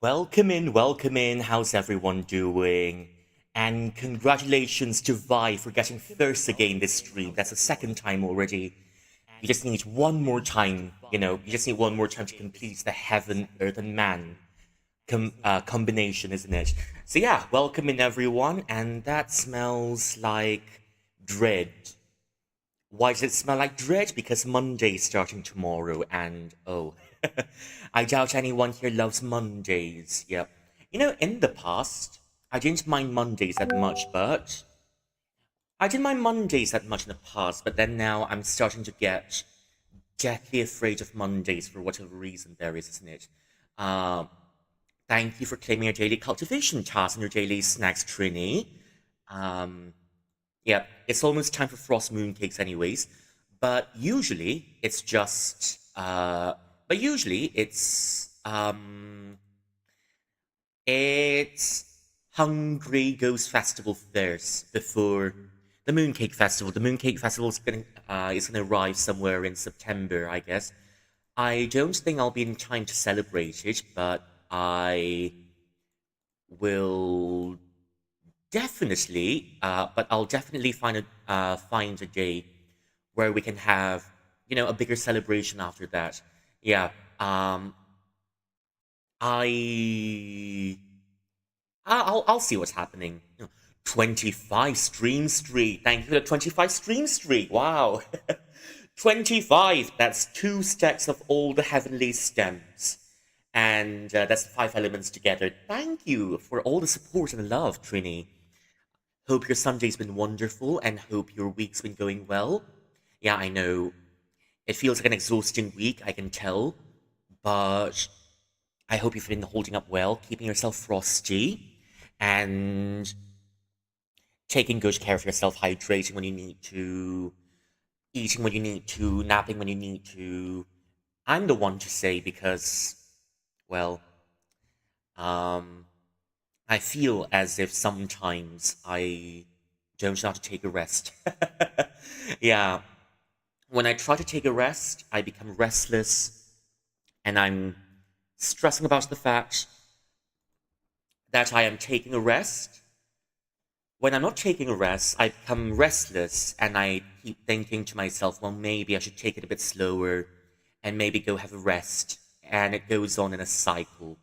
Welcome in. How's everyone doing? And congratulations to Vi for getting first again this stream. That's the second time already. You just need one more time, you just need one more time to complete the heaven, earth, and man combination, isn't it? So, yeah, welcome in everyone. And that smells like dread. Why does it smell like dread? Because Monday's starting tomorrow, and oh, I doubt anyone here loves Mondays. Yep. In the past, I didn't mind Mondays that much, but I didn't mind Mondays that much in the past, but then now I'm starting to get deathly afraid of Mondays for whatever reason there is, isn't it? Uh, Thank you for claiming your daily cultivation task and your daily snacks, Trini. Um, yeah, it's almost time for frost mooncakes, anyways. But usually it's just. But usually it's Hungry Ghost Festival first before the Mooncake Festival. The Mooncake Festival is gonna arrive somewhere in September, I guess. I don't think I'll be in time to celebrate it, but I will I'll definitely find a day where we can have, a bigger celebration after that. Yeah. Um, I I'll see what's happening. 25 stream streak. Thank you for the 25 stream streak. Wow. 25. That's two stacks of all the heavenly stems. And that's five elements together. Thank you for all the support and love, Trini. Hope your Sunday's been wonderful and hope your week's been going well. Yeah, I know. It feels like an exhausting week, I can tell. But I hope you've been holding up well, keeping yourself frosty, and taking good care of yourself, hydrating when you need to, eating when you need to, napping when you need to. I'm the one to say because, well, um, I feel as if sometimes I don't know how to take a rest. Yeah, when I try to take a rest, I become restless and I'm stressing about the fact that I am taking a rest. When I'm not taking a rest, I become restless and I keep thinking to myself, well, maybe I should take it a bit slower and maybe go have a rest. And it goes on in a cycle.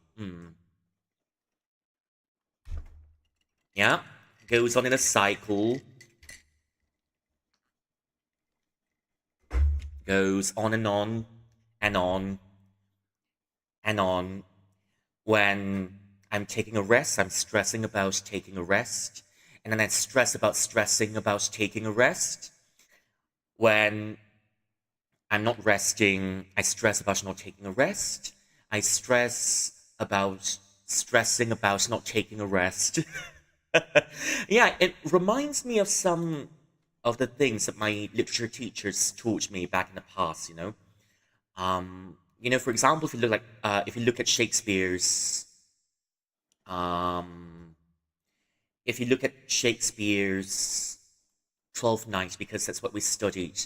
Yeah, goes on in a cycle, goes on and on and on and on. When I'm taking a rest, I'm stressing about taking a rest. And then I stress about stressing about taking a rest. When I'm not resting, I stress about not taking a rest. I stress about stressing about not taking a rest. Yeah, it reminds me of some of the things that my literature teachers taught me back in the past. For example, if you look at um, Shakespeare's Twelfth Night, because that's what we studied.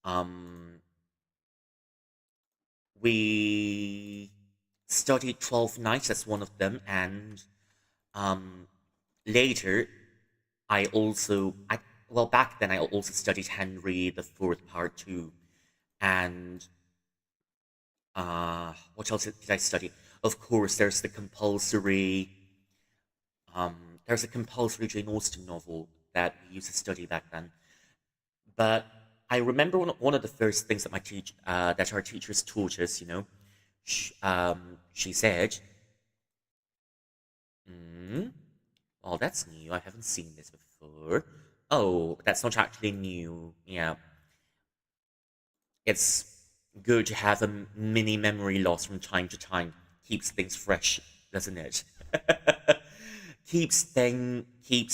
Um, we studied Twelfth Night. That's one of them, and um, later back then I also studied Henry the Fourth Part Two, and what else did I study? Of course, there's a compulsory Jane Austen novel that we used to study back then. But I remember one of the first things that that our teachers taught us. She said, mm, "Oh, that's new. I haven't seen this before. Oh, that's not actually new. Yeah, it's good to have a mini memory loss from time to time. Keeps things fresh, doesn't it? Keeps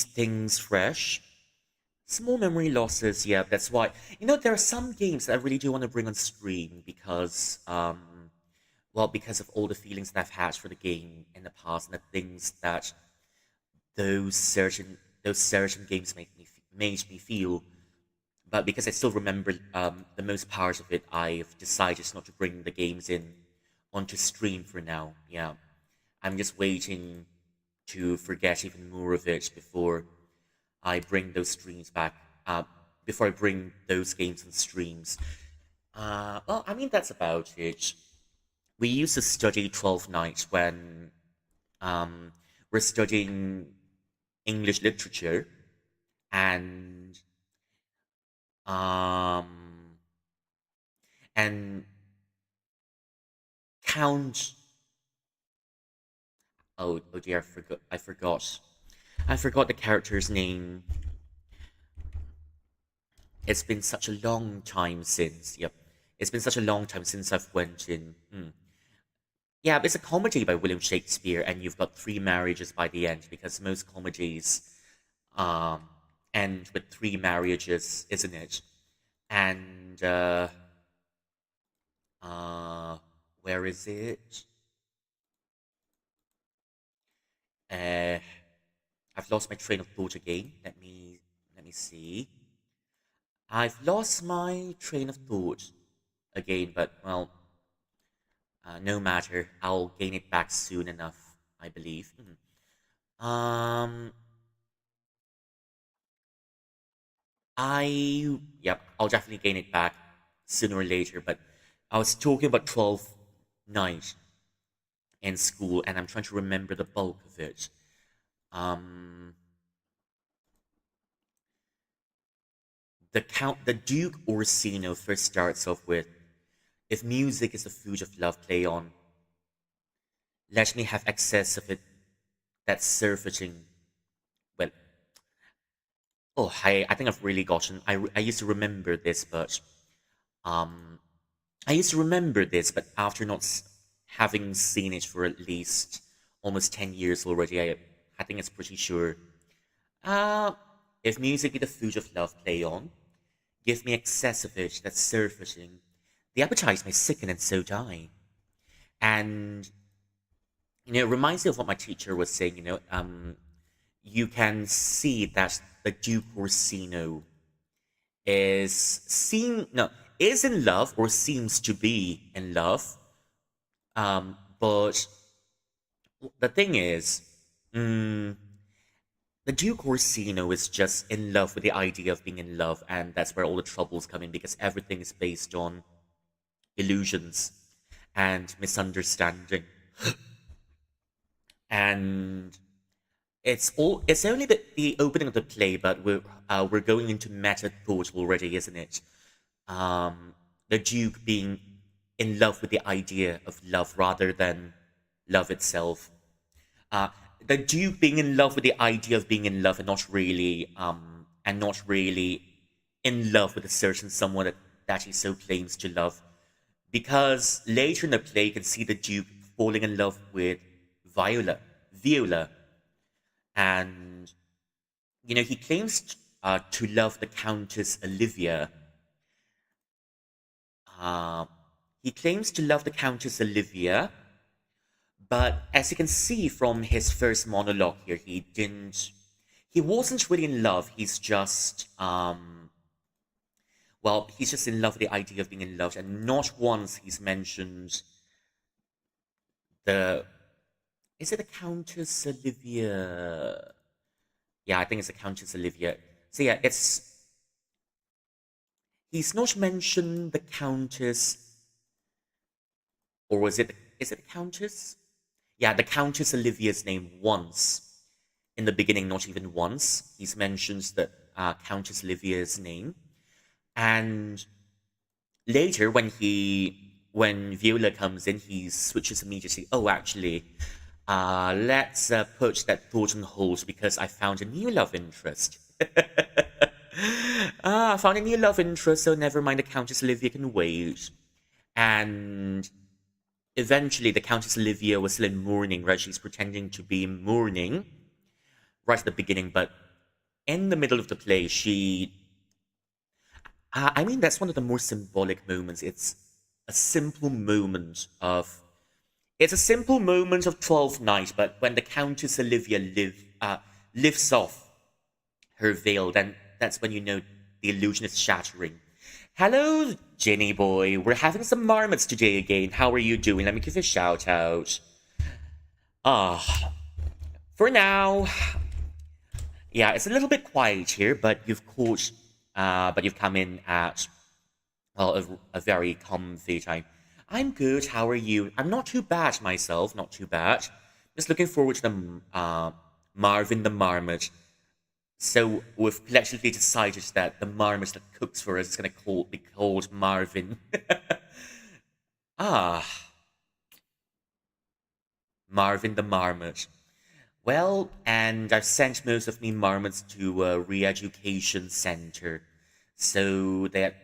things fresh. Small memory losses, yeah, that's why. There are some games that I really do want to bring on stream because of all the feelings that I've had for the game in the past and the things that those certain games made me feel. But because I still remember the most part of it, I've decided not to bring the games in onto stream for now. Yeah, I'm just waiting to forget even more of it before I bring those streams back. Before I bring those games and streams. Well, I mean, that's about it. We used to study 12 nights when we're studying English literature and um, and count. Oh dear, I forgot the character's name. It's been such a long time since. Yep, it's been such a long time since I've went in. Yeah, it's a comedy by William Shakespeare, and you've got three marriages by the end because most comedies um, end with three marriages, isn't it? And uh, where is it? Uh, I've lost my train of thought again. Let me see. I've lost my train of thought again, but well, no matter. I'll gain it back soon enough, I believe. Um, yep, I'll definitely gain it back sooner or later. But I was talking about 12 night in school, and I'm trying to remember the bulk of it. Um, the Duke Orsino first starts off with, "If music is the food of love, play on. Let me have excess of it that's surfeiting." Well, oh, I think I've really gotten. I used to remember this, but um, I used to remember this, but after not having seen it for at least almost 10 years already, I think it's pretty sure. Uh, if music be the food of love, play on. Give me excess of it that's surfeiting. The appetite may sicken and so die. And it reminds me of what my teacher was saying. You can see that the Duke Orsino is in love or seems to be in love. But the thing is, mm, the Duke Orsino is just in love with the idea of being in love, and that's where all the troubles come in because everything is based on illusions and misunderstanding. And it's only the opening of the play, but we're going into meta thought already, isn't it? The Duke being in love with the idea of love rather than love itself. Uh, the Duke being in love with the idea of being in love and not really in love with a certain someone that he so claims to love. Because later in the play, you can see the Duke falling in love with Viola, and he claims to love the Countess Olivia. Uh, he claims to love the Countess Olivia, but as you can see from his first monologue here, he wasn't really in love. He's just in love with the idea of being in love, and not once he's mentioned the. Is it the Countess Olivia? Yeah, I think it's the Countess Olivia. So yeah, he's not mentioned the Countess, or is it the Countess? Yeah, the Countess Olivia's name once. In the beginning, not even once. He's mentioned the Countess Olivia's name. And later, when Viola comes in, he switches immediately. Oh, actually, let's put that thought on hold because I found a new love interest. I found a new love interest, so never mind, the Countess Olivia can wait. And eventually, the Countess Olivia was still in mourning, right? She's pretending to be in mourning right at the beginning, but in the middle of the play, I mean, that's one of the more symbolic moments. A simple moment of. It's a simple moment of 12th night, but when the Countess Olivia lifts off her veil, then that's when you know the illusion is shattering. Hello, Jenny boy. We're having some marmots today again. How are you doing? Let me give you a shout out. Ah, for now, yeah, it's a little bit quiet here, but you've come in at, well, a very comfy time. I'm good. How are you? I'm not too bad myself. Not too bad. Just looking forward to the Marvin the Marmot. So we've collectively decided that the marmot that cooks for us is going to be called Marvin. Ah, Marvin the Marmot. Well, and I've sent most of me marmots to a re-education center, so that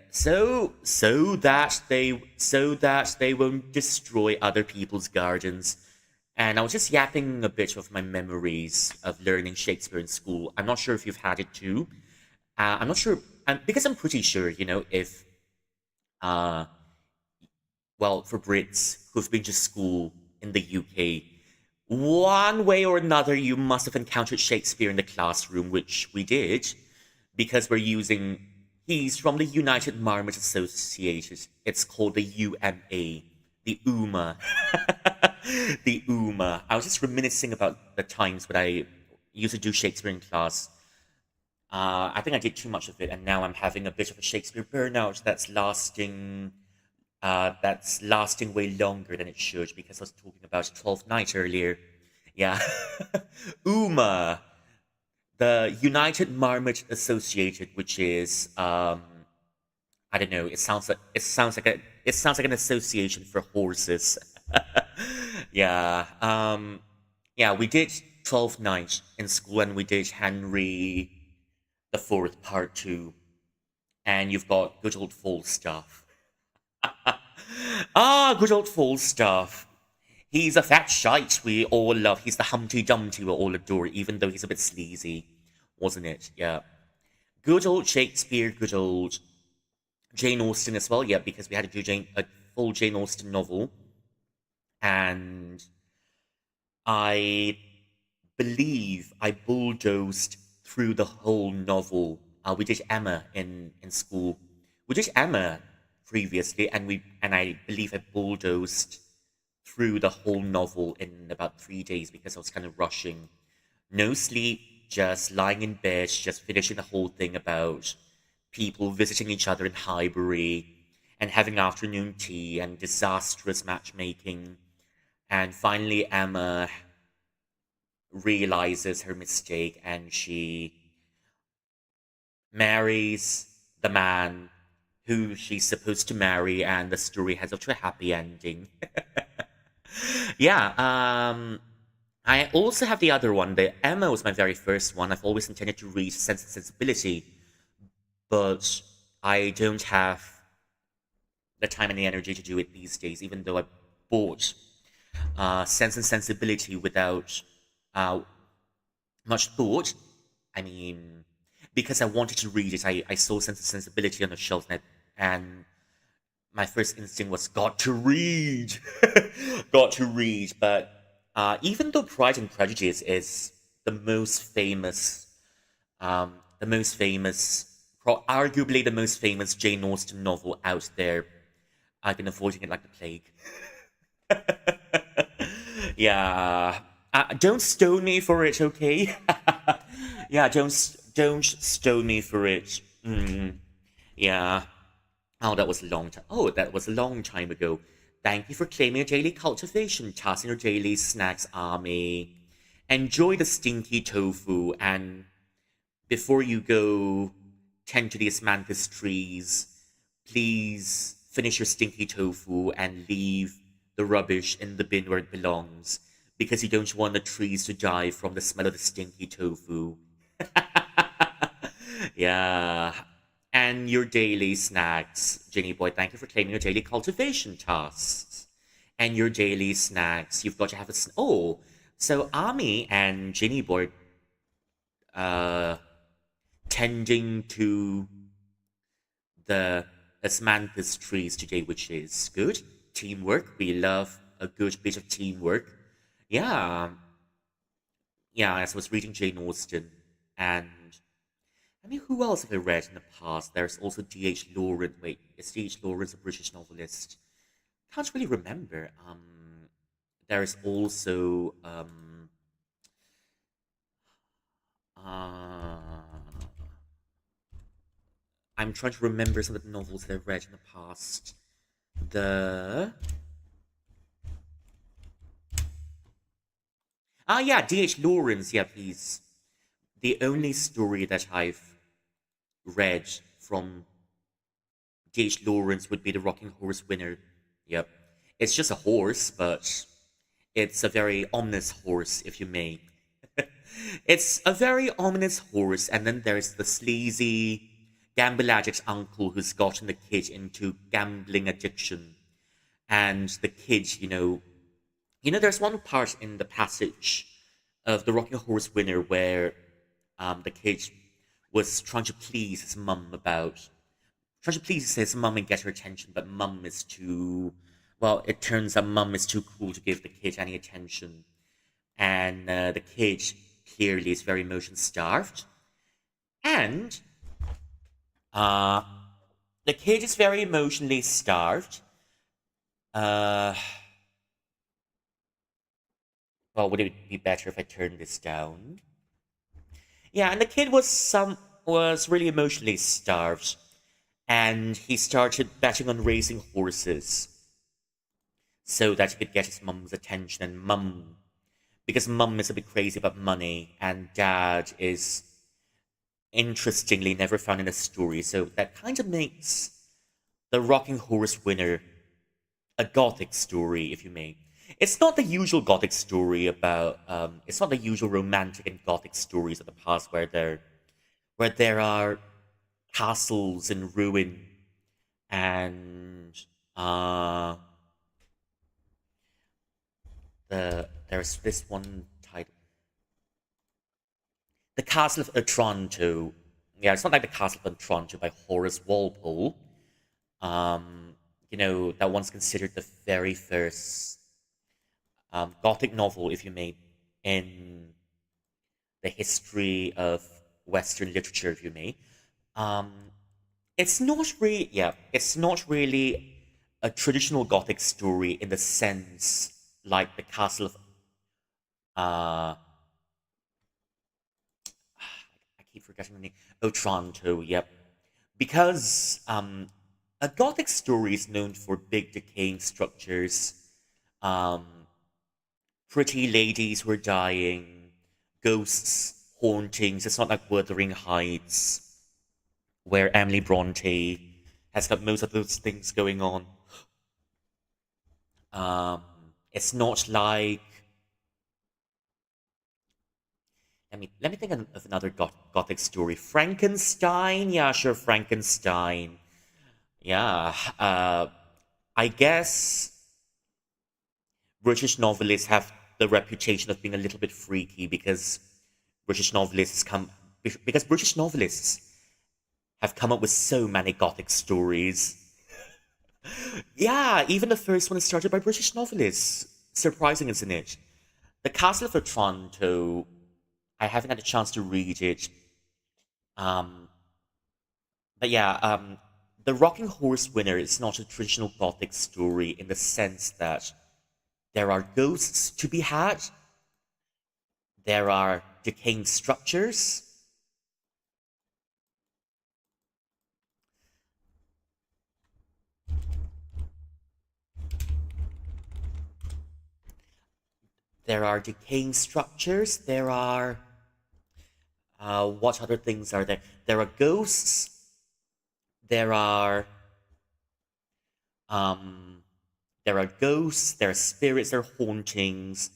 they won't destroy other people's gardens. And I was just yapping a bit of my memories of learning Shakespeare in school. I'm not sure if you've had it too. I'm not sure, because I'm pretty sure, if uh, well, for Brits who've been to school in the UK, one way or another, you must have encountered Shakespeare in the classroom, which we did, because we're using. He's from the United Marmot Association. It's called the UMA, the UMA, the UMA. I was just reminiscing about the times when I used to do Shakespeare in class. I think I did too much of it, and now I'm having a bit of a Shakespeare burnout that's lasting way longer than it should because I was talking about 12th Night earlier. Yeah. UMA, the United Marmot Associated, which is I don't know, it sounds like an association for horses. Yeah. Yeah, we did 12th Night in school and we did Henry the Fourth Part 2. And you've got good old Falstaff. Ah, good old Falstaff. He's a fat shite we all love. He's the Humpty Dumpty we all adore, even though he's a bit sleazy, wasn't it? Yeah. Good old Shakespeare, good old Jane Austen as well. Yeah, because we had to do a full Jane Austen novel. And I believe I bulldozed through the whole novel. We did Emma in school. We did Emma previously, and I believe I bulldozed through the whole novel in about 3 days because I was kind of rushing. No sleep, just lying in bed, just finishing the whole thing about people visiting each other in Highbury and having afternoon tea and disastrous matchmaking. And finally, Emma realizes her mistake and she marries the man who she's supposed to marry, and the story has a happy ending. Yeah, I also have the other one. The Emma was my very first one. I've always intended to read Sense and Sensibility, but I don't have the time and the energy to do it these days, even though I bought Sense and Sensibility without uh, much thought. I mean, because I wanted to read it, I saw Sense and Sensibility on the shelf, and my first instinct was got to read, got to read. But even though Pride and Prejudice is the most famous, the most famous, arguably the most famous Jane Austen novel out there, I've been avoiding it like the plague. Yeah. Don't stone me for it, okay? Yeah, don't stone me for it. Yeah. Oh, that was a long time. Oh, that was a long time ago. Thank you for claiming your daily cultivation task in your daily snacks army. Enjoy the stinky tofu, and before you go tend to the asmanthus trees, please finish your stinky tofu and leave the rubbish in the bin where it belongs, because you don't want the trees to die from the smell of the stinky tofu. Yeah. And your daily snacks, Jenny Boy. Thank you for claiming your daily cultivation tasks. And your daily snacks, you've got to have a. Oh, so Ami and Jenny Boy uh, tending to the Asmanthus trees today, which is good. Teamwork. We love a good bit of teamwork. Yeah. Yeah, as I was reading Jane Austen, and I mean, who else have I read in the past? There's also D.H. Lawrence. Wait, is D.H. Lawrence a British novelist? Can't really remember. there's also uh, I'm trying to remember some of the novels that I've read in the past. The yeah, D.H. Lawrence. Yeah, please. The only story that I've read from D.H. Lawrence would be the Rocking Horse Winner. Yep. It's just a horse, but it's a very ominous horse, if you may. It's a very ominous horse, and then there's the sleazy, gamble addict uncle who's gotten the kid into gambling addiction. And the kid, there's one part in the passage of the Rocking Horse Winner where the kid was trying to please his mum trying to please his mum and get her attention, but mum is too, well, it turns out mum is too cool to give the kid any attention. And the kid clearly is very emotion starved. And uh, the kid is very emotionally starved. Well, would it be better if I turned this down? Yeah, and the kid was really emotionally starved, and he started betting on racing horses so that he could get his mum's attention. And because mum is a bit crazy about money, and dad is interestingly never found in a story, so that kind of makes the Rocking Horse Winner a gothic story, if you may. It's not the usual gothic story about. It's not the usual romantic and gothic stories of the past where there are castles in ruin and there's this one title, the Castle of Otranto. Yeah, it's not like the Castle of Otranto by Horace Walpole. That one's considered the very first Gothic novel, if you may, in the history of Western literature, if you may. Um, it's not really a traditional Gothic story in the sense like the Castle of uh, I keep forgetting the name. Otranto, yep. Because a Gothic story is known for big decaying structures, um, pretty ladies who are dying, ghosts, hauntings. It's not like Wuthering Heights, where Emily Bronte has got most of those things going on. Um, it's not like let me think of another gothic story. Frankenstein, yeah, sure, Frankenstein. Yeah, I guess British novelists have the reputation of being a little bit freaky because British novelists have come up with so many gothic stories. Yeah, even the first one is started by British novelists. Surprising, isn't it? The Castle of Otranto, I haven't had a chance to read it. Um, but yeah, the Rocking Horse Winner is not a traditional Gothic story in the sense that there are ghosts to be had, there are decaying structures, there are what other things are there? There are ghosts, there are um, there are spirits, there are hauntings.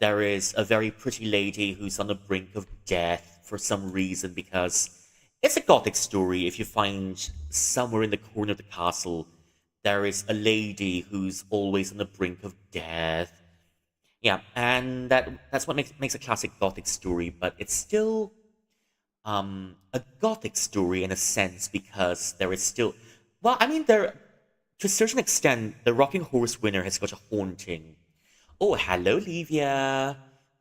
There is a very pretty lady who's on the brink of death for some reason because it's a gothic story. If you find somewhere in the corner of the castle, there is a lady who's always on the brink of death. Yeah, and that's what makes a classic gothic story, but it's still a gothic story in a sense because there is still, well, I mean, there to a certain extent, the Rocking Horse Winner has got a haunting. Oh, hello, Livia.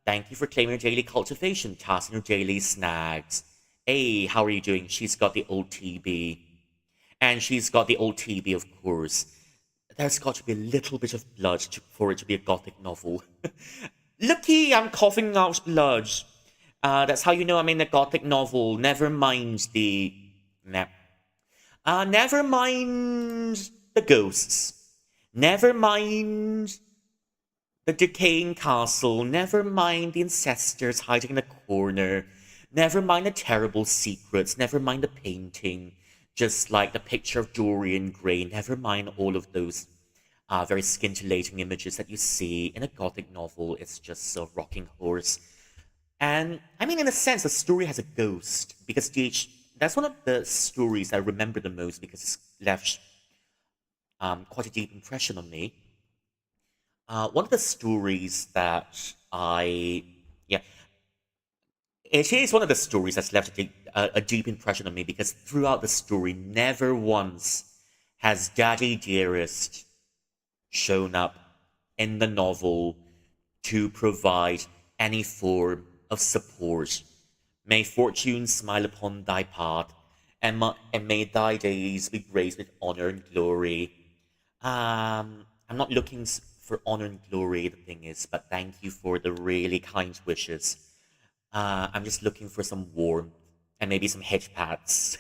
Thank you for claiming your daily cultivation task and your daily snags. Hey, how are you doing? She's got the old TB. And she's got the old TB, of course. there's got to be a little bit of blood for it to be a gothic novel. Looky, I'm coughing out blood. That's how you know I'm in a gothic novel. Never mind the... never mind the ghosts. Never mind the decaying castle. Never mind the ancestors hiding in a corner. Never mind the terrible secrets. Never mind the painting. Just like the picture of Dorian Gray. Never mind all of those very scintillating images that you see in a gothic novel. It's just a rocking horse. And, I mean, in a sense, the story has a ghost. Because that's one of the stories I remember the most because it's left quite a deep impression on me. One of the stories that it is one of the stories that's left a deep impression on me because throughout the story, never once has Daddy Dearest shown up in the novel to provide any form of support. May fortune smile upon thy path, and may thy days be graced with honor and glory. I'm not looking for honor and glory, the thing is, but thank you for the really kind wishes. I'm just looking for some warmth and maybe some head pats.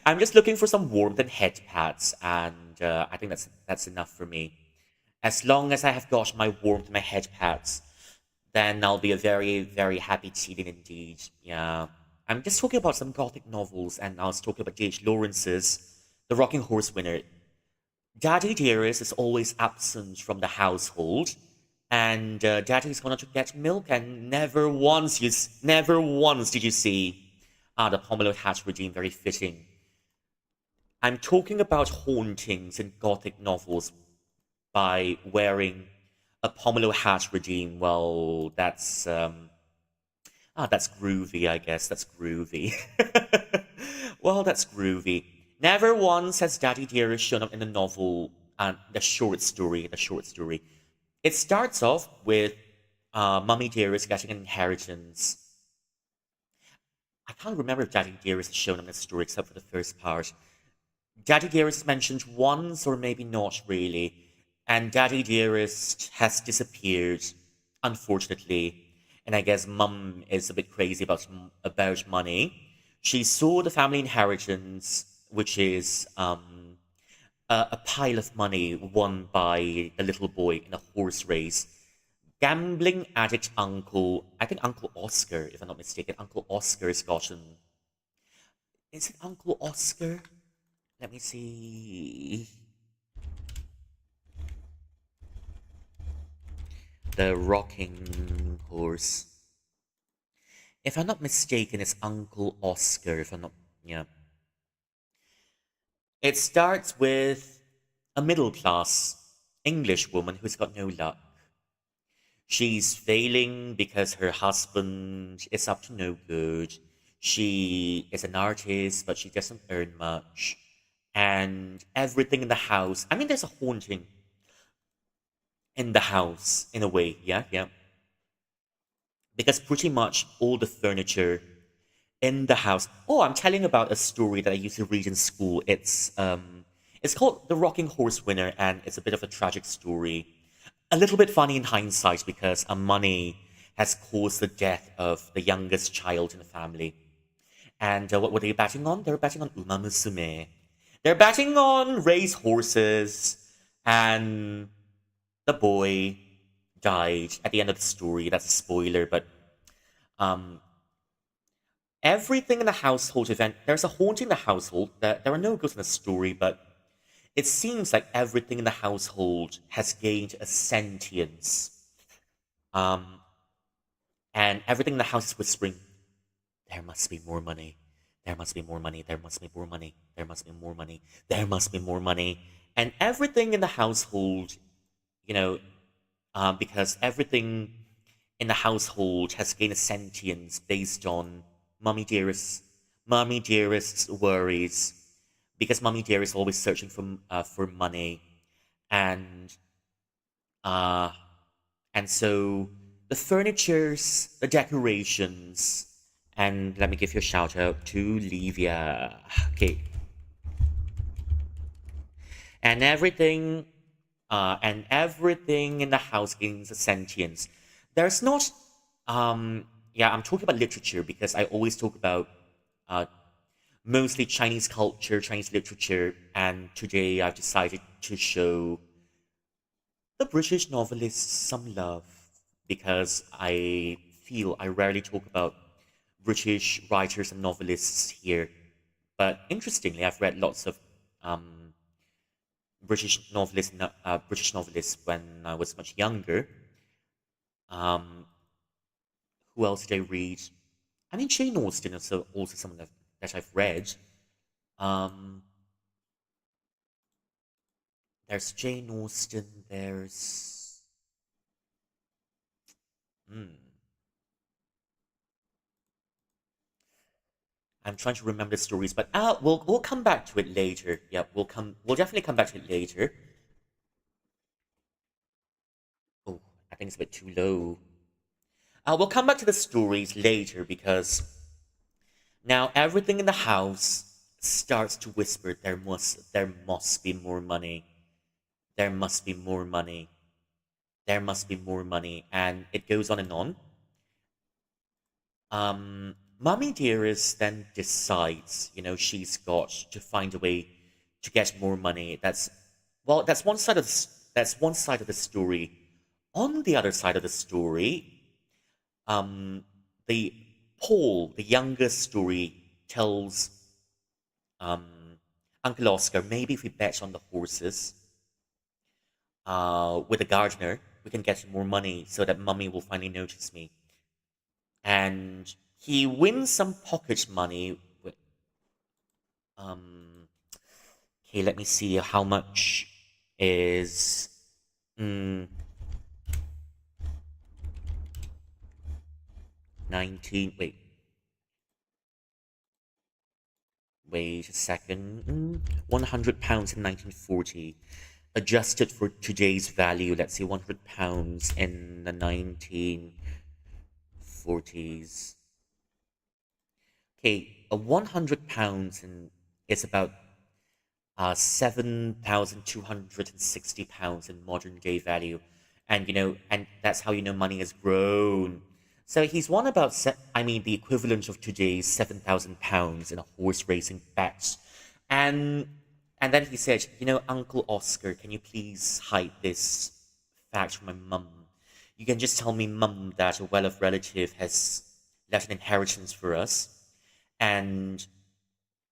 I'm just looking for some warmth and head pats, and I think that's enough for me. As long as I have got my warmth and my head pats, then I'll be a very, very happy teen indeed. Yeah. I'm just talking about some gothic novels, and I was talking about J.H. Lawrence's The Rocking Horse Winner. Daddy Dearest is always absent from the household, and Daddy's gone to get milk, and never once did you see the Pomelo Hat Regime. Very fitting. I'm talking about hauntings in gothic novels by wearing a Pomelo Hat Regime. Well, that's groovy, I guess. That's groovy. Well, that's groovy. Never once has Daddy Dearest shown up in the novel, the short story. It starts off with Mummy Dearest getting an inheritance. I can't remember if Daddy Dearest has shown up in the story except for the first part. Daddy Dearest is mentioned once, or maybe not really. And Daddy Dearest has disappeared, unfortunately. And I guess Mum is a bit crazy about money. She saw the family inheritance, which is a pile of money won by the little boy in a horse race. Gambling addict uncle, I think Uncle Oscar, if I'm not mistaken, Uncle Oscar has gotten... Is it Uncle Oscar? Let me see... The Rocking Horse. If I'm not mistaken, it's Uncle Oscar, if I'm not... Yeah. It starts with a middle-class English woman who's got no luck. She's failing because her husband is up to no good. She is an artist, but she doesn't earn much. And everything in the house... I mean, there's a haunting in the house, in a way. Yeah. Because pretty much all the furniture in the house... Oh, I'm telling about a story that I used to read in school. It's called The Rocking Horse Winner, and it's a bit of a tragic story. A little bit funny in hindsight because money has caused the death of the youngest child in the family. And what were they betting on? They were betting on Uma Musume. They're betting on race horses, and the boy died at the end of the story. That's a spoiler, but everything in the household event... There's a haunting in the household. There are no ghosts in the story, but it seems like everything in the household has gained a sentience. And everything in the house is whispering, there must be more money. There must be more money. There must be more money. There must be more money. There must be more money. And everything in the household, because everything in the household has gained a sentience based on Mummy Dearest's worries, because Mummy Dearest is always searching for money, and so the furnitures, the decorations, and let me give you a shout out to Livia. Okay. and everything in the house gains a sentience. There's not, yeah, I'm talking about literature because I always talk about uh, mostly Chinese culture, Chinese literature, and today I've decided to show the British novelists some love because I feel I rarely talk about British writers and novelists here. But interestingly, I've read lots of um, British novelists when I was much younger. Um, who else did I read? I mean, Jane Austen is also someone that I've read. Um, there's Jane Austen. There's hmm, I'm trying to remember the stories, but we'll come back to it later. Yeah, we'll definitely come back to it later. Oh, I think it's a bit too low. We'll come back to the stories later because now everything in the house starts to whisper there must be more money. There must be more money. There must be more money. And it goes on and on. Mommy Dearest then decides, she's got to find a way to get more money. That's one side of that's one side of the story. On the other side of the story, um, the Paul, the youngest story, tells um, Uncle Oscar, maybe if we bet on the horses with the gardener, we can get more money so that Mummy will finally notice me. And he wins some pocket money. Um, okay, let me see how much is. Mm, 19. Wait a second. £100 in 1940. Adjusted for today's value, let's say £100 in the 1940s. Okay, a £100 is about £7,260 in modern day value. And that's how money has grown. So he's won about, the equivalent of today's £7,000 in a horse racing bet. And and then he said, Uncle Oscar, can you please hide this fact from my mum? You can just tell me, mum, that a well-off relative has left an inheritance for us. And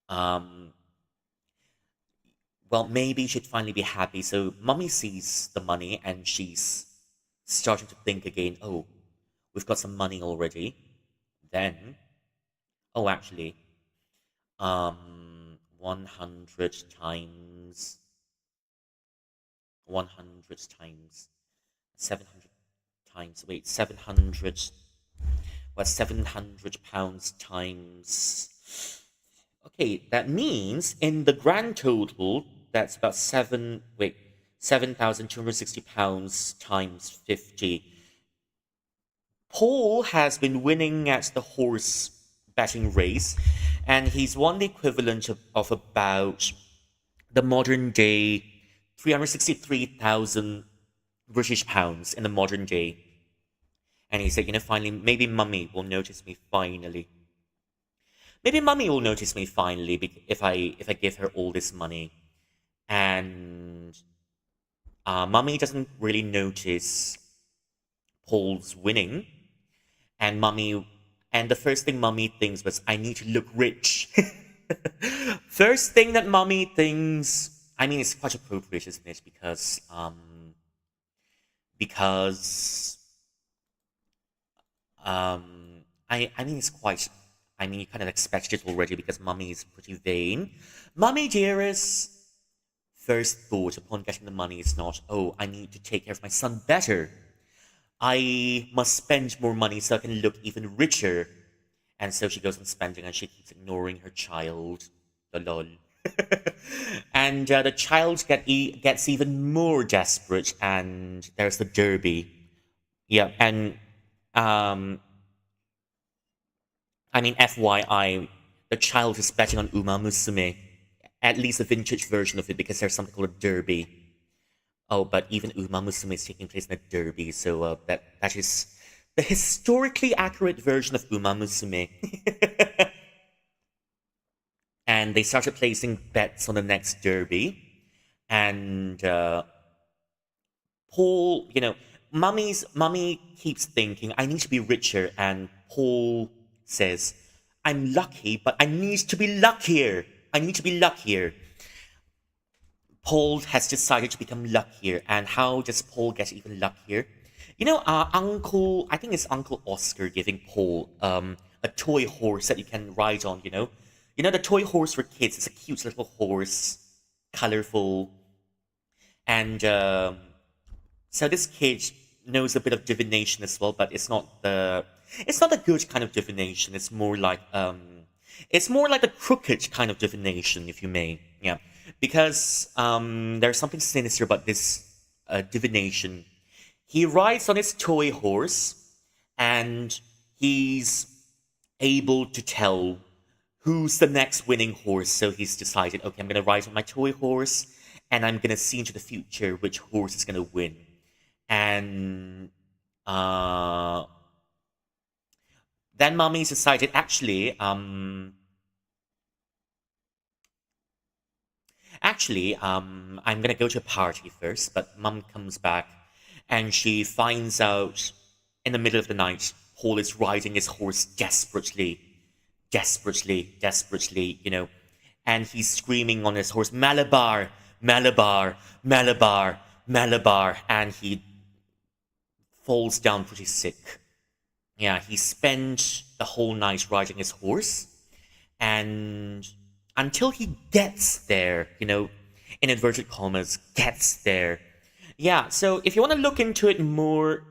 um, well, maybe she'd finally be happy. So mummy sees the money and she's starting to think again, oh, we've got some money already. Then, oh, actually, 100 times, 100 times, 700 times, wait, 700, well, £700 times. Okay, that means in the grand total, that's about £7,260 times 50. Paul has been winning at the horse betting race, and he's won the equivalent of about the modern day 363,000 British pounds in the modern day. And he said, finally, maybe mummy will notice me finally. Maybe mummy will notice me finally if I give her all this money. And mummy doesn't really notice Paul's winning. And the first thing mummy thinks was, I need to look rich. First thing that mummy thinks, it's quite appropriate, isn't it? Because it's quite, you kind of expect it already because mummy is pretty vain. Mummy dearest first thought upon getting the money is not, oh, I need to take care of my son better. I must spend more money so I can look even richer. And so she goes on spending and she keeps ignoring her child. Lol. And the child gets even more desperate, and there's the derby. Yeah, and um, FYI, the child is betting on Uma Musume. At least a vintage version of it, because there's something called a derby. Oh, but even Uma Musume is taking place in a derby, so that is the historically accurate version of Uma Musume. And they started placing bets on the next derby, and Paul, mummy keeps thinking, I need to be richer, and Paul says, I'm lucky, but I need to be luckier. I need to be luckier. Paul has decided to become luckier, and how does Paul get even luckier? I think it's Uncle Oscar giving Paul a toy horse that you can ride on. The toy horse for kids. It's a cute little horse, colorful, and so this kid knows a bit of divination as well, but it's not a good kind of divination. It's more like the crooked kind of divination, if you may. Yeah, because there's something sinister about this divination. He rides on his toy horse, and he's able to tell who's the next winning horse. So he's decided, okay, I'm going to ride on my toy horse, and I'm going to see into the future which horse is going to win. And then Mommy decided, I'm going to go to a party first. But Mum comes back, and she finds out in the middle of the night, Paul is riding his horse desperately, and he's screaming on his horse, Malabar, Malabar, Malabar, Malabar, and he falls down pretty sick. Yeah, he spent the whole night riding his horse, and until he gets there, in inverted commas, gets there. Yeah, so if you want to look into it more,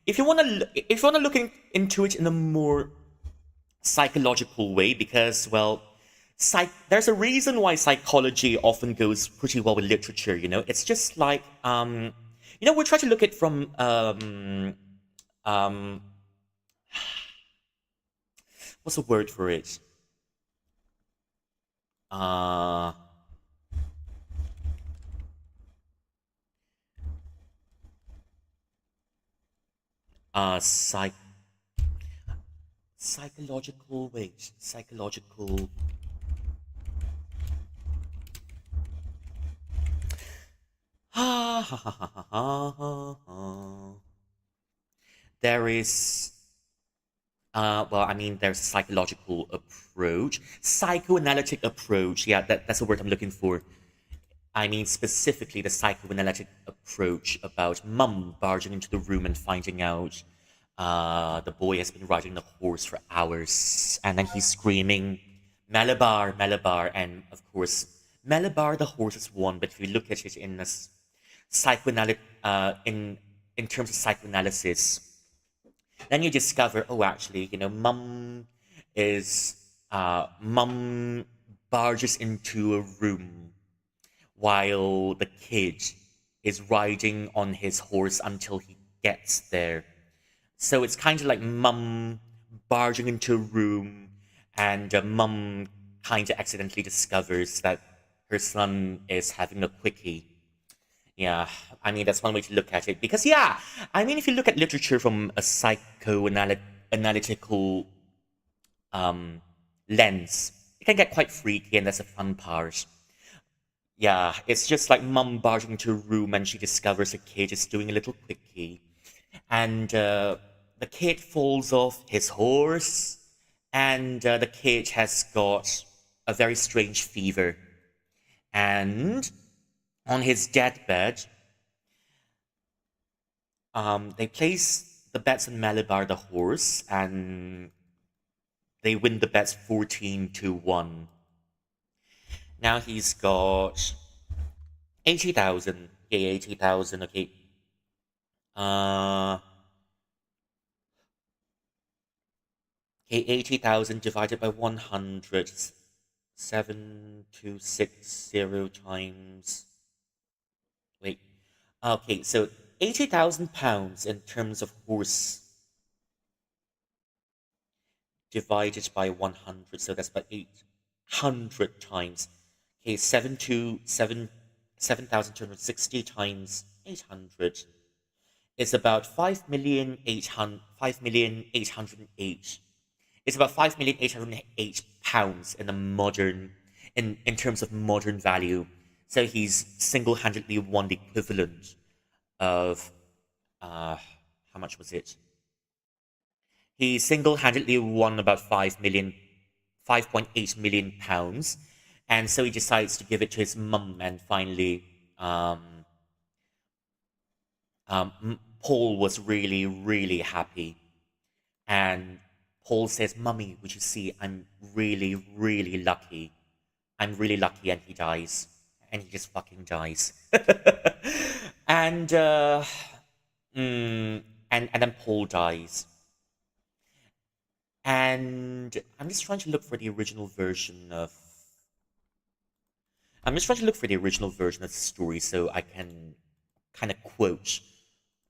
if you want to look into it in a more psychological way, because there's a reason why psychology often goes pretty well with literature. It's just like we try to look at from what's the word for it? Psych psychological wait psychological there is there's a psychological approach, psychoanalytic approach. Yeah, that's the word I'm looking for. I mean, specifically the psychoanalytic approach about Mum barging into the room and finding out the boy has been riding the horse for hours, and then he's screaming, Malabar, Malabar, and of course, Malabar the horse has won. But if you look at it in a psychoanalytic, in terms of psychoanalysis, then you discover, oh, actually, Mum barges into a room while the kid is riding on his horse until he gets there. So it's kind of like Mum barging into a room, and Mum kind of accidentally discovers that her son is having a quickie. Yeah, that's one way to look at it. Because, if you look at literature from a psychoanalytical lens, it can get quite freaky, and that's a fun part. Yeah, it's just like Mum barging into a room, and she discovers a kid is doing a little quickie. And the kid falls off his horse, and the kid has got a very strange fever. And on his deathbed, they place the bets on Malabar the horse, and they win the bets 14-1. Now he's got 80,000. Okay, 80,000. Okay. Okay, 80,000 divided by 100. 7260 times. Wait. Okay, so 80,000 pounds in terms of horse divided by 100. So that's about 800 times. Okay, 7,260 times 800 is about 5,808. It's about 5,808 pounds in the modern, in terms of modern value. So he's single-handedly won the equivalent of, uh, how much was it? He single-handedly won about 5.8 million pounds, and so he decides to give it to his mum. And finally, Paul was really, really happy. And Paul says, "Mummy, would you see? I'm really, really lucky. I'm really lucky." And he dies, and he just fucking dies. and and then Paul dies. And I'm just trying to look for the original version of. I'm just trying to look for the original version of the story so I can kind of quote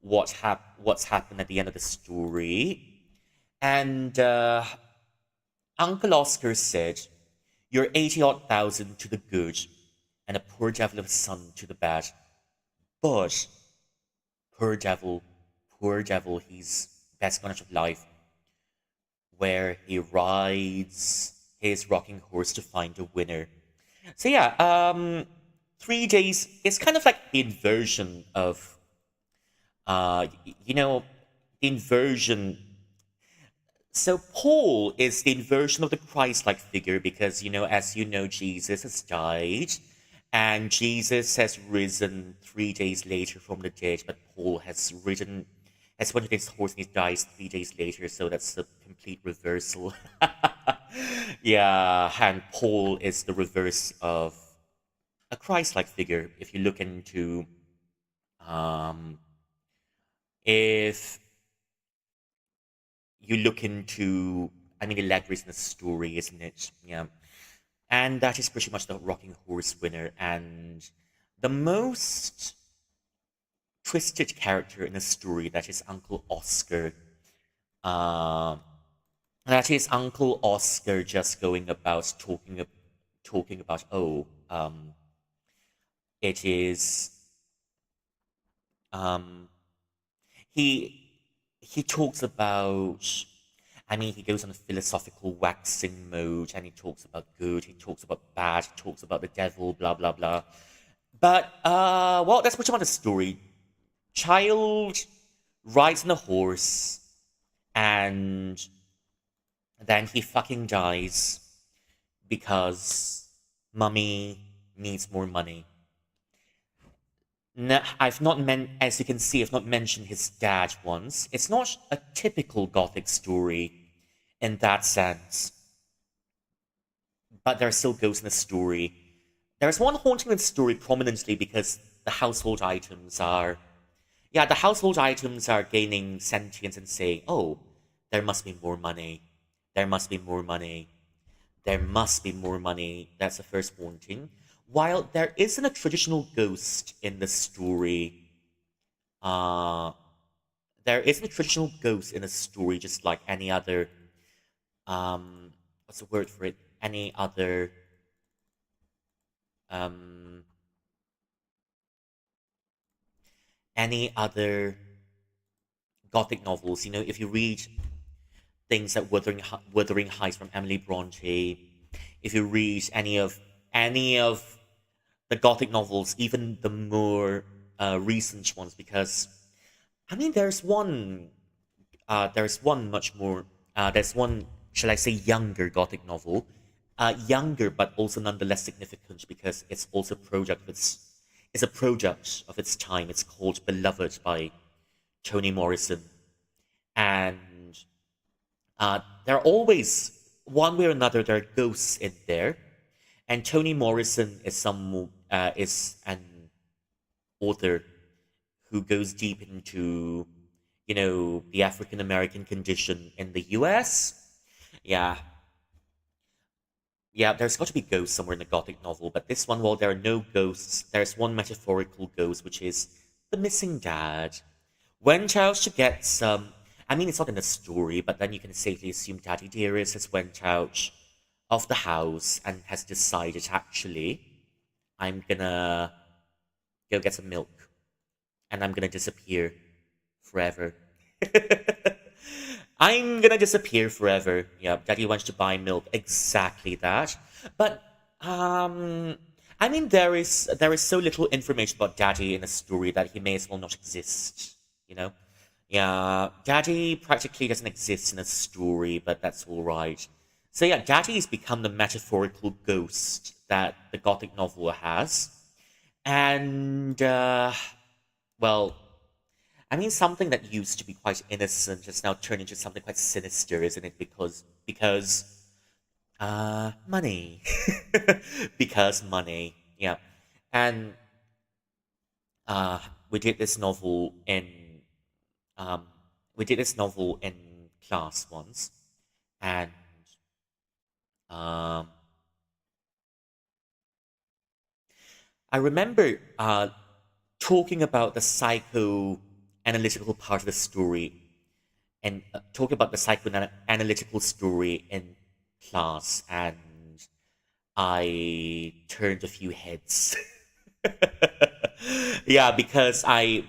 what's happened at the end of the story. And Uncle Oscar said, "You're 80 odd thousand to the good, and a poor devil of a son to the bad. But poor devil, he's best bunch of life, where he rides his rocking horse to find a winner." So yeah, 3 days is kind of like the inversion of, the inversion. So Paul is the inversion of the Christ-like figure because, as you know, Jesus has died, and Jesus has risen 3 days later from the dead, but Paul has went to his horse and he dies 3 days later, so that's a complete reversal. Yeah, and Paul is the reverse of a Christ-like figure. If you look into, if you look into, I mean, the allegories in the story, isn't it? Yeah. And that is pretty much the rocking horse winner. And the most twisted character in the story, that is Uncle Oscar. Uh, that is Uncle Oscar just going about talking about, it is, um, he he talks about, I mean, he goes on a philosophical waxing mode, and he talks about good, he talks about bad, he talks about the devil, blah blah blah. But well, that's pretty much the story. Child rides on a horse, and then he fucking dies because mummy needs more money. No, as you can see, I've not mentioned his dad once. It's not a typical Gothic story in that sense, but there are still ghosts in the story. There's one haunting in the story prominently because the household items are, yeah, the household items are gaining sentience and saying, "Oh, there must be more money. There must be more money. There must be more money." That's the first haunting. While there isn't a traditional ghost in the story, uh, there isn't a traditional ghost in the story, just like any other, what's the word for it? Any other, um, any other Gothic novels. If you read things like Wuthering Heights from Emily Bronte, if you read any of the Gothic novels, even the more recent ones, because I mean, there's one, shall I say, younger Gothic novel, younger but also nonetheless significant because it's a product of its time. It's called Beloved by Toni Morrison, and there are always, one way or another, there are ghosts in there. And Toni Morrison is an author who goes deep into, the African American condition in the U.S. Yeah, yeah. There's got to be ghosts somewhere in the Gothic novel, but this one, well, there are no ghosts. There's one metaphorical ghost, which is the missing dad. Went out to get some. I mean, it's not in the story, but then you can safely assume Daddy Dearest has went out of the house and has decided, actually, I'm gonna go get some milk, and I'm gonna disappear forever. I'm gonna disappear forever. Yeah, Daddy wants to buy milk. Exactly that. But I mean, there is so little information about Daddy in the story that he may as well not exist. You know? Yeah, Daddy practically doesn't exist in the story, but that's all right. So yeah, Daddy's become the metaphorical ghost that the Gothic novel has, and well, I mean, something that used to be quite innocent has now turned into something quite sinister, isn't it? Because money, because money, yeah. And uh, we did this novel in um, we did this novel in class once, and um, I remember talking about the psychoanalytical part of the story and talking about the psychoanalytical story in class, and I turned a few heads. Yeah, because I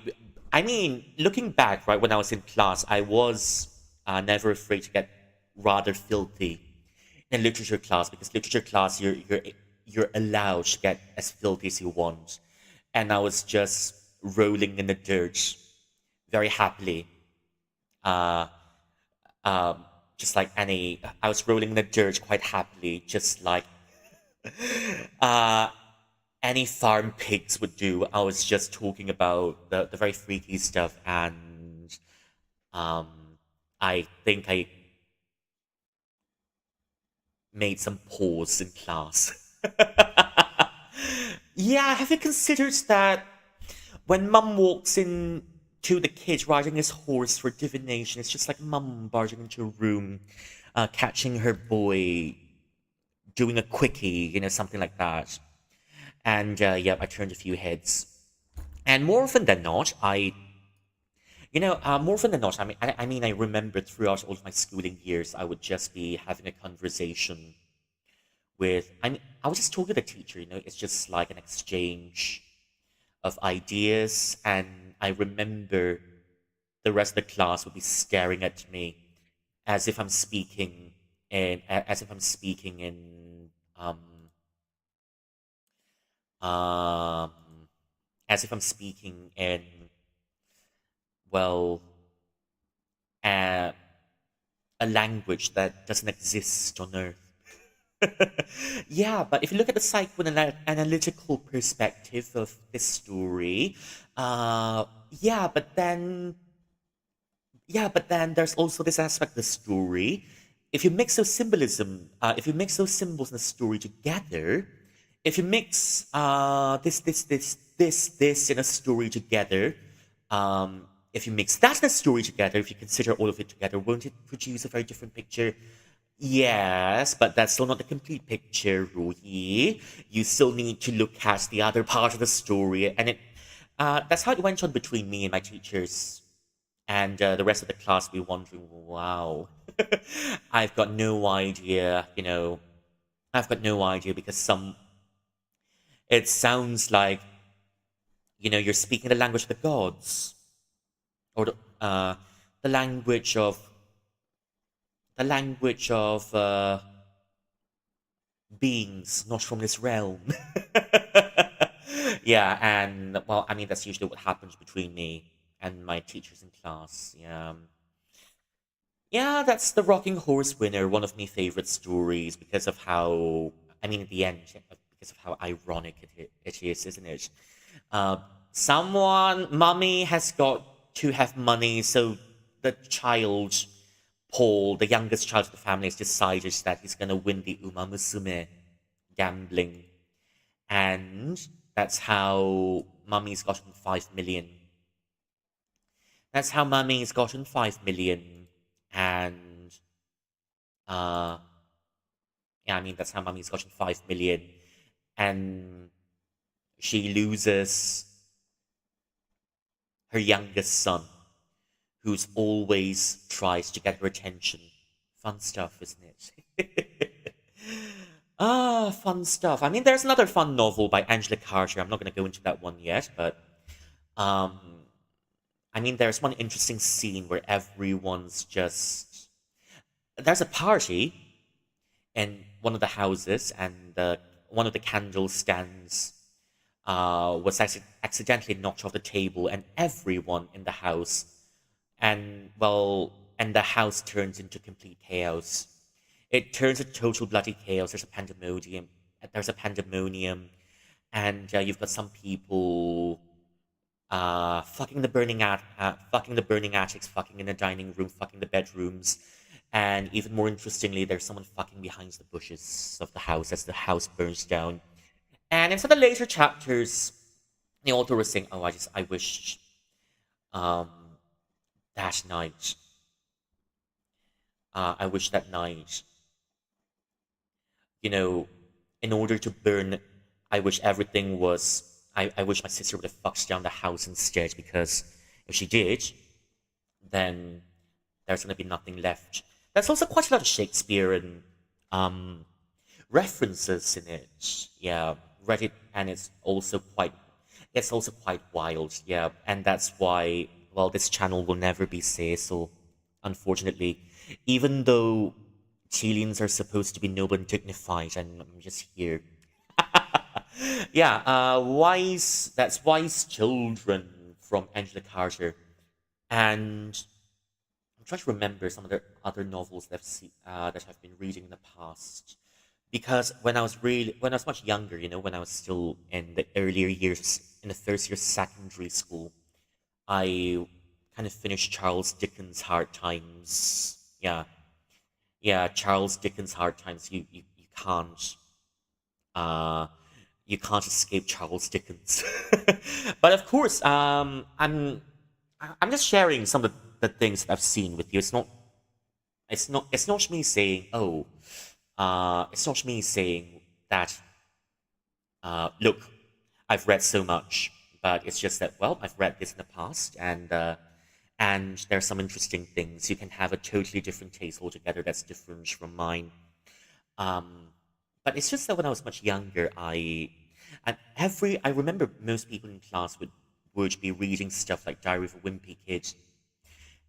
mean, looking back, right, when I was in class, I was never afraid to get rather filthy in literature class, because literature class you're allowed to get as filthy as you want, and I was just rolling in the dirt very happily, uh, um, just like any. I was rolling in the dirt quite happily, just like uh, any farm pigs would do. I was just talking about the very freaky stuff, and um, I think I made some pause in class. Yeah, have you considered that when Mum walks in to the kid riding his horse for divination, it's just like Mum barging into a room, catching her boy doing a quickie, something like that. And yeah, I turned a few heads. And more often than not, more often than not, I remember throughout all of my schooling years, I would just be having a conversation I was just talking to the teacher, it's just like an exchange of ideas. And I remember the rest of the class would be staring at me as if I'm speaking um, um, as if I'm speaking in, well, uh, a language that doesn't exist on Earth. Yeah, but if you look at the psychoanalytical perspective of this story, uh, yeah, but then, yeah, but then there's also this aspect of the story. If you mix those symbols in the story together, if you mix this in a story together, if you mix that in a story together, if you consider all of it together, won't it produce a very different picture? Yes, but that's still not the complete picture, Ruhi. You still need to look at the other part of the story, and that's how it went on between me and my teachers, and the rest of the class be wondering, wow, I've got no idea, I've got no idea because it sounds like, you're speaking the language of the gods, or the language of the language of beings not from this realm. Yeah, and well, I mean, that's usually what happens between me and my teachers in class. Yeah. Yeah, that's the Rocking Horse Winner, one of my favorite stories because of how, I mean, at the end, because of how ironic it is, isn't it? Uh, Mummy has got to have money, so the child, Paul, the youngest child of the family, has decided that he's going to win the Uma Musume gambling. And that's how Mummy's gotten 5 million. That's how Mummy's gotten 5 million. And uh, yeah, I mean, that's how Mummy's gotten 5 million. And she loses her youngest son, who's always tries to get her attention. Fun stuff, isn't it? Fun stuff. I mean, there's another fun novel by Angela Carter. I'm not going to go into that one yet, but um, I mean, there's one interesting scene where everyone's just there's a party in one of the houses, and one of the candle stands was accidentally knocked off the table, and everyone in the house, and the house turns into complete chaos. It turns into total bloody chaos. There's a pandemonium. And you've got some people fucking the burning attics, fucking in the dining room, fucking the bedrooms, and even more interestingly, there's someone fucking behind the bushes of the house as the house burns down. And in some of the later chapters, the author was saying, "Oh, I wish um, that night. I wish that night, you know, in order to burn, I wish everything was. I wish my sister would have fucked down the house instead, because if she did, then there's going to be nothing left." There's also quite a lot of Shakespearean um, references in it. Yeah, read it, and it's also quite wild. Yeah, and that's why, well, this channel will never be Cecil, unfortunately. Even though Chileans are supposed to be noble and dignified, and I'm just here. Yeah, that's Wise Children from Angela Carter. And I'm trying to remember some of the other novels that I've been reading in the past. Because when I was much younger, when I was still in the earlier years, in the first year of secondary school, I kind of finished Charles Dickens' Hard Times. Yeah, yeah, Charles Dickens' Hard Times. Uh, you can't escape Charles Dickens. But of course, I'm just sharing some of the things that I've seen with you. It's not me saying, oh, it's not me saying that, look, I've read so much, but it's just that, well, I've read this in the past, and there are some interesting things. You can have a totally different taste altogether that's different from mine. Um, but it's just that when I was much younger, I remember most people in class would be reading stuff like Diary of a Wimpy Kid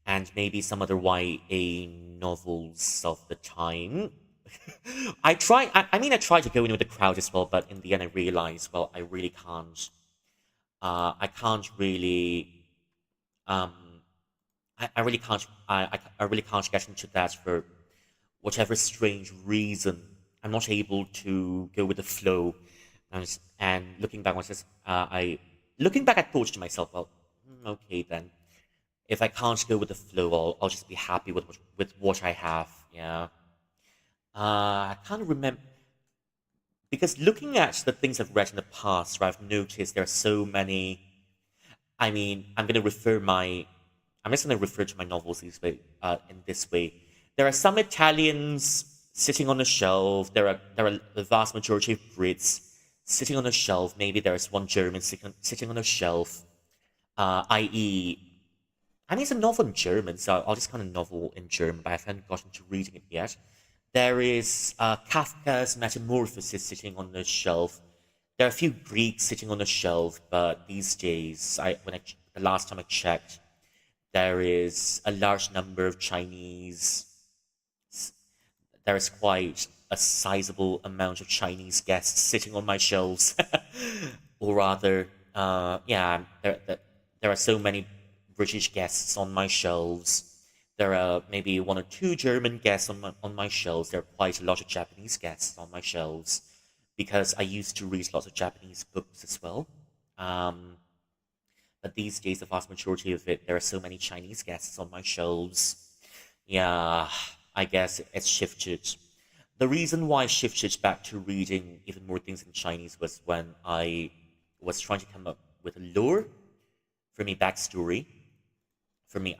and maybe some other YA novels of the time. I tried to go in with the crowd as well, but in the end I realized, well, I really can't. I can't really. Um, I really can't. I really can't get into that for whatever strange reason. I'm not able to go with the flow. And looking back, looking back, I thought to myself, well, okay then. If I can't go with the flow, I'll just be happy with what I have. Yeah. I can't remember because looking at the things I've read in the past, where I've noticed there are so many. I mean, I'm just gonna refer to my novels in this way. There are some Italians sitting on a shelf. There are the vast majority of Brits sitting on a shelf. Maybe there's one German sitting on a shelf. I.e., I mean, it's a novel in German, so I'll just kind of novel in German, but I haven't gotten to reading it yet. There is Kafka's Metamorphosis sitting on the shelf. There are a few Greeks sitting on the shelf, but these days, the last time I checked, there is a large number of Chinese. There is quite a sizable amount of Chinese guests sitting on my shelves, or rather, yeah, there are so many British guests on my shelves. There are maybe one or two German guests on my shelves. There are quite a lot of Japanese guests on my shelves because I used to read lots of Japanese books as well. Um, but these days, the vast majority of it, there are so many Chinese guests on my shelves. Yeah, I guess it's shifted. The reason why I shifted back to reading even more things in Chinese was when I was trying to come up with a lore for me backstory. For me,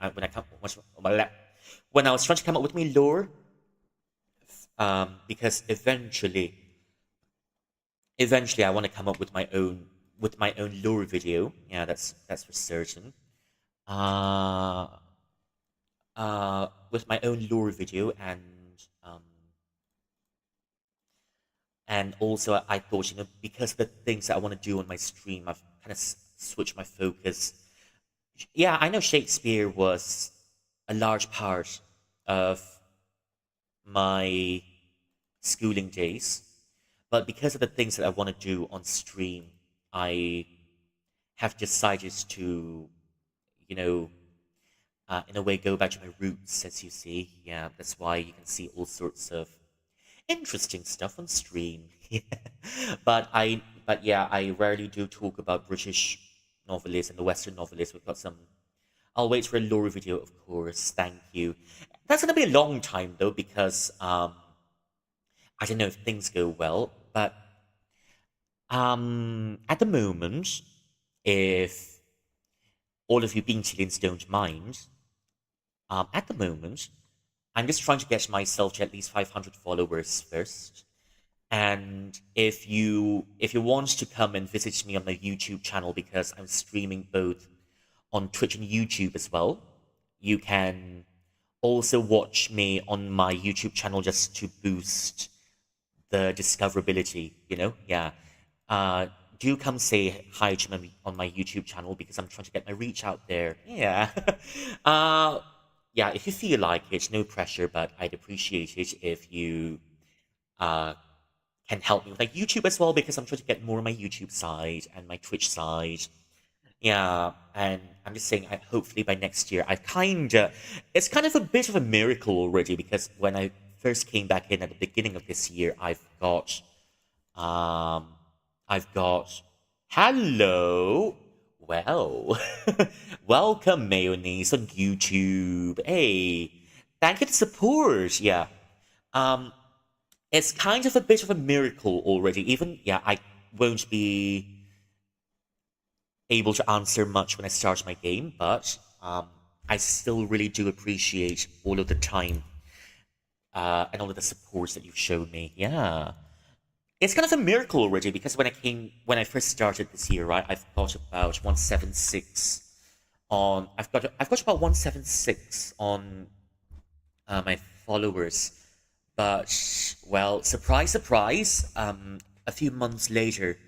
when I was trying to come up with my lore, because eventually I want to come up with my own lore video. Yeah, that's for certain. Uh, with my own lore video um, And also, I thought, because of the things that I want to do on my stream, I've kind of switched my focus. Yeah, I know Shakespeare was a large part of my schooling days, but because of the things that I want to do on stream, I have decided to, you know, in a way, go back to my roots, as you see. Yeah, that's why you can see all sorts of interesting stuff on stream. But yeah, I rarely do talk about British novelists and the Western novelists. We've got some. I'll wait for a lore video, of course. Thank you. That's gonna be a long time though, because I don't know if things go well, but at the moment, if all of you being Chileans don't mind, at the moment, I'm just trying to get myself to at least 500 followers first. And if you want to come and visit me on my YouTube channel, because I'm streaming both on Twitch and YouTube as well, you can also watch me on my YouTube channel just to boost the discoverability, Yeah. Do come say hi to me on my YouTube channel because I'm trying to get my reach out there. Yeah. uh, yeah, if you feel like it, no pressure, but I'd appreciate it if you uh, can help me with like YouTube as well, because I'm trying to get more on my YouTube side and my Twitch side. Yeah, and I'm just saying, hopefully by next year, it's kind of a bit of a miracle already, because when I first came back in at the beginning of this year, um, hello, well, welcome mayonnaise on YouTube. Hey, thank you for the support. Yeah, um, it's kind of a bit of a miracle already. Even, yeah, I won't be able to answer much when I start my game, but I still really do appreciate all of the time and all of the support that you've shown me. Yeah. It's kind of a miracle already, because when I first started this year, right, I've got about 176 I've got about 176 on my followers, but well, surprise, surprise, a few months later,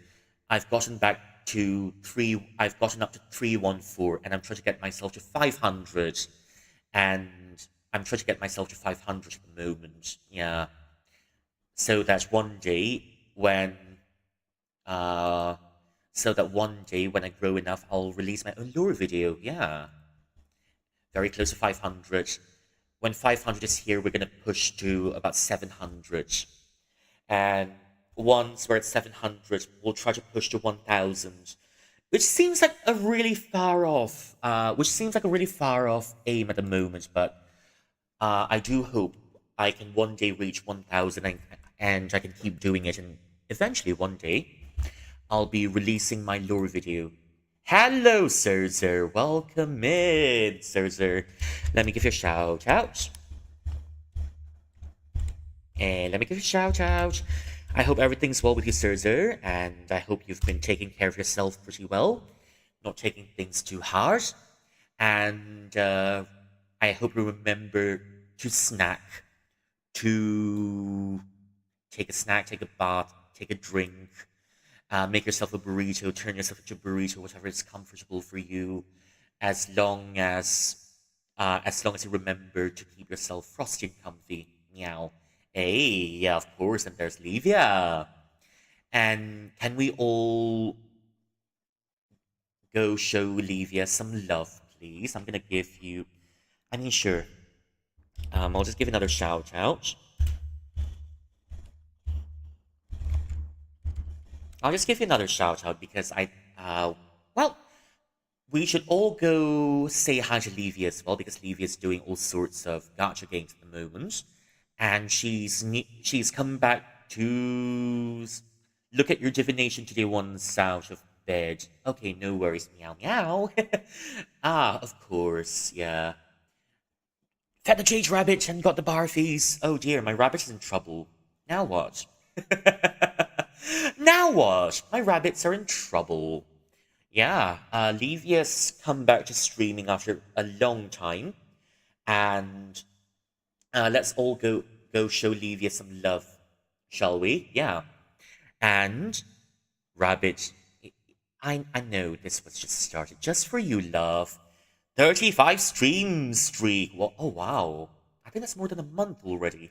I've gotten up to 314, and I'm trying to get myself to 500, and I'm trying to get myself to 500 at the moment. Yeah. So that one day when uh I grow enough, I'll release my own lore video. Yeah. Very close to 500. When 500 is here, we're gonna push to about 700. And once we're at 700, we'll try to push to 1,000, which seems like a really far off aim at the moment, but I do hope I can one day reach 1,000, and I can keep doing it, and eventually one day I'll be releasing my lore video. Hello, Sirzer. Welcome in, Sirzer. Let me give you a shout out. And let me give you a shout out. I hope everything's well with you, Sirzer, and I hope you've been taking care of yourself pretty well, not taking things too hard. And I hope you remember to snack, to take a snack, take a bath, take a drink, make yourself a burrito, turn yourself into a burrito, whatever is comfortable for you, as long as you remember to keep yourself frosty and comfy. Meow. Hey, yeah, of course, and there's Livia. And can we all go show Livia some love, please? I'm gonna give you, I mean, sure. I'll just give another shout out. I'll just give you another shout out because well, we should all go say hi to Livia as well, because Livia's doing all sorts of gacha games at the moment, and she's come back to look at your divination today once out of bed. Okay, no worries, meow meow. Of course, yeah. Fed the cage rabbit and got the barfies. Oh dear, my rabbit is in trouble. Now what? Now what? My rabbits are in trouble. Yeah, Livia's come back to streaming after a long time, and let's all go show Livia some love, shall we? Yeah. And Rabbit, I know this was just started just for you, love. 35 stream streak. Well, oh wow. I think that's more than a month already.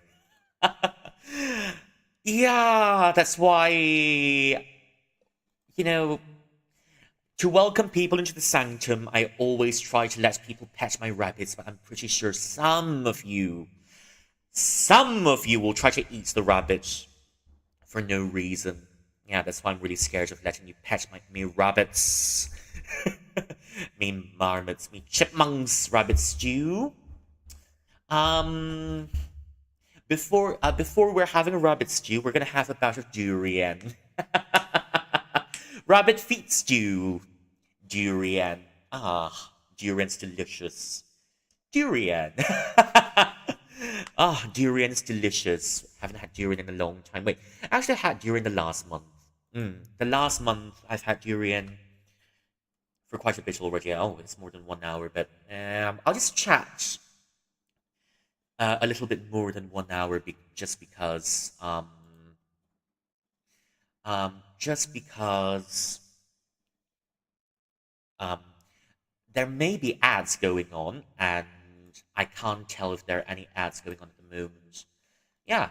Yeah, that's why, to welcome people into the sanctum, I always try to let people pet my rabbits, but I'm pretty sure some of you will try to eat the rabbit for no reason. Yeah, that's why I'm really scared of letting you pet me rabbits. Me marmots, me chipmunks, rabbit stew. Um, before we're having a rabbit stew, we're gonna have a bout of durian. Rabbit feet stew. Durian. Ah, durian's delicious. Durian. Ah, durian is delicious. Haven't had durian in a long time. Wait, actually, I had durian the last month. The last month I've had durian for quite a bit already. Oh, it's more than 1 hour, but I'll just chat a little bit more than 1 hour just because just because um, there may be ads going on, and I can't tell if there are any ads going on at the moment. Yeah,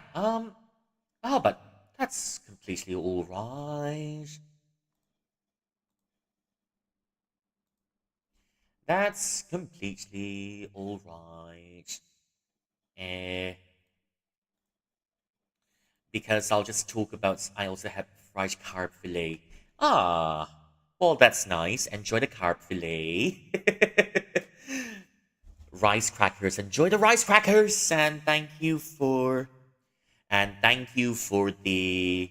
but that's completely all right. That's completely all right. Eh, because I'll just talk about. I also have fried carp fillet. Ah, well, that's nice. Enjoy the carp fillet. Rice crackers. Enjoy the rice crackers, and thank you for the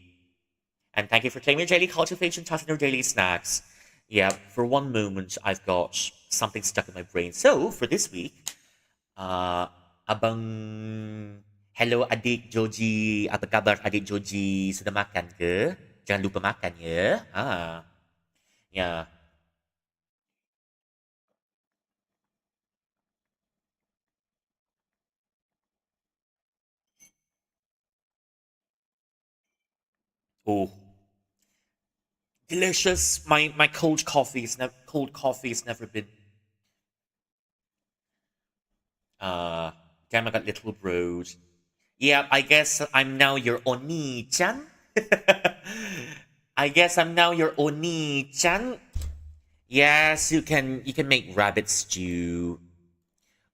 and thank you for claiming your daily cultivation task and your daily snacks. Yeah, for one moment I've got something stuck in my brain. So for this week, uh, abang hello adik Joji, apa kabar adik Joji? Sudah makan ke? Jangan lupa makan ya. Yeah. Oh, delicious. My cold coffee has never been. Uh, Damn, I got little broad. Yeah, I guess I'm now your Oni-chan. I guess I'm now your Oni-chan. Yes, you can make rabbit stew,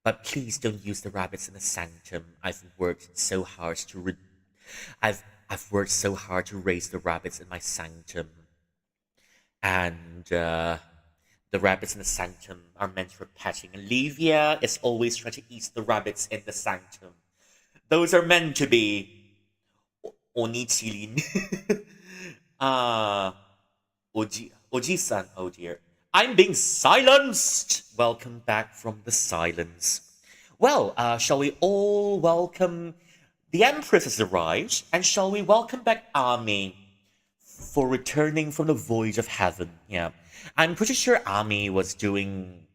but please don't use the rabbits in the sanctum. I've worked so hard to raise the rabbits in my sanctum, and the rabbits in the sanctum are meant for petting. And Livia is always trying to eat the rabbits in the sanctum. Those are meant to be Onichilin. Ah, Oji-san, oh dear. I'm being silenced! Welcome back from the silence. Well, shall we all welcome... The Empress has arrived, and shall we welcome back Ami for returning from the voyage of heaven? Yeah. I'm pretty sure Ami was doing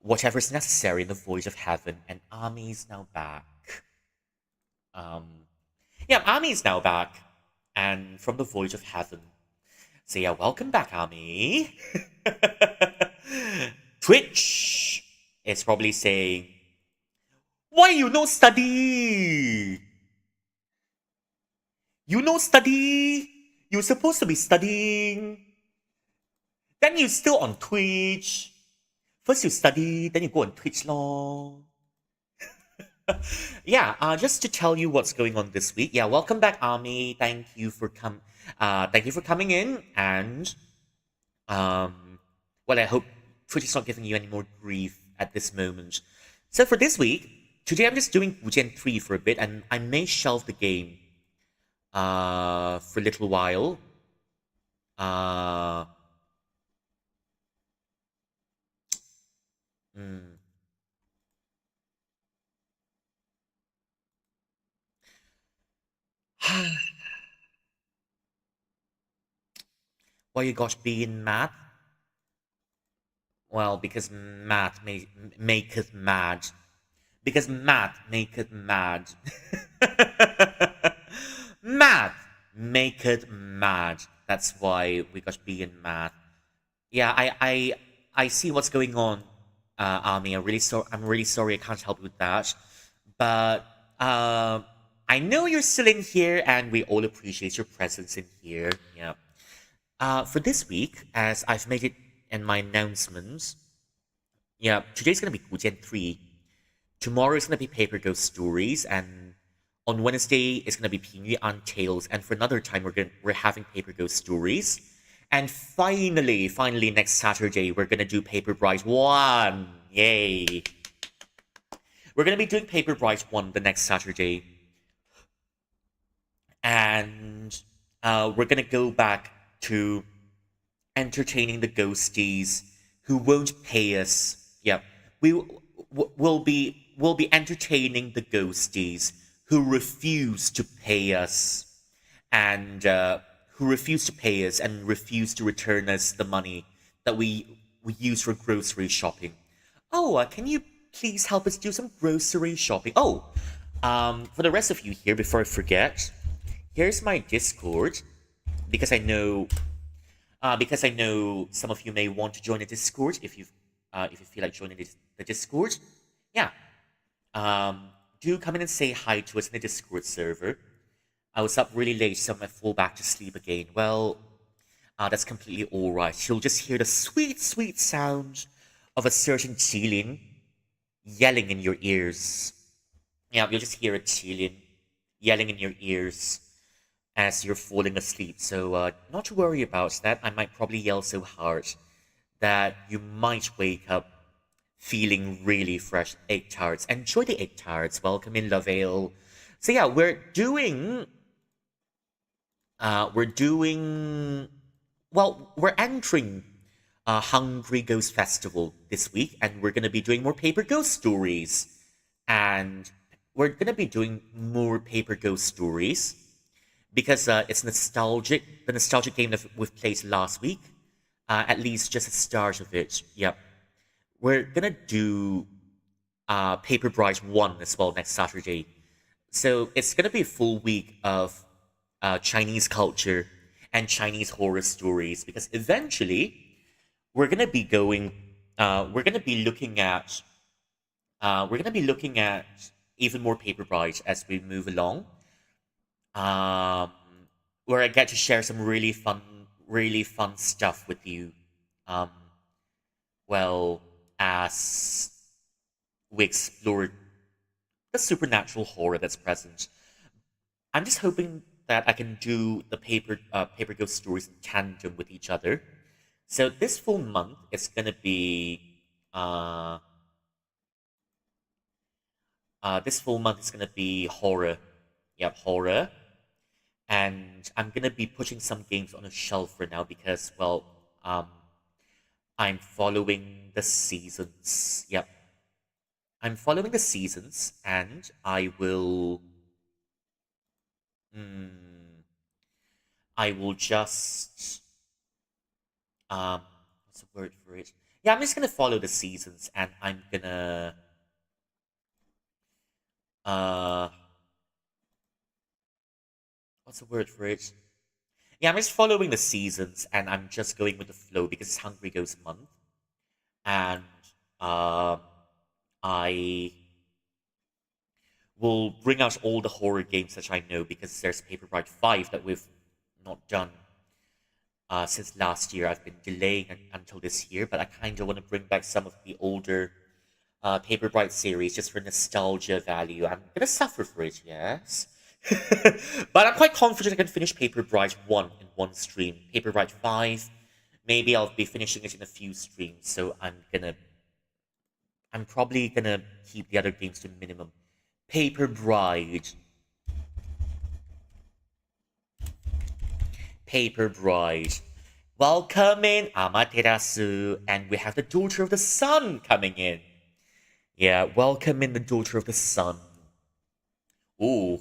whatever's necessary in the voyage of heaven, and Ami's now back. Um, yeah, Ami's now back, and from the voyage of heaven. So yeah, welcome back, Ami. Twitch is probably saying, "Why you no study? You no study. You're supposed to be studying. Then you still on Twitch. First you study, then you go on Twitch, lor." Yeah, just to tell you what's going on this week. Yeah, welcome back, Ami. Thank you for coming in, and well, I hope Twitch is not giving you any more grief at this moment. So for this week, today I'm just doing GUJIAN 3 for a bit, and I may shelve the game for a little while. Uh, hmm. Why you got B in math? Well, because math maketh mad. Because math maketh mad. Math Make it mad. That's why we got B in math. Yeah, I see what's going on, Army. I'm really sorry I can't help you with that. But I know you're still in here, and we all appreciate your presence in here. Yeah. For this week, as I've made it in my announcements, yeah, today's gonna be GUJIAN 3. Tomorrow is gonna be Paper Ghost Stories, and on Wednesday it's gonna be Pingyuan Tales, and for another time we're having Paper Ghost Stories. And finally, next Saturday we're gonna do Paper Bride 1. Yay! We're gonna be doing Paper Bride 1 the next Saturday. And we're gonna go back to entertaining the ghosties who won't pay us. Yeah, we'll be entertaining the ghosties who refuse to pay us, and who refuse to pay us and refuse to return us the money that we use for grocery shopping. Oh, can you please help us do some grocery shopping? Oh, for the rest of you here, before I forget, here's my Discord, because I know some of you may want to join the Discord if you feel like joining the Discord. Yeah, do come in and say hi to us in the Discord server. I was up really late, so I might fall back to sleep again. Well, that's completely alright. You'll just hear the sweet, sweet sound of a certain Jilin yelling in your ears. Yeah, you'll just hear a Jilin yelling in your ears as you're falling asleep. So, not to worry about that. I might probably yell so hard that you might wake up feeling really fresh. Egg tarts. Enjoy the egg tarts. Welcome in, Love Ale. So yeah, we're entering Hungry Ghost Festival this week, and we're gonna be doing more Paper Ghost Stories. And we're gonna be doing more Paper Ghost Stories because it's nostalgic. The nostalgic game that we've played last week, at least just the start of it. Yep. We're gonna do Paper Bride 1 as well next Saturday. So it's gonna be a full week of Chinese culture and Chinese horror stories, because eventually we're gonna be going. We're gonna be looking at even more Paper Brides as we move along. Um, where I get to share some really fun stuff with you. Um, well, as we explore the supernatural horror that's present. I'm just hoping that I can do the paper ghost stories in tandem with each other. So this full month is gonna be horror. Yep, horror. And I'm gonna be putting some games on a shelf for now because, well, I'm following the seasons. Yep, I'm following the seasons, and I will. Hmm, I will just. What's the word for it? Yeah, I'm just gonna follow the seasons, and I'm gonna. Uh, what's the word for it? Yeah, I'm just following the seasons, and I'm just going with the flow because it's Hungry Ghost Month, and um, I will bring out all the horror games that I know because there's Paper Bride 5 that we've not done since last year. I've been delaying until this year, but I kind of want to bring back some of the older Paper Bride series just for nostalgia value. I'm gonna suffer for it, yes. But I'm quite confident I can finish Paper Bride 1 in one stream. Paper Bride 5, maybe I'll be finishing it in a few streams, so I'm probably gonna keep the other games to minimum. Paper Bride. Paper Bride. Welcome in, Amaterasu. And we have the Daughter of the Sun coming in. Yeah, welcome in the Daughter of the Sun. Ooh,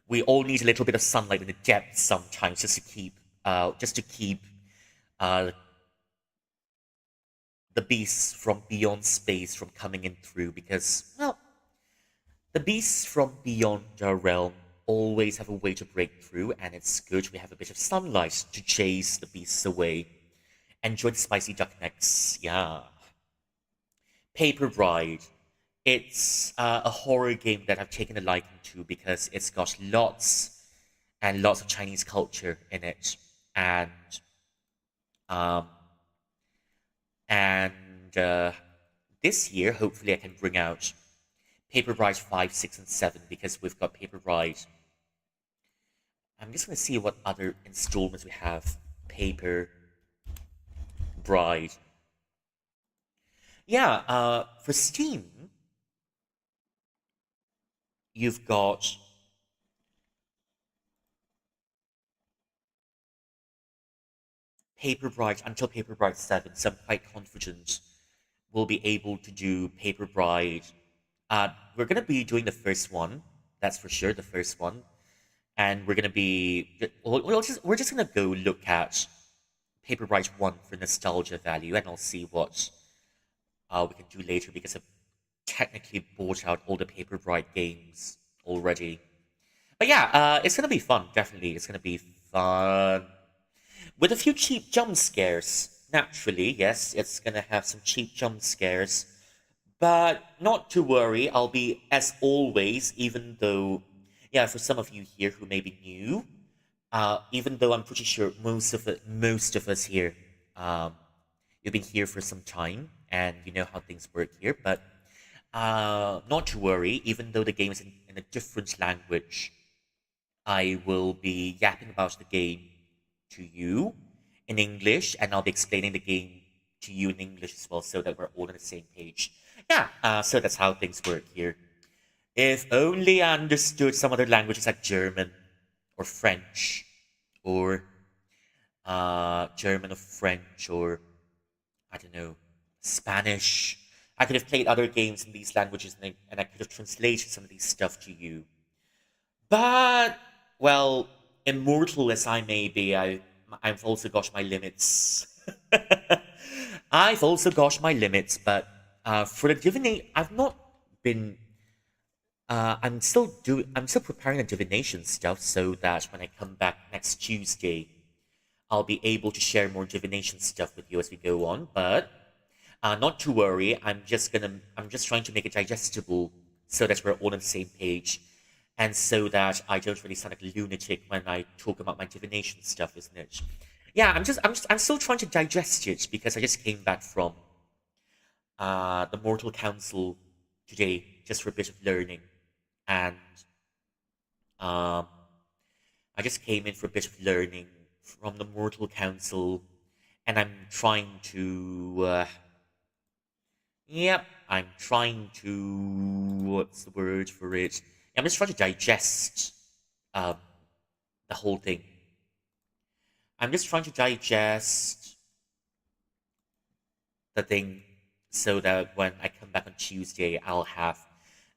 we all need a little bit of sunlight in the depths sometimes just to keep uh, the beasts from beyond space from coming in through because, well, the beasts from beyond our realm always have a way to break through, and it's good we have a bit of sunlight to chase the beasts away. Enjoy the spicy duck necks, yeah. Paper Bride. It's a horror game that I've taken a liking to because it's got lots and lots of Chinese culture in it, and um, this year hopefully I can bring out Paper Bride 5, 6, and 7 because we've got Paper Bride. I'm just gonna see what other installments we have. Paper Bride. Yeah, for Steam, you've got Paper Bride until Paper Bride 7, so I'm quite confident we'll be able to do Paper Bride. We're gonna be doing the first one, that's for sure, the first one. And we're gonna be we're just gonna go look at Paper Bride 1 for nostalgia value, and I'll see what we can do later because I've technically bought out all the Paper Bride games already. But yeah, it's gonna be fun, definitely. It's gonna be fun. With a few cheap jump scares. Naturally, yes, it's gonna have some cheap jump scares. But not to worry, I'll be, as always, even though, yeah, for some of you here who may be new, even though I'm pretty sure most of us here, you've been here for some time, and you know how things work here, but not to worry, even though the game is in a different language, I will be yapping about the game to you in English, and I'll be explaining the game to you in English as well, so that we're all on the same page. Yeah, so that's how things work here. If only I understood some other languages like German or French, or German or French, or I don't know, Spanish. I could have played other games in these languages, and I could have translated some of these stuff to you. But, well, immortal as I may be, I've also got my limits. I've also got my limits, but for the divination, I've not been. I'm still preparing the divination stuff so that when I come back next Tuesday, I'll be able to share more divination stuff with you as we go on. But not to worry, I'm just trying to make it digestible so that we're all on the same page, and so that I don't really sound like a lunatic when I talk about my divination stuff, isn't it? Yeah, I'm still trying to digest it because I just came back from the Mortal Council today just for a bit of learning, and um, I just came in for a bit of learning from the Mortal Council, and I'm trying to. Yep, I'm trying to. What's the word for it? I'm just trying to digest um, the whole thing. I'm just trying to digest the thing so that when I come back on Tuesday, I'll have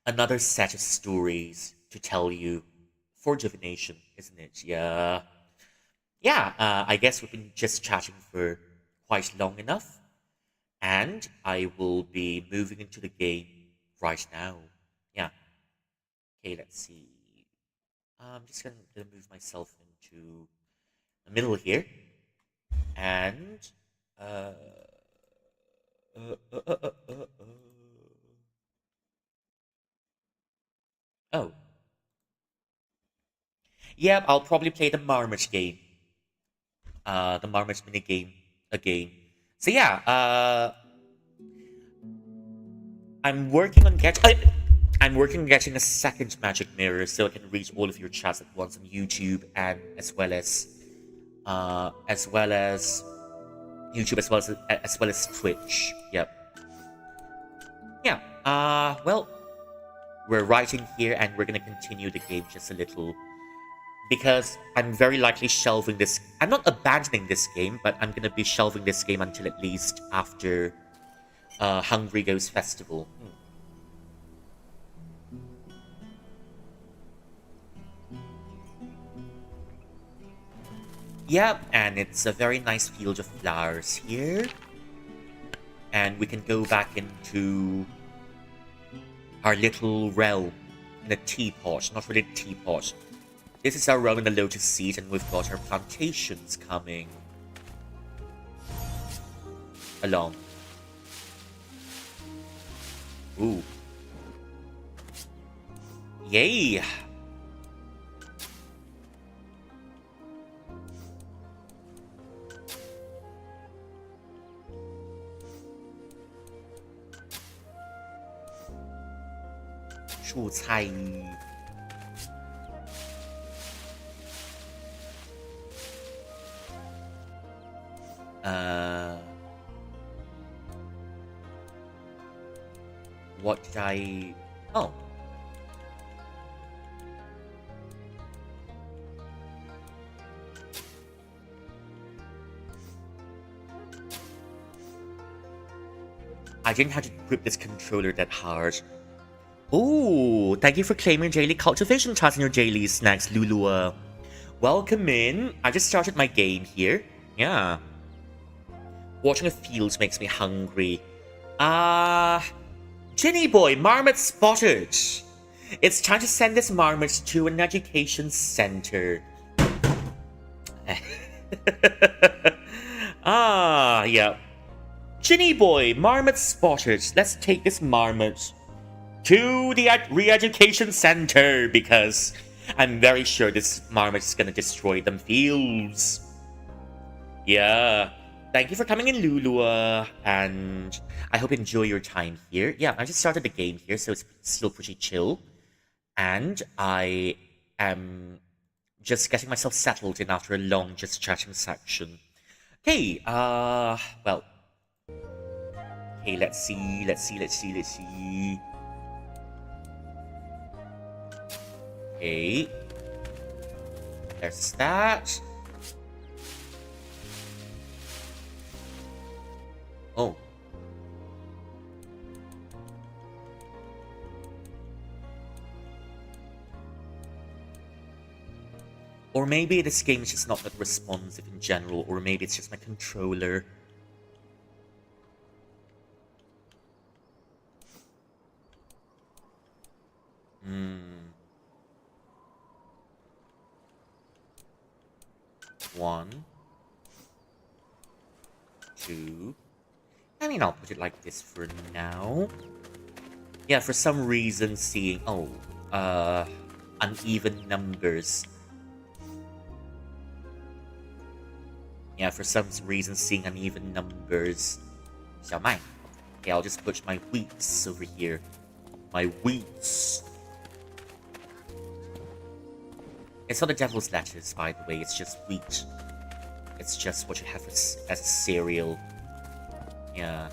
another set of stories to tell you for divination, isn't it? Yeah. Yeah, I guess we've been just chatting for quite long enough, and I will be moving into the game right now. Yeah. Okay, let's see. I'm just gonna move myself into the middle here, and uh, uh, uh, uh, uh, uh, uh. Oh, yeah, I'll probably play the Marmot game, the Marmot mini game again. So yeah, I'm working on getting a second magic mirror so I can reach all of your chats at once on YouTube, and as well as YouTube, as well as Twitch. Yep. Yeah. Well, we're writing here, and we're gonna continue the game just a little because I'm very likely shelving this. I'm not abandoning this game, but I'm gonna be shelving this game until at least after Hungry Ghost Festival. Yep, and it's a very nice field of flowers here. And we can go back into our little realm in a teapot. Not really a teapot. This is our realm in the Lotus Seed, and we've got our plantations coming along. Ooh. Yay! What did I... Oh. I didn't have to grip this controller that hard. Ooh, thank you for claiming daily cultivation tasks in your daily snacks, Lulua. Welcome in. I just started my game here. Yeah. Watching a field makes me hungry. Ginny boy, Marmot spotted. It's time to send this Marmot to an education center. Yeah. Ginny boy, Marmot spotted. Let's take this Marmot to the re-education center because I'm very sure this Marmot is gonna destroy them fields. Yeah. Thank you for coming in, Lulua, and I hope you enjoy your time here. Yeah, I just started the game here, so it's still pretty chill. And I am just getting myself settled in after a long just chatting section. Okay, well. Okay, let's see. Okay. There's that. Oh. Or maybe this game is just not that responsive in general, or maybe it's just my controller. One. Two. I mean, I'll put it like this for now. Yeah, for some reason seeing... Oh, uneven numbers. Yeah, for some reason seeing uneven numbers. Xiaomai. Okay, I'll just put my wheats over here. My wheats. It's not the devil's lettuce, by the way. It's just wheat. It's just what you have as a cereal. Yeah.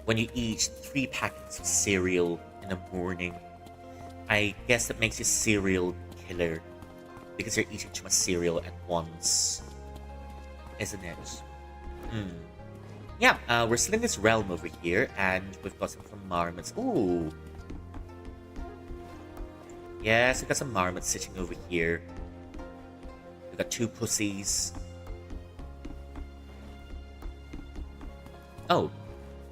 When you eat 3 packets of cereal in the morning, I guess that makes you a cereal killer. Because you're eating too much cereal at once. Isn't it? Yeah, we're still in this realm over here, and we've got some from Marmots. Ooh! Yes, we've got some Marmots sitting over here. We've got 2 pussies. Oh.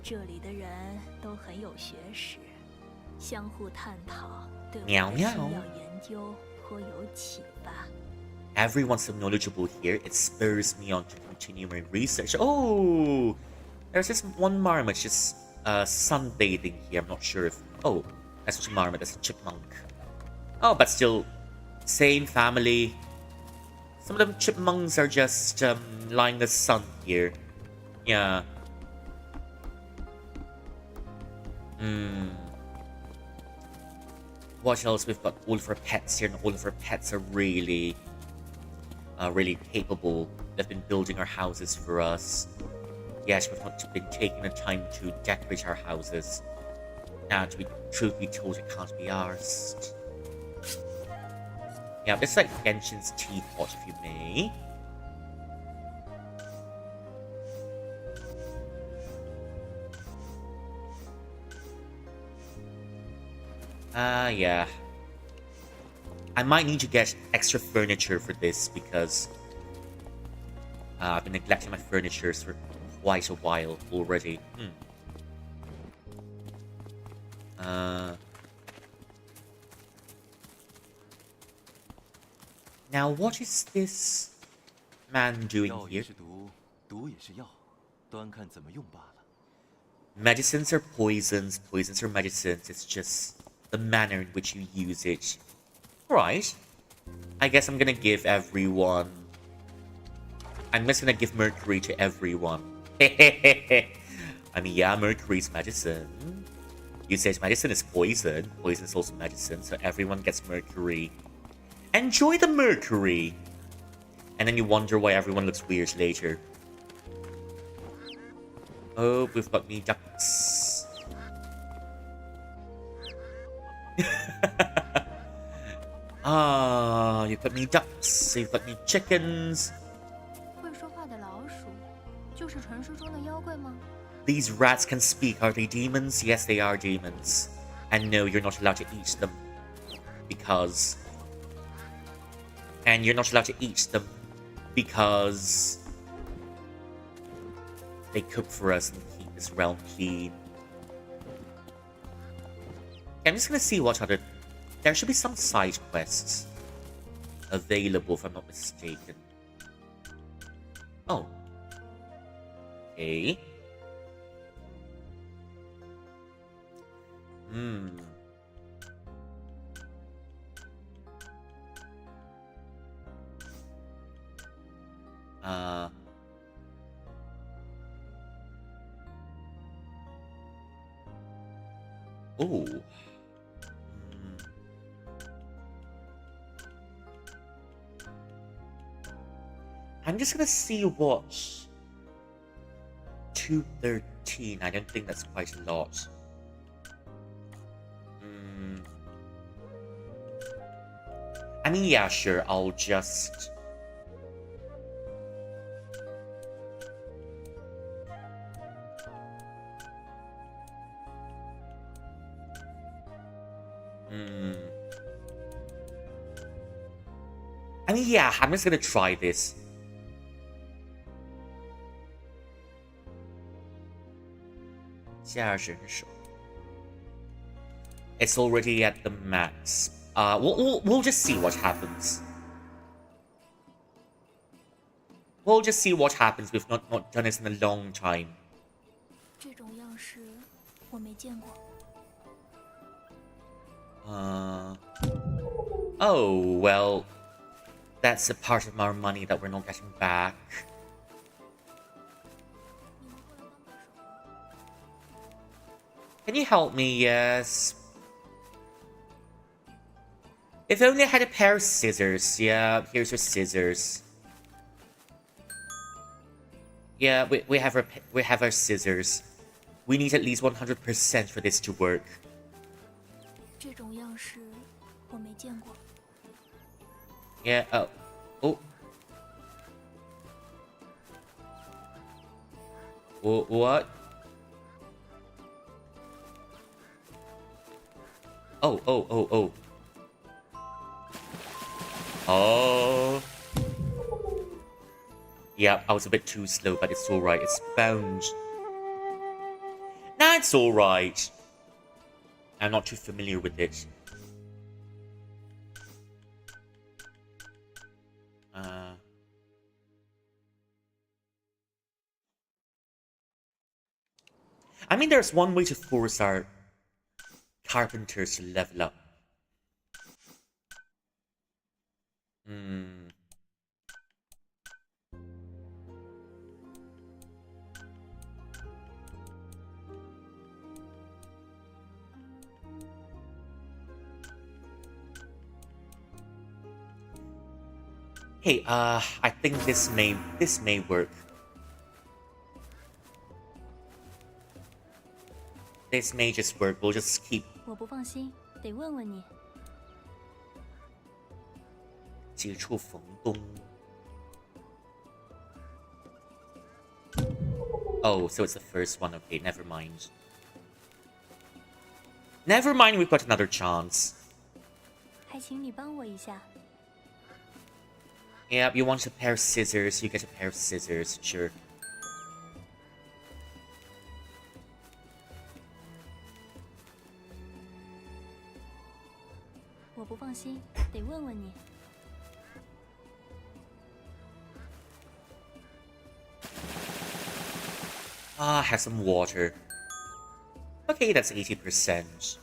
这里的人都很有学识，相互探讨，对我喵的新喵。药研究颇有启发。 Everyone's so knowledgeable here, it spurs me on to continue my research. Oh! There's this one Marmot just sunbathing here. I'm not sure if... Oh, that's not a Marmot, that's a chipmunk. Oh, but still, same family. Some of them chipmunks are just lying in the sun here. Yeah. What else? We've got all of our pets here, and all of our pets are really capable. They've been building our houses for us. Yes, we've not been taking the time to decorate our houses. Now, to be truth be told, it can't be ours. Yeah, this is like Genshin's teapot, if you may. Yeah. I might need to get extra furniture for this because I've been neglecting my furniture for quite a while already. Now, what is this man doing 药也 here? 是毒，毒也是药，端看怎么用罢了。 Medicines are poisons, poisons are medicines. It's just the manner in which you use it. Right. I guess I'm gonna give everyone... I'm just gonna give mercury to everyone. I mean, yeah, mercury's medicine. You said medicine is poison. Poison is also medicine, so everyone gets mercury. Enjoy the mercury! And then you wonder why everyone looks weird later. Oh, we've got me ducks. Ah, you've got me ducks. You've got me chickens. 会说话的老鼠，就是传说中的妖怪吗？ These rats can speak. Are they demons? Yes, they are demons. And no, you're not allowed to eat them. Because... And you're not allowed to eat them. Because... They cook for us and keep this realm clean. Okay, I'm just gonna see what other... There should be some side quests available, if I'm not mistaken. Oh. Okay. Oh. I'm just gonna see what 213. I don't think that's quite a lot. I mean, yeah, sure, I'll just... I mean, yeah, I'm just gonna try this. It's already at the max. We'll just see what happens. We'll just see what happens. We've not done this in a long time. 这种样式我没见过。 Oh, well, that's a part of our money that we're not getting back. 你们过来帮把手吗？ Can you help me? Yes. If only I had a pair of scissors. Yeah, here's your scissors. Yeah, we have our scissors. We need at least 100% for this to work. 这种样式我没见过。 Yeah, oh. What? Oh. Oh. Yeah, I was a bit too slow, but it's alright. It's bound. Nah, it's alright. I'm not too familiar with it. I mean, there's one way to force our carpenters to level up. Hey, I think this may work. This may just work. We'll just keep. 我不放心，得问问你。接触缝工. Oh, so it's the first one. Okay, never mind. Never mind, we've got another chance. 还请你帮我一下。 Yeah, you want a pair of scissors, you get a pair of scissors, sure. 我不放心，得问问你。Ah, have some water. Okay, that's 80%.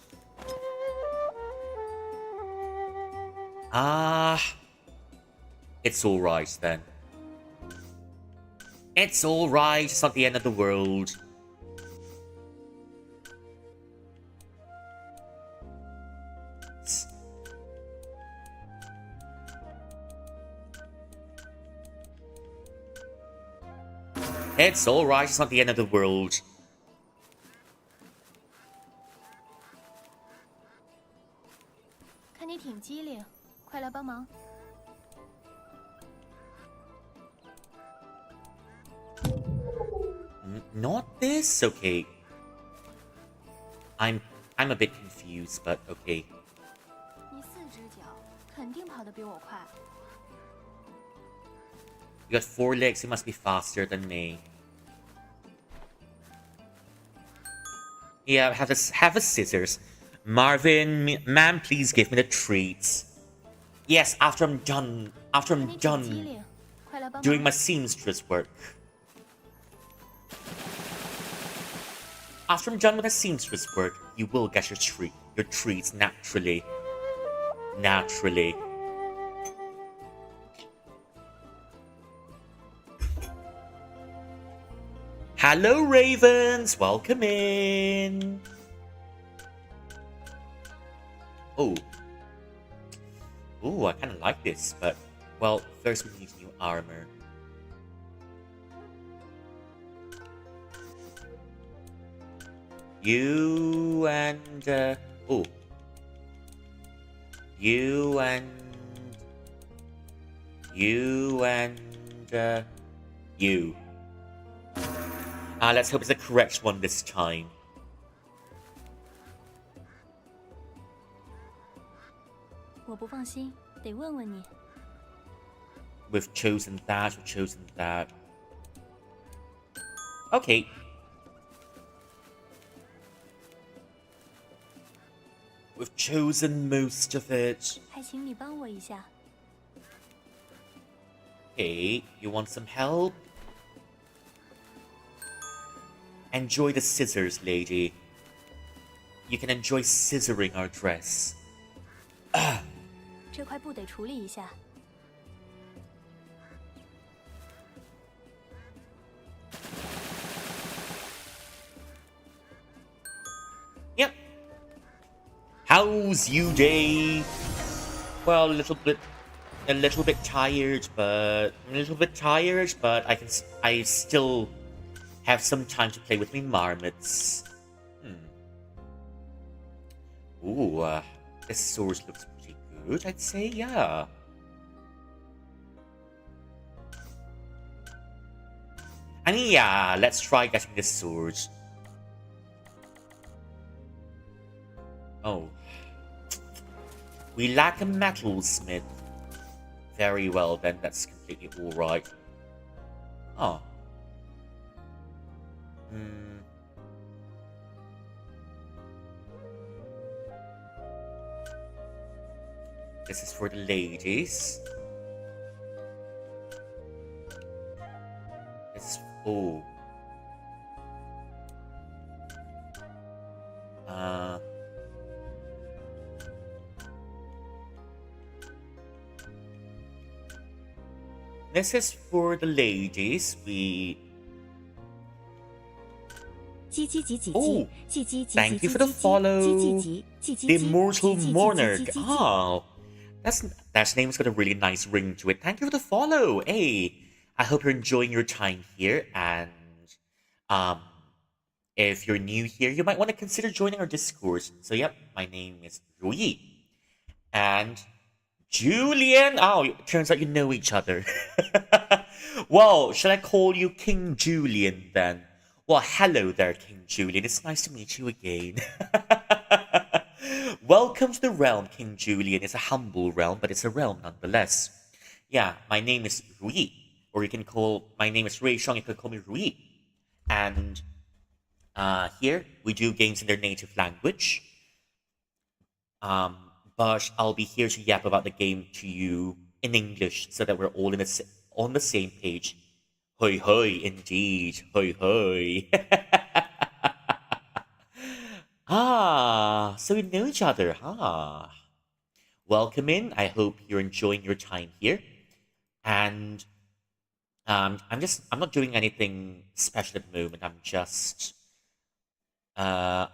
Ah, it's alright then. It's alright, it's not the end of the world. It's alright, it's not the end of the world. Not this? Okay. I'm a bit confused, but okay. You got 4 legs, you must be faster than me. Yeah, have a scissors. Marvin, ma'am, please give me the treats. Yes, after I'm done doing my seamstress work. After I'm done with the seamstress work, you will get your treats naturally. Naturally. Hello, Ravens! Welcome in! Oh. Ooh, I kinda like this, but... Well, first we need new armor. You and... oh. You and... You and... you. Let's hope it's the correct one this time. We've chosen that, we've chosen that. Okay. We've chosen most of it. Okay, you want some help? Enjoy the scissors, lady. You can enjoy scissoring our dress. Yep. How's you day? Well, a little bit tired, but I still have some time to play with me marmots. Ooh, this sword looks pretty good, I'd say, yeah. And yeah, let's try getting this sword. Oh. We lack a metalsmith. Very well then, that's completely alright. Oh. This is for the ladies. It's... oh. This is for the ladies. Oh, thank you for the follow. The Immortal Monarch. Oh, that name's got a really nice ring to it. Thank you for the follow. Hey, I hope you're enjoying your time here. And if you're new here, you might want to consider joining our Discord. So, yep, my name is Rui. And Julian. Oh, it turns out you know each other. Well, should I call you King Julian then? Well, hello there, King Julian. It's nice to meet you again. Welcome to the realm, King Julian. It's a humble realm, but it's a realm nonetheless. Yeah, my name is Rui. Or my name is Rui Shang. You can call me Rui. And here, we do games in their native language. But I'll be here to yap about the game to you in English so that we're all on the same page. Hoi hoi, indeed. Hoi hoi. So we know each other, huh? Welcome in. I hope you're enjoying your time here. And I'm not doing anything special at the moment. I'm just well,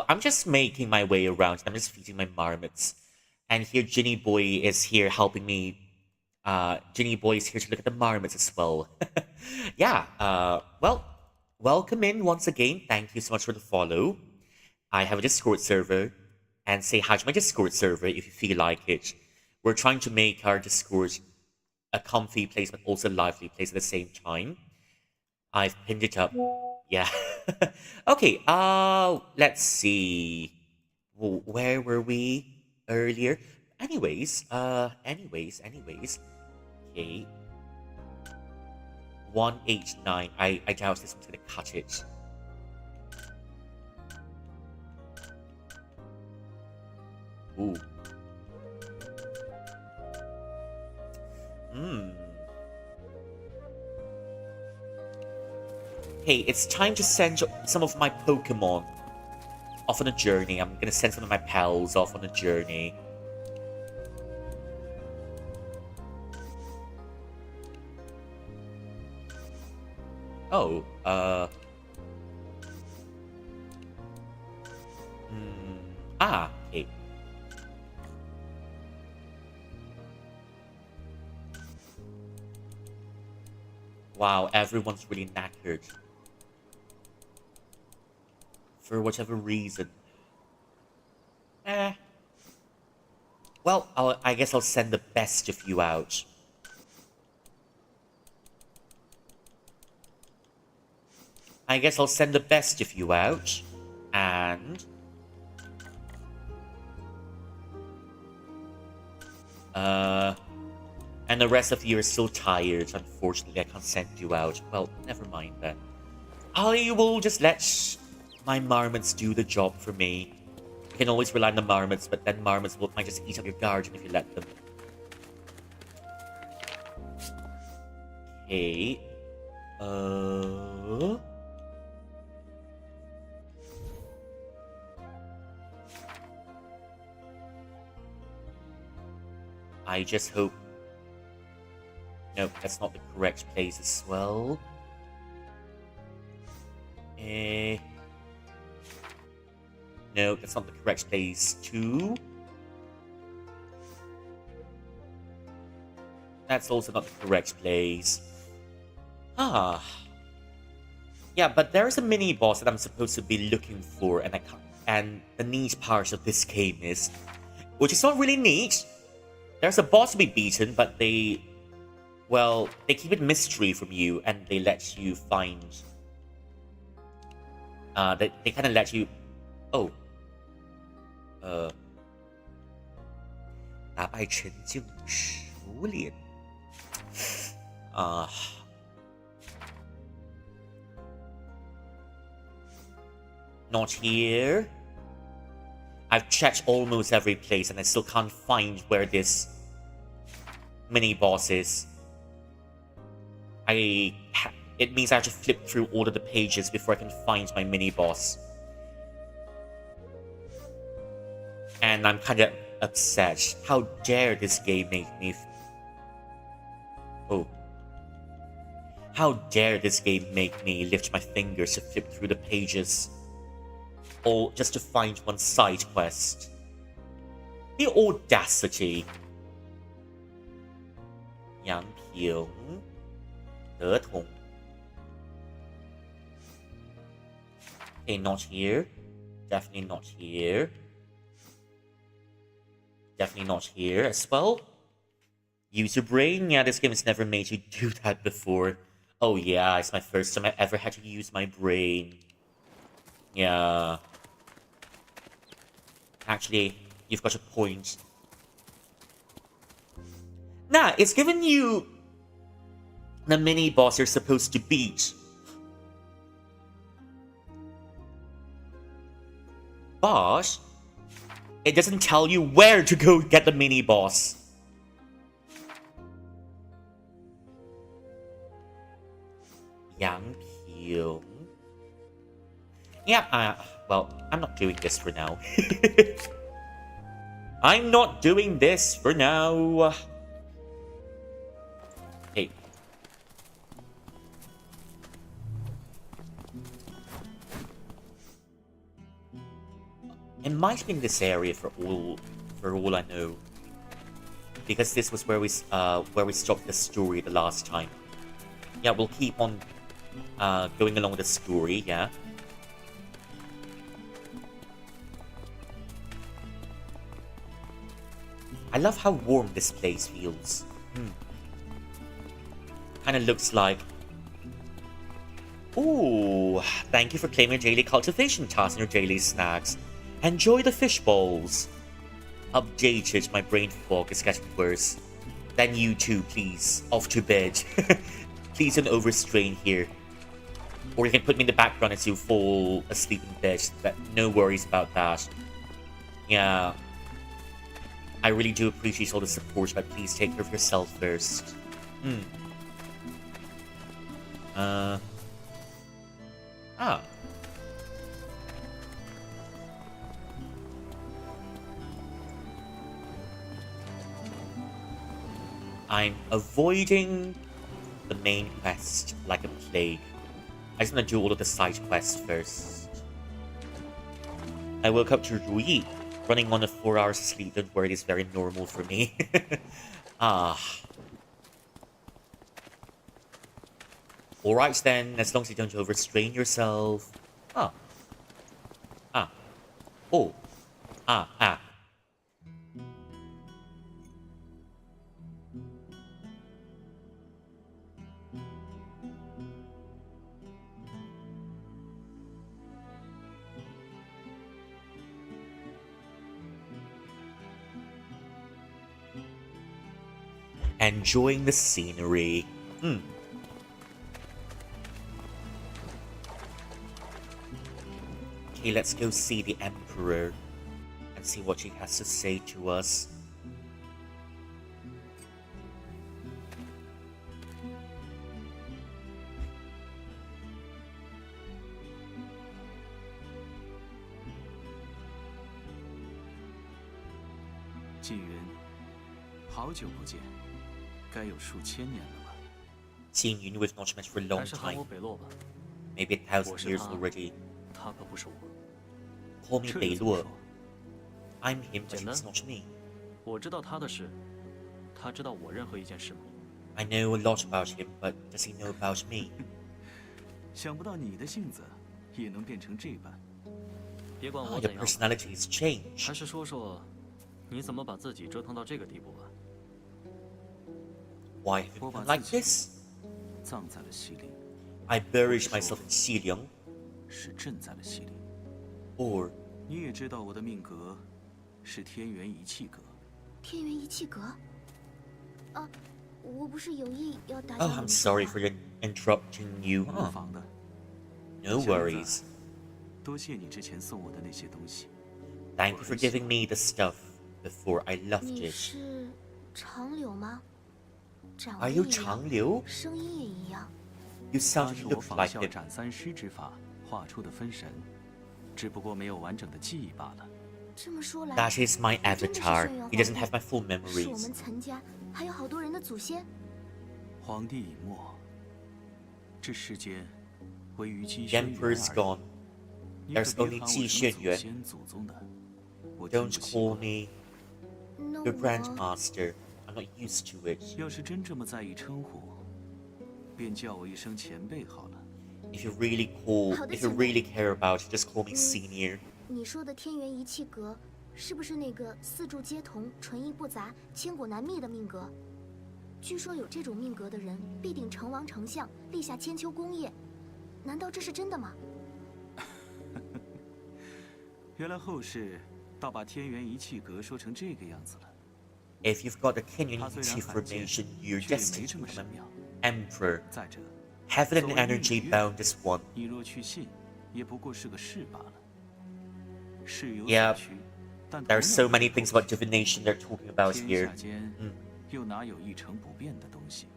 I'm just making my way around. I'm just feeding my marmots. And here Ginny Boy is here helping me. Ginny Boy is here to look at the marmots as well. Yeah, well, welcome in once again. Thank you so much for the follow. I have a Discord server, and say hi to my Discord server if you feel like it. We're trying to make our Discord a comfy place, but also a lively place at the same time. I've pinned it up. Yeah. Okay, let's see. Where were we earlier? Anyways. Okay. 189. I doubt this one's gonna cut it. Ooh. Hey, it's time to send some of my Pokemon off on a journey. I'm gonna send some of my pals off on a journey. Oh, okay. Wow, everyone's really knackered. For whatever reason. Well, I guess I'll send the best of you out. I guess I'll send the best of you out. And... and the rest of you are so tired. Unfortunately, I can't send you out. Well, never mind then. I will just let my marmots do the job for me. You can always rely on the marmots, but then marmots might just eat up your garden if you let them. Okay. I just hope... No, that's not the correct place as well. No, that's not the correct place too. That's also not the correct place. Yeah, but there's a mini-boss that I'm supposed to be looking for, and I can't... And the neat part of this game is... Which is not really neat. There's a boss to be beaten, but they... Well, they keep it mystery from you, and they let you find... They kind of let you... Oh. 打败陈静熟练 Not here. I've checked almost every place and I still can't find where this mini-boss is. It means I have to flip through all of the pages before I can find my mini-boss. And I'm kind of upset. How dare this game make me... Oh. How dare this game make me lift my fingers to flip through the pages. All just to find one side quest. The audacity. Yang Ping. De Tong. Okay, not here. Definitely not here. Definitely not here as well. Use your brain. Yeah, this game has never made you do that before. Oh yeah, it's my first time I ever had to use my brain. Yeah. Actually, you've got a point. Nah, it's given you the mini-boss you're supposed to beat. But it doesn't tell you where to go get the mini-boss. Yang Pyong. Yeah, well, I'm not doing this for now. I'm not doing this for now. Hey. It might be in this area for all I know. Because this was where we stopped the story the last time. Yeah, we'll keep on going along with the story, yeah. I love how warm this place feels. Kind of looks like... Ooh, thank you for claiming your daily cultivation task and your daily snacks. Enjoy the fish bowls. Updated, my brain fog is getting worse. Then you too, please. Off to bed. Please don't overstrain here. Or you can put me in the background as you fall asleep in bed. But no worries about that. Yeah. I really do appreciate all the support, but please take care of yourself first. I'm avoiding the main quest like a plague. I just want to do all of the side quests first. I woke up to Rui, running on a 4 hours sleep. Don't worry, it is very normal for me. Alright then, as long as you don't overstrain yourself. Enjoying the scenery. Okay, let's go see the Emperor and see what he has to say to us.纪云，好久不见，该有数千年了吧？Seen you we've not met for a long time. Maybe 1,000 years already. 他可不是我。Call me 北洛。I'm him, but he's not me. 我知道他的事，他知道我任何一件事吗 I know a lot about him, but does he know about me? 想不到你的性子也能变成这般。别管我 Your 怎样， personalities change. 还是说说你怎么把自己折腾到这个地步吧。Why have you become like this? 葬在了西陵。I buried myself in Xiliang. 是镇在了西陵。Or 你也知道我的命格是天元一气格。天元一气格？啊，我不是有意要打 Oh, I'm sorry for interrupting you. 无妨的。 No worries. 多谢你之前送我的那些东西。 Thank you for giving me the stuff before I loved 你 it. 是长柳吗？长 Are 得 you 一样， Chang Liu? 声音也一样。 You 它 sound 是我 look 仿 like 效 him. 斩三尸之法画出的分神，只不过没有完整的记忆罢了。这么说来， That is my 他真的是 avatar. 轩辕 He doesn't 皇 have my full 帝是我 memories. 们岑家还有好多人的祖先。皇帝已没，这世间唯余姬 The 轩辕 Emperor's 而已。 gone. 你可 There's 别 only 喊我 Ji 什么 Xuanyuan. 祖先祖宗的，我听 Don't 不习 call 惯。 me 那 your 我 grandmaster. I'm not used to it. 要是真这么在意称呼，便叫我一声前辈好了。 If you really call, 好的， if you 前辈。 really care about it, just call me senior. 你说的天元一气格，是不是那个四柱皆同、纯一不杂、千古难觅的命格？据说有这种命格的人，必定成王成相，立下千秋功业。难道这是真的吗？原来后世倒把天元一气格说成这个样子了。 If you've got the Kenyan 他虽然 Ichi 罕见， formation, you're 却也 destined 没 to 这么神 become 妙。 Emperor. 再者， Heaven and 所谓 energy 命运 bound as one. 你若去信，也不过是个事罢了。事有 Yeah, 所趋，但 There are 同 so 样 many 不 things 可 about divination they're talking about 天 here. 下间 嗯又哪有一成不变的东西？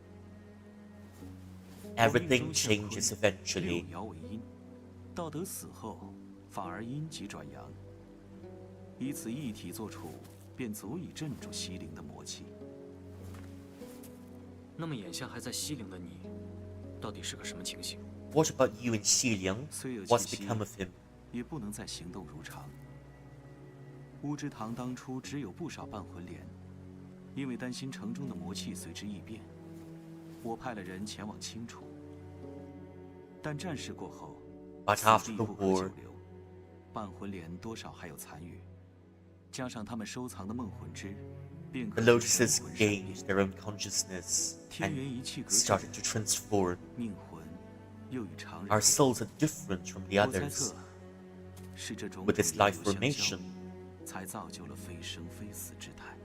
Everything changes 六 eventually. 爻为阴，到得死后，反而阴极转阳，以此一体作处，便足以镇住西陵的魔气。那么眼下还在西陵的你，到底是个什么情形？ What about you and Xiliang? 虽有 What's 气息， become of him? 也不能再行动如常。乌之堂当初只有不少半魂莲，因为担心城中的魔气随之异变，我派了人前往清除。但战事过后， But 此 after 地 the 不可久 war, 留，半魂莲多少还有残余，加上他们收藏的梦魂枝，便 the 可使 lotuses 神魂闪 gained 电。 their own consciousness 天元 and 一气隔绝 started to transform. 命魂又与常人 Our 不同 souls are different from the 我猜 others. 测，是这种 With its 种 life 因由相交 formation, 才造就了非生非死之态。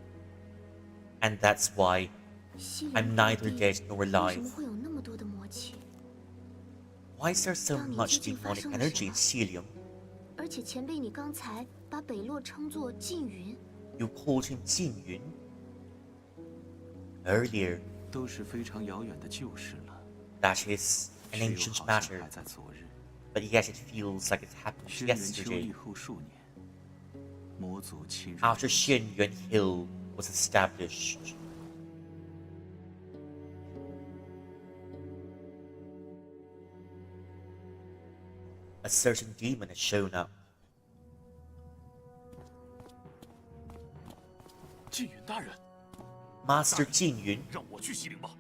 and that's why 西 I'm 陵 neither 各地 dead nor 为什么 alive. 会有那么多的魔气？ Why is there so 当你 much 究竟发 demonic 生了 energy in 什么？ Xiliang? 而且前辈，你刚才把北洛称作缙云， You called him Jinyun earlier. 都是非常遥远的旧事了， That is an 却又 ancient 好像 matter, 还在昨日。 but yet it feels like it happened 轩辕丘 yesterday. 立后数年，魔族侵入 After Xianyuan Hill was established. A certain demon has shown up. 缙云大人， Master Jinyun, 让我去西陵吧。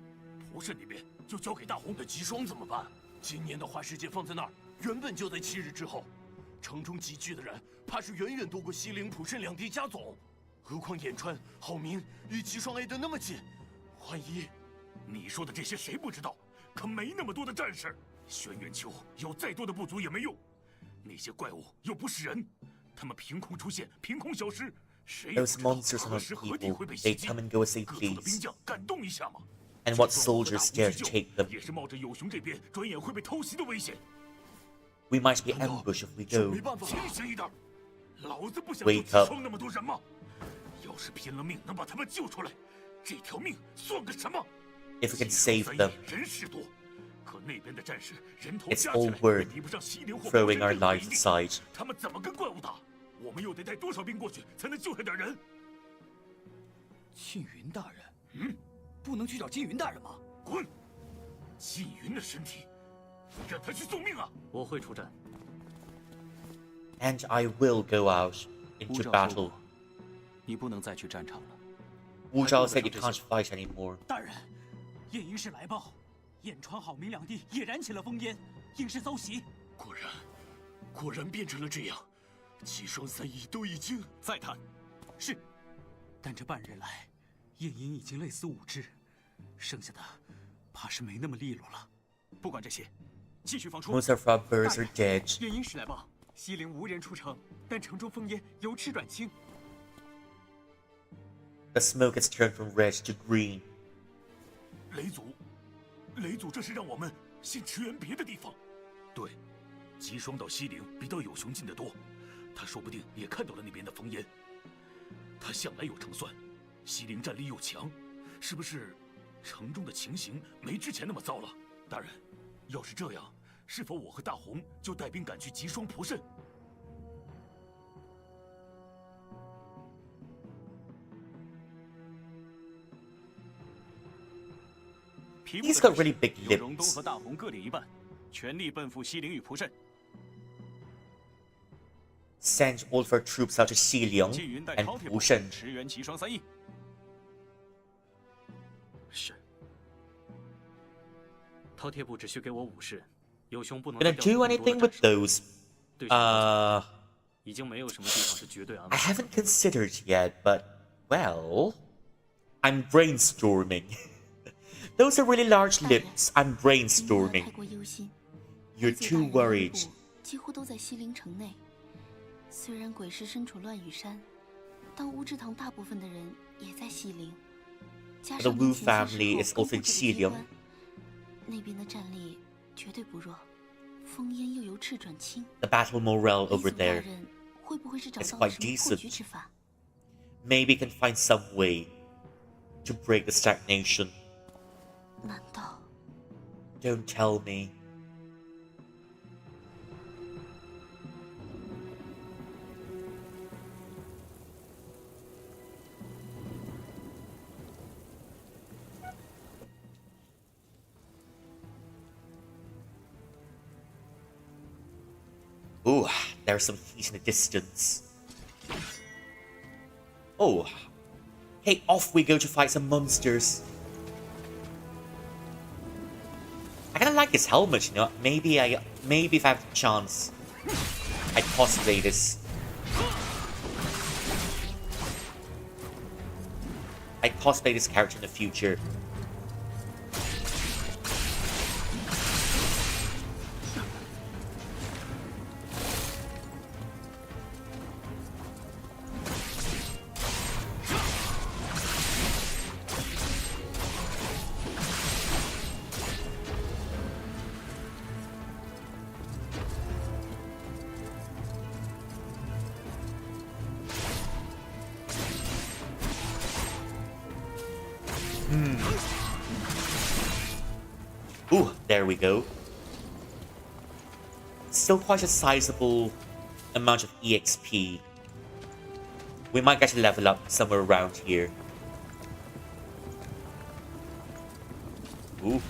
蒲慎那边就交给大红的吉霜怎么办？今年的花世界放在那儿，原本就在7日之后，城中集聚的人，怕是远远多过西陵、蒲慎两地加总。何况颍川、郝明与吉霜挨得那么近，万一……你说的这些谁不知道？可没那么多的战士。轩辕丘有再多的部族也没用，那些怪物又不是人，他们凭空出现，凭空消失。 谁也不 those 知道 monsters are 何 not 时何地 people. 会被袭 They 击。 come and go as they 各族的兵 please. 将敢动一下吗？ And what 就算我和 soldiers 大 dare 红 to 去 take 救， them? 也是冒着友雄这边转眼会被偷袭的危险。 We might be 难道 ambushed if we 就 go. 没办法清醒一点，老子不想 Wake 就 up 伤那么多人吗？要是拼了命能把他们救出来，这条命算个什么？ If we can 西 save 方 them, 三野人势多，可那边的战士人头 it's 加起 all 来 worth 也敌不上西陵或 throwing 蒲 our 慎任何 lives 一地。 aside. 他们怎么跟怪物打？我们又得带多少兵过去才能救下点人？ 缙云大人，不能去找缙云大人吗？滚！缙云的身体，让他去送命啊！我会出战。 And I will go out 乌 into 兆说 battle. 过，你不能再去战场了。 Wu Zhao said you can't fight anymore. 大人，夜营使来报，颍川、郝明两地也燃起了烽烟，应是遭袭。果然变成了这样。齐双三翼都已经再谈。是，但这半日来，夜营已经累死5只，剩下的怕是没那么利落了。不管这些，继续放出。 Most of our birds are dead. 夜营使来报，西陵无人出城，但城中烽烟由赤转青。 The smoke has turned from red to green. 雷祖这是让我们先驰援别的地方。对，吉霜到西陵比到有熊近得多，他说不定也看到了那边的烽烟。他向来有成算，西陵战力又强，是不是城中的情形没之前那么糟了？大人，要是这样，是否我和大红就带兵赶去吉霜蒲慎？ He's got really big 由荣东 lips. 和大红各领一半，全力奔赴西陵与蒲慎。 Send all of our troops out to Xiliang 缙云带 and 饕餮部 Wushen. 驰援齐双三翼。是。饕餮部只需给我5士，有熊不能 Gonna 再调 do 更多 anything 的 with 战士。 those? 对上 Uh, 已经没有什么地方是绝对安 I 稳。 haven't considered yet, but well, I'm brainstorming. Those are really large lips. I'm 您不要 brainstorming. 太过忧心。 You're 而且 too 大人的内 worried. 部几乎都在西陵城内。虽然鬼市身处乱雨山，但乌之堂大部分的人也在西陵。加 The 上 Wu 您前线 family 时 is 候 also 跟 in 布置的 Xiliang. 机关，那边的战力绝对不弱。烽烟又由赤转青， The battle morale 雷 over 祖大 there. 人会不会是找 It's 到了 quite 什么破局 decent. 之法？ Maybe can find some way to break the stagnation. 难道 Don't tell me. Ooh, there's some heat in the distance. Oh. Hey, off we go to fight some monsters. I kinda like this helmet, you know. Maybe if I have the chance, I'd cosplay this. I'd cosplay this character in the future. Ooh, there we go. Still quite a sizable amount of EXP. We might get to level up somewhere around here. Ooh.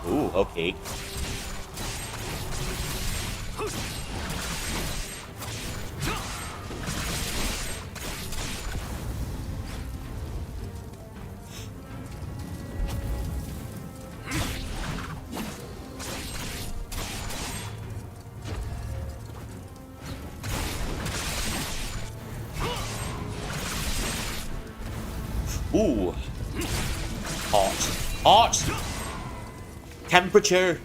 Ooh, okay. Ooh. Hot. Hot! Temperature!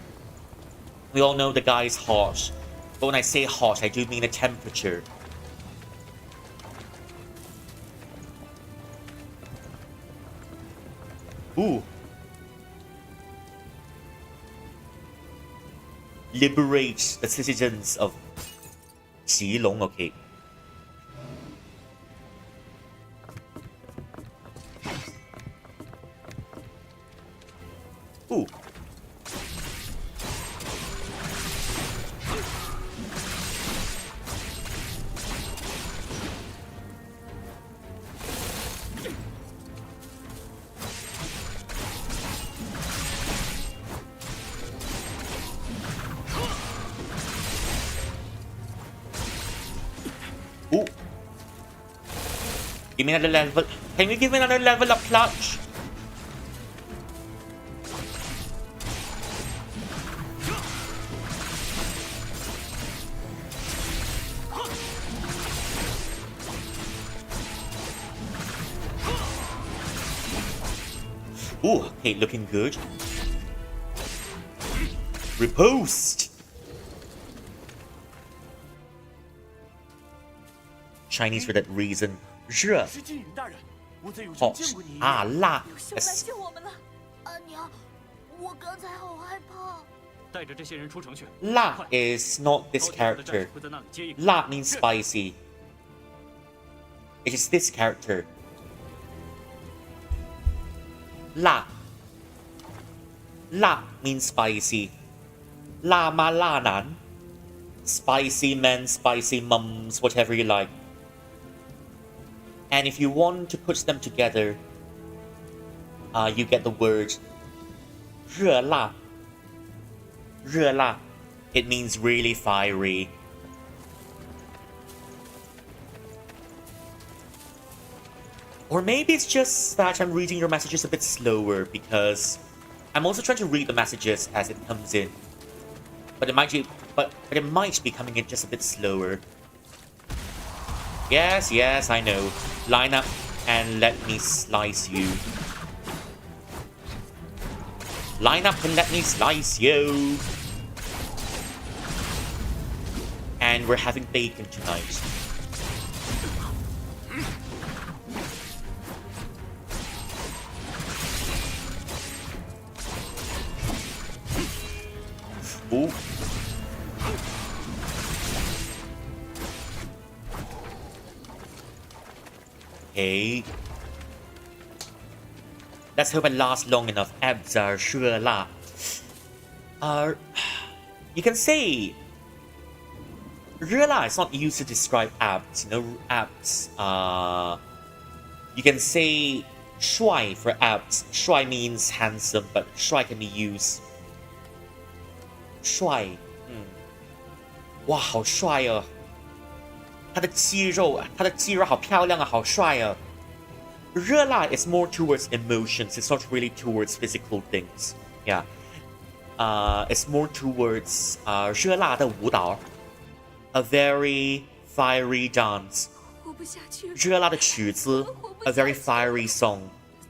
We all know the guy's hot. But when I say hot, I do mean a temperature. Ooh. Liberate the citizens of Qilong, okay. Ooh. Ooh. Give me another level. Can you give me another level up clutch? Ooh, okay, looking good. Riposte! Chinese for that reason. 热 是金云大人，我在有 hot 见过你一 啊 面。 辣 有生来救我们了。阿娘，我刚才好害怕。 带着这些人出城去。 辣 is not this 高级的战 character. 士会在那里接应。 辣 means spicy. It is this character. 辣 辣 means spicy. 辣妈辣男 spicy men, spicy mums, whatever you like. And if you want to put them together, you get the word 热辣. 热辣. It means really fiery. Or maybe it's just that I'm reading your messages a bit slower because I'm also trying to read the messages as it comes in. But it might be coming in just a bit slower. Yes, yes, I know. Line up and let me slice you. Line up and let me slice you. And we're having bacon tonight. Ooh. Okay. Let's hope it lasts long enough. Abs are 热辣. You can say Rila is not used to describe abs. You know, abs. You can say shuai for abs. Shuai means handsome, but shuai can be used. Shuai. 哇，好帅啊！他的肌肉好漂亮啊，好帅啊！热辣 is more towards emotions. It's not really towards physical things. Yeah. It's more towards 热辣的舞蹈 a very fiery dance. 活不下去了，热辣的曲子 a very fiery song.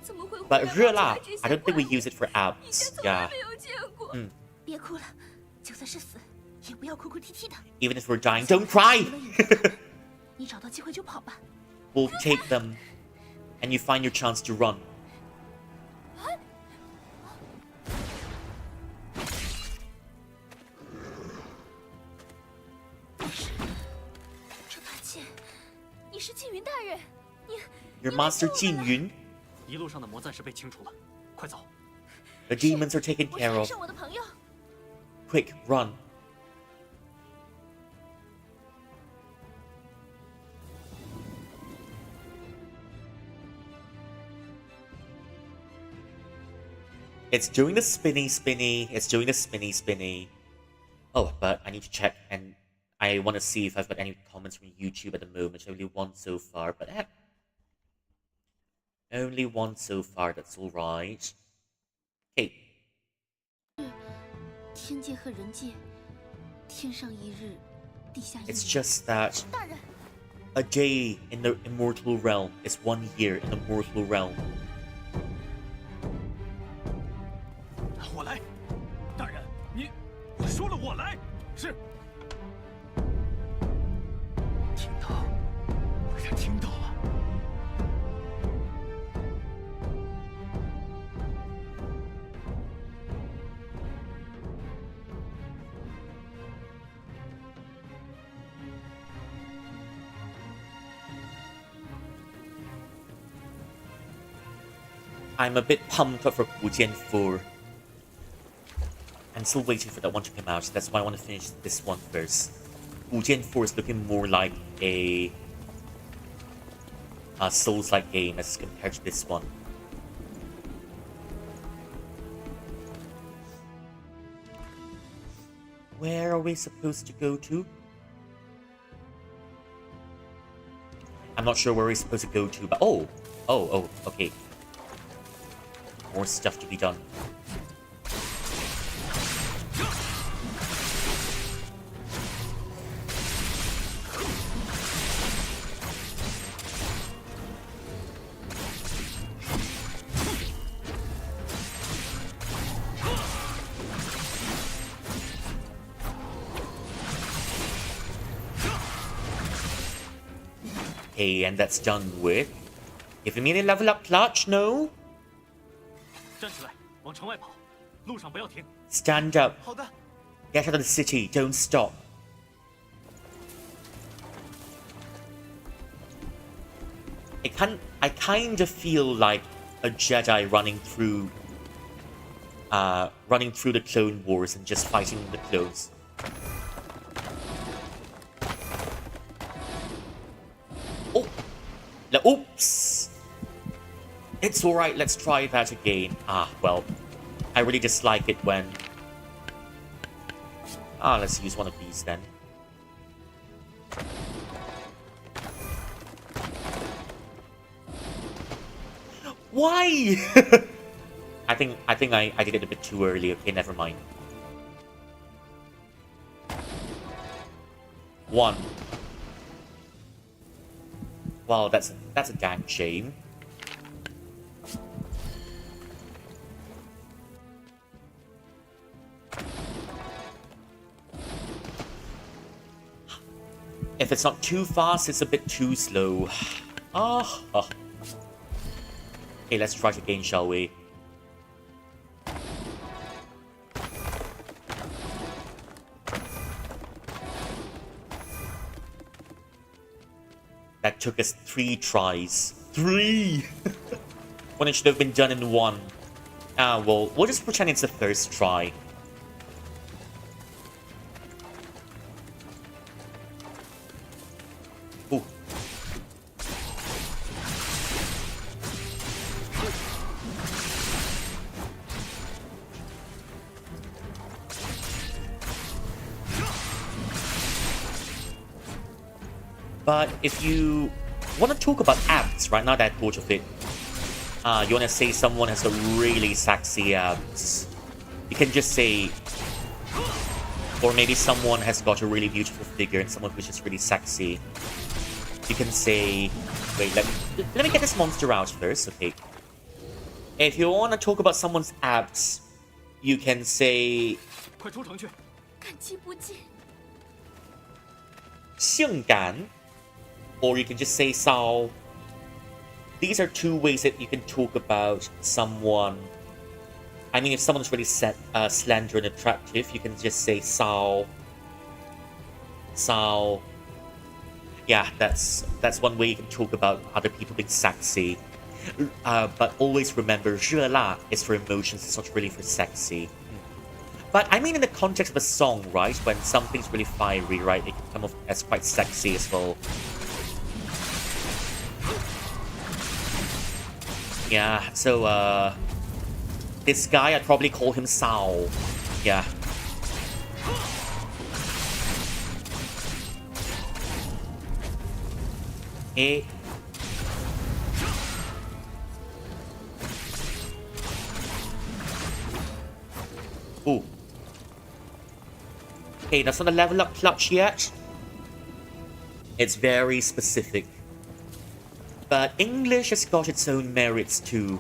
怎么会忽 But 然冒出热辣来这些 I don't think we 怪物 use it for 以 abs. 前从 Yeah. 来没有见过。别哭了，就算是死，也不要哭哭啼啼的。 Even if we're dying, don't cry. 你找到机会就跑吧。 We'll take them, and you find your chance to run. 这把剑，你是缙云大人，你 Your master 静云. 一路上的魔暂时被清除了，快走！ The demons are taken 我是 care 海 of. 上我的朋友。 Quick, run. It's doing the spinny spinny. It's doing the spinny spinny. Oh, but I need to check, and I want to see if I've got any comments from YouTube at the moment. Only one so far, but only one so far. That's all right. Okay. 天界和人界，天上一日，地下一 It's 年。 just that 大人， a day in the immortal realm is 1 year in the mortal realm. 我来，大人，我说了，我来，是。听到，我才听到啊。 I'm a bit pumped up for GUJIAN 4. I'm still waiting for that one to come out. That's why I want to finish this one first. GUJIAN 4 is looking more like a Souls-like game as compared to this one. Where are we supposed to go to? I'm not sure where we're supposed to go to, but oh, okay. More stuff to be done. Okay, and that's done with. Giving me any level up clutch? No? 站起来，往城外跑，路上不要停。 Stand up. 好的。 Get out of the city. Don't stop. I kind of feel like a Jedi running through the Clone Wars and just fighting the clones. Oh, oops. It's all right. Let's try that again. Ah, well, I really dislike it when. Let's use one of these then. Why? I think I did it a bit too early. Okay, never mind. 1. Well, that's a damn shame. If it's not too fast, it's a bit too slow. Okay, let's try it again, shall we? That took us 3 tries. 3! When it should have been done in 1. Well, we'll just pretend it's the first try. But if you want to talk about abs, right now that I thought of it, you want to say someone has a really sexy abs, you can just say, or maybe someone has got a really beautiful figure and someone who's just really sexy. You can say, wait, let me get this monster out first, okay. If you want to talk about someone's abs, you can say 快出城去！感激不尽。性感, or you can just say 骚. These are two ways that you can talk about someone. I mean, if someone's really slender and attractive, you can just say 骚. 骚. Yeah, that's one way you can talk about other people being sexy. But always remember, 热辣 is for emotions, it's not really for sexy. But I mean in the context of a song, right? When something's really fiery, right? It can come off as quite sexy as well. Yeah, so, this guy, I'd probably call him Sao. Yeah. Eh. Ooh. Okay, that's not a level up clutch yet. It's very specific. But English has got its own merits too.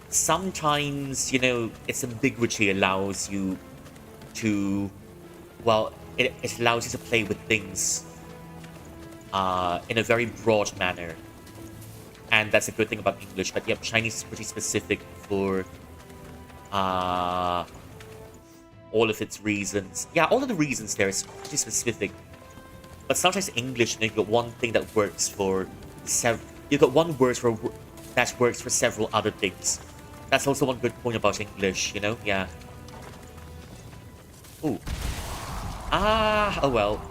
Sometimes, you know, its ambiguity allows you to, well, it allows you to play with things in a very broad manner. And that's a good thing about English. But yep, Chinese is pretty specific for all of its reasons. Yeah, all of the reasons there is pretty specific. But sometimes English, you know, you've got one thing that works for you've got one word that works for several other things. That's also one good point about English, you know? Yeah. Ooh. Ah, oh well.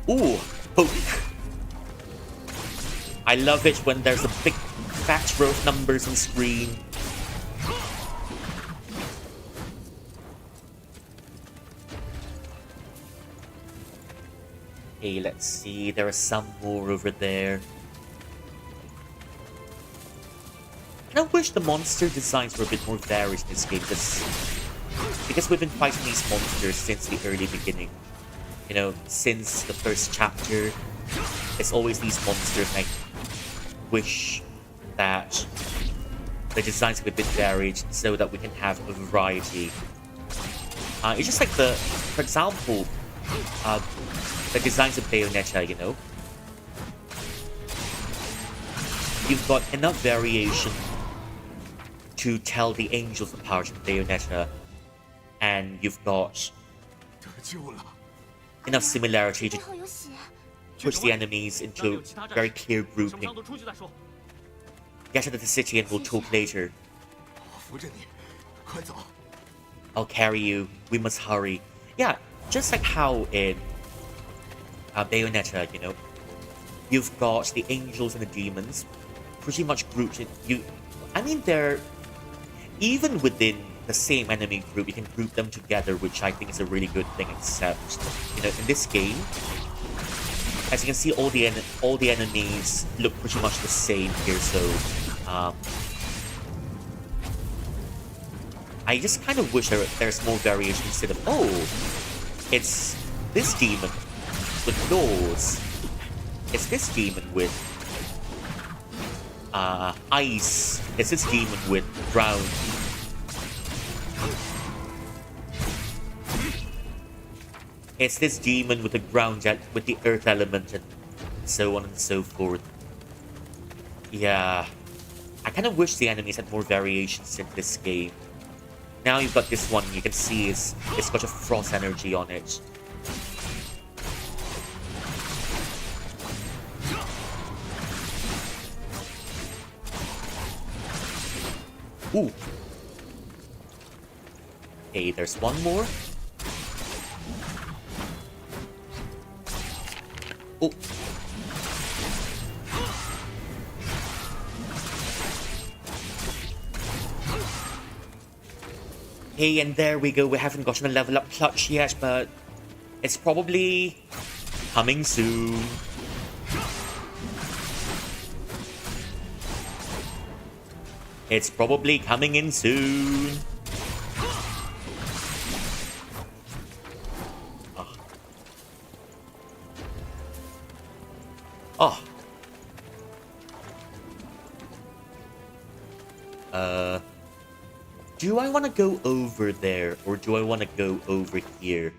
Ooh, poke. I love it when there's a big fat row of numbers on screen. Okay, let's see. There are some more over there. And I wish the monster designs were a bit more varied in this game, because we've been fighting these monsters since the early beginning. You know, since the first chapter, it's always these monsters, and I wish that the designs are a bit varied so that we can have a variety. It's just like for example, the designs of Bayonetta, you know? You've got enough variation to tell the angels apart in Bayonetta, and you've got enough similarity to 背后有血， push the enemies into very clear 什么 grouping. 时候都出去再说。 Get out of the city and we'll talk later. 我扶着你，快走。 I'll carry you. We must hurry. Yeah, just like how in Bayonetta, you know, you've got the angels and the demons pretty much grouped in. I mean, they're even within the same enemy group. You can group them together, which I think is a really good thing. Except, you know, in this game, as you can see, all the enemies look pretty much the same here. So, I just kind of wish there's more variation instead of, oh, it's this demon with claws. It's this demon with ice. It's this demon with ground. It's this demon with the ground, with the earth element, and so on and so forth. Yeah, I kind of wish the enemies had more variations in this game. Now you've got this one, you can see it's got a frost energy on it. Ooh. Okay, there's one more. Oh. Hey, and there we go. We haven't gotten a level up clutch yet, but it's probably coming soon. It's probably coming in soon. Oh. Do I want to go over there, or do I want to go over here?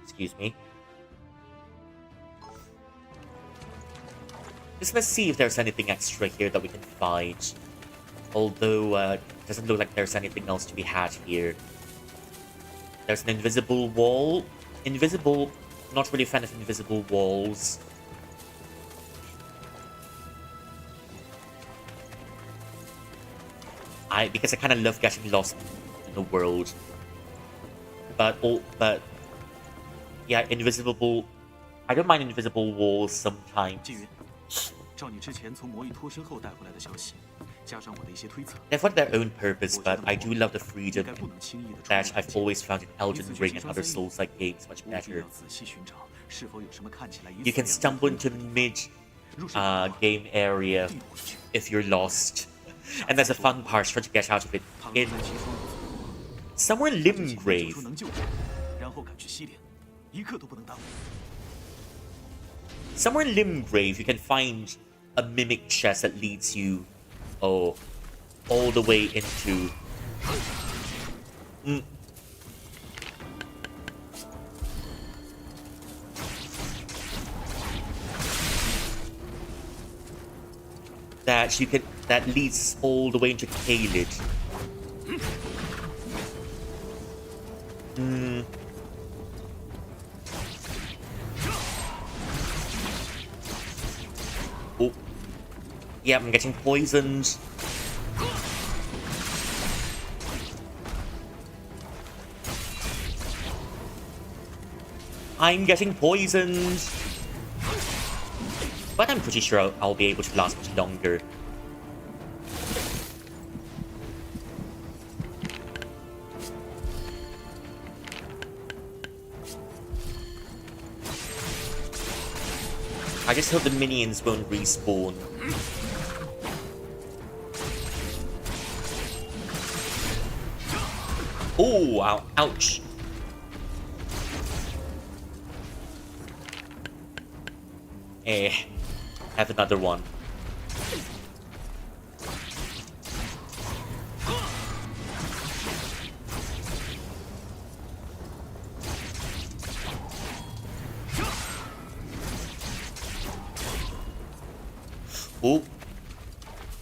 Excuse me. Just let's see if there's anything extra here that we can find. Although, it doesn't look like there's anything else to be had here. There's an invisible wall. Invisible... Not really a fan of invisible walls. Because I kind of love getting lost in the world. But yeah, invisible... I don't mind invisible walls sometimes. 纪云，照你之前从魔域脱身后带回来的消息，加上我的一些推测， They've got their own purpose, but I do love the freedom 应该不能轻易的出 that 入 I've always found in Elden Ring and other Souls-like games much 务必 better. 要仔细寻找，是否有什么看起来疑似 You can 两 stumble 人 into 同 mid 入手的话 game area 地回去， if you're lost. And there's a fun part trying to get out of it. 倘若 In 在其中有错， somewhere in 就尽力 Limgrave. 做出能救人，然后赶去西岭，一刻都不能耽误。 Somewhere in Limgrave, you can find a mimic chest that leads you, all the way into. That leads all the way into Caelid. Oh. Yeah, I'm getting poisoned. I'm getting poisoned. But I'm pretty sure I'll be able to last much longer. I just hope the minions won't respawn. Oh, ouch. Have another one. Oh,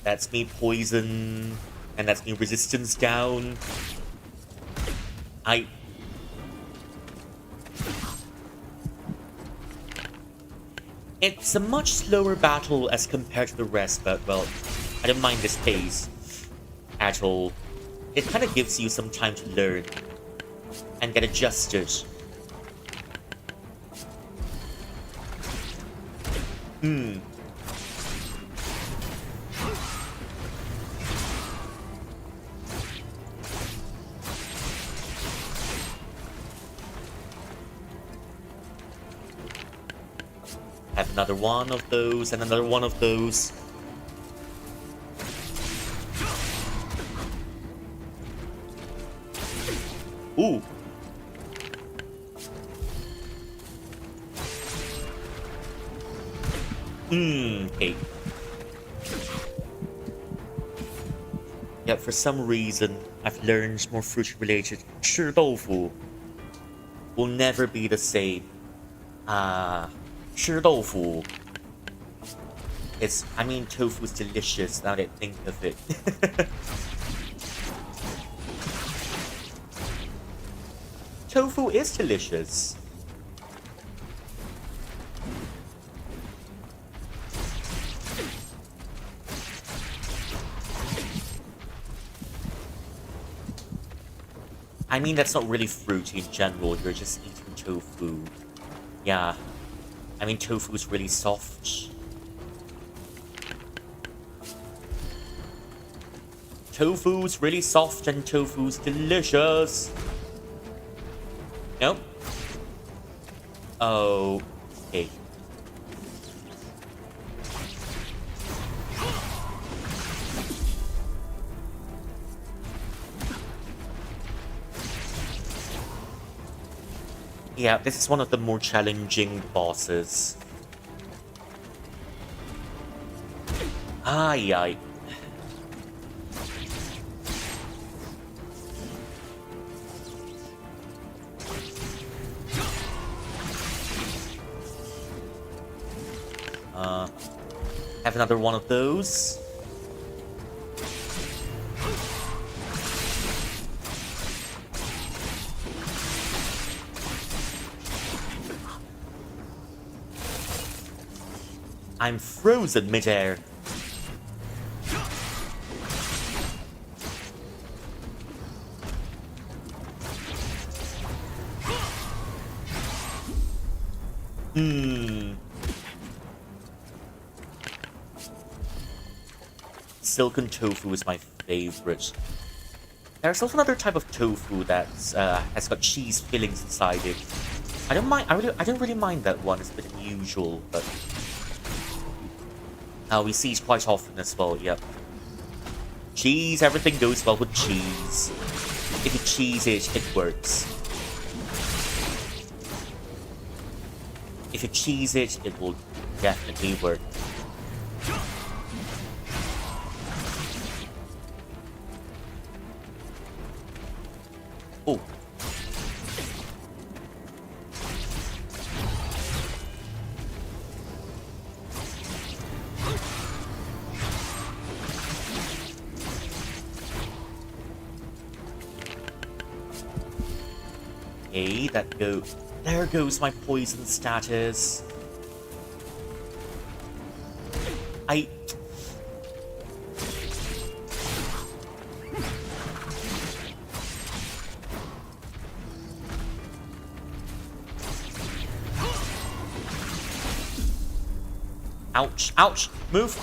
that's me poison, and that's me resistance down. It's a much slower battle as compared to the rest, but, well, I don't mind this pace at all. It kind of gives you some time to learn and get adjusted. Have another one of those and another one of those. Ooh. Okay. Yeah, for some reason, I've learned more fruit-related. 吃豆腐 will never be the same. 吃豆腐 I mean, tofu's delicious now that I think of it. Tofu is delicious. I mean, that's not really fruity in general, you're just eating tofu. Yeah. I mean, tofu is really soft. tofu's really soft and tofu's delicious. Nope. Okay. Yeah, this is one of the more challenging bosses. Aye. Have another one of those. I'm frozen midair. Silken tofu is my favorite. There's also another type of tofu that's has got cheese fillings inside it. I don't mind. I don't really mind that one. It's a bit unusual, but we see it quite often as well. Yep. Cheese. Everything goes well with cheese. If you cheese it, it works. If you cheese it, it will definitely work. Oh. Okay, that goes. There goes my poison status. Ouch, ouch, move.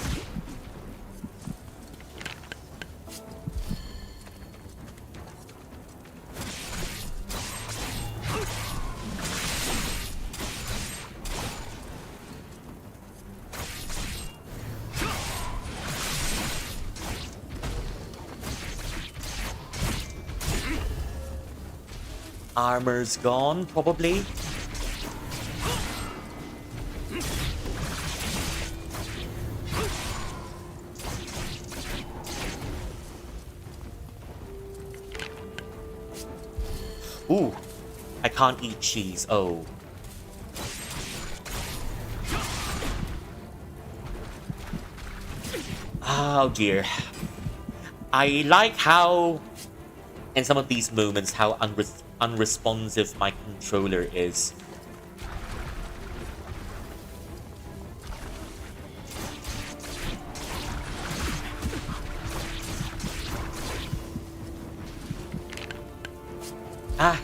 Armor's gone, probably. Ooh, I can't eat cheese. Oh. Oh dear. I like how, in some of these moments, how unresponsive my controller is.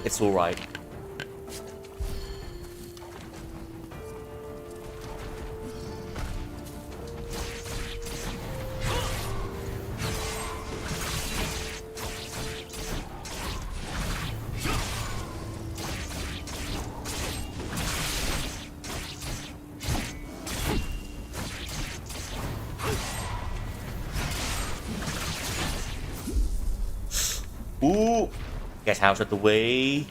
It's alright. Ooh! Get out of the way.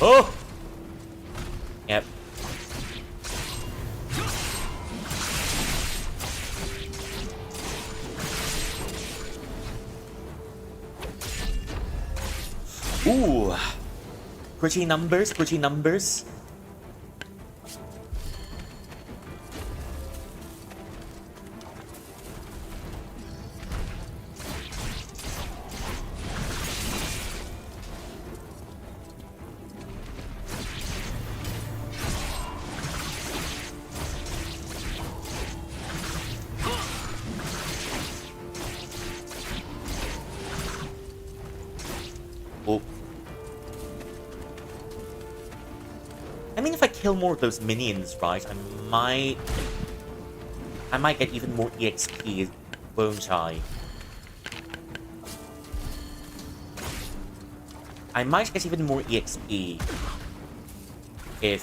Oh. Yep. Ooh. Pretty numbers, pretty numbers. Oh. I mean, if I kill more of those minions, right, I might get even more EXP, won't I? I might get even more EXP if...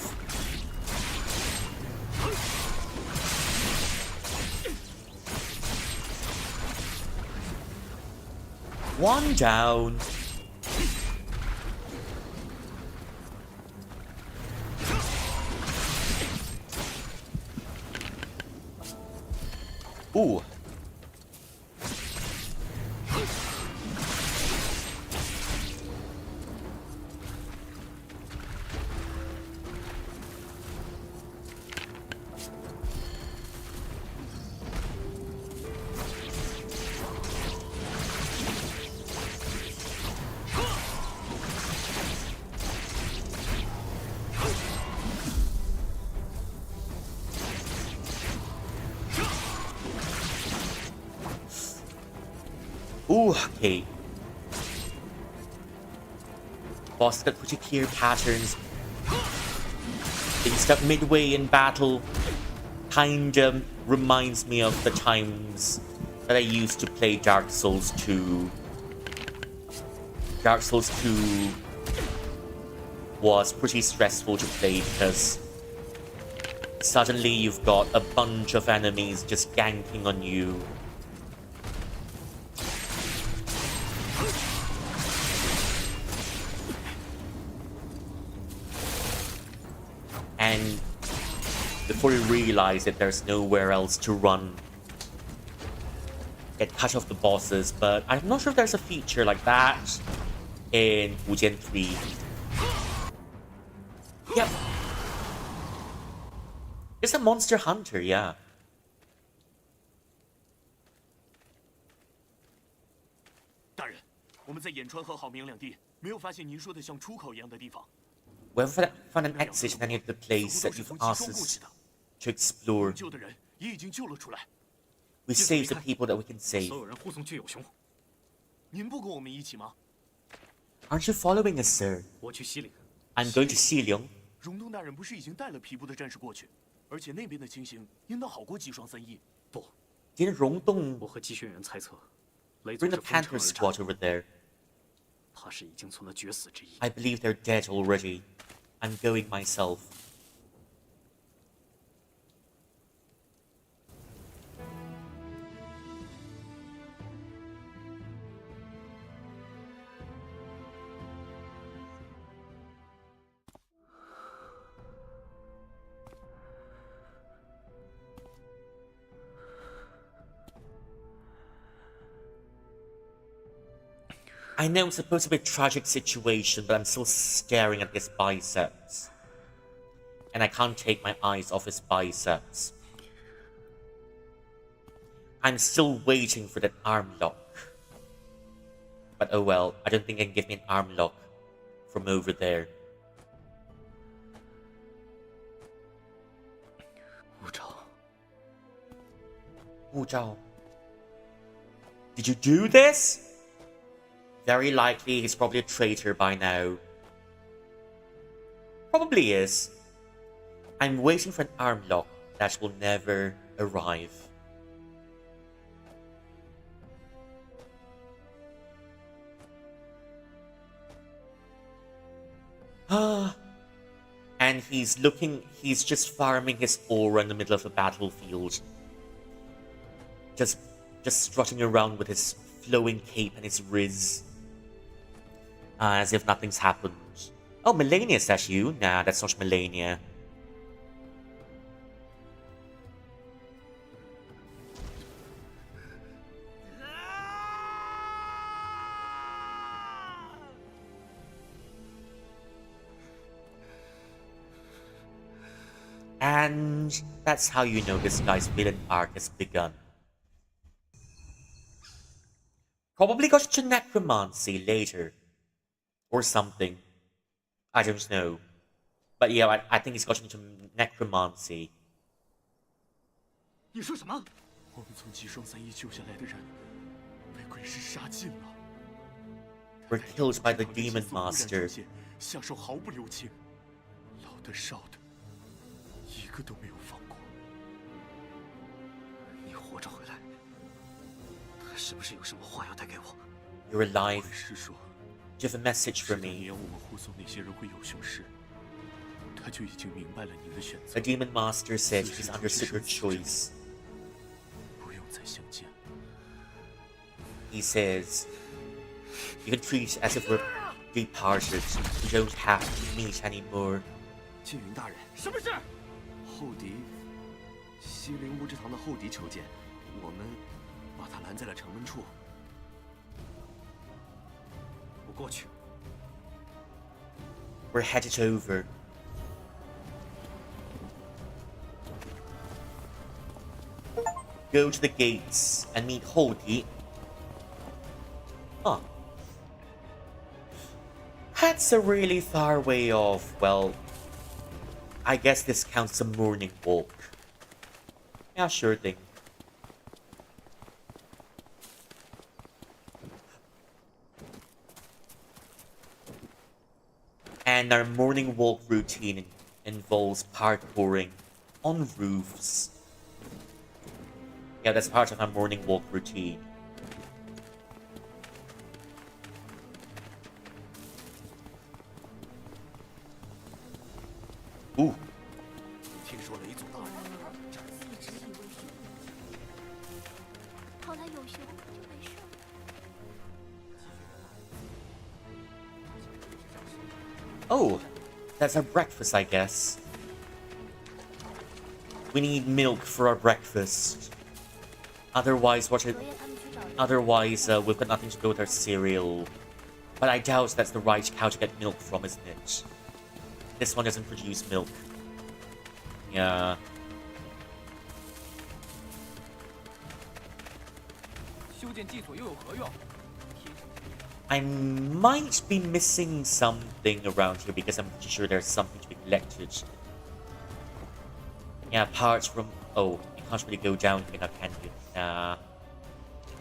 One down. Ooh. Ooh, okay. Boss got pretty clear patterns. Being stuck midway in battle kinda reminds me of the times that I used to play Dark Souls 2. Dark Souls 2 was pretty stressful to play because suddenly you've got a bunch of enemies just ganking on you. And before you realize it, there's nowhere else to run. Get cut off the bosses, but I'm not sure if there's a feature like that in GUJIAN 3. Yep. It's a monster hunter, yeah. 大人，我们在颍川和郝明两地没有发现您说的像出口一样的地方。 We haven't found an exit in any of the places that you've asked us to explore. 救的人也已经救了出来。 We saved the people that we can save. 所有人护送巨有熊。您不跟我们一起吗？ Aren't you following us, sir? 我去西岭。 I'm going to Xiliang. 荣东大人不是已经带了皮部的战士过去，而且那边的情形应当好过吉双三义。不， Didn't Rongdong 我和姬轩辕猜测，雷总 bring 是 the 风尘 Panther 而 squad 战， over there? 怕是已经存了绝死之意。 I believe they're dead already. I'm going myself. I know it's supposed to be a tragic situation, but I'm still staring at his biceps. And I can't take my eyes off his biceps. I'm still waiting for that arm lock. But oh well, I don't think it can give me an arm lock from over there. 吴兆， Wu Zhao. Did you do this? Very likely he's probably a traitor by now. Probably is. I'm waiting for an arm lock that will never arrive. Ah. And he's just farming his aura in the middle of the battlefield. Just strutting around with his flowing cape and his riz. As if nothing's happened. Oh, Melania, is that you? Nah, that's not Melania. And that's how you know this guy's villain arc has begun. Probably got to necromancy later. Or something. I don't know. But yeah, I think he's got into necromancy. 你说什么？我们从吉双三义救下来的人，被鬼师杀尽了。were killed by the demon master. 下手毫不留情，老的少的，一个都没有放过。你活着回来，他是不是有什么话要带给我？ You're alive. 鬼师说， Do you have a message for 当 me? 年我们护送那些人回有熊时，他就已经明白了你的选择 The，demon master said he's understood your choice. 不用再相见。 He says, you can treat it as if we're departed. You don't have to meet anymore. 缙云大人，什么事？后敌，西陵巫之堂的后敌求见，我们把他拦在了城门处。我过去。 We're headed over. Go to the gates and meet Hodi. Huh. That's a really far way off. Well, I guess this counts as a morning walk. Yeah, sure thing. And our morning walk routine involves parkouring on roofs. Yeah, that's part of our morning walk routine. Ooh. 听说雷祖大人一直以为是你，好歹有熊就没事了。 Oh, that's our breakfast, I guess. We need milk for our breakfast. Otherwise, we've got nothing to do with our cereal. But I doubt that's the right cow to get milk from, isn't it? This one doesn't produce milk. Yeah. I might be missing something around here because I'm pretty sure there's something to be collected. Yeah, apart from... Oh, you can't really go down here now, can you? Nah.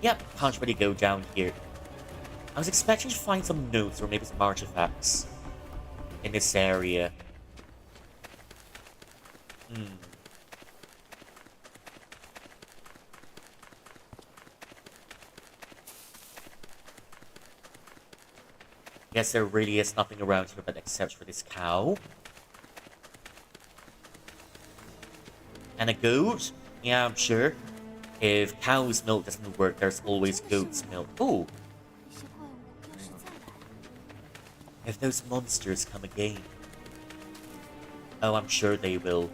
Yep, can't really go down here. I was expecting to find some notes or maybe some artifacts in this area. Guess there really is nothing around here but except for this cow. And a goat? Yeah, I'm sure. If cow's milk doesn't work, there's always goat's milk. Oh! 那些怪物要是再来， If those monsters come again. Oh, I'm sure they will.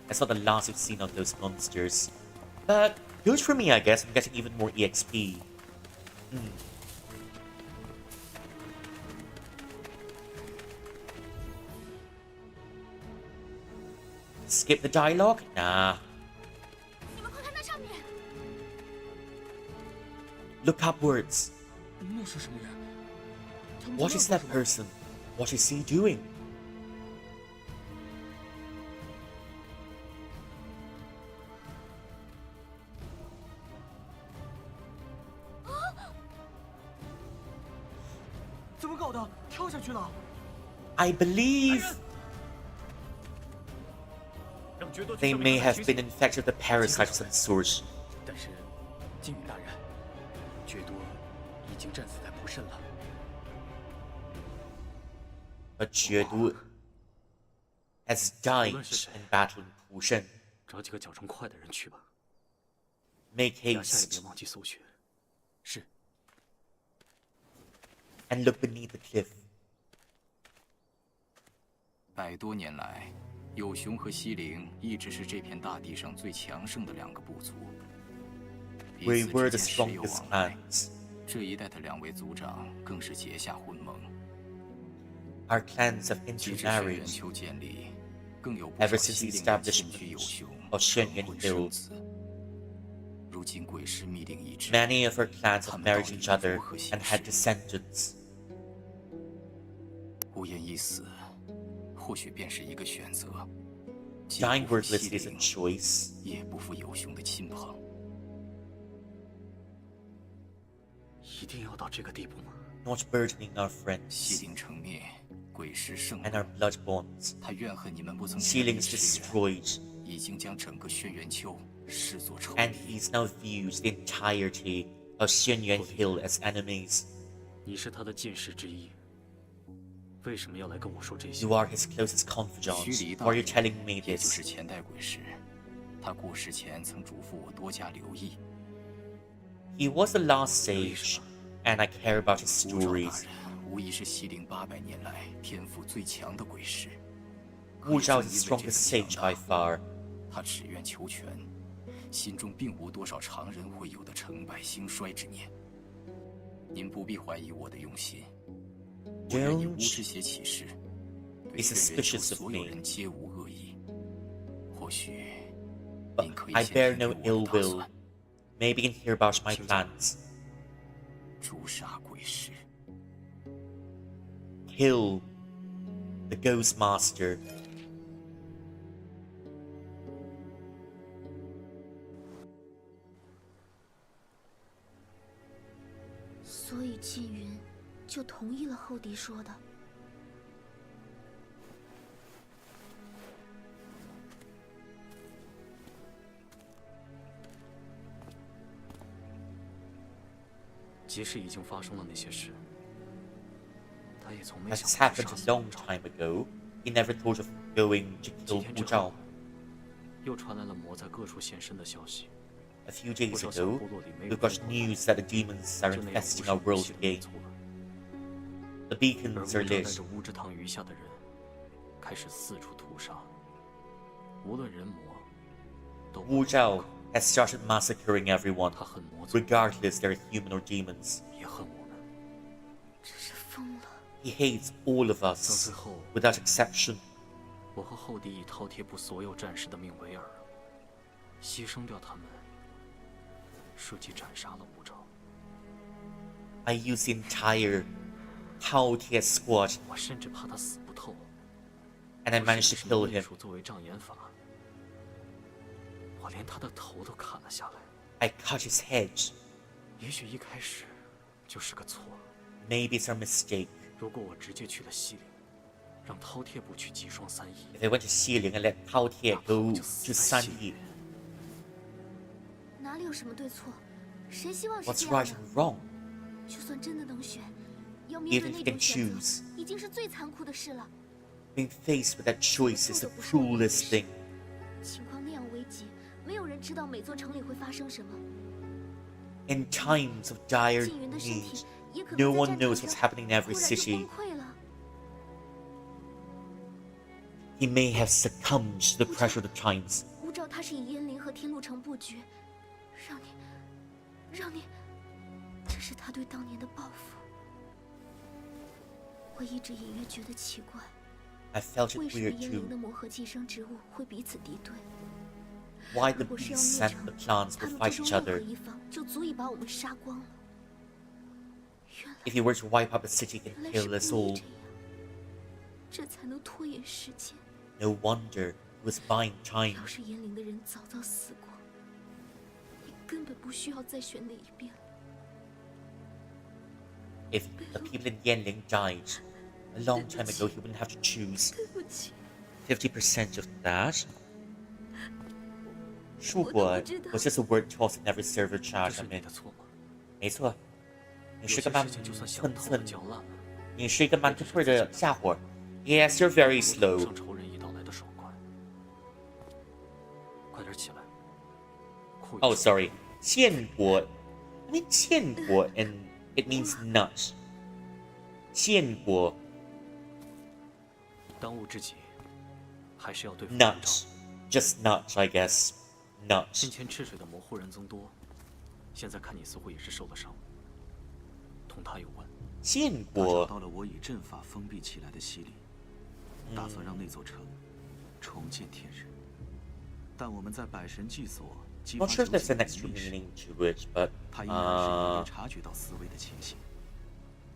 That's not the last we've seen of those monsters. But good for me, I guess. I'm getting even more EXP. Skip the dialogue? Nah. 你们快看那上面！ Look upwards. 那是什么人？他们在 What 那 is 干 that 什么 person? What is he doing? I believe they may have been infected with a parasite of some sort. 但是，缙云大人，觉多已经战死在蒲慎了。 But Jiedu has died in battle in Pushen. 找几个脚程快的人去吧， Make 牙下也别 haste 忘记搜寻。是。 and look beneath the cliff. 100多年来，有熊和西陵一直是这片大地上最强盛的两个部族。彼 We 此 were 之 the 间时有 strongest 往来。 clans. 这一代的2位族长更是结下婚盟。 Our clans have 即使水源 intermarried 丘建立，更有不 ever 少 since 西 the 陵人 establishment 迁居有熊， of 成 Shenyan 婚生 Hill. 子。如今鬼师密令一致， Many of our clans 他 have 们到 married 底 each 如 other 何行 and had 事？ descendants. 无言一死，或许便是一个选择。既 Dying 不负西 wordlessly is a 陵， choice. 也不负有熊的亲朋。一定要到这个地步吗？ Not burdening our 西 friends 陵成灭，鬼石盛 and our 隆。 blood bonds. 他怨恨你们不曾 Xilin 全 is 力驰援， destroyed, 已经将整个轩辕丘视作仇 and 敌。 he's now views the entirety of Xianyuan Hill as enemies. 你是他的近士之一，为什么要来跟我说这些 You？are his closest 须 confidant. 弥大 Why are you 人 telling me 也就是 this? 前代鬼石，他过世前曾嘱咐我多加留意。 He was the last sage, and I care about his 乌爪大 stories. 人无疑是西陵800年来天赋最强的鬼石。 Wu Zhao is the 可是因为这 strongest 份 sage 强大 by far. 他只愿求全，心中并无多少常人会有的成败兴衰之念。您不必怀疑我的用心，我愿以巫之血起誓，对 Be 轩辕丘 suspicious of 所有 me. 人皆无恶意。或许 But 您可以 I 先 bear 听 no 听我 ill 的打 will. 算。 Maybe you can hear about my plans. 诛杀鬼石， Kill the Ghost Master. 所以纪云就同意了后羿说的。即使已经发生了那些事，他也从没 As 想 has 过 happened 杀 a 死 long 吴兆。 time ago, he never thought of going to 几 kill 天 Wu 之 Zhao. 后，又传来了魔在各处现身的消息。 A few days 不少小 ago, 部落里没有 we got 人活 news that the demons are 就那样无 infesting 数 our world 西陵 again. 族了。 The 而 beacons 吴 are 兆带 lit. 着乌之堂余下的人，开始四处屠杀，无论人魔，都不 Wu 留 Zhao has started massacring everyone, 他恨魔族， regardless they're human or demons. 也恨我们。真是疯了！ He hates all of 到 us, 最后， without exception. 我和后羿以饕餮部所有战士的命为饵，牺牲掉他们，设计斩杀了吴兆。 I use the entire Hao-Tie squad, 我甚至怕他死不透， and I 我 managed 甚 to 至 kill 是用 him. 术作为障眼法，我连他的头都砍了下来。 I cut his head. 也许一开始就是个错。 Maybe it's our mistake. 如果我直接去了西陵，让饕餮部去击双3翼， If I went to Xiling and let Hao-Tie 哪怕我 go 就 to 死在西陵。 Sanyi, 哪里有什么对错？谁希望是 what's 这样 right 的？ and wrong? 就算真的能选，要面对 Even if 那 you 种 can 选择 choose, 已经是最残酷的事了。 being faced with that choice is the cruelest thing. 情况那样危急，没有人知道每座城里会发生什么。 In times of dire 纪云的身 need, 体也可 no 能在 one 战 knows 场 what's 上 happening in every 突然就 city. 崩溃了。 He may have succumbed to the pressure of the times. 乌兆他是以燕陵和天禄城布局，让你，这是他对当年的报复。我一直隐约觉得奇怪， I felt 为 it 什么 weird 燕陵的 too. 魔和寄生植物会彼此敌对？ Why the 如果是要 beasts 灭 and 城 the，plants 他 would 们 fight 之中 each 任何 other. 一方就足以把我们杀光了。原来 If he were to wipe out the city 原 and 来 kill 是 us 故意 all, 这样，这才能拖延时间。 no wonder he was buying time. 要是燕陵的人早早死光，你根本不需要再选哪一边了。 If the people in Yanling died a long time ago, he wouldn't have to choose 对不起， 50% of that. 恕我我都不知道。 was just a word tossed in every server 这 chat 是 上面。你的错吗？没错，你有是个蛮些事情就算想寸透了寸，嚼烂了，你是一个蛮突破的家伙。Yes, you're very 不 slow. 上仇人一道来的爽快。快点起来！哭一 Oh, 场 sorry. 建国 I mean 建国 and it means nut. 建国当务之急，还是要对付 nut. Just nut, I guess. 先 Nut. 前赤水的魔户人增多，现在看你似乎也是受了伤，同他有关。建他找国到了我以阵法封闭起来的西陵，打算让那座城重见天日。但我们在百神祭所激发 Not 九 sure if there's 井 an 的 extra 仪式， meaning to it, but 他依然是隐约察觉到思维的情形。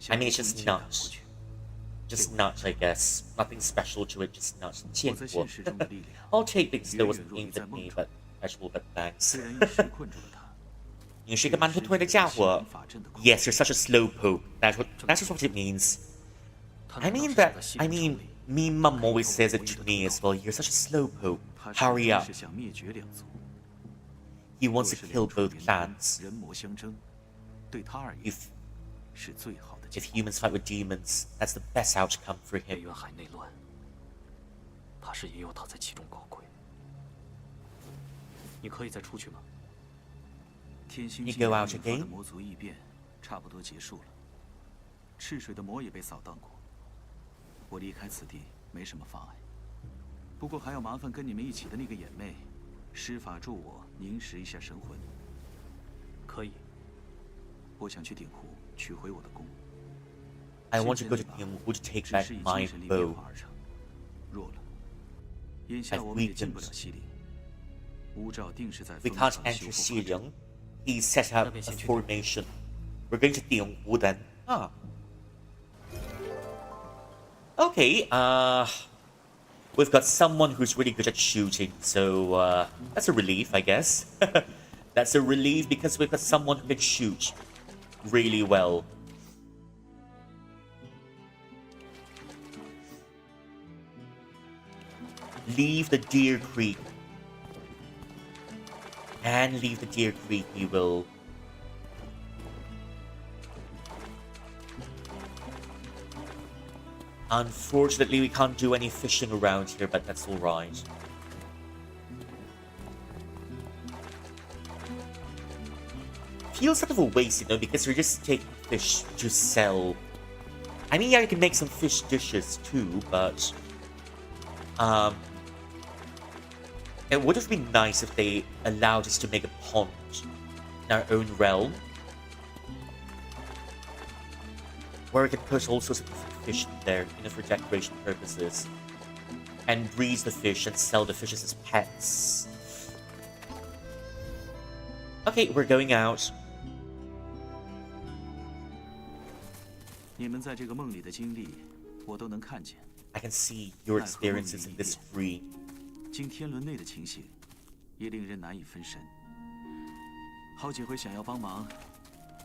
I mean, it's 想 just 要进 nut. 过去 Just nut, I guess. Nothing special to it, just nut. 我建在国现实中的力量 I'll take things that 远 wasn't 远弱于 aimed 在 at 梦 me, 中。 but casual, but thanks. 虽然一时困住了他，你是一个慢吞吞的家伙。Yes, you're such a slowpoke. That's what it means. I mean, me mum always says it to me as well. You're such a slowpoke. Hurry up. 是想灭绝两族。 He wants to kill both clans. 人魔相争，对他而言 If 是最好的结 if 果。 humans fight with demons, that's the best outcome for 北 him. 渊海内乱，怕是也有他在其中搞鬼。你可以再出去吗？ 天星 You 纪元 go 引 out 发 again? 的魔族异变差不多结束了，赤水的魔也被扫荡过。我离开此地没什么妨碍，不过还要麻烦跟你们一起的那个眼妹，施法助我凝实一下神魂。可以。我想去鼎湖取回我的弓。 I want to 现 go 在 to 那把 Yinghu to take 只 back 是以 my 精神力变 bow. 化而成，弱了。眼下 I've 我们也进不 weakened. 了西陵，乌兆定是在 We 封 can't 藏 enter 修复过程。 Xiliang. He set up a formation. We're going to Yinghu then. Ah. Okay, we've got someone who's really good at shooting, so that's a relief, I guess. That's a relief because we've got someone who can shoot really well. Leave the Deer Creek. And leave the Deer Creek, we will. Unfortunately, we can't do any fishing around here, but that's alright. Feels sort of a waste, you know, because you're just taking fish to sell. I mean, yeah, you can make some fish dishes too, but... It would have been nice if they allowed us to make a pond in our own realm. Where we could put all sorts of different fish in there, you know, for decoration purposes. And breed the fish and sell the fishes as pets. Okay, we're going out. 你们在这个梦里的经历，我都能看见。 I can see your experiences in this dream. 经天轮内的情形，也令人难以分神。好几回想要帮忙，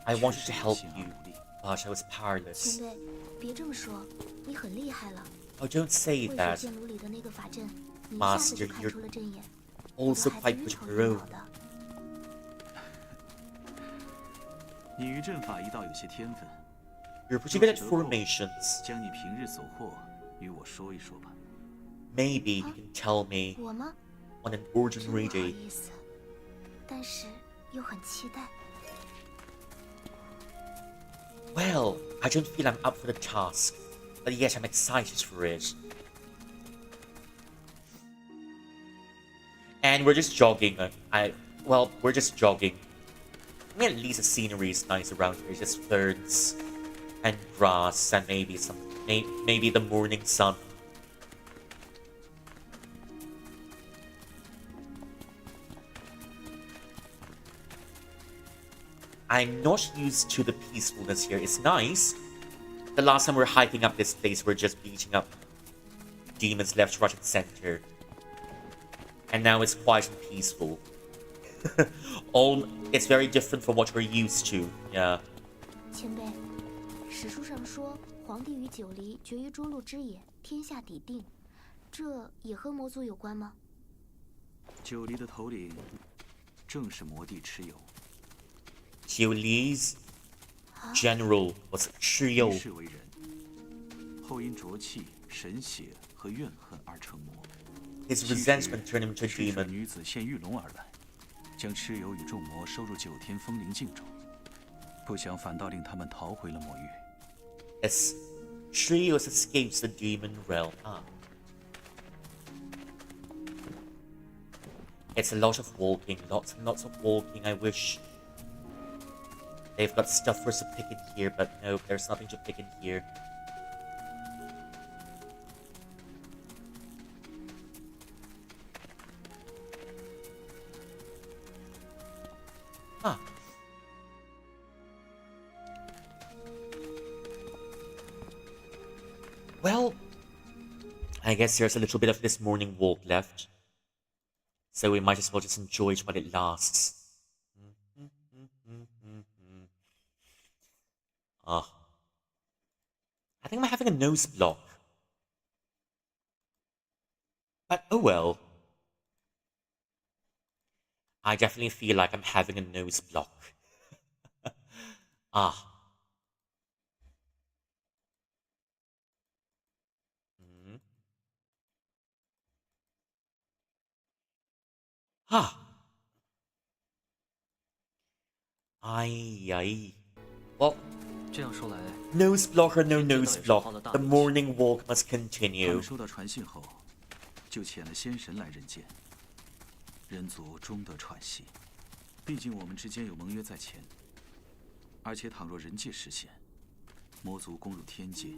I wanted to 却是 help 心而 you, 无力。 but I was 前 powerless. 辈，别这么说，你很厉害了。 Oh, don't say 渭水 that. 剑炉里的那个法阵，你一下子就 Master, 看 you're 出了阵眼，我都 also 还在 quite 晕 good 头 of 晕 your 脑 own. 的。你于阵法一道有些天分， You're pretty good at formations. 将你平日所获与我说一说吧。 Maybe you can tell me 我吗？ on an 真 ordinary 不好 day. 意思，但是又很期待。 Well, I don't feel I'm up for the task, but yet I'm excited for it. And we're just jogging. Well, we're just jogging. I mean, at least the scenery is nice around here. Just ferns and grass and maybe maybe the morning sun. I'm not used to the peacefulness here. It's nice. The last time we were hiking up this place, we are just beating up demons left, right, and center. And now it's quiet and peaceful. It's very different from what we're used to. Yeah. 前辈，史书上说皇帝与九黎决于涿鹿之野，天下底定，这也和魔族有关吗？九黎的头领正是魔帝蚩尤， Li's general was Shio. 世为人，后因浊气、神血和怨恨而成魔。 His resentment turned him to a 赤水 demon. 女子献玉龙而来，将蚩尤与众魔收入9天风灵境中，不想反倒令他们逃回了魔域。 Yes. Trios escapes the demon realm. Ah. It's a lot of walking, lots and lots of walking. I wish they've got stuff for us to pick in here, but no, there's nothing to pick in here. Ah. Well, I guess there's a little bit of this morning walk left. So we might as well just enjoy it while it lasts. I think I'm having a nose block. But oh well. I definitely feel like I'm having a nose block. Ah. Ah. Ay. Well, 这样说来， nose block or no nose block, the morning walk must 他 continue. 们收到传信后，就遣了仙神来人间。人族终得喘息，毕竟我们之间有盟约在前。而且倘若人界实现，魔族攻入天界，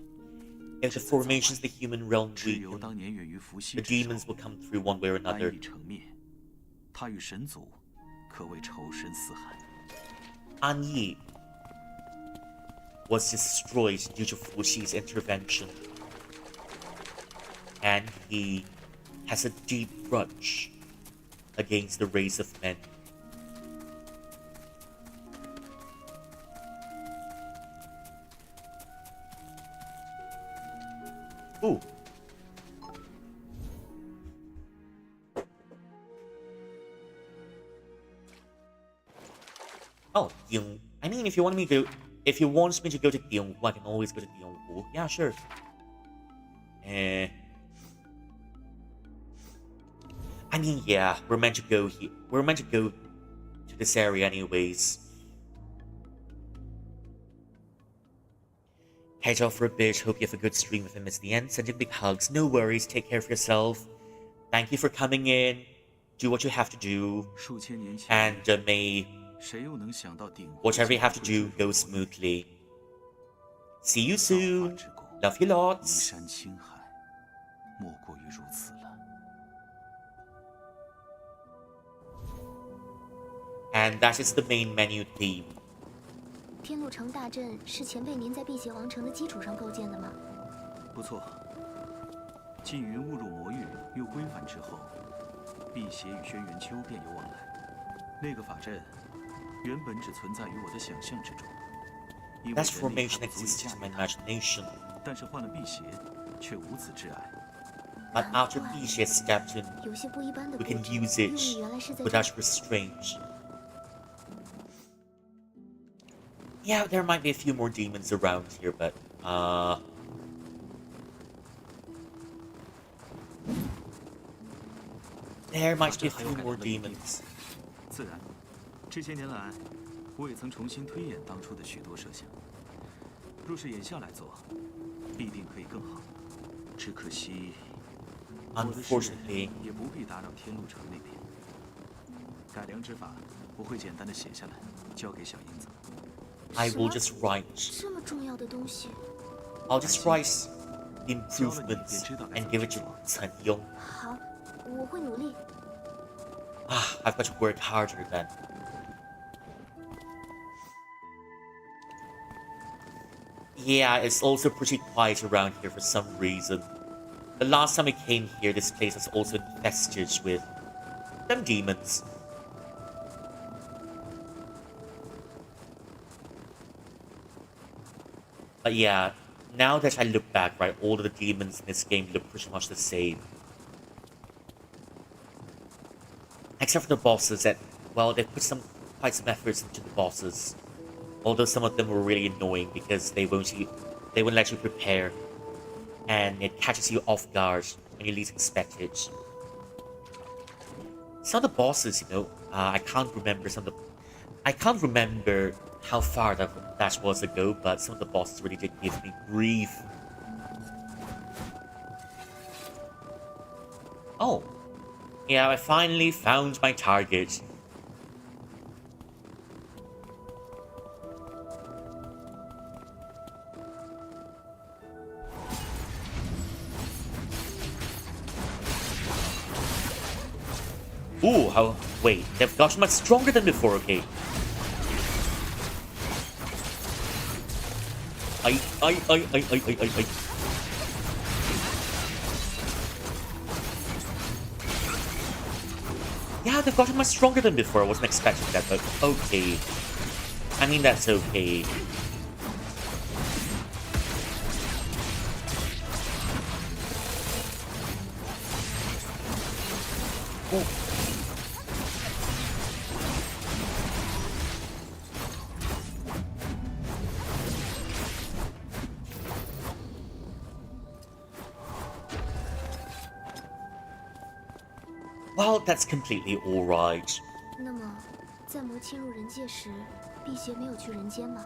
If the formations of the human realm 蚩尤 weaken, 当年远于伏羲 the 之 demons 手， will come through one way or 安 another. 以成灭。他与神族可谓仇深似海。 Anyi was destroyed due to Fushi's intervention. And he has a deep grudge against the race of men. Ooh. Oh, Dionghu. I mean, if you want me to go to Dionghu, I can always go to Dionghu. Yeah, sure. I mean, yeah, we're meant to go here. We're meant to go to this area anyways. Head off for a bit. Hope you have a good stream if I miss the end. Sending big hugs. No worries. Take care of yourself. Thank you for coming in. Do what you have to do. 数千年前， And may 谁又能想到鼎湖 whatever you have to do 会 go smoothly. See you 造化 soon. 之功， Love you 移 lots. 山青海，莫过于如此了。 And that is the main menu theme. 天路城大阵是前辈您在辟邪王城的基础上构建的吗？不错，缙云误入魔域又归返之后，辟邪与轩辕丘便有往来。那个法阵原本只存在于我的想象之中，因为 That 人力 formation 还不足以 existed 驾 in 驭 my 它。 imagination. 但是换了辟邪，却无此挚爱。 But after Bisha stepped in, 有些不一般的 we 布 can 置 use 用 it 意原来是在 without restraint. Yeah, there might be a few more demons around here, but, there might be a few more demons. 自然，这些年来，我也曾重新推演当初的许多设想。若是眼下来做，必定可以更好。只可惜，我的事 Unfortunately, 也不必打扰天路城那边。改良之法，我会简单的写下来，交给小英子。 I will just write. 这么重要的东西。 I'll just write the improvements and give it to Chen Yong. 好，我会努力。 Ah, I've got to work harder then. Yeah, it's also pretty quiet around here for some reason. The last time I came here, this place was also infested with them demons. But yeah, now that I look back, right, all of the demons in this game look pretty much the same. Except for the bosses that, well, they put quite some efforts into the bosses. Although some of them were really annoying because they won't let you prepare. And it catches you off guard when you least expect it. Some of the bosses, you know, I can't remember how far that was ago, but some of the bosses really did give me grief. Oh. Yeah, I finally found my target. Ooh, wait, they've gotten much stronger than before, okay. I. Yeah, they've gotten much stronger than before. I wasn't expecting that, but okay. I mean, that's okay. Ooh. Well, that's completely alright. 那么，在魔侵入人界时，辟邪没有去人间吗？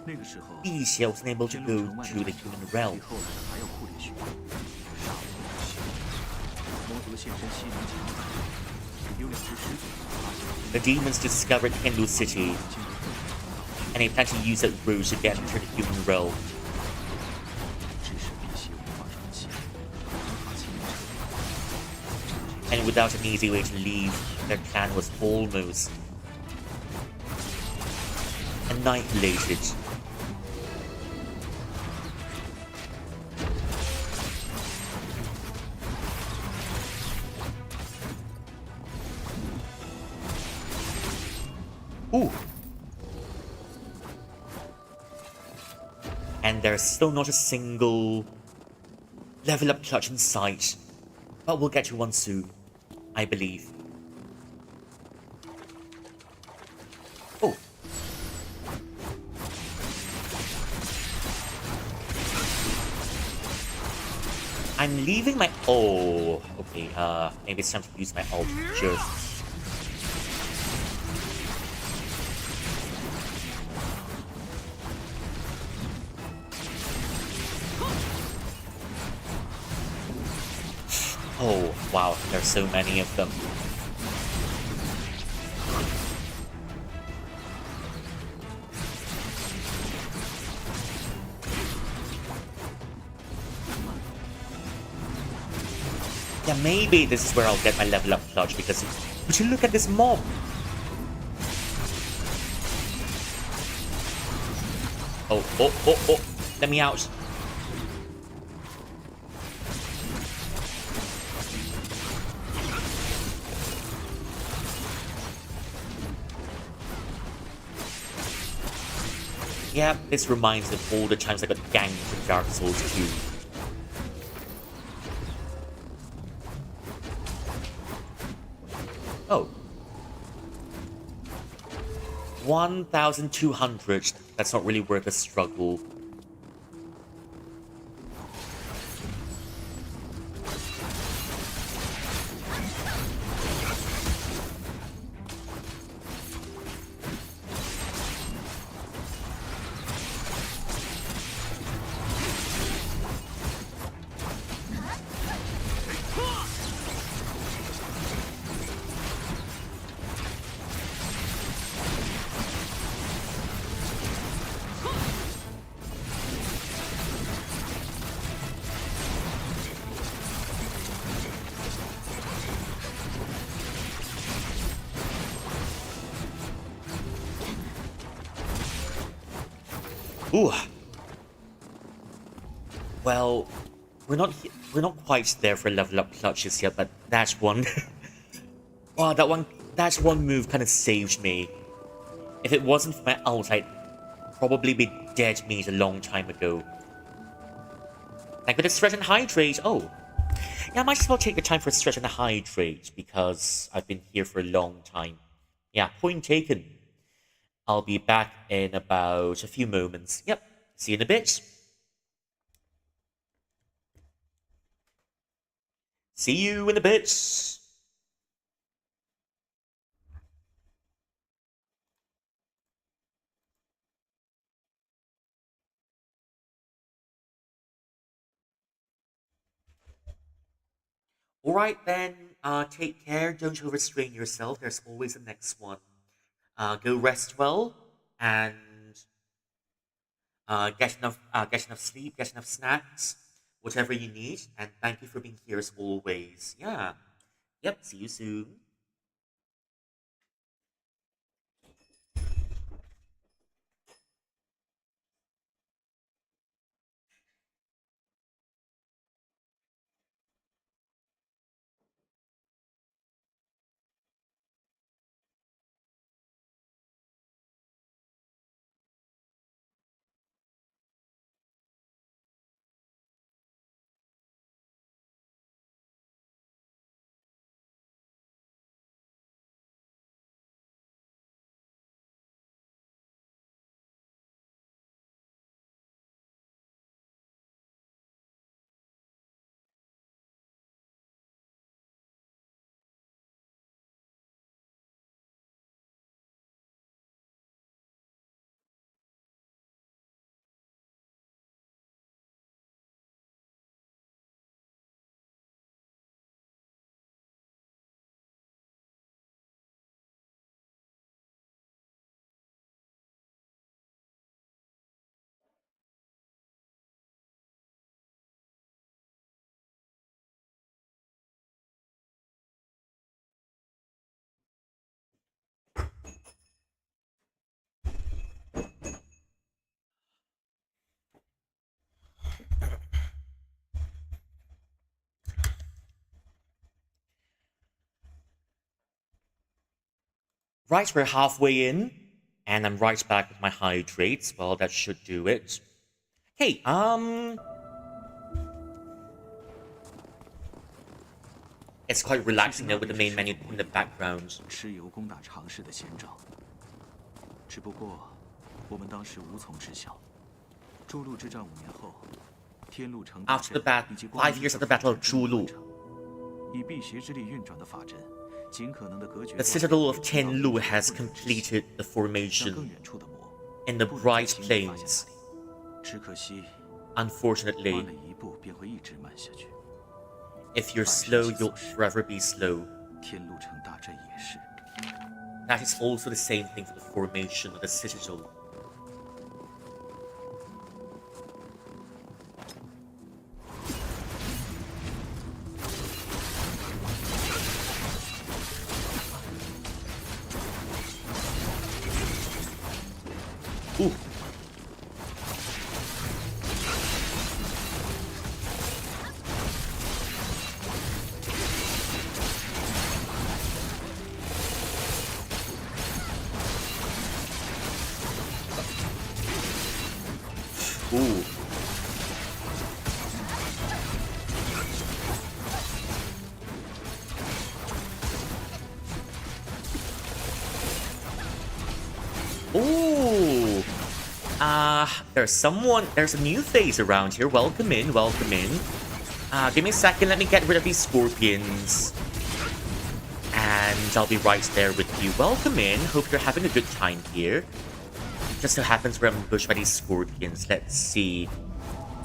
那个时候， Easy, I wasn't able to 天 go 路城外 to 的 the 战 human 场 realm. 比后来的还要酷烈许多。杀戮无情，魔族现身西陵墙外，有2只狮子发现 The demons discovered Hindu City, and they plan to use that route to get into the human realm. 致使辟邪无法传奇，无法清理。 And without an easy way to leave, their plan was almost annihilated. Ooh. And there's still not a single level up clutch in sight. But we'll get to one soon, I believe. Oh. I'm leaving my... Oh, okay, maybe it's time to use my ult. Sure. Oh, wow, there's so many of them. Yeah, maybe this is where I'll get my level up clutch, because would you look at this mob? Oh, let me out. Yeah, this reminds me of all the times I got ganked in Dark Souls 2. Oh. 1,200. That's not really worth a struggle. Ooh. Well, we're not quite there for level up clutches yet, but that one, wow, that one move kind of saved me. If it wasn't for my ult, I'd probably be dead meat a long time ago. Like with a stretch and hydrate. Oh, yeah, I might as well take the time for a stretch and a hydrate because I've been here for a long time. Yeah, point taken. I'll be back in about a few moments. Yep, see you in a bit. See you in a bit. Alright then, take care, don't overstrain yourself, there's always a next one. Go rest well, and get enough sleep, get enough snacks, whatever you need, and thank you for being here as always. Yeah. Yep, see you soon. Right, we're halfway in, and I'm right back with my hydrates. Well, that should do it. Hey, it's quite relaxing now with the main menu in the background. 蚩尤攻打常氏的先兆，只不过我们当时无从知晓。诸路之战5年后，天路城 After the battle, 5 years of the Battle of Zhulu, 以辟邪之力运转的法阵，尽可能的隔绝 the Citadel of Tianlu has completed the 向更 formation 远处的魔 in the 不如 Bright 尽情地发 Plains. 现那里。只可惜， Unfortunately, 慢了一步便会一直慢下去。 if you're slow, you'll forever be slow. 天路城大战也是。 That is also the same thing for the formation of the Citadel. Ooh. Ooh. Ooh. There's a new face around here. Welcome in, welcome in. Give me a second, let me get rid of these scorpions. And I'll be right there with you. Welcome in, hope you're having a good time here. Just so happens we're ambushed by these scorpions. Let's see.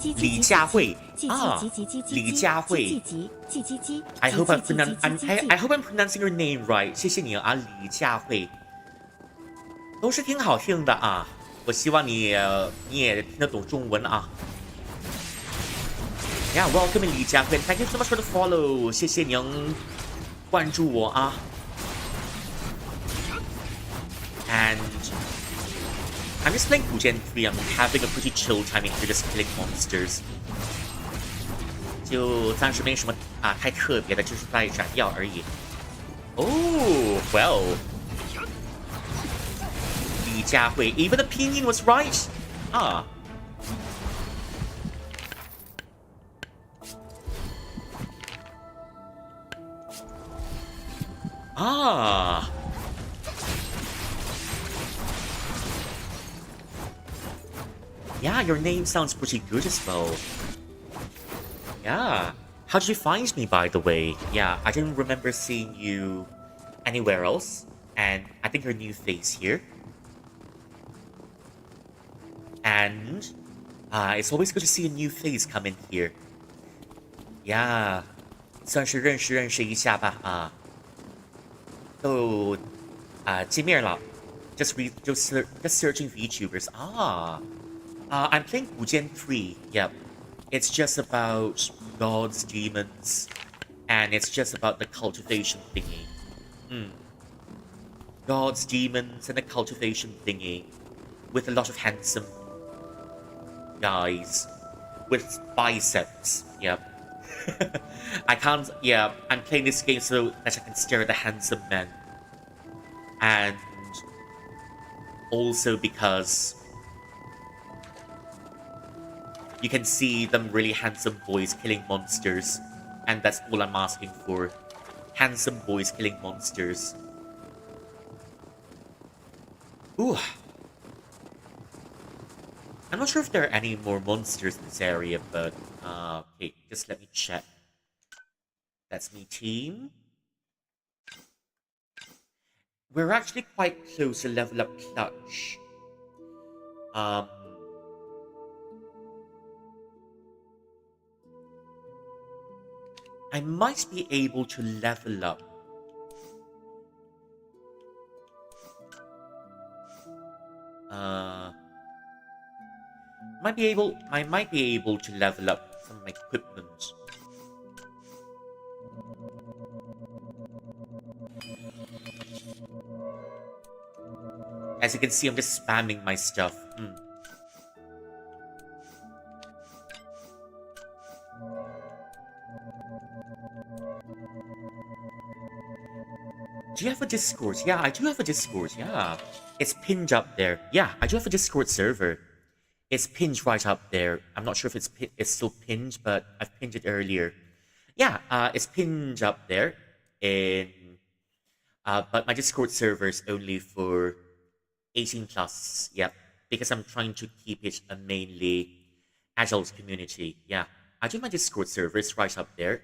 Li Jiahui. Li Jiahui. I hope I'm pronouncing your name right. 谢谢你啊，李佳慧。都是挺好听的啊，我希望你也听得懂中文啊。Yeah, welcome in 李佳慧。Thank you so much for the follow. 谢谢您关注我啊。And I'm just playing GUJIAN 3. I'm having a pretty chill time in here, just killing monsters. 就暂时没什么太特别的，就是在闪耀而已。Oh, well. 李佳慧 even the pinyin was right. Ah. Ah. Yeah, your name sounds pretty good as well. Yeah. How did you find me, by the way? Yeah, I didn't remember seeing you anywhere else. And I think you're a new face here. And it's always good to see a new face come in here. Yeah. 算是认识一下吧啊。都见面了。Just searching VTubers. I'm playing GUJIAN 3, yep. It's just about gods, demons, and it's just about the cultivation thingy. Gods, demons, and the cultivation thingy. With a lot of handsome guys. With biceps, yep. I'm playing this game so that I can stare at the handsome men. And also because you can see them really handsome boys killing monsters. And that's all I'm asking for. Handsome boys killing monsters. Ooh. I'm not sure if there are any more monsters in this area, but okay, just let me check. That's me, team. We're actually quite close to level up Clutch. I might be able to level up. I might be able to level up some of my equipment. As you can see, I'm just spamming my stuff. Do you have a Discord? Yeah, I do have a Discord, yeah. It's pinned up there. Yeah, I do have a Discord server. It's pinned right up there. I'm not sure if it's still pinned, but I've pinned it earlier. Yeah, it's pinned up there. But my Discord server is only for 18 plus. Yep, because I'm trying to keep it a mainly adult community. Yeah, I do have my Discord server. It's right up there.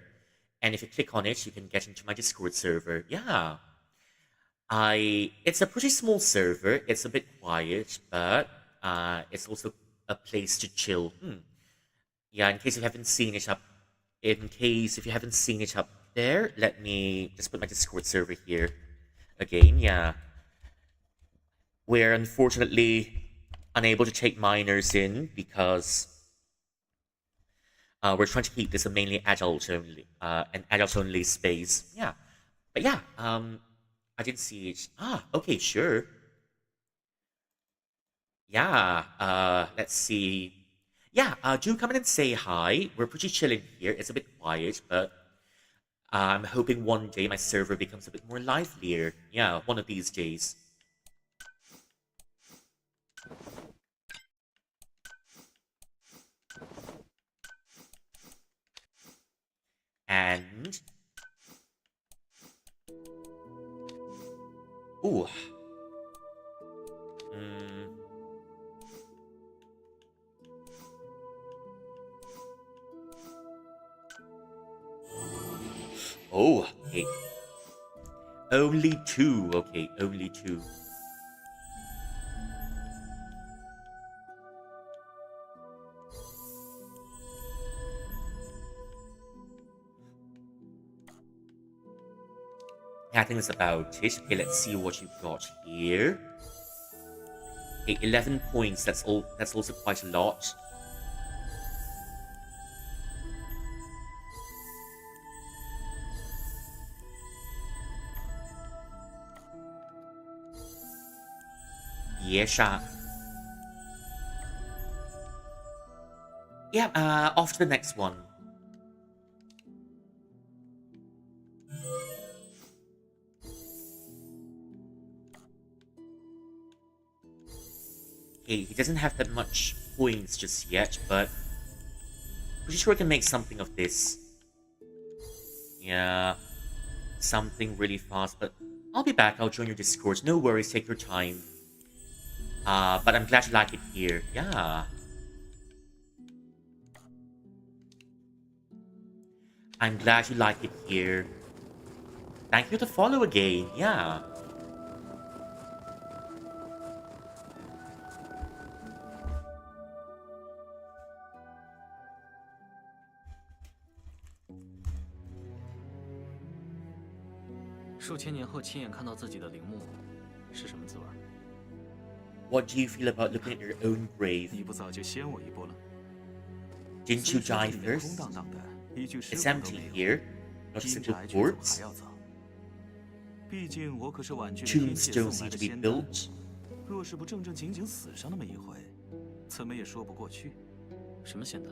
And if you click on it, you can get into my Discord server. Yeah. It's a pretty small server. It's a bit quiet, but it's also a place to chill. Yeah, in case you haven't seen it up there, let me just put my Discord server here again. Yeah. We're unfortunately unable to take minors in because we're trying to keep this a mainly an adult only space. Yeah. But yeah, I didn't see it. Okay, sure. Yeah, let's see. Yeah, do come in and say hi. We're pretty chilling here. It's a bit quiet, but I'm hoping one day my server becomes a bit more livelier. Yeah, one of these days. And... Ooh. Oh, okay. Only 2. Okay, only 2. I think that's about it. Okay, let's see what you've got here. Okay, 11 points. That's all. That's also quite a lot. Yes, yeah, off to the next one. Okay, he doesn't have that much points just yet, but pretty sure I can make something of this. Yeah, something really fast, but I'll be back. I'll join your Discord. No worries, take your time. But I'm glad you like it here. Yeah. I'm glad you like it here. Thank you to follow again. Yeah.数千年后亲眼看到自己的陵墓，是什么滋味？ What do you feel about looking at your own grave? 你不早就先我一步了？ Didn't you die 空 first? 荡荡的，一具尸 It's 骨都 empty 没有。 here. Not a 进 single 宅却走 corpse. 还要早。毕竟我可是婉拒了天界 Tombstones 送来 need 的 to be 仙丹， built. 若是不正正经经死上那么一回，怎么也说不过去。什么仙丹？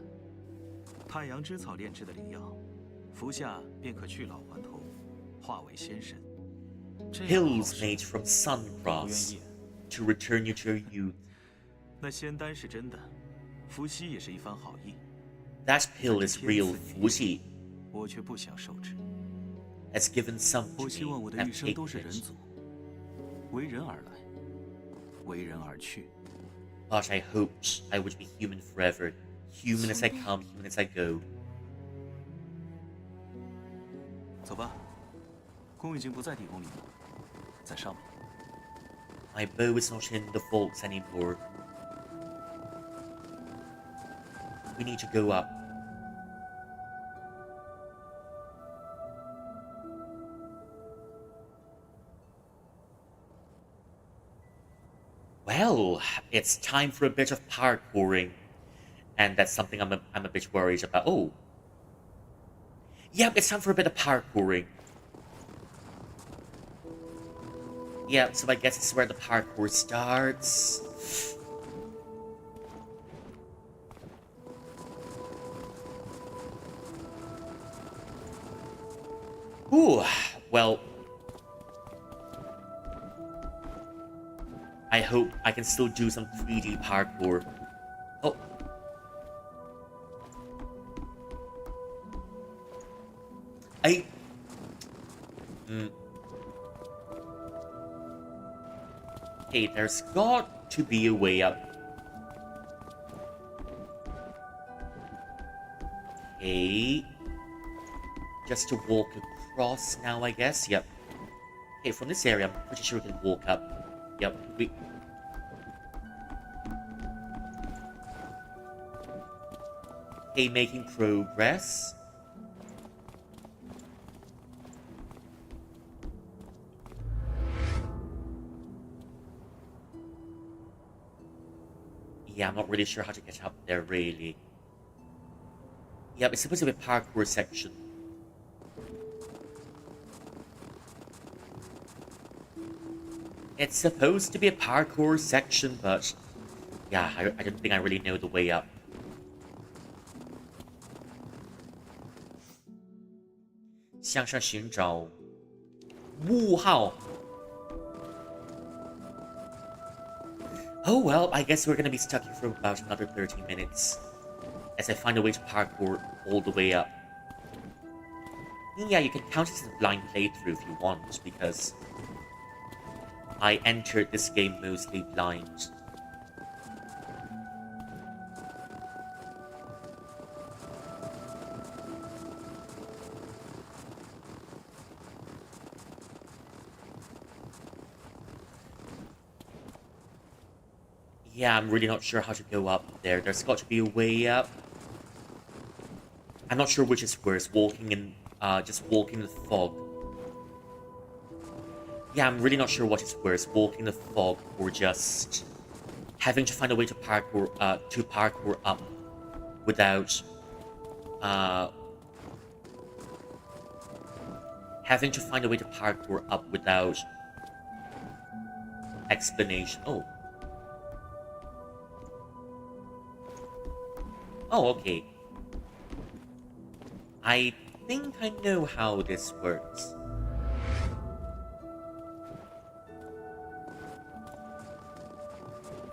太阳之草炼制的灵药，服下便可去老还童，化为仙神。 Pills made from sungrass to return you to your youth. 那仙丹是真的，伏羲也是一番好意。 That pill is real, Fuxi. 我却不想受之。 Has given some 我 to 希望我 me 的 and 一生都是 taken 人 it. 族，为人而来，为人而去。 But I hoped I would be human forever. Human as I come, human as I go. 走吧，弓已经不在地宫里了，在上面。 My bow is not in the vaults anymore. We need to go up. Well, it's time for a bit of parkouring. And that's something I'm a bit worried about. Oh. Yep, it's time for a bit of parkouring. Yeah, so I guess this is where the parkour starts. Ooh, well, I hope I can still do some 3D parkour. Oh. Okay, there's got to be a way up. Okay. Just to walk across now, I guess. Yep. Okay, from this area, I'm pretty sure we can walk up. Yep. Okay, making progress. Yeah, I'm not really sure how to get up there, really. Yep, it's supposed to be a parkour section. It's supposed to be a parkour section, but... yeah, I don't think I really know the way up.向上寻找物号. Oh well, I guess we're gonna be stuck here for about another 13 minutes. As I find a way to parkour all the way up. Yeah, you can count it as a blind playthrough if you want, because I entered this game mostly blind. Yeah, I'm really not sure how to go up there. There's got to be a way up. I'm not sure which is worse, walking in, just walking in the fog. Yeah, I'm really not sure what is worse, walking in the fog or just having to find a way to parkour up without, having to find a way to parkour up without explanation. Oh. Oh, okay. I think I know how this works.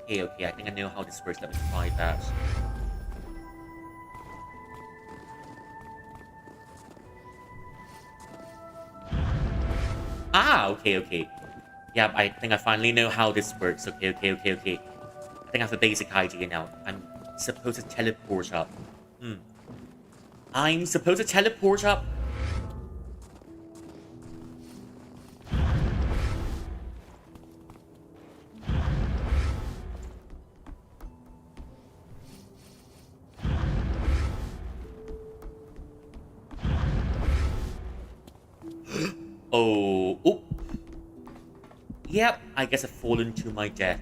Okay, I think I know how this works. Let me try that. Ah, okay. Yeah, I think I finally know how this works. Okay. I think I have a basic idea now. I'm supposed to teleport up. I'm supposed to teleport up? Oh. Yep, I guess I've fallen to my death.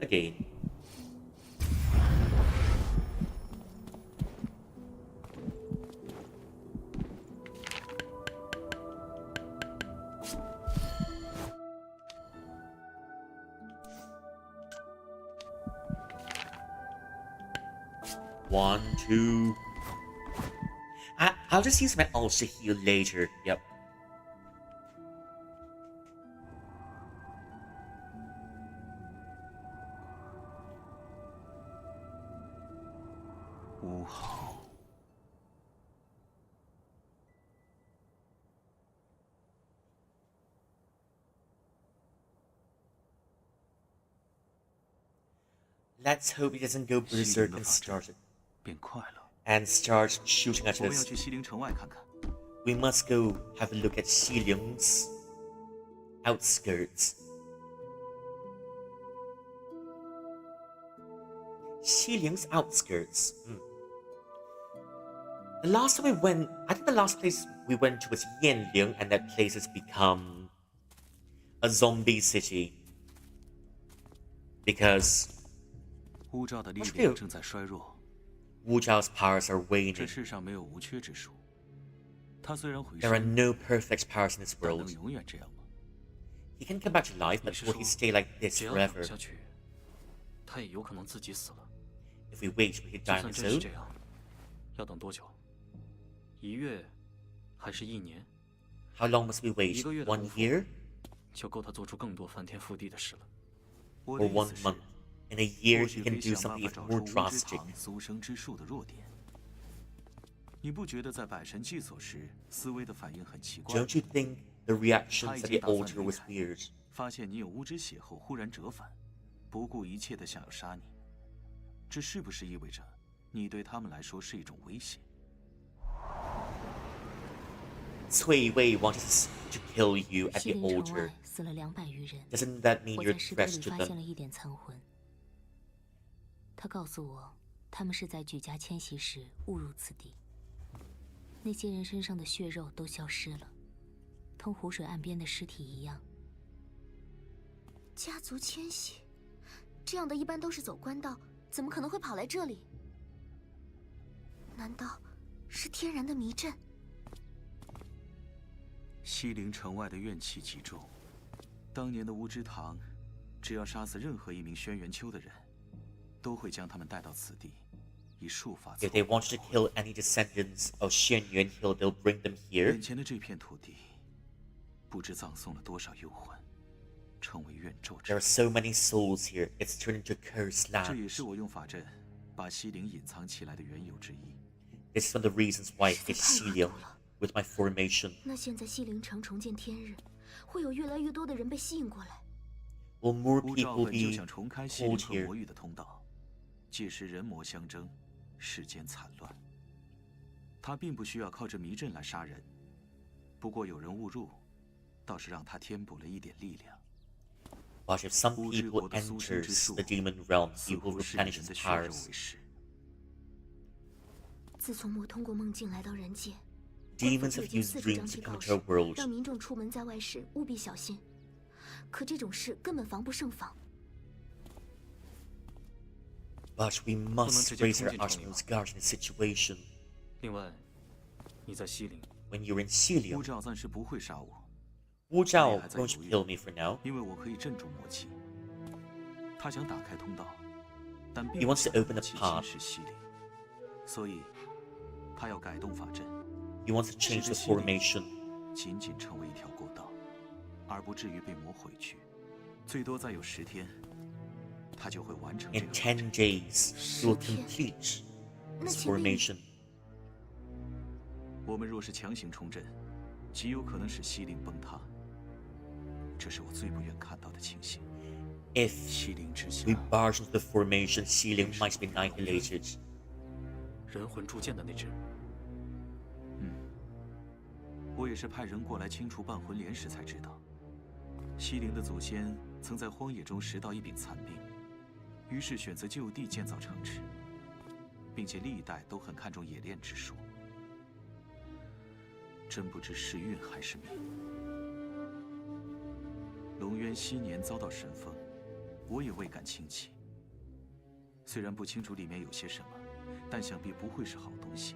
Again. One, two. I'll just use my ult to heal later. Yep. Let's hope he doesn't go berserk and start shooting at us. We must go have a look at Xiling's outskirts. Xiling's outskirts. The last time we went, I think the last place we went to was Yanling, and that place has become a zombie city. Because Wu Zhao的力量正在衰弱。 Wu Zhao's powers are waning. 这世上没有无缺之术。他虽然毁 There are 身， no perfect powers in this 但 world. 能永远这样吗？ He can come back to life, but will he stay like this 只要等 forever? 下去，他也有可能自己死了。 If we wait, will he 就 die 算 on his 真是 own? 这样，要等多久？1月，还是1年？ How long must we wait? 1个月的 1 功夫 year? 就够他做出更多翻天覆地的事了。for 1 month. In a year, 或 he 许 can 可以 do 想办 something 法 even 找 more 出无知 drastic. 堂苏生之术的弱点。你不觉得在百神祭所时，思维的反应很奇怪吗？ Don't you think the 他 reactions 已 at 经 the 打算 altar 离 was 开， weird? 发现你有巫之血后忽然折返，不顾一切的想要杀你，这是不是意味着你对他们来说是一种威胁？ Cui Wei wanted to kill you at 西 the 陵城 altar. 外死了200余人， Doesn't that mean 我 you're 在石堆 threats 里 to 发现 them? 了一点残魂。他告诉我，他们是在举家迁徙时误入此地。那些人身上的血肉都消失了，同湖水岸边的尸体一样。家族迁徙，这样的一般都是走官道，怎么可能会跑来这里？难道是天然的迷阵？西陵城外的怨气极重，当年的乌之堂，只要杀死任何一名轩辕丘的人，都会将他们带到此地，以术法。 If they wanted to kill any descendants of Xian Yuan Hill, they'll bring them here. 眼前的这片土地，不知葬送了多少幽魂，成为怨咒 There 之 are so many souls here, it's turned into a cursed 这也 land. 是我用法阵把西陵隐藏起来的缘由之一。 This is one of the reasons why I 实在 hit 太 Xilium 恶毒了。 with my formation. 那现在西陵城重见天日，会有越来越多的人被吸引过来。 Will more 乌兆 people 本就 be 想重开西陵 called 和 here? 魔域的通道，届时人魔相争，世间惨乱。他并不需要靠着迷阵来杀人，不过有人误入，倒是让他添补了一点力量。 But if some 乌之 people 国的苏生之 enters 术 the demon realm, 似 he will 乎是以 replenish 人 his 的血肉 powers. 为食。自从我通过梦境来到人界，官府 Demons 就 have 已经 used 四处张 dreams 贴 to 告 come to 示 our，world. 让民众出门在外时务必小心。可这种事根本防不胜防。 But we 不能 must 直接 raise 冲 our 进城里 utmost 吗？ guard in this situation. 另外，你在西陵， When you're in 乌 Xilium, 兆暂时不会杀我， Wu Zhao 还在 going to 犹豫。 kill me for now. 因为我可以镇住魔气。他想打开通道，但 He 并不 wants to 想 open a 其 path. 侵蚀西陵，所以他要改动法阵， He wants to change the formation. 仅仅成为一条过道，而不至于被魔毁去。最多再有10天，他就会完成这 In 个法阵。 10 days, he will 10天。 complete 那 his 前辈， formation. 我们若是强行冲阵，极有可能使西陵崩塌。这是我最不愿看到的情形。 If 西陵之下 we，barge into the formation, Xilium might be annihilated. 人魂铸剑的那只，我也是派人过来清除半魂莲时才知道，西陵的祖先曾在荒野中拾到一柄残兵，于是选择就地建造城池，并且历代都很看重冶炼之术。真不知是运还是命。龙渊昔年遭到神封，我也未敢轻启。虽然不清楚里面有些什么，但想必不会是好东西。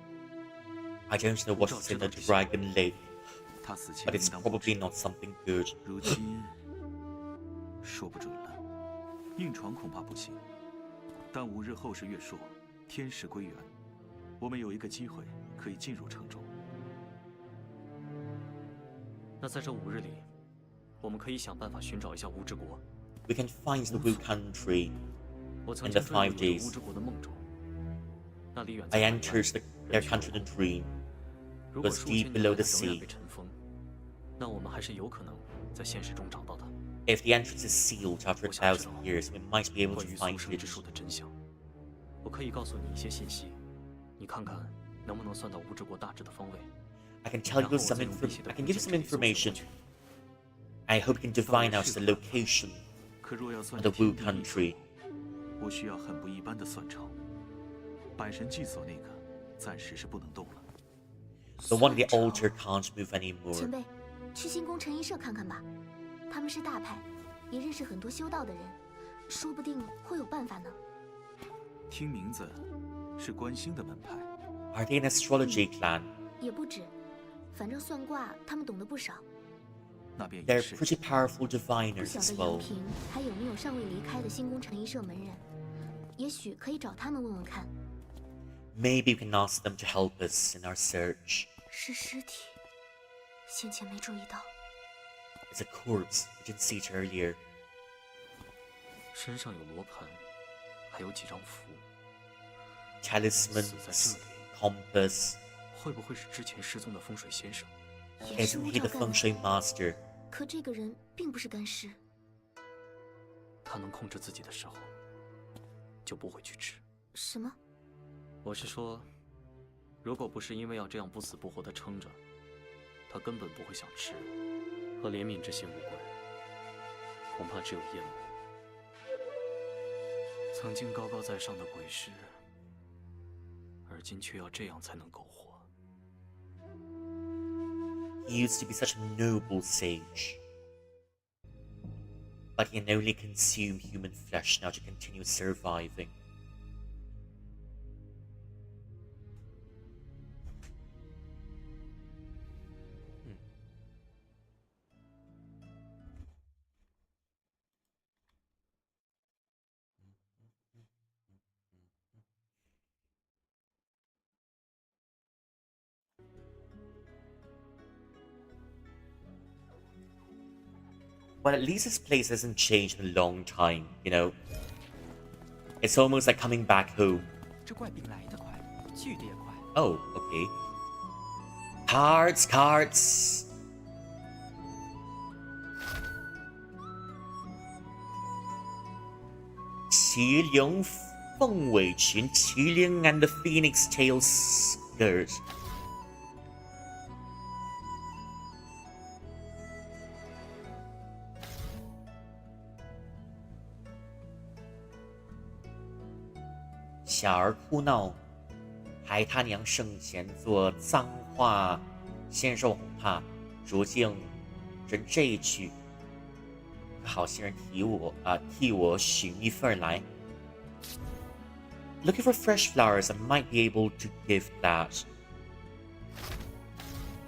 I don't know what is in the Dragon Lake, 他死前 but it's 应当不 probably 知 not something good. 如今说不准了，硬闯恐怕不行。但5日后是月朔，天时归元，我们有一个机会可以进入城中。那在这5日里，我们可以想办法寻找一下乌之国。 We can find the Wu country. 我曾 In 经 the 坠入 5有 days 乌之国的梦中，那里远 I 在海外 enters their country in a dream. 如果 was 数 deep 千 below 年 the 来它仍然 sea. 被尘封，那我们还是有可能在现实中找到它。 If the entrance is sealed after 我想知 1,000 道 years, we might be able 关 to 于 find 苏生 it. 之术的真相，我可以告诉你一些信息，你看看能不能算到乌之国大致的方位。 I can tell 然 you 后我 some 再用辟邪 I 的 can 古 give you 剑 some 这里搜索过 information. 去。 I hope you can divine out the location 可若要算 of 这 the Wu 天地一 country. 我需要很不一般的算筹。百神祭所那个，暂时是不能动了。 The one at the 算 altar 筹 can't move 前 anymore. 辈，去星宫陈一社看看吧，他们是大派，也认识很多修道的人，说不定会有办法呢。听名字，是观星的门派。 Are they an astrology clan? 也不止，反正算卦他们懂得不少。那便也 They're 是。 pretty powerful 不 diviners 晓 as 得杨 well. 平还有没有尚未离开的星宫陈一社门人，也许可以找他们问问看。 Maybe we can ask them to help us in our search. 是尸体，先前没注意到。 It's a corpse. We didn't see it earlier. 身上有罗盘，还有几张符。 Talismans, 死在这里， compass. 会不会是之前失踪的风水先生？也是 Isn't 无 he 照 the 干 feng 的。 shui master? 可这个人并不是干尸。他能控制自己的时候，就不会去吃。什么？我是说，如果不是因为要这样不死不活的撑着，他根本不会想吃。和怜悯之心无关，恐怕只有厌恶。曾经高高在上的鬼尸，而今却要这样才能苟活。 He used to be such a noble sage. But he can only consume human flesh now to continue surviving. Well, at least this place hasn't changed in a long time, you know? It's almost like coming back home. 这怪病来得快，去得也快。 Oh, okay. Cards, cards! Qiliang Feng Wei Qun, Qiliang and the Phoenix Tail Skirt. Xiao儿哭闹，海他娘圣贤做脏话，先生恐怕如今人这一句，好心人替我寻一份来。Looking for fresh flowers, I might be able to give that.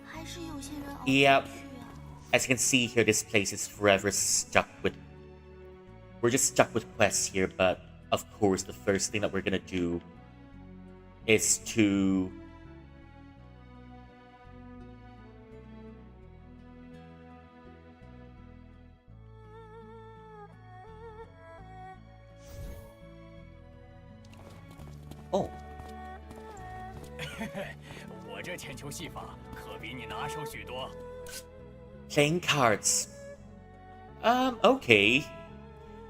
还是有些人熬不 Yep. 去啊。 As you can see here, this place is forever stuck with. We're just stuck with quests here, but of course, the first thing that we're gonna do is to. Oh. 我这铅球戏法可比你拿手许多。 Playing cards. Okay.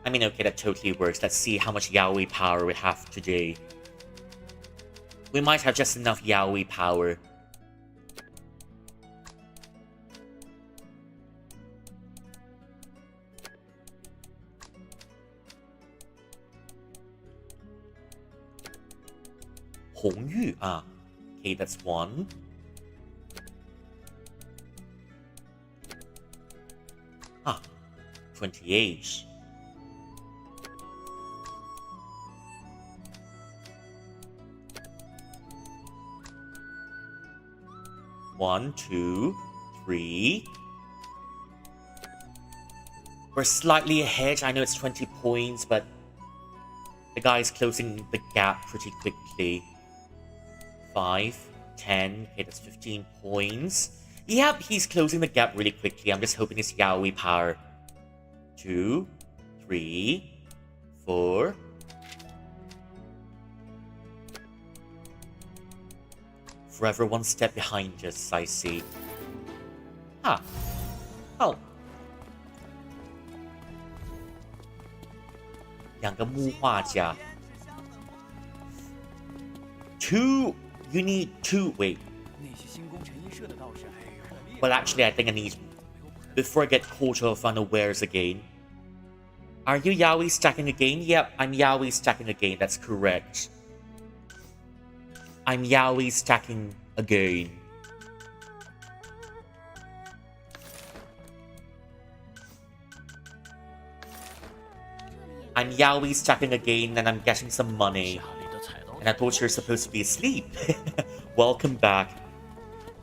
I mean, okay, that totally works. Let's see how much Yaoi power we have today. We might have just enough Yaoi power. Hongyu, okay, that's one. Ah, 28. One, two, three. We're slightly ahead. I know it's 20 points, but the guy's closing the gap pretty quickly. 5, 10. Okay, that's 15 points. Yep, he's closing the gap really quickly. I'm just hoping it's Yaoi power. 2, 3, 4. Forever one step behind us, I see. Ah. Oh. 两个木画家。Two. You need two. Wait. 那些新宫陈一社的道士， Well, actually, I think I need. Before I get caught off unawares again. Are you Yaoi stacking again? Yep, I'm Yaoi stacking again. That's correct. I'm Yaoi stacking again. I'm Yaoi stacking again, and I'm getting some money. 家里的彩刀 And I thought you're supposed to be asleep. Welcome back.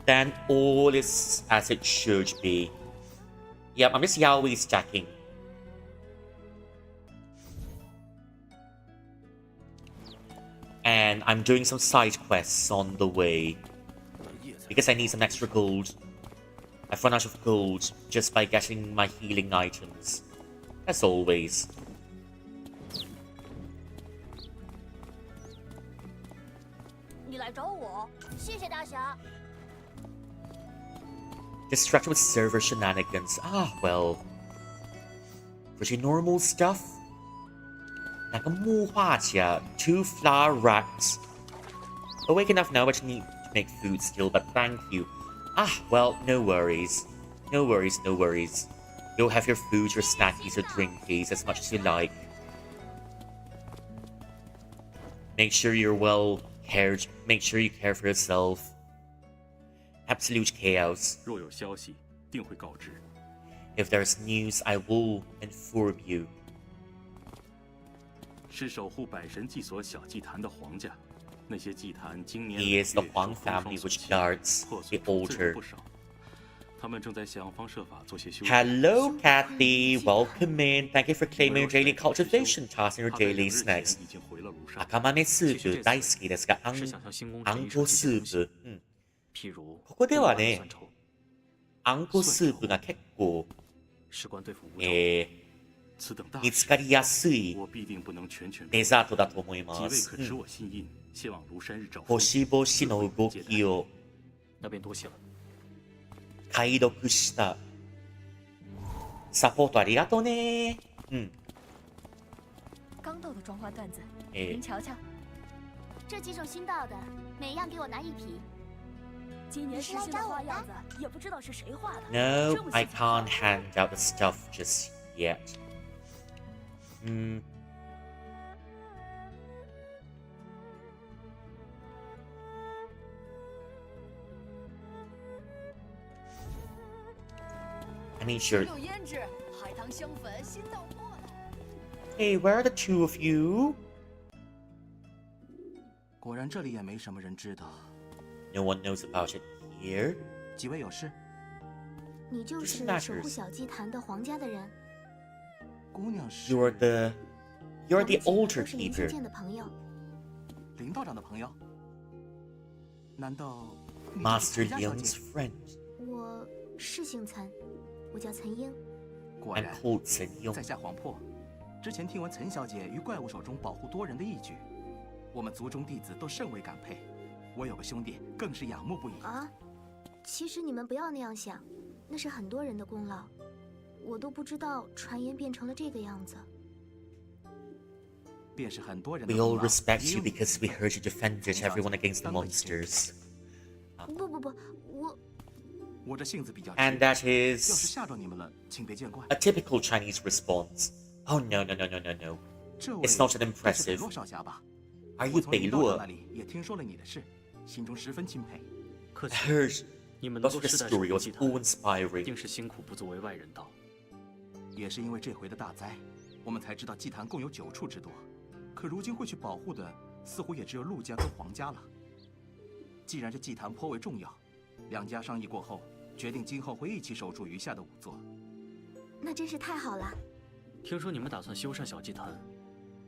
Then all is as it should be. Yep, I'm just Yaoi stacking. And I'm doing some side quests on the way. Because I need some extra gold. I've run out of gold just by getting my healing items. As always. 找我，谢谢大侠。Distracted with server shenanigans. Ah, well. Pretty normal stuff. 那个木画家 2 flour racks. Awake enough now, but need to make food still, but thank you. Ah, well, no worries. No worries, no worries. You'll have your food, your snackies, your drinkies, as much as you like. Make sure you're well cared. Make sure you care for yourself. Absolute chaos. 若有消息，定会告知。 If there's news, I will inform you. 是守护百神祭所小祭坛的皇家，那些祭坛经年 He is the Huang family which guards the altar. 他们正在想方设法做些修。 Hello, Kathy. Welcome in. Thank you for claiming your daily cultivation task and your daily snacks. 已经回了庐山。赤豆スープ大好きですが、あんこスープ。譬如ここではね、蒜头あんこスープが結構、事关对付无招。此等大見つかりやすい我必定不能全权。デザートだと思い几ます。位可知我心意，希望庐山日照。星々の動きを那便多谢了。解読した。サポートありがとうね。刚到的妆花段子，哎您瞧瞧，这几种新到的，每样给我拿1匹。今年实新的花样子，也不知道是谁画的。 No, I can't hand out the stuff just yet. I mean, sure. 有胭脂，海棠香粉，新到货了。 Hey, where are the two of you? 果然这里也没什么人知道。 No one knows about it here. 几位有事？你就是守护小祭坛的皇家的人。姑娘是 You're the 我们 altar 都是林新 keeper. 建的朋友。林道长的朋友？难道你是 Master 陈家小姐 Young's friend. 我是姓岑，我叫岑英。果 I'm 然， called Sen Yong. 在下黄破。之前听闻岑小姐于怪物手中保护多人的义举，我们族中弟子都甚为感佩。我有个兄弟更是仰慕不已。啊，其实你们不要那样想，那是很多人的功劳，我都不知道传言变成了这个样子。便是很多人的 We all 功劳 respect 也 you 有你 because we heard you defended everyone against the monsters. 不，我这性子比较急， And that 要是 is 吓着你们了，请别见怪。 a typical Chinese response. Oh no, no, no, no, no, no. 这位 It's not that 便是北 impressive. 洛少侠吧？ Are 我 you 从林道 Beilua? 长那里也听说了你的事，心中十分钦佩。客 I 气。 heard 你们能 that 够 the 世代守 story 护 was 祭坛， awe-inspiring. 定是辛苦不足为外人道。也是因为这回的大灾，我们才知道祭坛共有9处之多，可如今会去保护的，似乎也只有陆家跟黄家了。既然这祭坛颇为重要，两家商议过后，决定今后会一起守住余下的5座。那真是太好了。听说你们打算修缮小祭坛，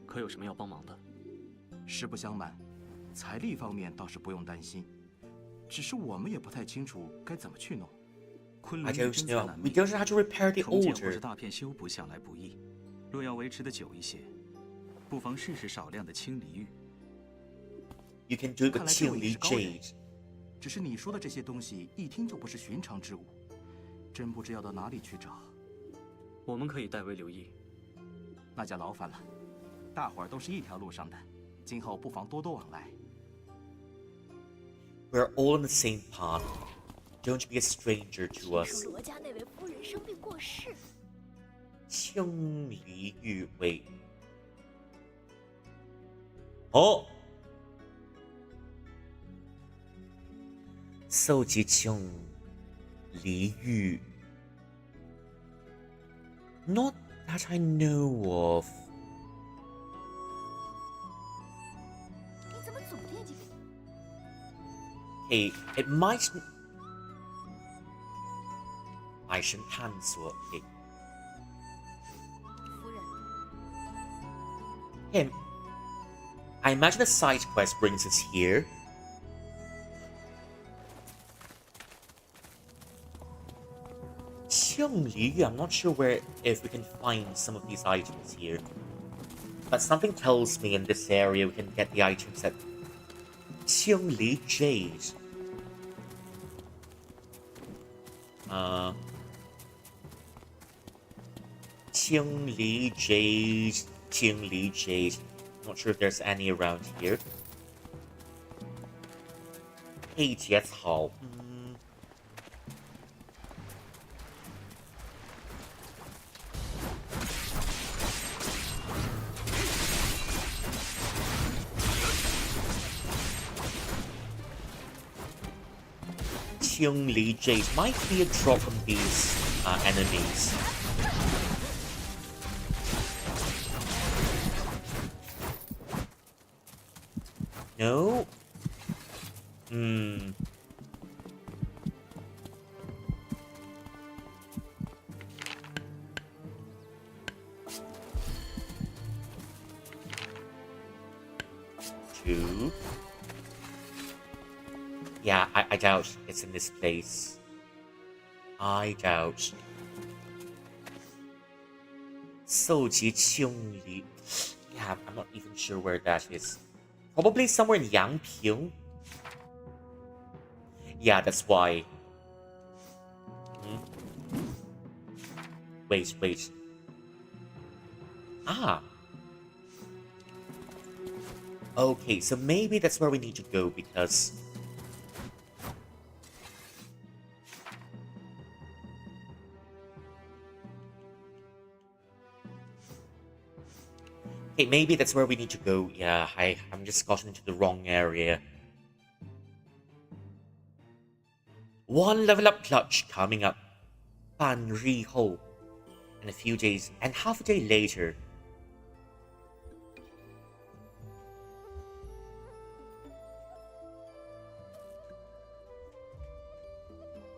可有什么要帮忙的？实不相瞒，财力方面倒是不用担心，只是我们也不太清楚该怎么去弄。昆 I 仑 don't 真材 know. 难 We 觅， don't know how to repair the 重建或是 altar. 大片修补向来不易，若要维持的久一些，不妨试试少量的青离玉。 You can do it 看 with 来这位也 Qingli 是高人 Jade. 只是你说的这些东西，一听就不是寻常之物，真不知要到哪里去找。我们可以代为留意。那就劳烦了，大伙儿都是一条路上的，今后不妨多多往来。 We're all on the same path. Don't be a stranger to 听 us. 说罗家那位夫人生病过世，清离玉位。哦，搜集清离玉。Not that I know of. 你怎么总惦记？ Hey, it might. 百神探索。Hey. 夫人， Him. I imagine a side quest brings us here. Qiangliyu, I'm not sure if we can find some of these items here. But something tells me in this area we can get the items at 清理 jade. 清理 jade. 清理 jade. Not sure if there's any around here. 黑节草。清理 jade might be a drop from these enemies. No? Two. Yeah, I doubt it's in this place. I doubt. 搜集清理. Yeah, I'm not even sure where that is. Probably somewhere in Yangping. Yeah, that's why. Wait. Ah. Okay, so maybe that's where we need to go because... Okay, maybe that's where we need to go. Yeah, I'm just gotten into the wrong area. 1 level up clutch coming up. 半日后 and a few days and half a day later.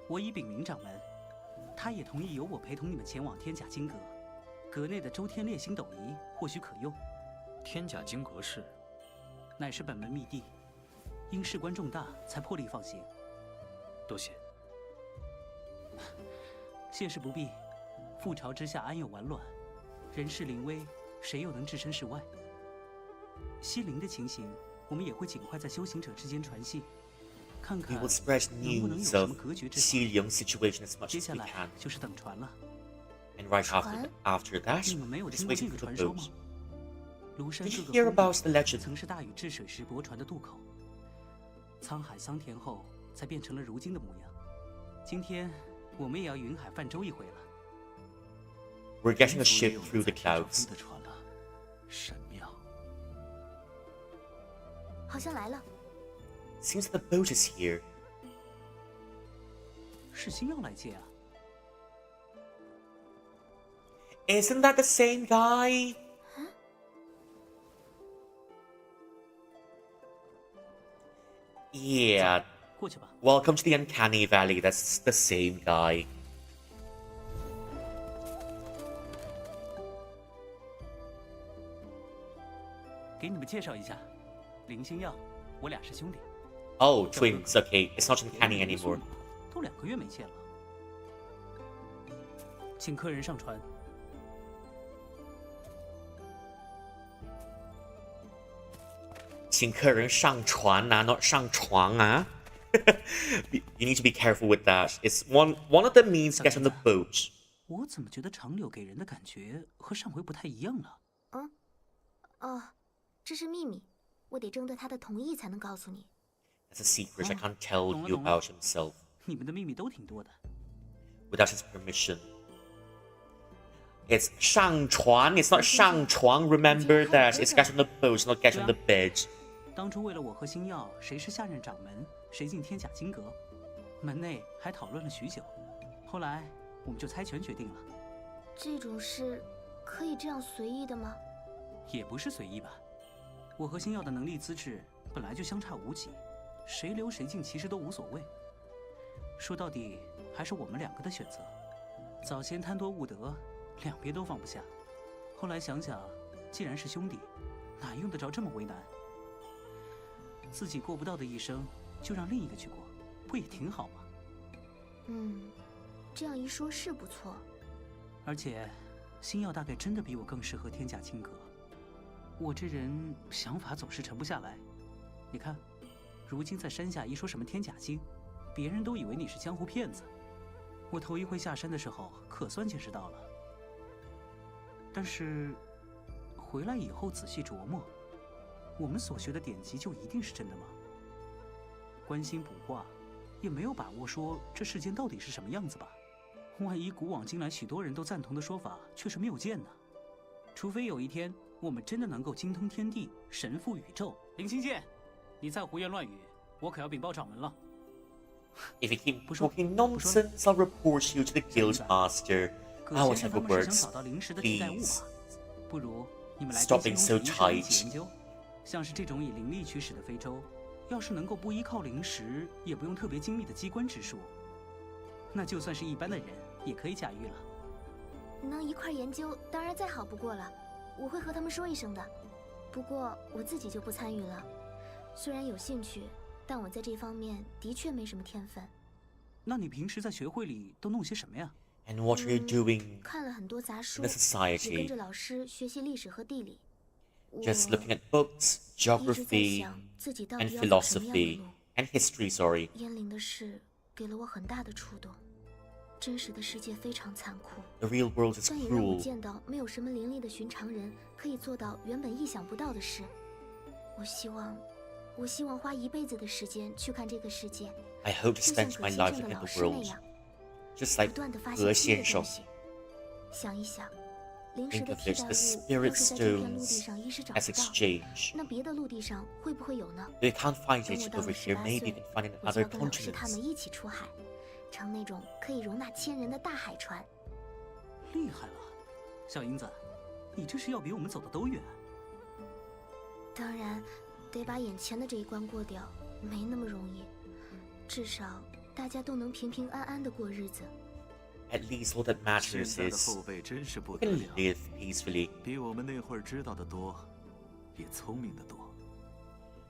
我已禀明掌门，他也同意由我陪同你们前往天甲金阁。阁内的周天烈星斗仪或许可用。天甲金阁是？乃是本门密地，因事关重大，才破例放行。多谢。谢事不必。覆巢之下安有完卵？人事临危，谁又能置身事外？西陵的情形，我们也会尽快在修行者之间传信。 We will spread news of Xiliang situation as much as we can. And right after that, just waiting for the boat. Did you hear about the legend? 曾是大禹治水时泊船的渡口。沧海桑田后，才变成了如今的模样。今天，我们也要云海泛舟一回了。We're getting a ship through the clouds. 神妙。好像来了。 Seems the boat is here. 是星耀来接啊 Isn't that the same guy? Yeah. 过去吧。 Welcome to the Uncanny Valley. That's the same guy. 给你们介绍一下，林星耀，我俩是兄弟。 Oh, twins. Okay, it's not uncanny anymore. 都2个月没见了。请客人上船。请客人上船啊 not 上床啊 You need to be careful with that. It's one of the means to get on the boat. 我怎么觉得长柳给人的感觉和上回不太一样了？这是秘密，我得征得他的同意才能告诉你。 That's a secret I can't tell you about himself. 你们的秘密都挺多的。 Without his permission. It's 上船, it's not 上床. Remember that. It's get on the boat, not get on the bed. 当初为了我和星耀谁是下任掌门，谁进天甲金阁，门内还讨论了许久。后来我们就猜拳决定了。这种事可以这样随意的吗？也不是随意吧。我和星耀的能力资质本来就相差无几。 谁留谁进其实都无所谓，说到底还是我们2个的选择。早先贪多误得，两边都放不下。后来想想，既然是兄弟，哪用得着这么为难？自己过不到的一生，就让另一个去过，不也挺好吗？这样一说是不错。而且，星耀大概真的比我更适合天甲金阁。我这人想法总是沉不下来，你看。如今在山下一说什么天甲星，别人都以为你是江湖骗子。我头一回下山的时候，可算见识到了。但是回来以后仔细琢磨，我们所学的典籍就一定是真的吗？观星卜卦，也没有把握说这世间到底是什么样子吧。万一古往今来许多人都赞同的说法却是谬见呢？除非有一天我们真的能够精通天地，神覆宇宙。林清剑，你再胡言乱语，我可要禀报掌门了。If you keep talking nonsense, I'll report you to the guild master. I will have words. Please 不如你们来 stop being so 研 tight. 究，像是这种以灵力驱使的非洲，要是能够不依靠灵石，也不用特别精密的机关之术，那就算是一般的人也可以驾驭了。能一块研究，当然再好不过了。我会和他们说一声的。不过我自己就不参与了，虽然有兴趣，但我在这方面的确没什么天分。那你平时在学会里都弄些什么呀？ And what are you doing 看了很多杂书， in the 也跟 society? 着老师学习历史和地理。 Just looking at books, 一直在 geography, 想自己到 and 底要走什么样的 philosophy, 路。 and history, sorry. 燕陵的事给了我很大的触动。真实的世界非常残酷， The real world is 但也让我 cruel. 见到没有什么灵力的寻常人可以做到原本意想不到的事。我希望花一辈子的时间去看这个世界， I hope to 就像 spend 葛 my 先 life 生的 in 老 the 师那 world, 样， just 不 like 断地发 葛现新先生。的东西。想一想，灵石 Think 的 of 替 this, 代 the 物 spirit 要是在这片陆地 stones 上一时找 as 不到， exchange. 那别的陆地上会不会有呢？ If you can't find 等我 it 到 over 了 here, 18 maybe you 岁 can find it in 我就 other 要跟老师他 continents. 们一起出海，乘那种可以容纳1000人的大海船。厉害了，小英子，你这是要比我们走的都远。当然，得把眼前的这一关过掉，没那么容易。至少大家都能平平安安的过日子。 At least all that 现 matters 在的 is 后辈真是不 we 得 can 了， live peacefully. 比我们那会儿知道的多，也聪明的多。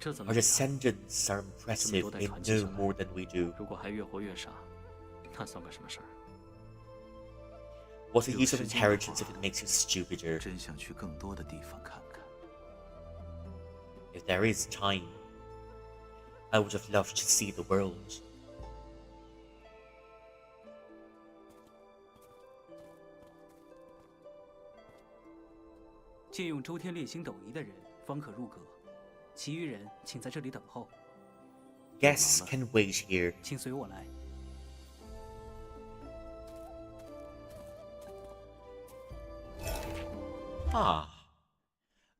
这怎么 Our 比啊？ descendants are 这么 impressive. 多代 They 传继 know 下来， more than we do. 如果还越活越傻，那算个什么事儿？ What's the 有 use of 时间的 intelligence 话， if it makes you stupider? 真想去更多的地方看看。 If there is time, I would have loved to see the world. 借用周天烈星斗仪的人方可入阁，其余人请在这里等候。 Guests can wait here. 请随我来。 Ah.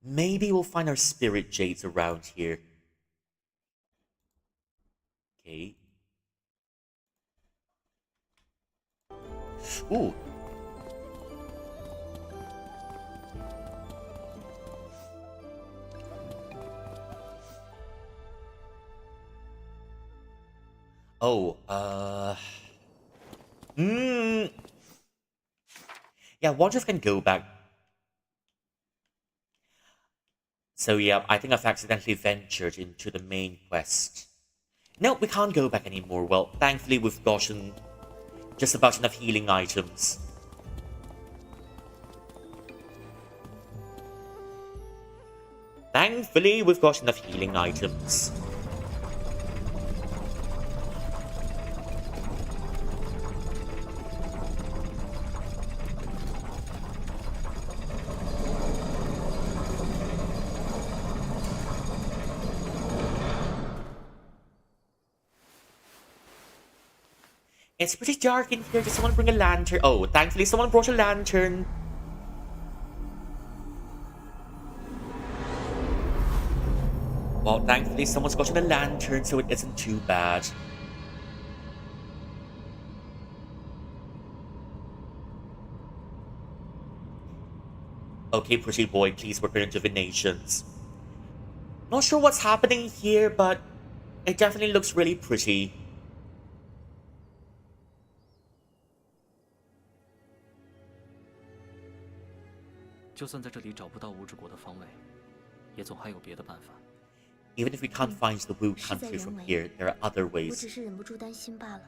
Maybe we'll find our spirit jades around here. Okay. Ooh. Oh, yeah, wonder if I can go back. So yeah, I think I've accidentally ventured into the main quest. No, we can't go back anymore. Well, thankfully we've gotten just about enough healing items. Thankfully, we've got enough healing items. It's pretty dark in here. Did someone bring a lantern? Oh, thankfully someone brought a lantern. Well, thankfully someone's gotten a lantern, so it isn't too bad. Okay, pretty boy, please work on your divinations. Not sure what's happening here, but it definitely looks really pretty. 就算在这里找不到无之国的方位，也总还有别的办法。 Even if we can't find the Wu 事在 country 人 from 为 here, there are other 我 ways. 只是忍不住担心罢了。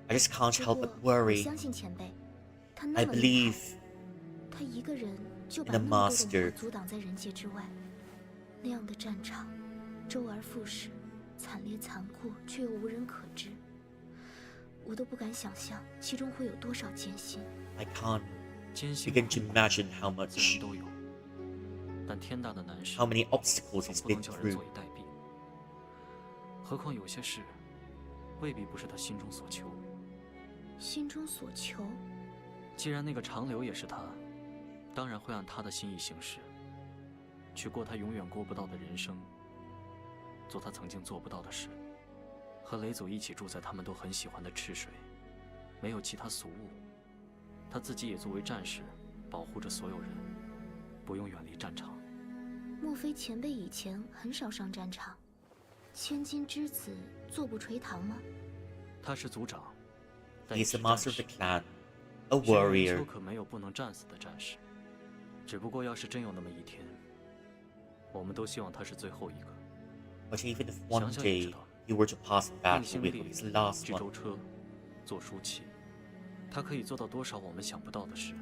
I just can't 不 help 过 but 我 worry. 相信前辈，他 I 那么厉 believe 害，他一个人就 in 把 a 那么多的 master. 魔阻挡在人界之外，那样的战场，周而复始，惨烈残酷，却又无人可知。我都不敢想象其中会有多少艰辛。I can't 艰辛 begin to imagine how 自然 much, 都有，但天大的难事 how many obstacles 总 he's 不能 been 叫人坐 through. 以待毙。何况有些事，未必不是他心中所求。心中所求，既然那个长流也是他，当然会按他的心意行事，去过他永远过不到的人生，做他曾经做不到的事，和雷祖一起住在他们都很喜欢的赤水，没有其他俗物。他自己也作为战士，保护着所有人，不用远离战场。莫非前辈以前很少上战场？千金之子坐不垂堂吗？他是族长，但也 He's 是 the 战 master of 士 the clan, a 轩辕 warrior. 丘可没有不能战死的战士。只不过要是真有那么一天，我们都希望他是最后一个。 But even if one 想想也知 day 道， he were to pass in 用 battle 星 with 力 him, he's the last 制 one. 舟车，做书契，他可以做到多少我们想不到的事？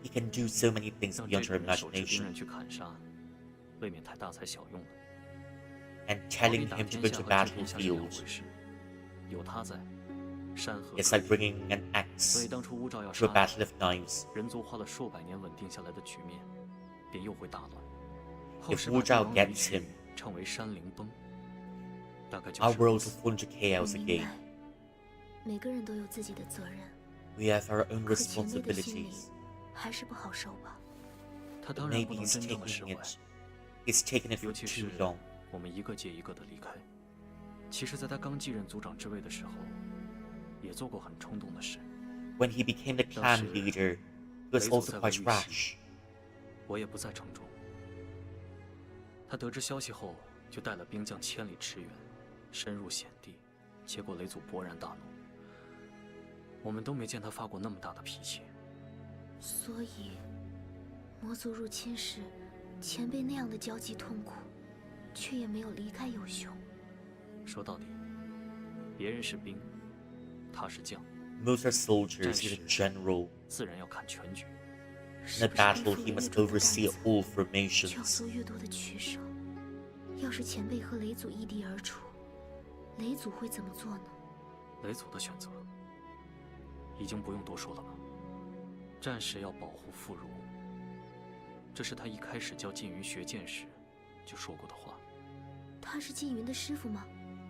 He can do so many things 让 beyond 这 our 种人手持兵 imagination. 刃去砍杀，未免太大材小用了。 And 好比 telling 打 him to 天 go 下 to 和治天下是两 battlefield, 回事，有他在，山河 it's 可 like 以。 bringing an 所以 axe 当初乌兆要 to a 杀 battle 你， of knives. 人族花了数百年稳定下来的局面，便又会打乱。后 If 世把 Wu 帝 Zhao 王 gets 离去 him, 称为山灵崩，大概就 our 是如 world will 此。 fall into 我 chaos 明 again. 白，每个人都有自己的责任， We have our own 可前辈的心里 responsibilities. 还是不好受吧？他 But 当然不 maybe 能 he's 真正的释 taking 怀， it. He's taken it 尤 for 其 too 是 long. 我们一个接一个的离开。其实，在他刚继任族长之位的时候，也做过很冲动的事。 When he became the 当 clan 时 leader, he was 雷祖 also 在 quite 位御 rash. 西，我也不在城中。他得知消息后，就带了兵将千里驰援，深入险地，结果雷祖勃然大怒。我们都没见他发过那么大的脾气。所以，魔族入侵时，前辈那样的焦急痛苦，却也没有离开幼熊。说到底，别人是兵，他是将， Most are soldiers, 战 he's 士 a general. 自然要看全局。 In a battle, he must oversee all 教 formations. 唆越多的取舍。要是前辈和雷祖异地而处，雷祖会怎么做呢？雷祖的选择，已经不用多说了吧？战士要保护妇孺，这是他一开始教缙云学剑时就说过的话。他是缙云的师傅吗？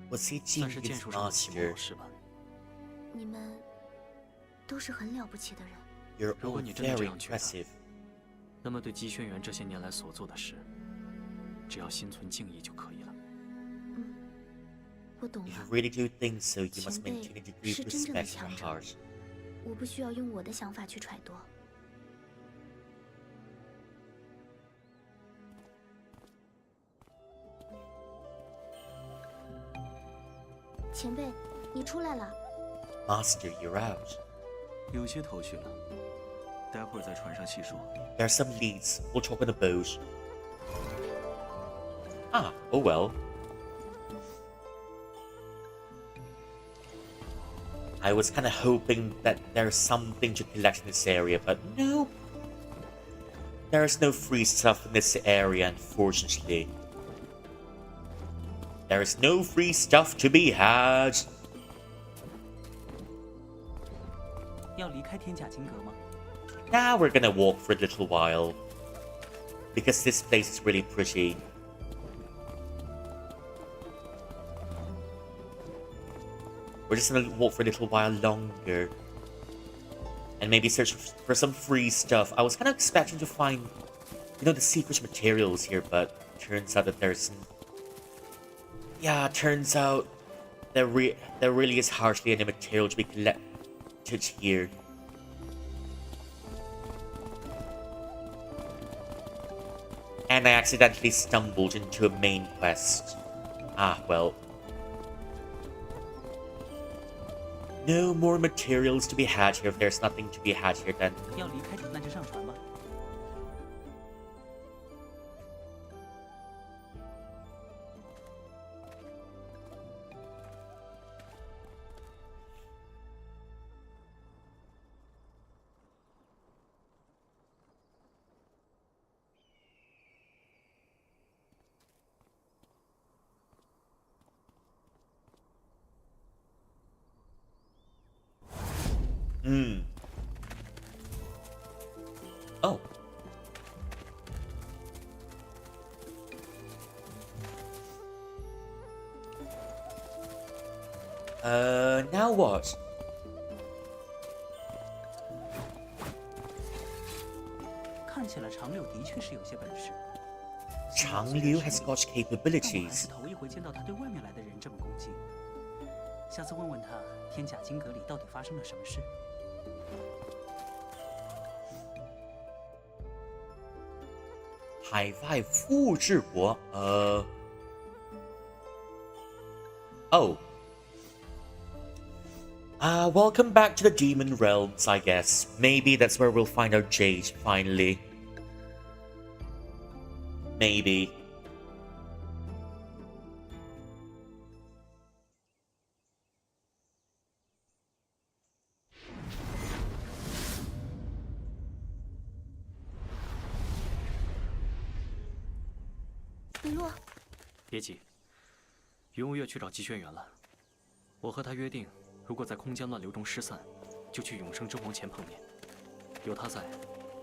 Was he 算是剑 Jin's 术上的启蒙 master? 老师吧。你们都是很了不起的人。 You're 如 all 果你真的这 very 样觉得， impressive. 那么对姬轩辕这些年来所做的事，只要心存敬意就可以了。我懂 If 了 you，really do think so, you must 前辈 maintain a degree 是 of 真正的 respect in 强 your 者， heart. 我不需要用我的想法去揣度。前辈，你出来了。 Master, you're out. 有些头绪了，待会儿在船上细说。 There are some leads. We'll talk on the boat. Ah, oh well. I was kind of hoping that there's something to collect in this area, but no. There's no free stuff in this area, unfortunately. There is no free stuff to be had. 要离开天甲金阁吗？ Now we're gonna walk for a little while. Because this place is really pretty. We're just gonna walk for a little while longer. And maybe search for some free stuff. I was kind of expecting to find, you know, the secret materials here, but turns out that there's... Yeah, turns out there really is hardly any material to be collected here. And I accidentally stumbled into a main quest. Ah, well. No more materials to be had here. If there's nothing to be had here, then 要离开那就上船吧。Oh. Now what? 看起来长柳的确是有些本事。长柳 has got 但我还是 capabilities. 头一回见到他对外面来的人这么恭敬。下次问问他，天甲金阁里到底发生了什么事。海外复制国Oh. Welcome back to the Demon Realms, I guess. Maybe that's where we'll find our Jade, finally. Maybe. Lilo，别急，云无月去找姬轩辕了。我和他约定，如果在空间乱流中失散，就去永生之皇前碰面。有他在，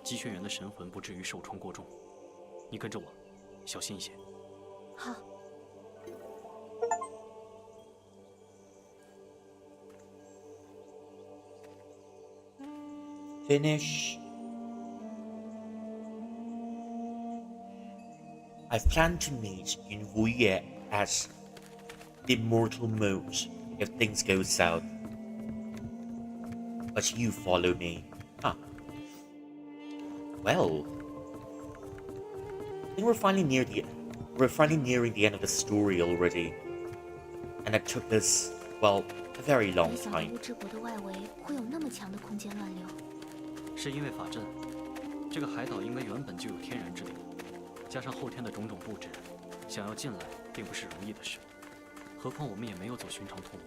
姬轩辕的神魂不至于受创过重。你跟着我，小心一些。好。Finish. I've planned to meet Wu Ye at the Mortal Mode if things go south. But you follow me. Huh. Well, I think we're finally nearing the end of the story already. And it took us, well, a very long time. 乌之国的外围会有那么强的空间乱流。是因为法阵，这个海岛应该原本就有天然之力，加上后天的种种布置，想要进来并不是容易的事。何况我们也没有走寻常通路。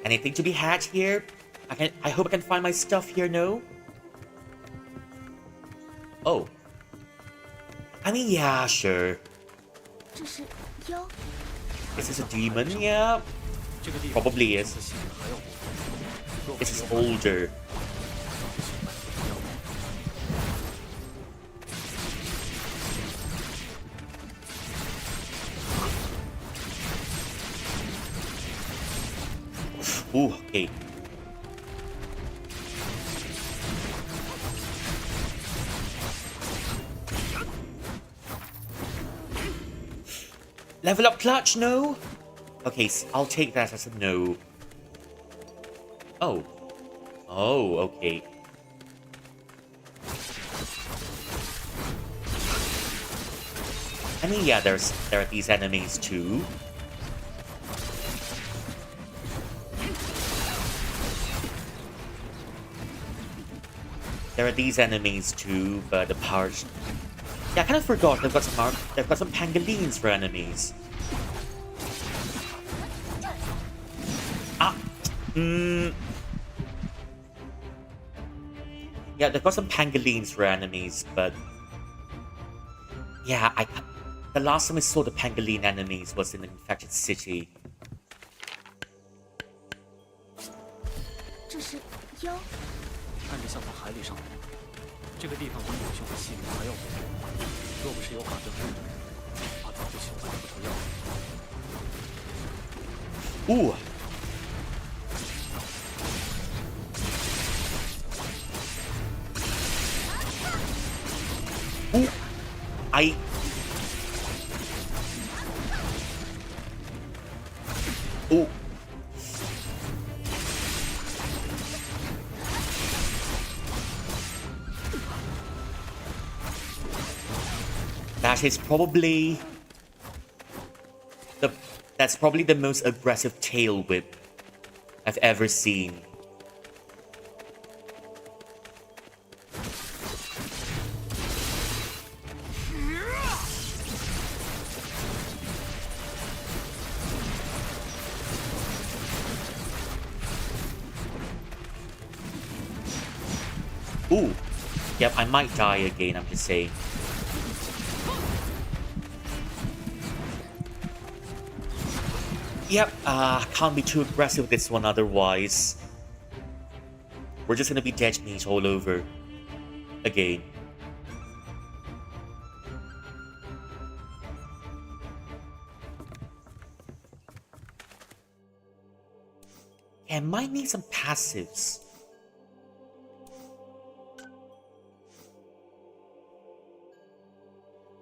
Anything to be had here? I hope I can find my stuff here, no? Oh. I mean, yeah, sure. 这是妖。Is this a demon? Yeah. Probably is. This is older. Ooh, okay. Level up clutch, no? Okay, so I'll take that as a no. Oh. Oh, okay. I mean, yeah, there are these enemies too. There are these enemies too, but apart. Yeah, I kind of forgot they've got some pangolins for enemies. Yeah, they've got some pangolins for enemies, but yeah, the last time I saw the pangolin enemies was in the infected city. 这是妖。看着像从海里上来，这个地方比狗熊和犀牛还要恐怖。若不是有法阵护着，怕早就醒来不成样子。Ooh. Ooh. Ooh. That is probably that's probably the most aggressive tail whip I've ever seen. Ooh. Yep, I might die again, I'm just saying. Yep, can't be too aggressive with this one otherwise. We're just gonna be dead meat all over. Again. Yeah, I might need some passives.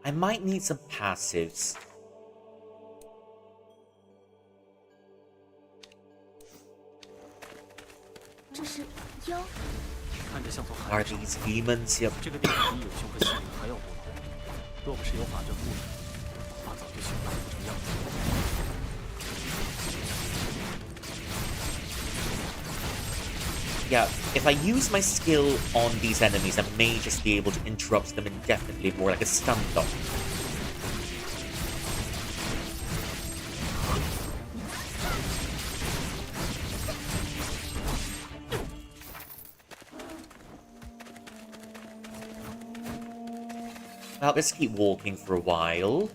I might need some passives. Are these demons? Yep. 这个地方比有熊和西灵还要古老。若不是有法阵护着，他早就朽烂不成样子。 Yeah, if I use my skill on these enemies, I may just be able to interrupt them indefinitely, more like a stun dot. Well, let's keep walking for a while.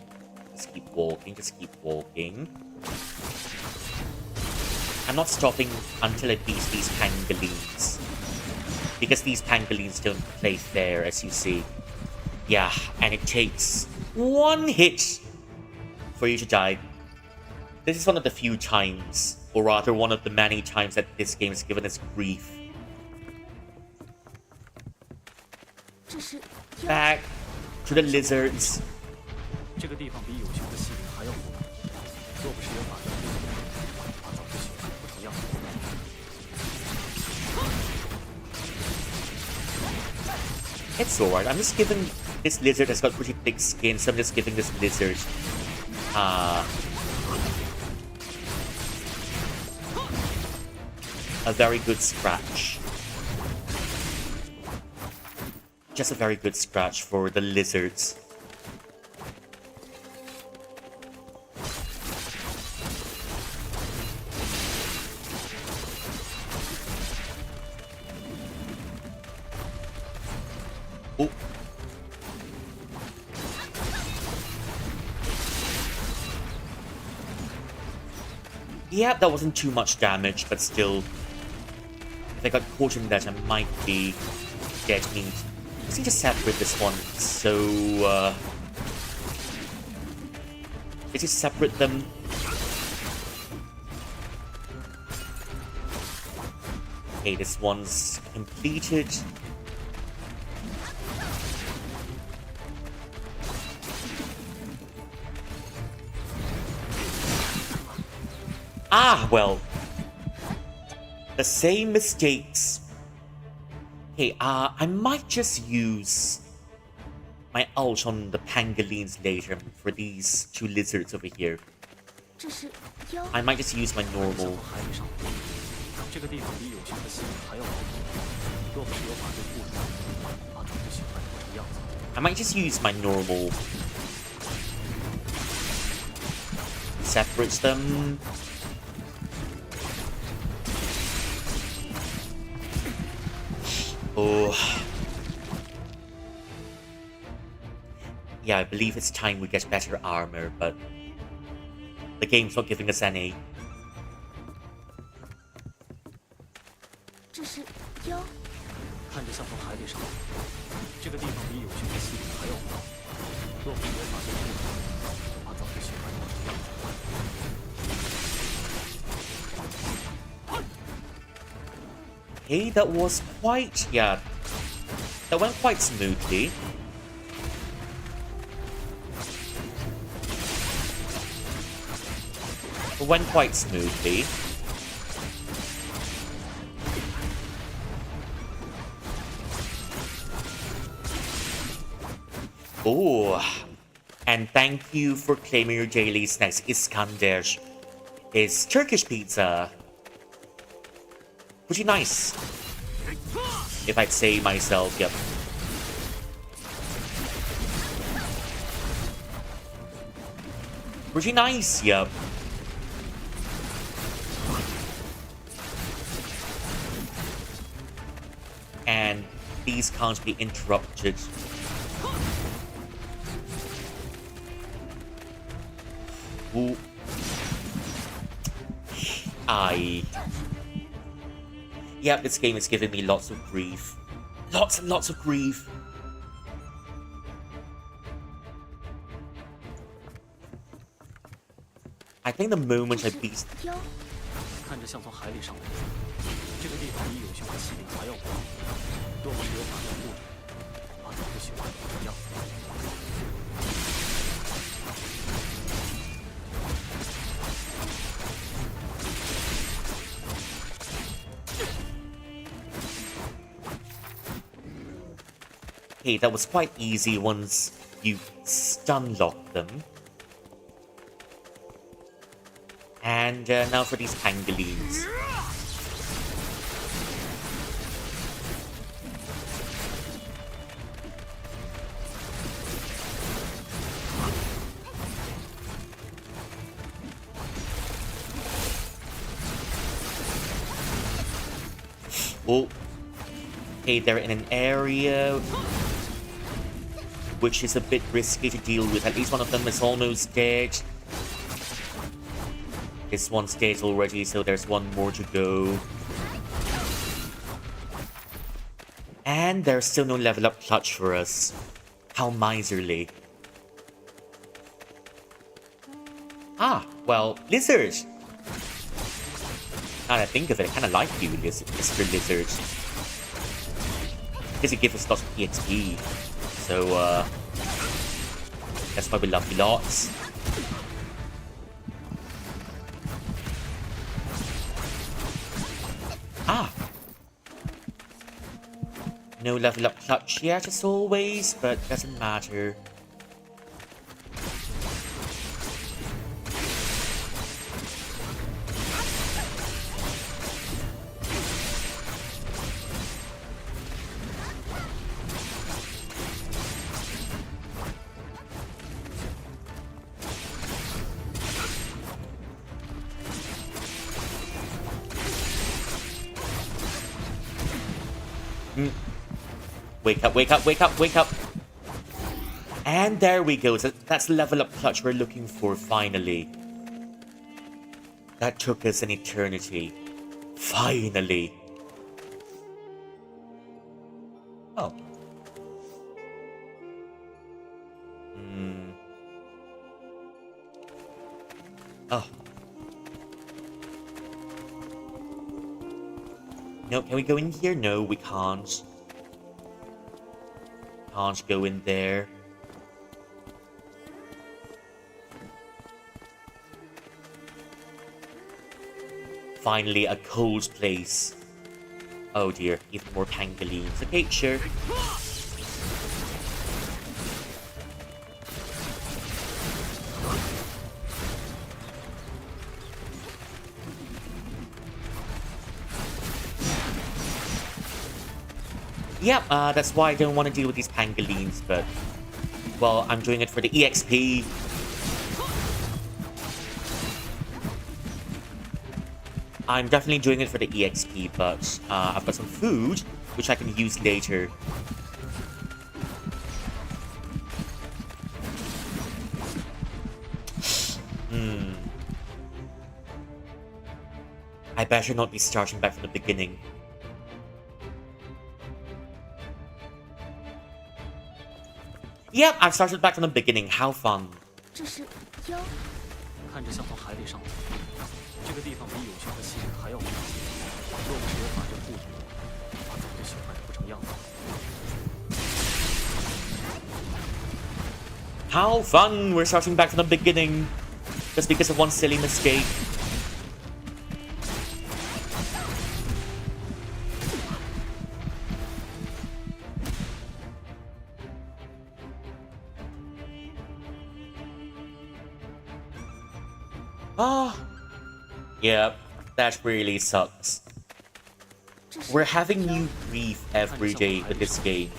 Just keep walking, just keep walking. I'm not stopping until I beat these pangolins. Because these pangolins don't play fair, as you see. Yeah, and it takes one hit for you to die. This is one of the few times, or rather one of the many times that this game has given us grief. Back to the lizards. 这个地方比有熊和西灵还要古老。若不是有法阵护着，他早就朽烂不成样子。 It's alright, I'm just giving this lizard has got pretty thick skin, so I'm just giving this lizard a very good scratch. Just a very good scratch for the lizards. Oh. Yeah, that wasn't too much damage, but still. If I got caught in that, I might be dead meat. I need to separate this one, so let's just separate them. Okay, this one's completed. Ah, well. The same mistakes. Okay, I might just use my ult on the pangolins later for these two lizards over here. I might just use my normal. I might just use my normal. Separates them. Oh. Yeah, I believe it's time we get better armor, but the game's not giving us any. Okay, that was quite, yeah, that went quite smoothly. It went quite smoothly. Oh, and thank you for claiming your daily snacks. Iskander is Turkish pizza. Pretty nice, if I'd say myself, yep. Pretty nice, yep. And these can't be interrupted. Ooh. Yeah, this game is giving me lots of grief. Lots and lots of grief. I think the moment I beat... 看着像从海里上来，这个地方比有熊和麒麟还要广，若不是有法杖护着，他早就喜欢不成样子。 Okay, that was quite easy once you stun lock them. And now for these pangolins. Oh. Okay, they're in an area which is a bit risky to deal with. At least one of them is almost dead. This one's dead already, so there's one more to go. And there's still no level up clutch for us. How miserly. Ah, well, lizard! Now that I think of it, I kinda like you, Mr. Lizard. Because it gives us lots of EXP. So, that's why we love you lots. Ah! No level up clutch yet as always, but doesn't matter. Wake up, wake up, wake up, wake up. And there we go. So that's the level up clutch we're looking for, finally. That took us an eternity. Finally. Oh. Oh. No, can we go in here? No, we can't. Can't go in there. Finally, a cold place. Oh dear, even more pangolins. Okay, sure. Yep, that's why I don't want to deal with these pangolins, but... Well, I'm doing it for the EXP. I'm definitely doing it for the EXP, but I've got some food, which I can use later. I better not be starting back from the beginning. Yep, I've started back from the beginning. How fun. 这是妖。看着像从海里上来，这个地方比有熊和麒麟还要广。若不是有法阵护着，他早就喜欢不成样子。How fun! We're starting back from the beginning. Just because of one silly mistake. Yep, that really sucks. We're having new grief every day with this game.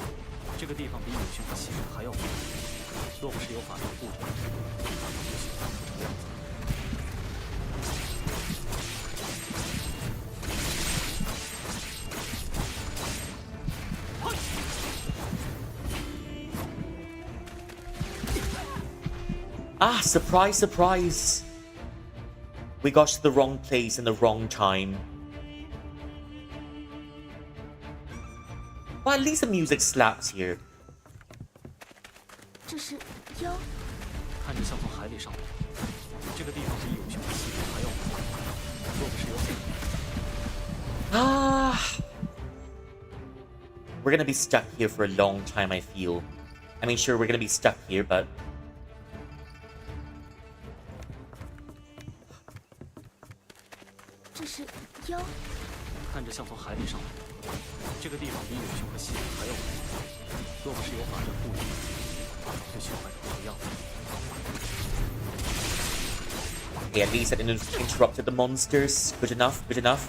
Ah, surprise, surprise. We got to the wrong place in the wrong time. But at least the music slaps here. 这是妖，看着像从海里上来。这个地方比有熊的溪流还要宽。若不是有海。We're gonna be stuck here for a long time, I feel. I mean, sure, we're gonna be stuck here, but... 这是妖，看着像从海里上来。这个地方比有熊和溪流还要宽。若不是有法阵护佑，它早就朽坏成这个样子。 Okay, at least I didn't interrupted the monsters. Good enough, good enough.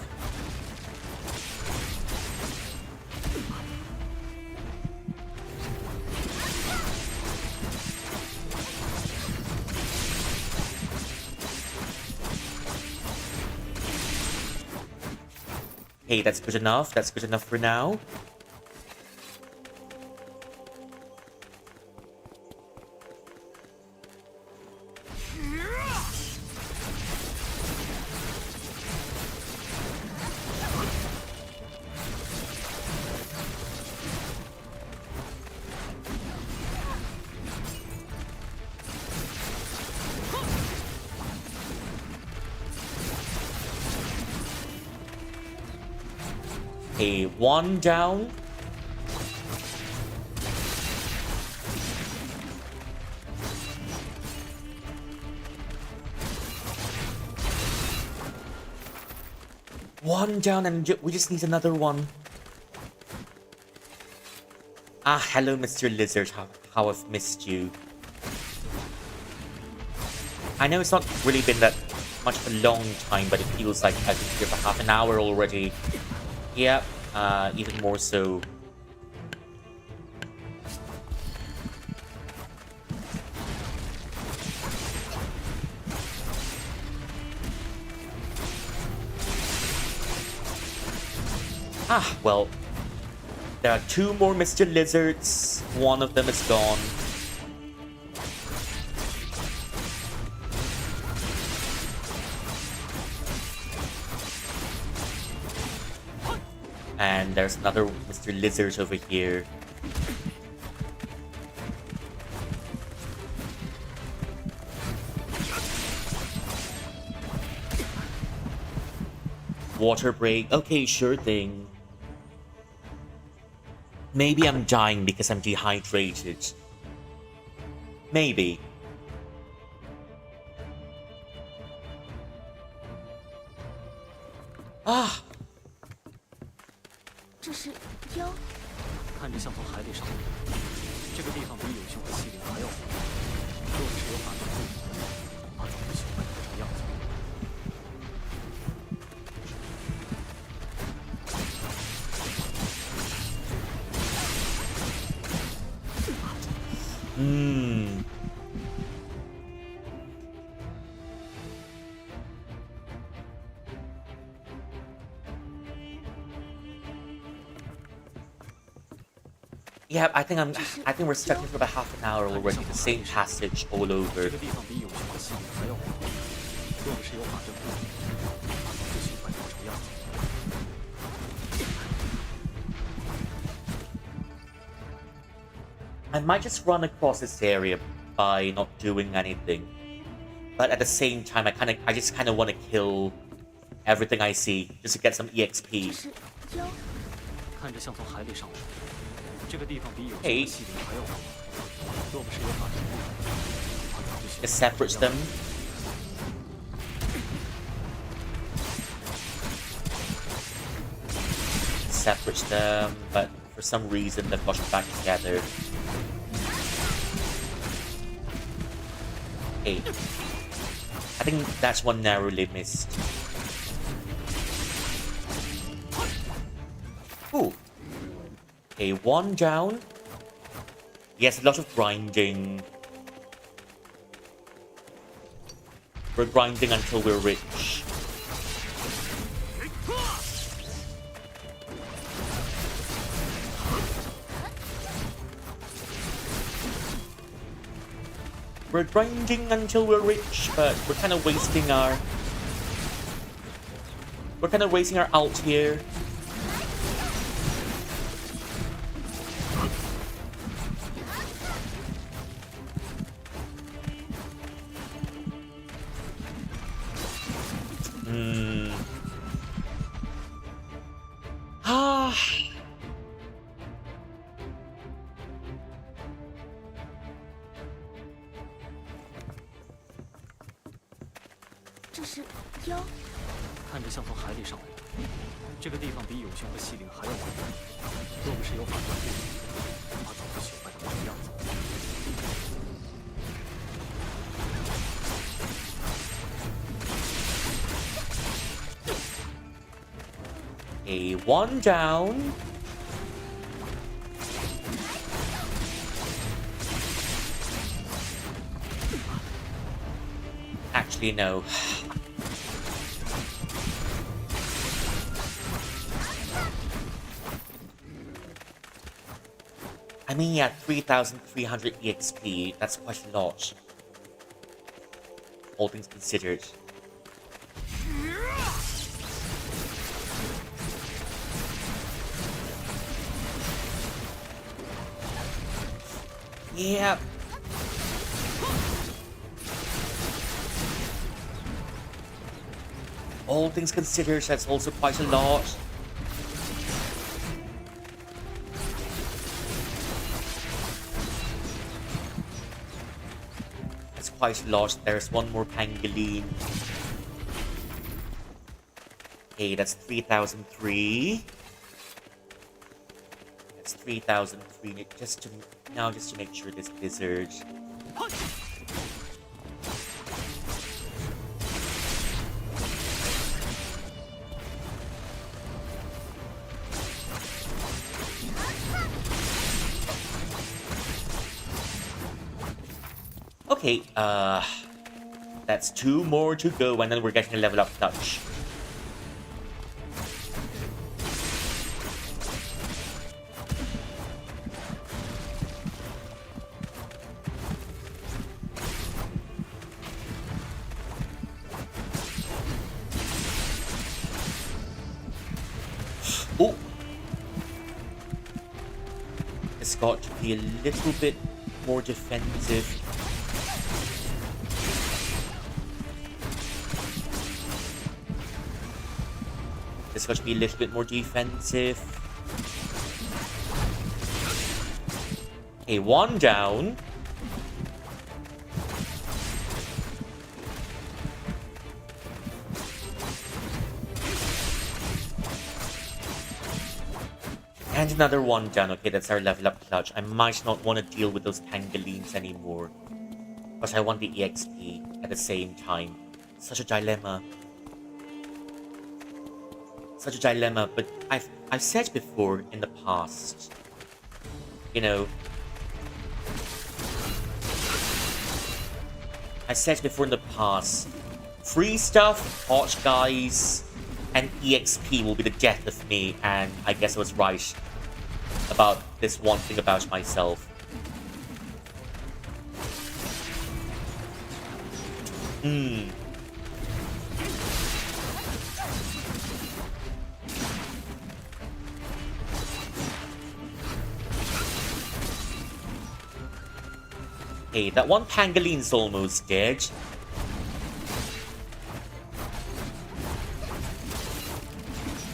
Hey, that's good enough. That's good enough for now. Okay, one down. One down, and we just need another one. Ah, hello, Mr. Lizard. How I've missed you. I know it's not really been that much of a long time, but it feels like I've been here for half an hour already. Yeah, even more so. Ah, well, there are two more Mr. Lizards. One of them is gone. And there's another Mr. Lizard over here. Water break. Okay, sure thing. Maybe I'm dying because I'm dehydrated. Maybe. Ah! 这是妖，看着像从海里上来。这个地方比有熊和溪流还要宽。若不是有法阵护佑，它早就朽坏成这样子。 Yeah, I think we're stuck here for about half an hour already. The same passage all over. I might just run across this area by not doing anything, but at the same time, I just kind of want to kill everything I see just to get some EXP. Hey. It separates them. Separates them, but for some reason they've got back together. Hey. I think that's one narrowly missed. Ooh. Okay, one down. Yes, a lot of grinding. We're grinding until we're rich. We're grinding until we're rich, but we're kind of wasting our We're kind of wasting our ult here. Ah. 这是妖，看着像从海里上来的。这个地方比有熊和西陵还要广大，若不是有法传护，恐怕早就朽败成这样子。A one down. Actually, no. I mean, yeah, 3,300 EXP. That's quite a lot. All things considered. Yeah. All things considered, that's also quite a lot. That's quite a lot. There's one more pangolin. Okay, that's 3,003. That's 3,003. Just to make sure this blizzard. Okay, that's 2 more to go, and then we're getting a level up clutch. Oh! It's got to be a little bit more defensive. It's got to be a little bit more defensive. Okay, 1 down. And another 1 down. Okay, that's our level up clutch. I might not want to deal with those pangolins anymore. But I want the EXP at the same time. Such a dilemma. Such a dilemma, but I've said before in the past, you know, I said before in the past, free stuff, hot guys, and EXP will be the death of me, and I guess I was right about this one thing about myself. Okay, that one pangolin's almost dead.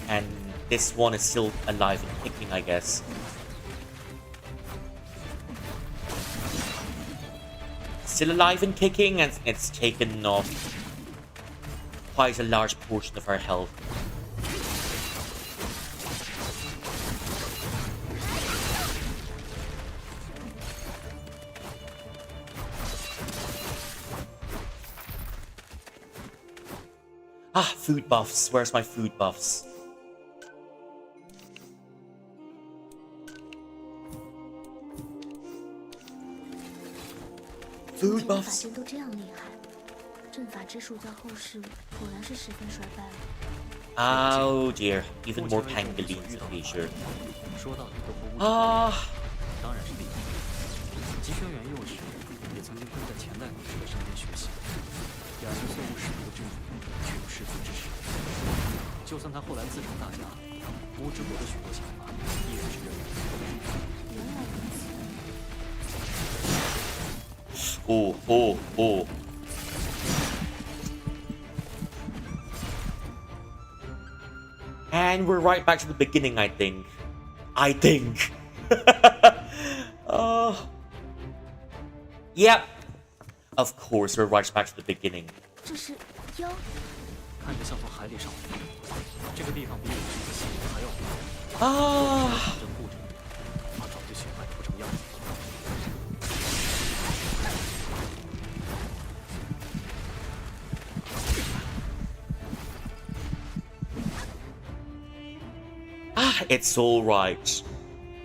And this one is still alive and kicking, I guess. Still alive and kicking, and it's taken off quite a large portion of our health. Ah, food buffs. Where's my food buffs? Food buffs. Oh dear, even more pangolins in the future. Ah. 当然是厉害。吉轩元幼时也曾经跟在前代武士的身边学习，2人虽无师徒之名，却有师徒之实。就算他后来自成大家，乌之国的许多想法依然是认为。原来如此。Oh, oh, oh. And we're right back to the beginning, I think. Yep. Of course, we're right back to the beginning. 这是妖。看着像从海里上来，这个地方比有趣的戏还要多。啊。这护着你，他早就血脉不成样子。It's all right.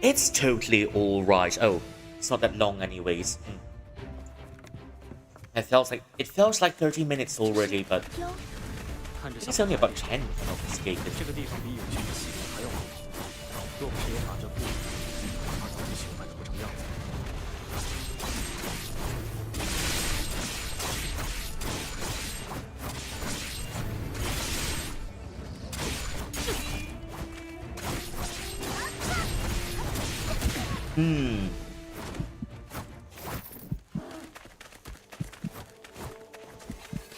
It's totally all right. Oh, it's not that long, anyways. It feels like 30 minutes already, but it's only about 10 if I'm not mistaken. 这个地方比有趣的戏还要多。若不是有法阵护着，他早就血脉不成样子。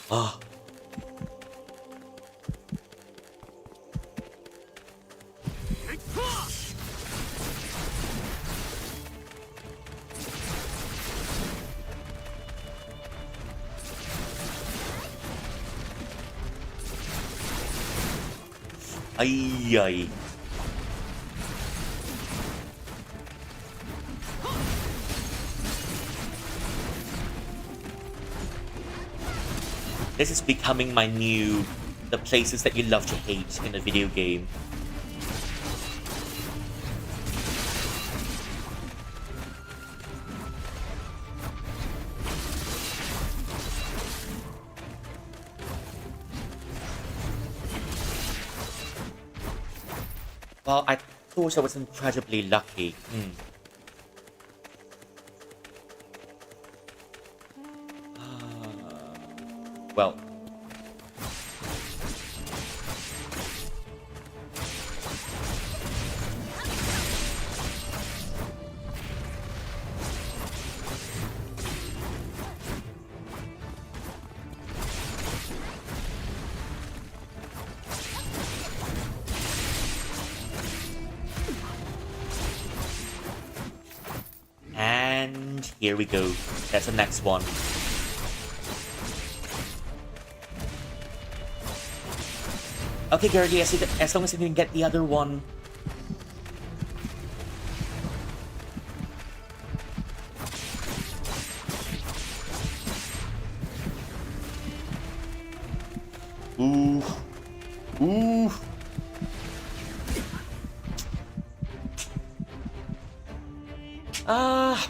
Ah. Ay, ay. This is becoming my new, the places that you love to hate in a video game. Well, I thought I was incredibly lucky. Well. And here we go. That's the next one. Okay, Gertie, as long as you can get the other one. Ooh. Ooh.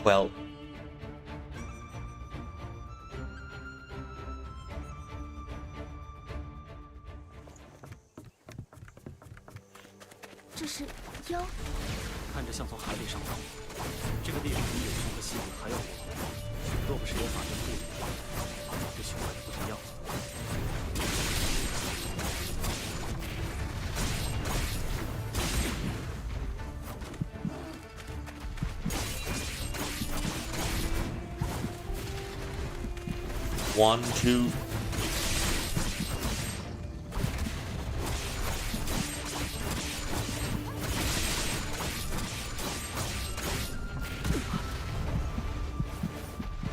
Well. One, two.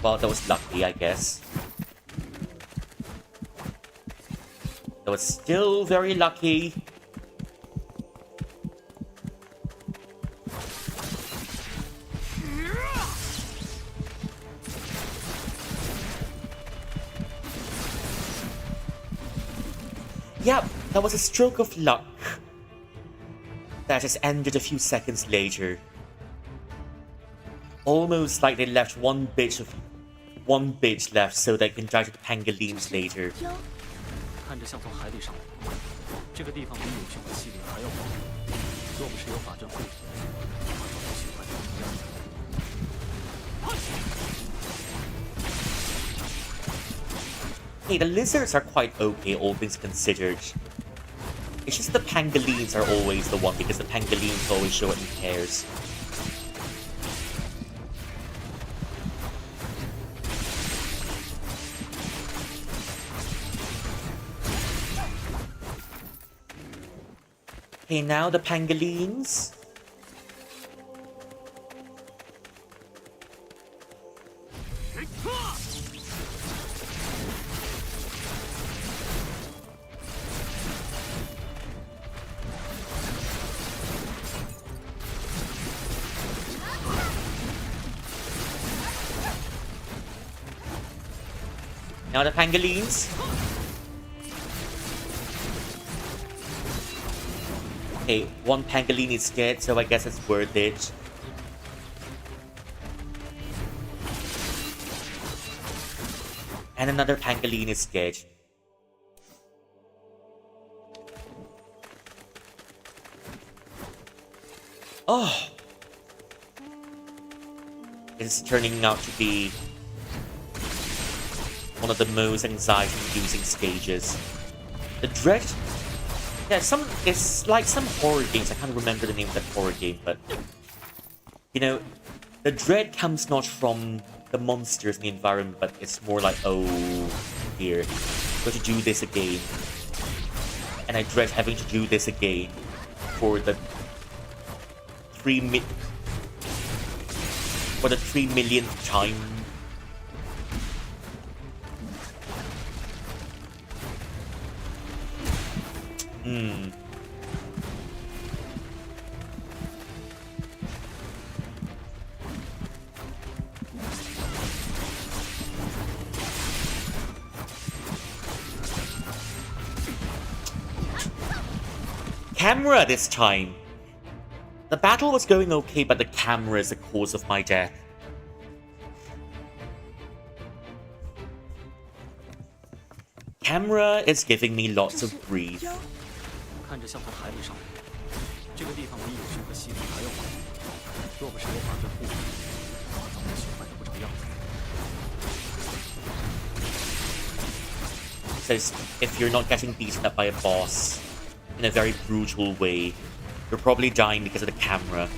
Well, that was lucky, I guess. That was still very lucky. Yep, that was a stroke of luck. That just ended a few seconds later. Almost like they left one bit left so they can try to pangolins later. Hey, the lizards are quite okay, all things considered. It's just the pangolins are always the one, because the pangolins always show it in pairs. Okay, now the pangolins. Now the pangolins. Okay, one pangolin is dead, so I guess it's worth it. And another pangolin is dead. Oh! It's turning out to be one of the most anxiety-inducing stages. The Dread... Yeah, it's like some horror games. I can't remember the name of that horror game, but... You know, the dread comes not from the monsters in the environment, but it's more like, oh, dear, got to do this again. And I dread having to do this again for the 3 millionth time. Camera this time. The battle was going okay, but the camera is the cause of my death. Camera is giving me lots of grief. 看着像从海里上来，这个地方比有熊和犀利还要猛。若不是有法阵护卫，我早就朽坏的不成样子。 Says if you're not getting beaten up by a boss in a very brutal way, you're probably dying because of the camera.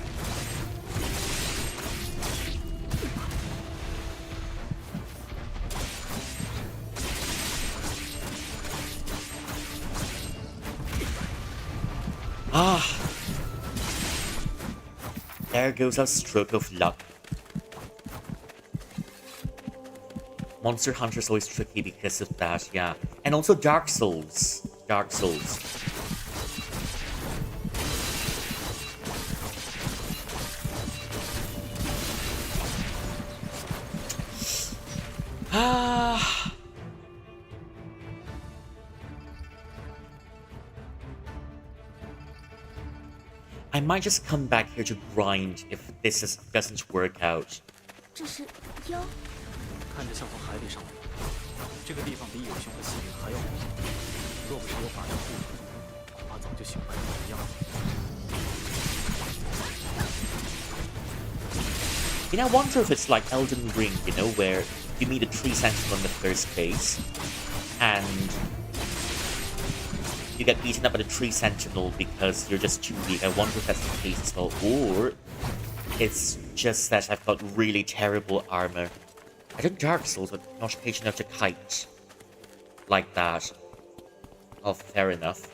Ah, there goes a stroke of luck. Monster Hunter's always tricky because of that, yeah. And also Dark Souls. Dark Souls. Ah. I might just come back here to grind if this doesn't work out. 这是妖。 看着像从海里上来，这个地方比有熊和犀利还要猛。若不是有法阵护卫，恐怕早就朽坏的不成样子。You know, I wonder if it's like Elden Ring, you know, where you meet a tree sentinel in the first phase, and you get beaten up by the tree sentinel because you're just too weak. I wonder if that's the case as well, or it's just that I've got really terrible armor. I did Dark Souls, but not patient enough to kite like that. Oh, fair enough.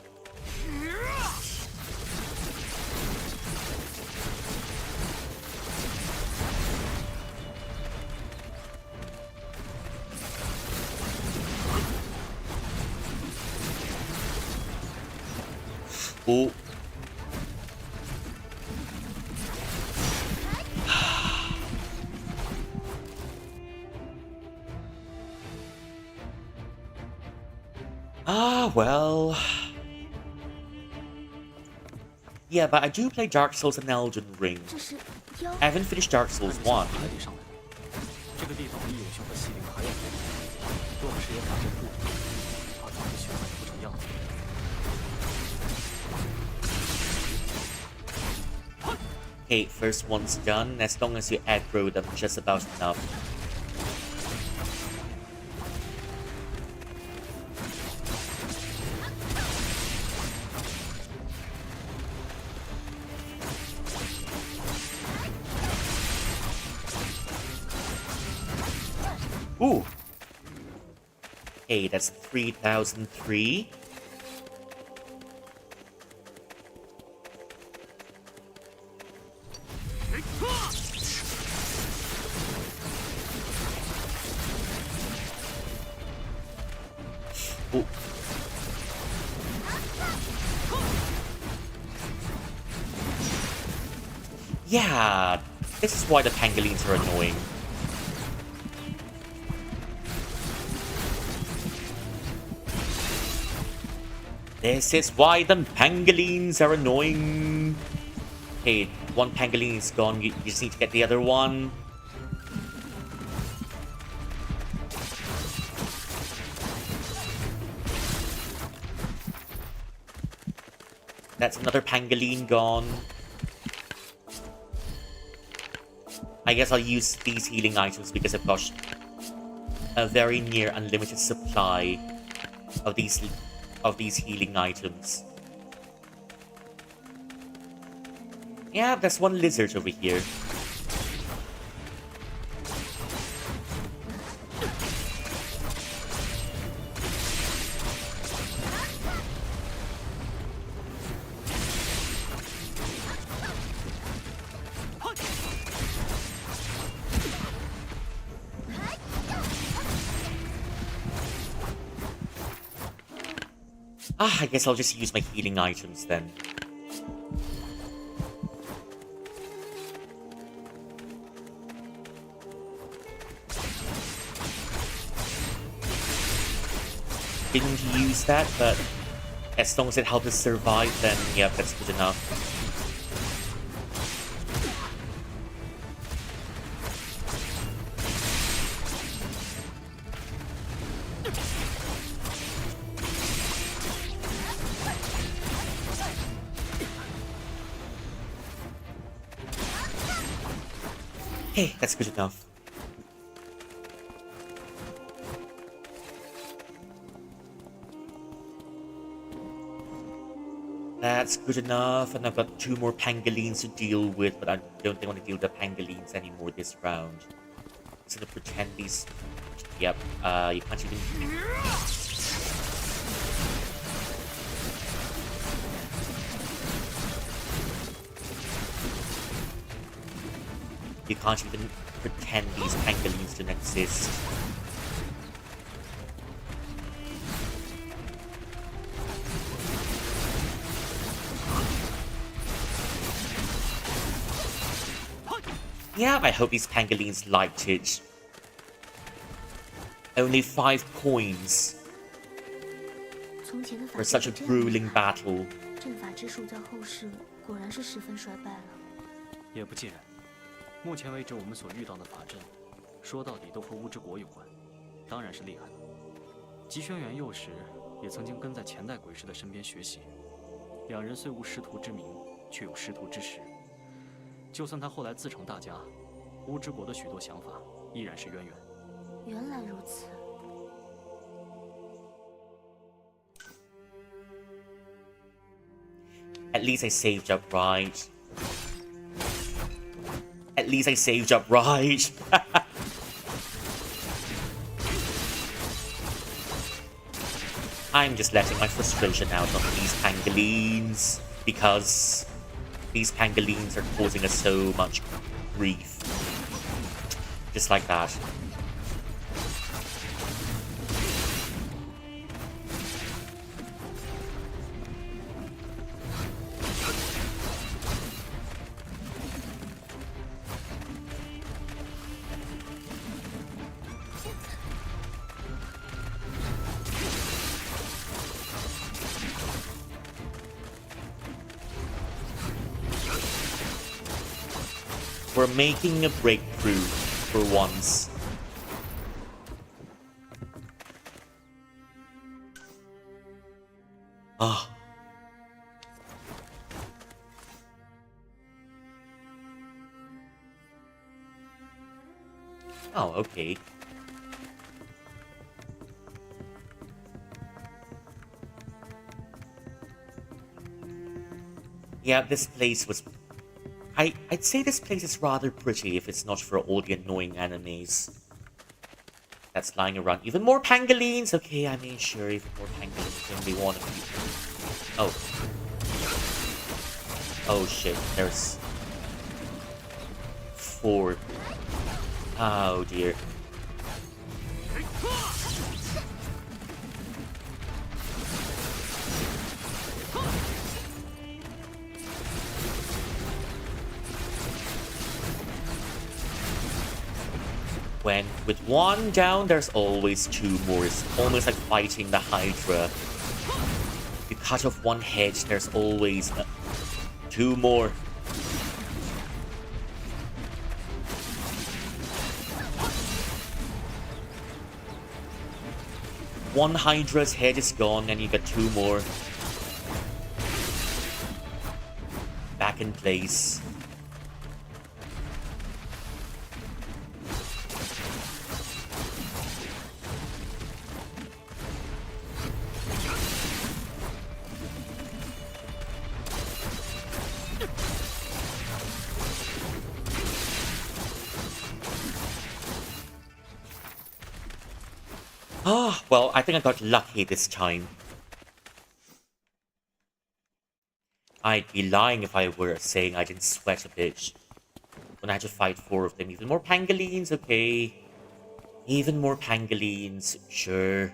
Oh. Ah, well... Yeah, but I do play Dark Souls and Elden Ring. I haven't finished Dark Souls 1. Okay, first one's done. As long as you aggro them, just about enough. Ooh. Hey, that's 3003. Ooh. Yeah, this is why the pangolins are annoying. This is why the pangolins are annoying. Okay, one pangolin is gone. You just need to get the other one. That's another pangolin gone. I guess I'll use these healing items because I've got a very near unlimited supply of these healing items. Yeah, there's one lizard over here. I guess I'll just use my healing items then. Didn't use that, but as long as it helps us survive, then yeah, that's good enough. Hey, that's good enough. That's good enough, and I've got 2 more pangolins to deal with, but I don't think I want to deal with the pangolins anymore this round. I'm just gonna pretend these... Yep, you can't even... You can't even pretend these pangolins don't exist. Yeah, I hope these pangolins liked it. Only 5 coins for such a grueling battle. 阵法之术在后世果然是十分衰败了。也不尽然，目前为止我们所遇到的法阵，说到底都和乌之国有关，当然是厉害了。吉轩辕幼时也曾经跟在前代鬼师的身边学习，两人虽无师徒之名，却有师徒之实。就算他后来自成大家，乌之国的许多想法依然是渊源。原来如此。 At least I saved up right. At least I saved up right. I'm just letting my frustration out on these pangolins because these pangolins are causing us so much grief. Just like that. We're making a breakthrough for once. Ah. Oh, okay. Yeah, this place was... I'd say this place is rather pretty if it's not for all the annoying enemies. that's lying around. Even more pangolins. Okay, I mean, sure, even more pangolins. Only one of you. Oh. Oh shit, there's 4. Oh dear. When with 1 down, there's always 2 more. It's almost like fighting the Hydra. You cut off 1 head, there's always 2 more. One Hydra's head is gone, and you get 2 more. Back in place. Ah, well, I think I got lucky this time. I'd be lying if I were saying I didn't sweat a bit when I had to fight 4 of them. Even more pangolins, okay. Even more pangolins, sure.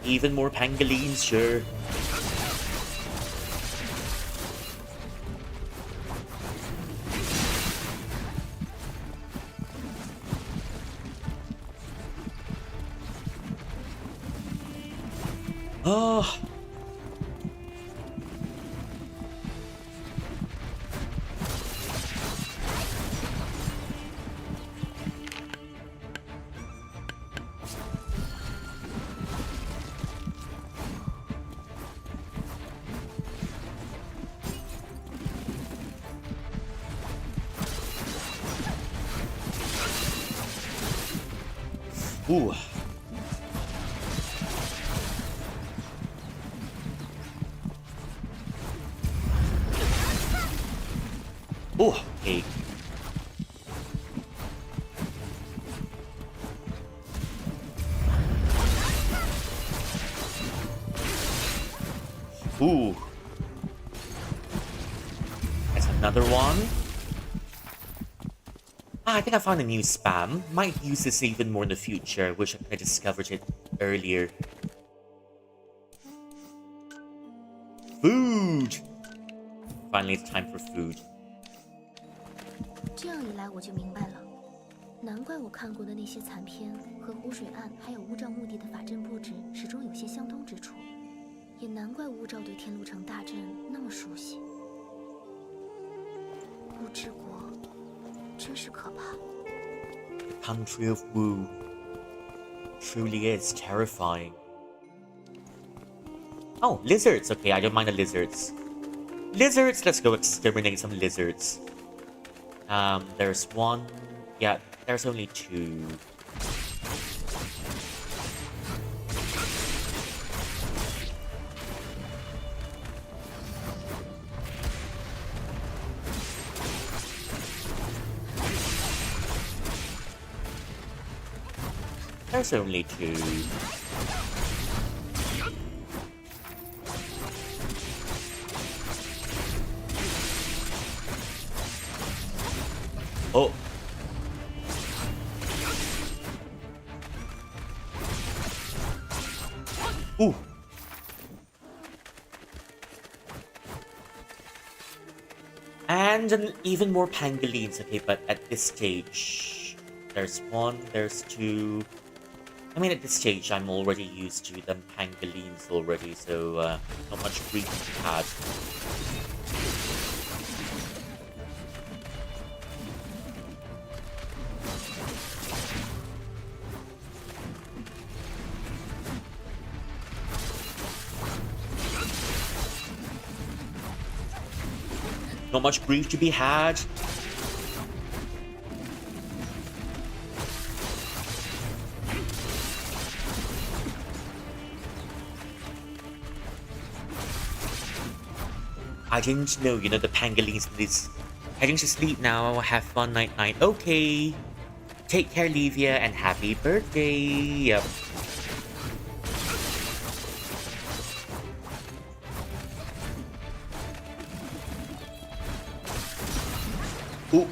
Even more pangolins, sure. Oh. Ooh. Oh, okay. Ooh. That's another one. Ah, I think I found a new spam. Might use this even more in the future. I wish I discovered it earlier. Food! Finally, it's time for food. 这样一来，我就明白了，难怪我看过的那些残片和湖水岸还有乌兆墓地的法阵布置始终有些相通之处，也难怪乌兆对天路城大阵那么熟悉。乌之国真是可怕。The country of Wu truly is terrifying. Oh, lizards. Okay, I don't mind the lizards. Lizards, let's go exterminate some lizards. There's 1. Yeah, there's only 2. There's only 2. Oh. Ooh. And even more pangolins. Okay, but at this stage, there's 1, there's 2. I mean, at this stage, I'm already used to them pangolins already, so not much grief to be had. Not much grief to be had. I didn't know, the pangolins in this. Heading to sleep now. Have fun, night night. Okay. Take care, Livia, and happy birthday. Yep. Ooh.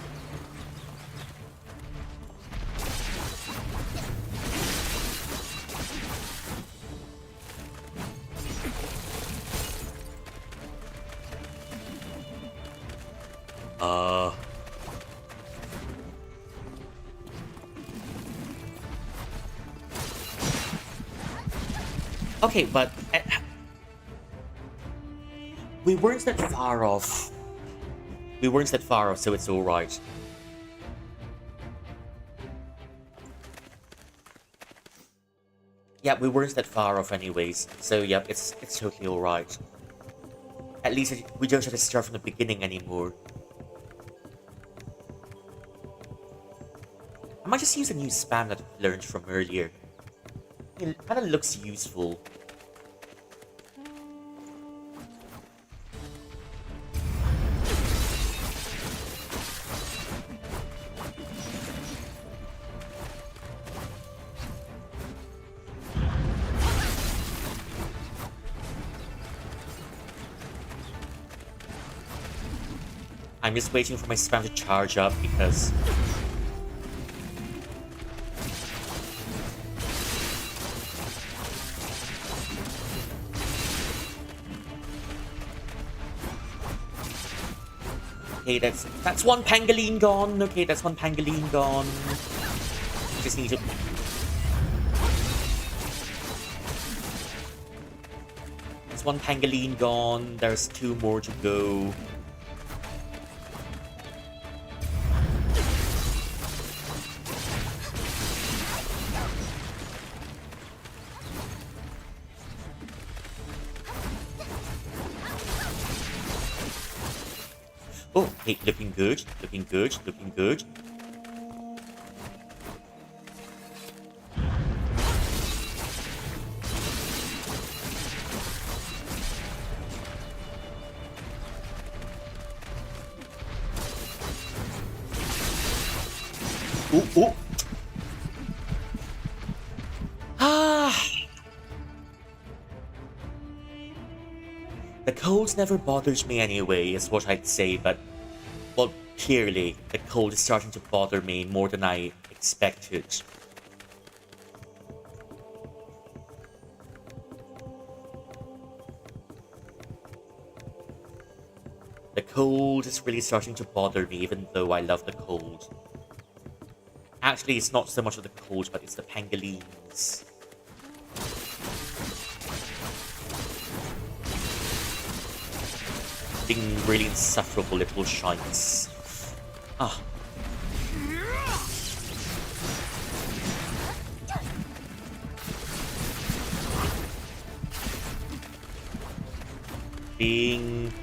Okay, but we weren't that far off. We weren't that far off, so it's all right. Yeah, we weren't that far off anyways, so yeah, it's totally all right. At least we don't have to start from the beginning anymore. I might just use a new spam that I learned from earlier. It kind of looks useful. I'm just waiting for my spam to charge up because... Okay, that's one pangolin gone. Okay, that's one pangolin gone. Just need to... There's one pangolin gone. There's 2 more to go. Oh, hey, looking good, looking good, looking good. Ooh, ooh. The cold never bothers me anyway, is what I'd say, but... Well, clearly, the cold is starting to bother me more than I expected. The cold is really starting to bother me, even though I love the cold. Actually, it's not so much of the cold, but it's the pangolins. Being really insufferable little shites. Ah. Being...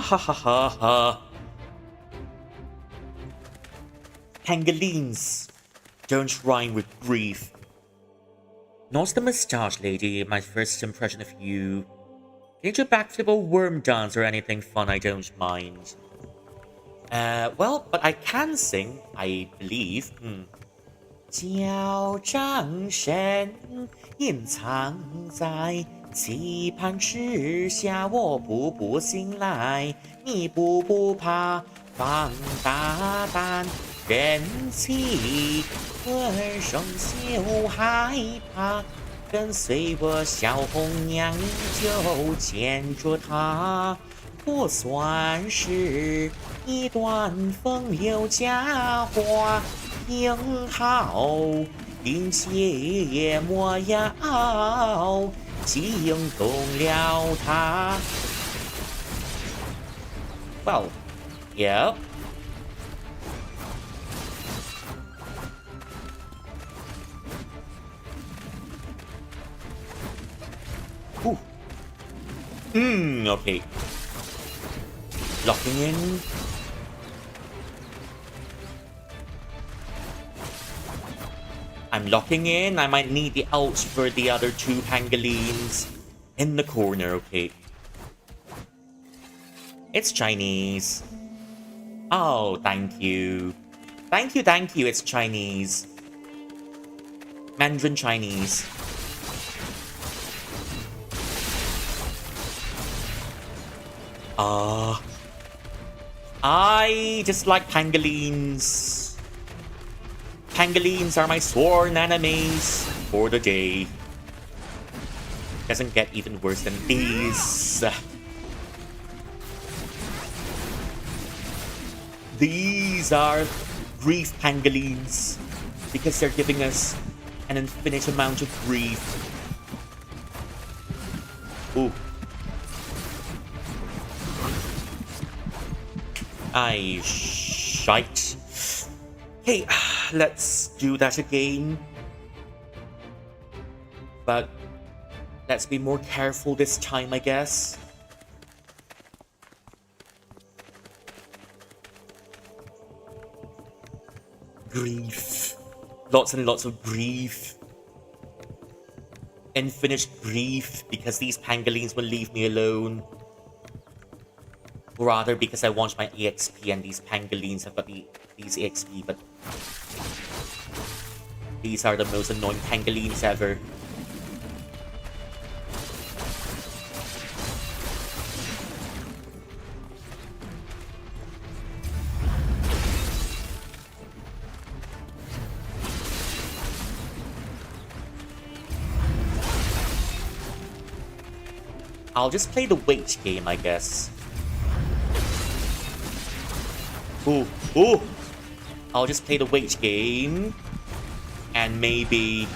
ha ha ha ha. Pangolins. Don't rhyme with grief. Not the moustache lady, my first impression of you. Can you do a backflip or worm dance or anything fun? I don't mind. Well, but I can sing, I believe. 脚掌声隐藏在期盼之下，我步步醒来，你步步怕，放大胆，人气浑身羞害怕，跟随我小红娘，你就牵着她，不算是一段风流佳话。挺好，并且莫要惊动了他。Well, yeah. Ooh. Okay. Locking in. I'm locking in. I might need the outs for the other two pangolins in the corner, okay. It's Chinese. Oh, thank you. Thank you, it's Chinese. Mandarin Chinese. I just like pangolins. Pangolins are my sworn enemies for the day. Doesn't get even worse than these. These are grief pangolins because they're giving us an infinite amount of grief. Ooh. Shite. Hey, let's do that again. But let's be more careful this time, I guess. Grief. Lots and lots of grief. Infinite grief because these pangolins will leave me alone. Rather because I want my EXP and these pangolins have got these EXP, but these are the most annoying pangolins ever. I'll just play the wait game, I guess. Ooh. I'll just play the wait game. And maybe...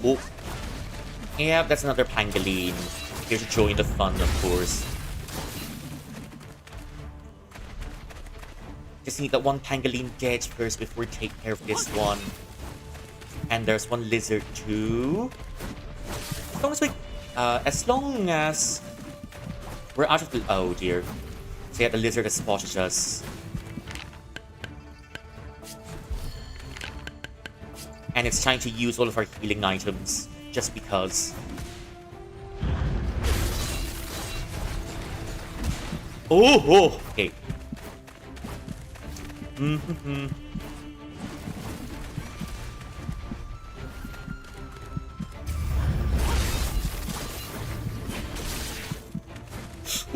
Oh. Yeah, that's another pangolin. Here to join the fun, of course. Just need that one pangolin dead first before we take care of this one. And there's one lizard too. As long as we're out of the... Oh dear. So yeah, the lizard has spotted us. And it's time to use all of our healing items. Just because. Oh! Okay.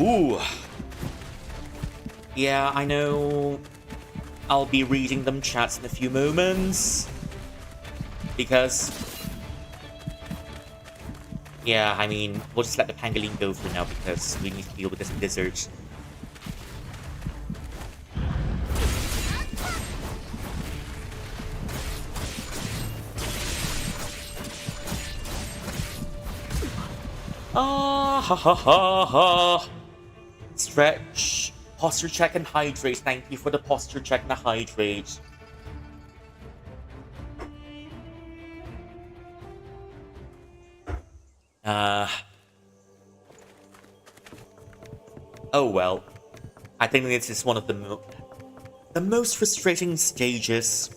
Ooh. Yeah, I know. I'll be reading them chats in a few moments. Because... Yeah, I mean, we'll just let the pangolin go for now because we need to deal with this lizard. Stretch, posture check and hydrate. Thank you for the posture check and the hydrate. Oh well. I think this is one of the most frustrating stages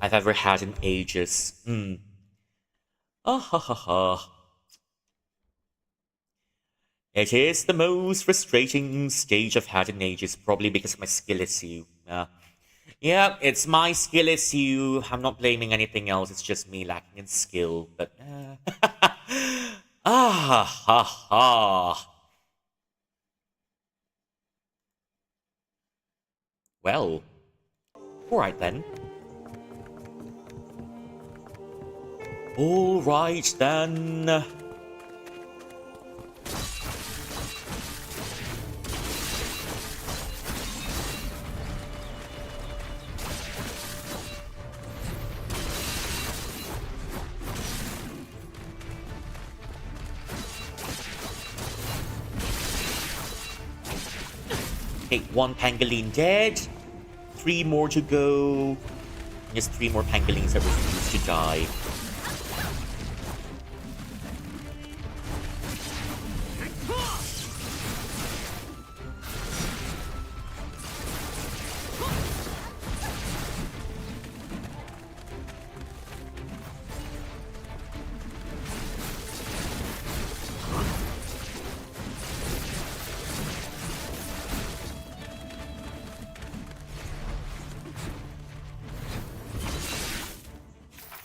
I've ever had in ages. Ah ha ha ha. It is the most frustrating stage I've had in ages, probably because of my skill issue. Yeah, it's my skill issue. I'm not blaming anything else. It's just me lacking in skill. But ah ha ha. Well, all right then. All right then. Okay, one pangolin dead. 3 more to go. Just 3 more pangolins that refuse to die.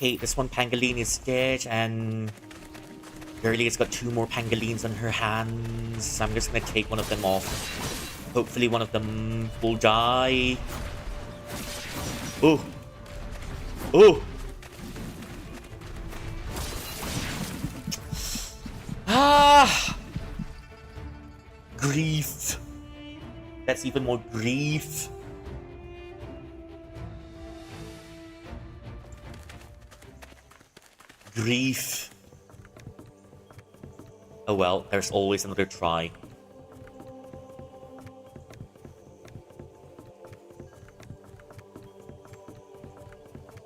Okay, this one pangolin is dead, and Girly's got 2 more pangolins on her hands. I'm just gonna take one of them off. Hopefully one of them will die. Oh! Oh! Ah! Grief. That's even more grief. Grief. Oh well, there's always another try.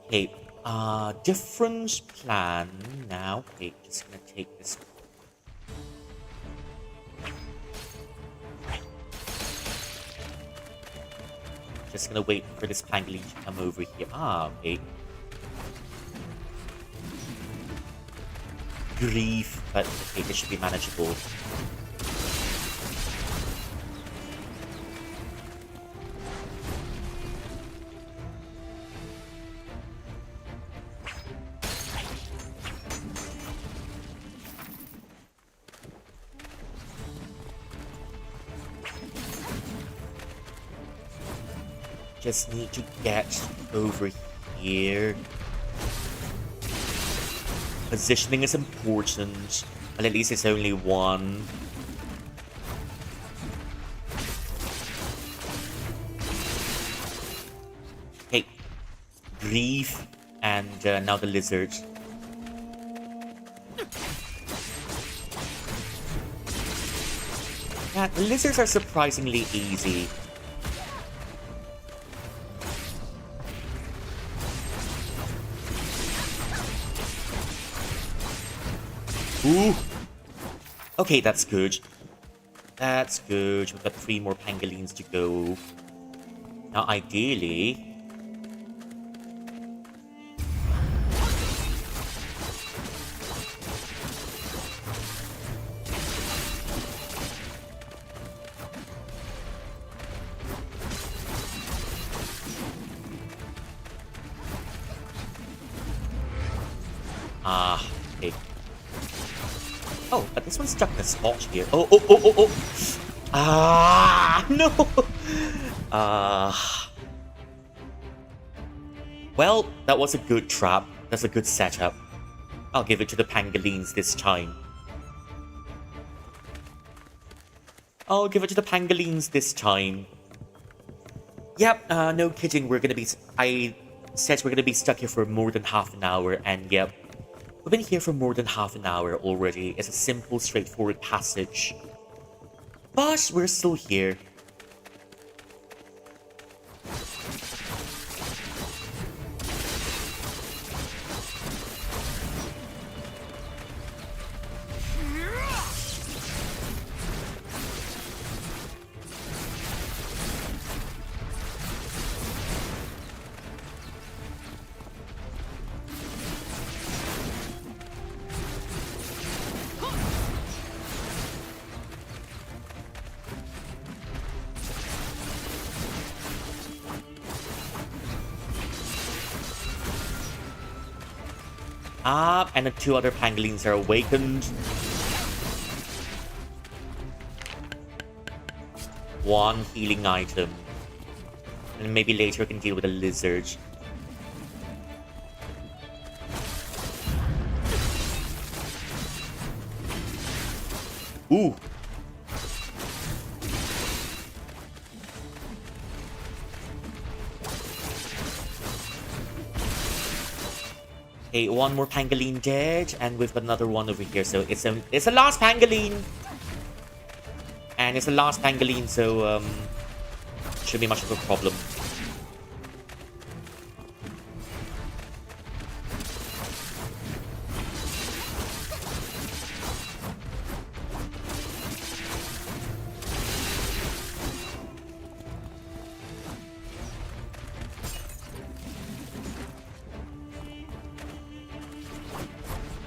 Okay, different plan now. Okay, just gonna take this. Just gonna wait for this pangolin to come over here. Ah, okay. Grief, but okay, this should be manageable. Just need to get over here. Positioning is important, and at least it's only one. Okay, grief, and now the lizard. Yeah, the lizards are surprisingly easy. Ooh. Okay, that's good. That's good. We've got 3 more pangolins to go. Now, ideally... okay. Oh, but this one's stuck in a spot here. Oh, oh, oh, oh, oh! Ah, no! Well, that was a good trap. That's a good setup. I'll give it to the pangolins this time. I'll give it to the pangolins this time. Yep, no kidding, we're gonna be... I said we're gonna be stuck here for more than half an hour, and yep. We've been here for more than half an hour already. It's a simple, straightforward passage. But we're still here. Ah, and the 2 other pangolins are awakened. One healing item. And maybe later we can deal with a lizard. Ooh. Okay, one more pangolin dead, and we've got another one over here. So it's a last pangolin, and it's the last pangolin, so shouldn't be much of a problem.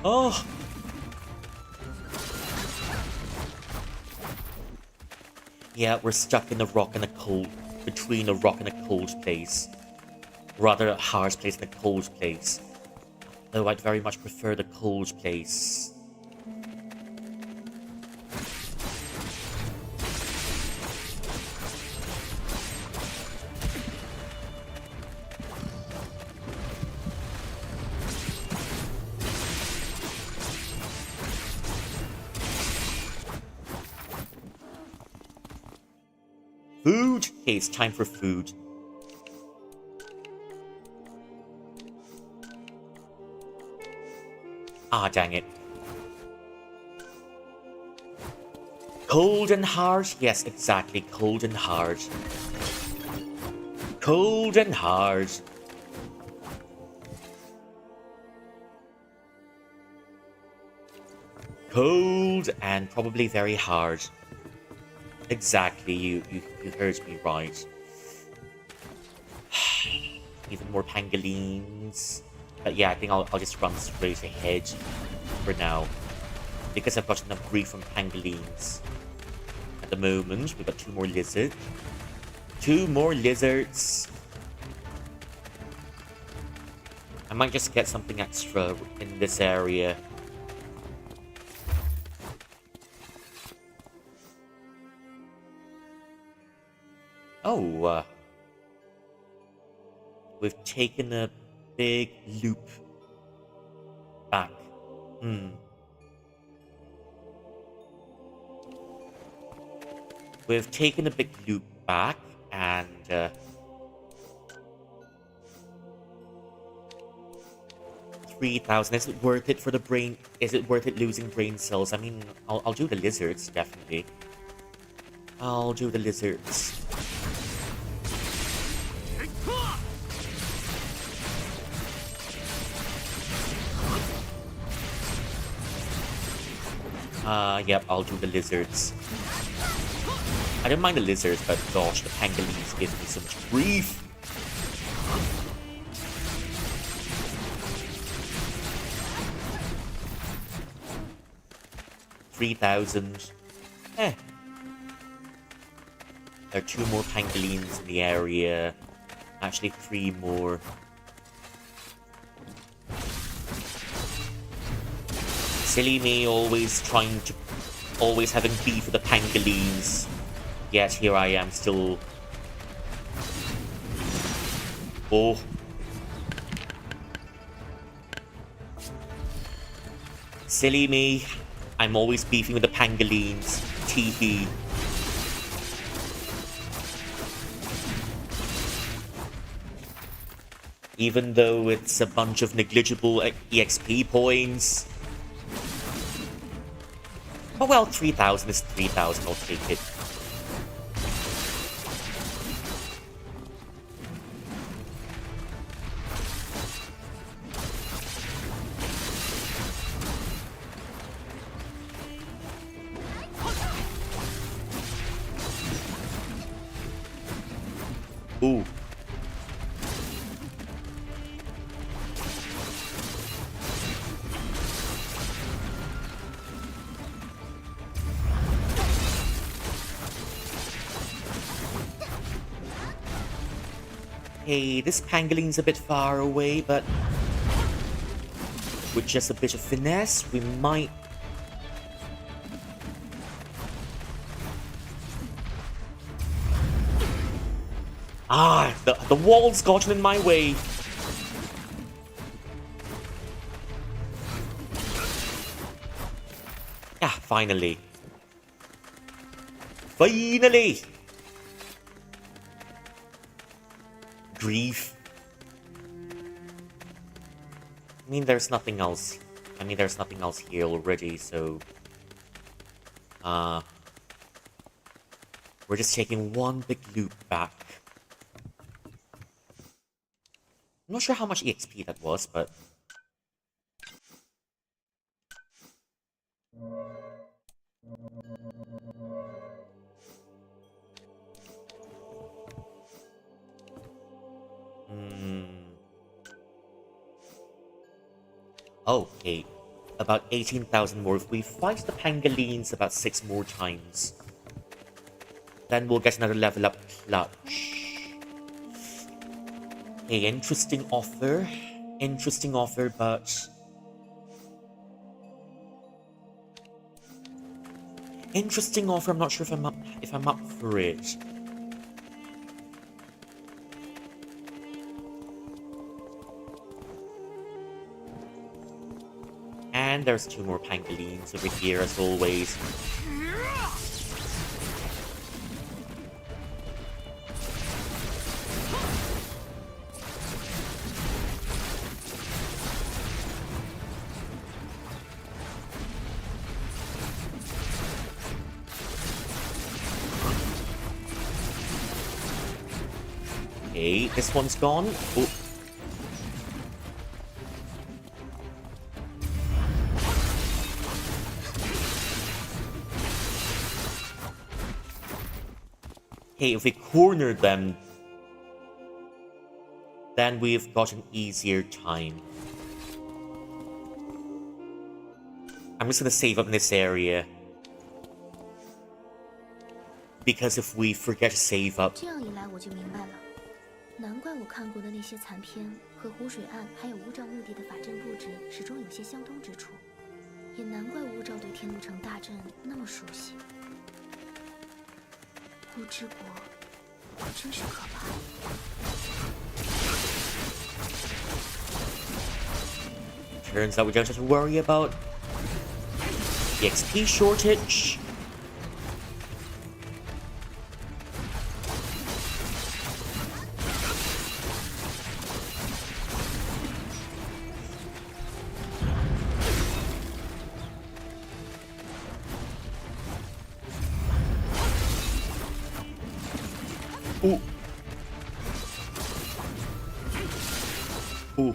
Oh. Yeah, we're stuck in a rock and a cold, between a rock and a cold place. Rather a harsh place than a cold place. Though I'd very much prefer the cold place. Food? Okay, it's time for food. Ah, dang it. Cold and hard? Yes, exactly. Cold and hard. Cold and hard. Cold and probably very hard. Exactly, you heard me right. Even more pangolins. But yeah, I think I'll just run straight ahead for now. Because I've got enough grief from pangolins. At the moment, we've got 2 more lizards. 2 more lizards. I might just get something extra in this area. Oh, we've taken a big loop back. We've taken a big loop back, and 3,000. Is it worth it for the brain? Is it worth it losing brain cells? I mean, I'll do the lizards, definitely. I'll do the lizards. Yep, I'll do the lizards. I don't mind the lizards, but gosh, the pangolins give me so much grief. $3,000. There are 2 more pangolins in the area. Actually, 3 more. Silly me, always having beef with the pangolins. Yet here I am still. Oh. Silly me. I'm always beefing with the pangolins. Teehee. Even though it's a bunch of negligible EXP points. Oh well, 3,000 is 3,000, I'll take it. Ooh. Hey, this pangolin's a bit far away, but with just a bit of finesse, we might... Ah, the wall's gotten in my way. Ah, finally. Finally! Grief. I mean, there's nothing else. There's nothing else here already, so... we're just taking one big loop back. I'm not sure how much EXP that was, but... Okay, about 18,000 more. If we fight the pangolins about 6 more times, then we'll get another level up clutch. Okay, interesting offer. Interesting offer, but... Interesting offer, I'm not sure if I'm up for it. And there's 2 more pangolins over here, as always. Okay, this one's gone. Oh. Hey, if we corner them, then we've got an easier time. I'm just gonna save up in this area. Because if we forget to save up... 这样一来我就明白了，难怪我看过的那些残片和湖水岸还有乌罩墓地的法阵布置始终有些相通之处，也难怪乌罩对天路城大阵那么熟悉。乌之国真是可怕。Turns out we don't have to worry about the XP shortage. Ooh. Ooh.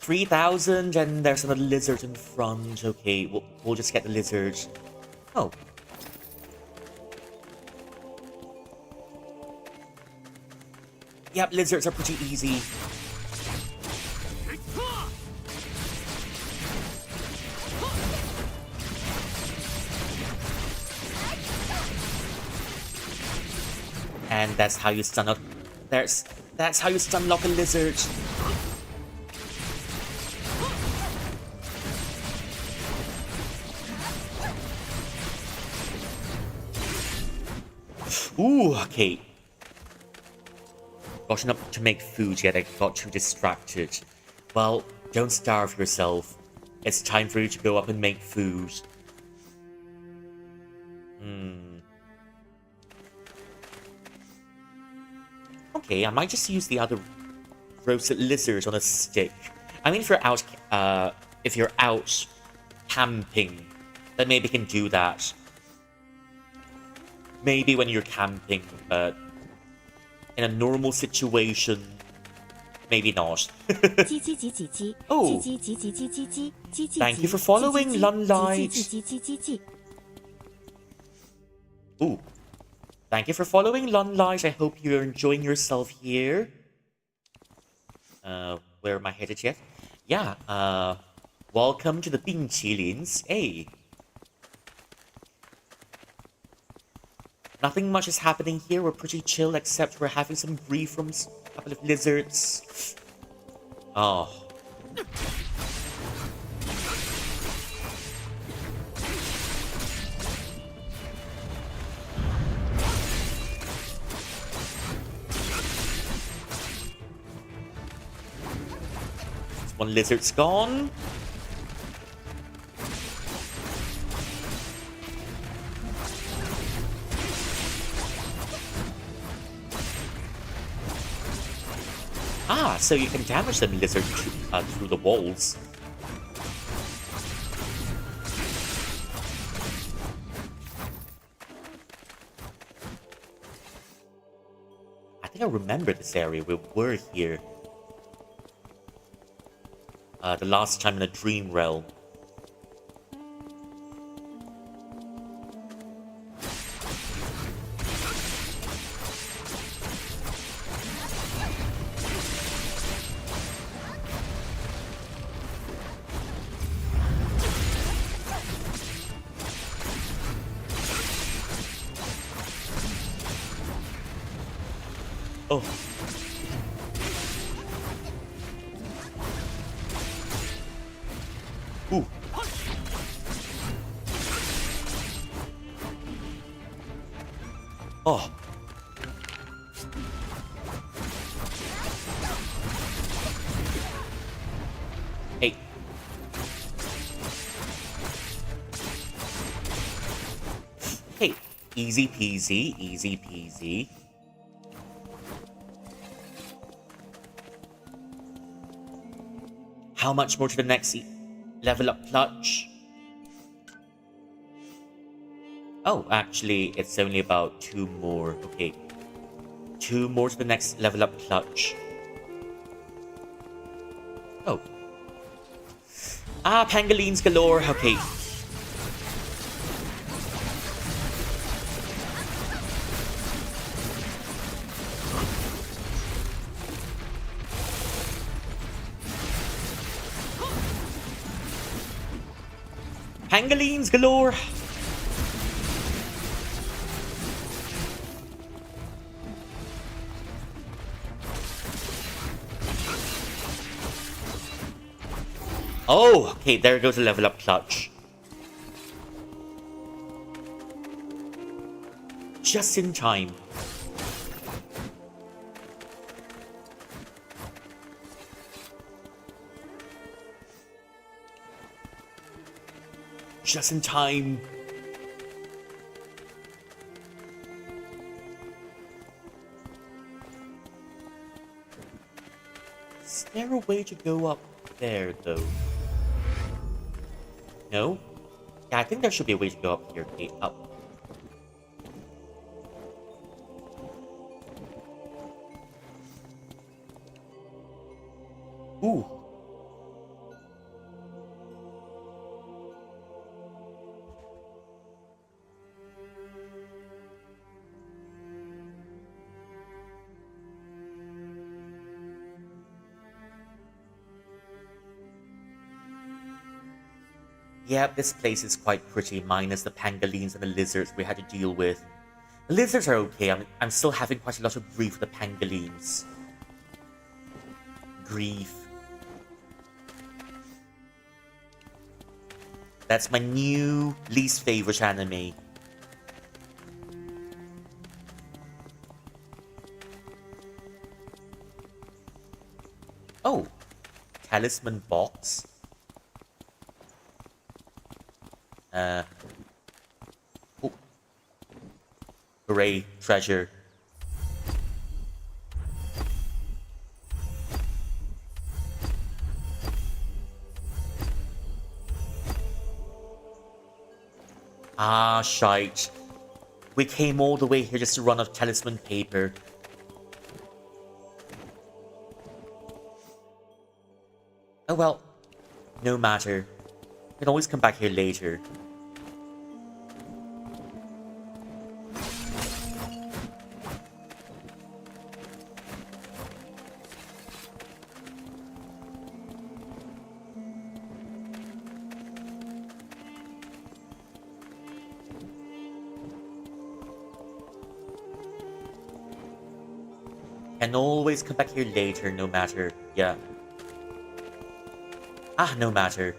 $3,000 and there's another lizard in front. Okay, we'll just get the lizard. Oh. Yep, lizards are pretty easy. And that's how you stun up. That's how you stun lock a lizard. Ooh, okay. Got enough to make food yet I got too distracted. Well, don't starve yourself. It's time for you to go up and make food. Okay, I might just use the other roasted lizard on a stick. I mean, if you're out camping, then maybe you can do that. Maybe when you're camping, but in a normal situation, maybe not. Oh, thank you for following, Lunlight. Ooh. Thank you for following, Lunlight. I hope you're enjoying yourself here. Where am I headed yet? Yeah, welcome to the 冰淇淋. Hey. Nothing much is happening here. We're pretty chill, except we're having some grief from a couple of lizards. Oh. One lizard's gone. Ah, so you can damage them lizard through the walls. I think I remember this area. We were here. The last time in a dream realm. Oh. Ooh. Oh. Hey. Hey. Easy peasy, easy peasy. How much more to the next level up clutch? Oh, actually, it's only about 2 more. Okay. 2 more to the next level up clutch. Oh. Ah, pangolins galore. Okay. Pangolins galore! Oh, okay, there goes the level up clutch. Just in time. Just in time. Is there a way to go up there, though? No? Yeah, I think there should be a way to go up here. Okay, up. Ooh. Yeah, this place is quite pretty, minus the pangolins and the lizards we had to deal with. The lizards are okay, I'm still having quite a lot of grief with the pangolins. Grief. That's my new least favorite anime. Oh, talisman box. Oh. Hooray, treasure. Ah, shite. We came all the way here just to run out of talisman paper. Oh well, no matter. We can always come back here later. Can always come back here later, no matter. Yeah. No matter.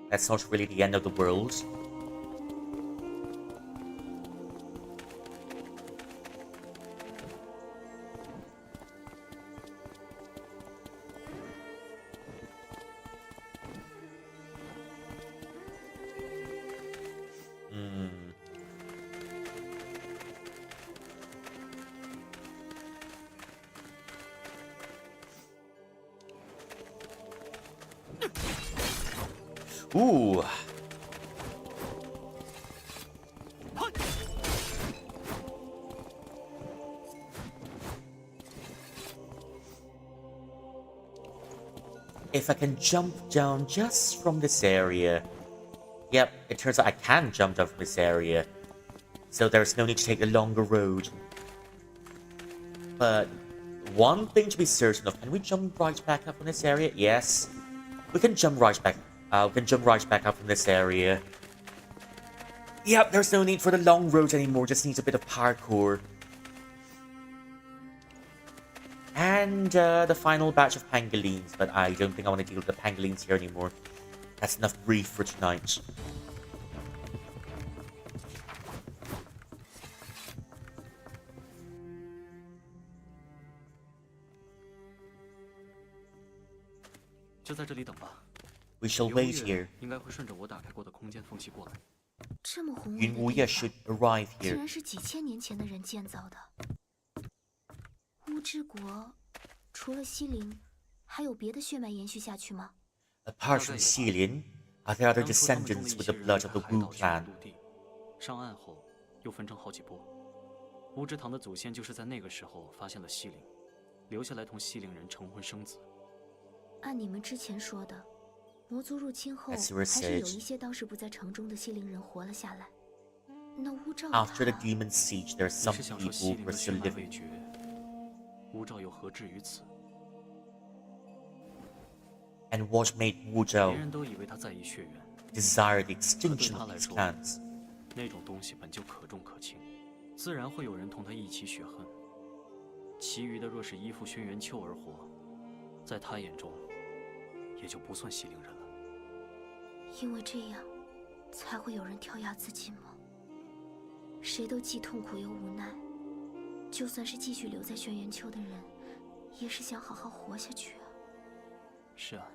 That's not really the end of the world. Ooh. If I can jump down just from this area. Yep, it turns out I can jump down from this area. So there's no need to take the longer road. But one thing to be certain of, can we jump right back up from this area? Yes. We can jump right back. We can jump right back up from this area. Yep, there's no need for the long road anymore, just needs a bit of parkour. And the final batch of pangolins, but I don't think I want to deal with the pangolins here anymore. That's enough grief for tonight. We shall wait here. 应该会顺着我打开过的空间缝隙过来。这么宏伟云无夜 should arrive 竟 here. 然是几千年前的人建造的。乌之国除了西陵，还有别的血脉延续下去吗？ Apart from Xilin, are there other 当初他们中的 descendants 一 with 些 the 人 blood 在 of the 海 Wu 岛去 clan? 陆地，上岸后又分成好几波。乌之堂的祖先就是在那个时候发现了西陵，留下来同西陵人成婚生子。按你们之前说的，魔族入侵后， As 还 you were 是有 said. 一些当时不在城中的西陵人活了下来。那乌兆 After the 他 demon siege, there are 你 some 是想说西 people 陵 who are 的血 still 脉 living. 未绝，乌兆又何至于此？ And what made Wu 别 Zhao 人都以为他在意血缘， desire the 可对 extinction 他 of 来 these 说， clans? 那种东西本就可重可轻，自然会有人同他一起血恨。其余的若是依附轩辕丘而活，在他眼中，也就不算西陵人了。因为这样，才会有人跳崖自尽吗？谁都既痛苦又无奈。就算是继续留在轩辕丘的人，也是想好好活下去啊。是啊，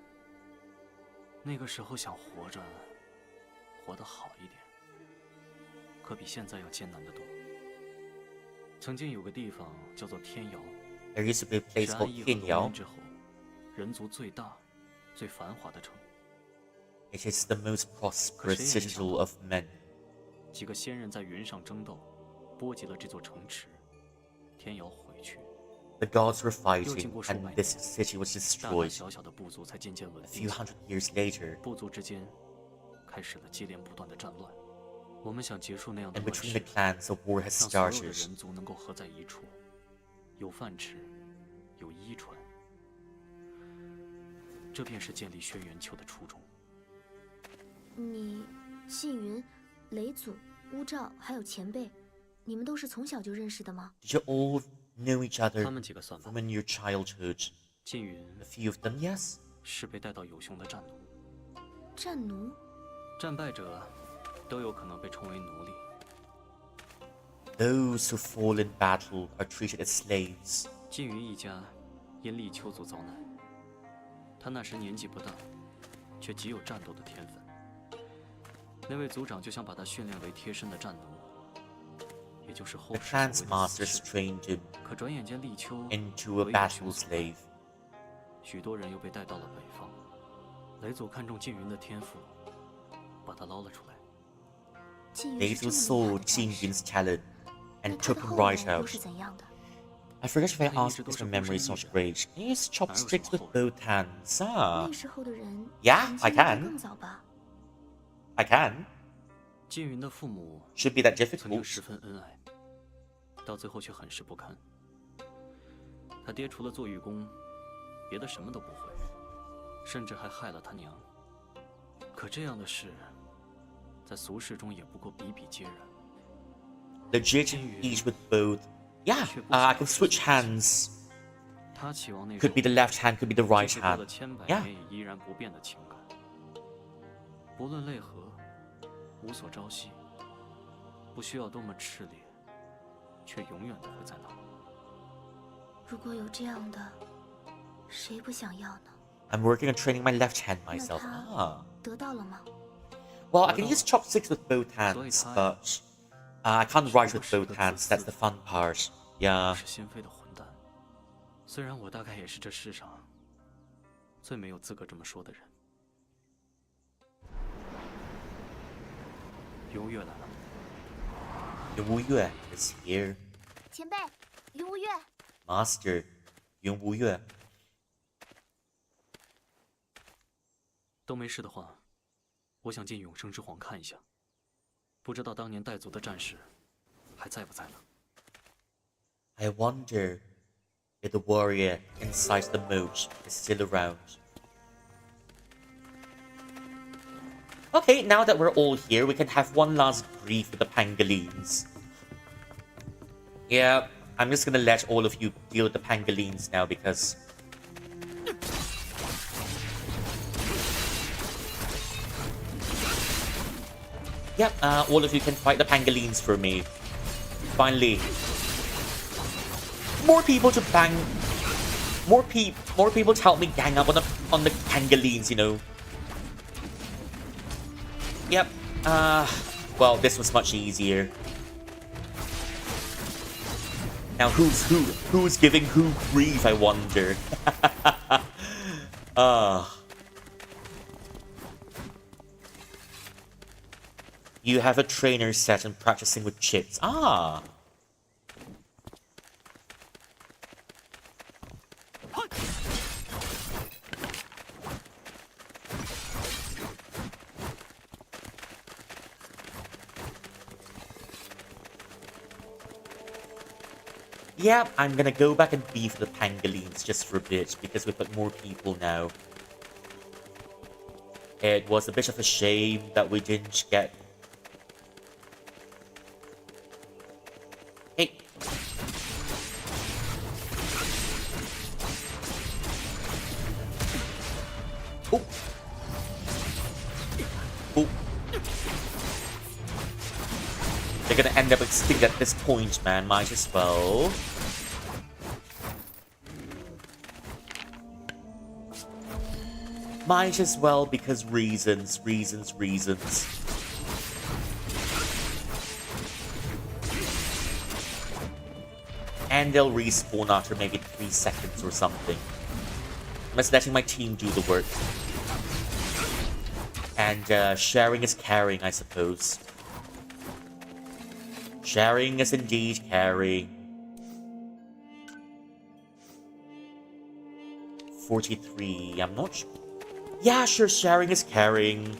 那个时候想活着，活得好一点，可比现在要艰难得多。曾经有个地方叫做天瑶， There used to be a place 是 called 安逸和龙 Pinyao. 渊之后，人族最大、最繁华的城。 It is the most prosperous citadel of men. 几个仙人在云上争斗，波及了这座城池，天瑶毁去。 The gods were 又经 fighting, 过数 and 百 this 年， city was 大大 destroyed. 小小的部族才渐渐稳 A 定 few 下来。 hundred years later, 部族之间开始了接连不断的战乱。我们想结束那样的 and 乱 between 世 the，clans, a war has 让所有的 started. 人族能够合在一处，有饭吃，有衣穿。这便是建立轩辕丘的初衷。你、信云、雷祖、乌兆还有前辈，你们都是从小就认识的吗？ Did you all know each 他 other 们几个算吧。 from in your childhood? 缙云 A few of them, yes. 是被带到有熊的战奴，战奴？战败者都有可能被称为奴隶。 Those who fall in battle are treated as slaves. 缙云一家因立丘族遭难，他那时年纪不大，却极有战斗的天分。那位族长就想把他训练为贴身的战奴，也就是后 The 世所 clan's 谓的 masters 死士。 trained him 可转眼间立丘 into a 何以 battle 雄所败 slave. 许多人又被带到了北方。雷祖看中缙云的天赋，把他捞了出来。缙云 They 是这 saw 么厉害的战 Jin 士， Yun's talent 那 and 他 took 的 him 后 right 人 out. 又是怎样的？ I forget if I 他一 asked 直都 if 是 my 孤 memory 身 is 一 not 人， great. Can you use 哪有什 chopsticks 么 with 后人？ both hands? Ah, 那时候的人 Yeah, 成 I 亲应该 can. 更早吧？ I can. 缙云的父母 Should be that 曾经 difficult. 十分恩爱，到最后却很是不堪。他爹除了做御工，别的什么都不会，甚至还害了他娘。可这样的事，在俗世中也不过比比皆然。 Legit eat with both Yeah, I can switch hands. 他期望那 Could be the left hand, could be the right 经过 hand. 了千百 Yeah. 年也依然不变的情感，不论泪河，无所朝夕，不需要多么炽烈，却永远都会在那。如果有这样的，谁不想要呢？ I'm working on training my left hand 那 myself. 他 Ah. 得到了吗？ Well, I can use chopsticks with both hands, but I can't write with both hands. That's the fun part. Yeah. 是心扉的混蛋。虽然我大概也是这世上最没有资格这么说的人。永月来了。永无月 is here. 前辈，云无月。 Master, 永无月。都没事的话，我想进永生之皇看一下。不知道当年带族的战士还在不在呢？ I wonder if the warrior inside the moat is still around. Okay, now that we're all here, we can have one last brief with the pangolins. Yeah, I'm just gonna let all of you deal with the pangolins now because... Yep, all of you can fight the pangolins for me. Finally. More people to bang... More people to help me gang up on the pangolins, you know. Yep, well, this was much easier. Now who's giving who grief, I wonder. You have a trainer set and practicing with chits. Ah. Yeah, I'm gonna go back and beef the pangolins just for a bit, because we've got more people now. It was a bit of a shame that we didn't get... Hey! Oh! Oh! They're gonna end up extinct at this point, man. Might as well. Might as well, because reasons. And they'll respawn after maybe 3 seconds or something. I'm just letting my team do the work. And sharing is caring, I suppose. Sharing is indeed caring. 43, I'm not sure. Yeah, sure, sharing is caring.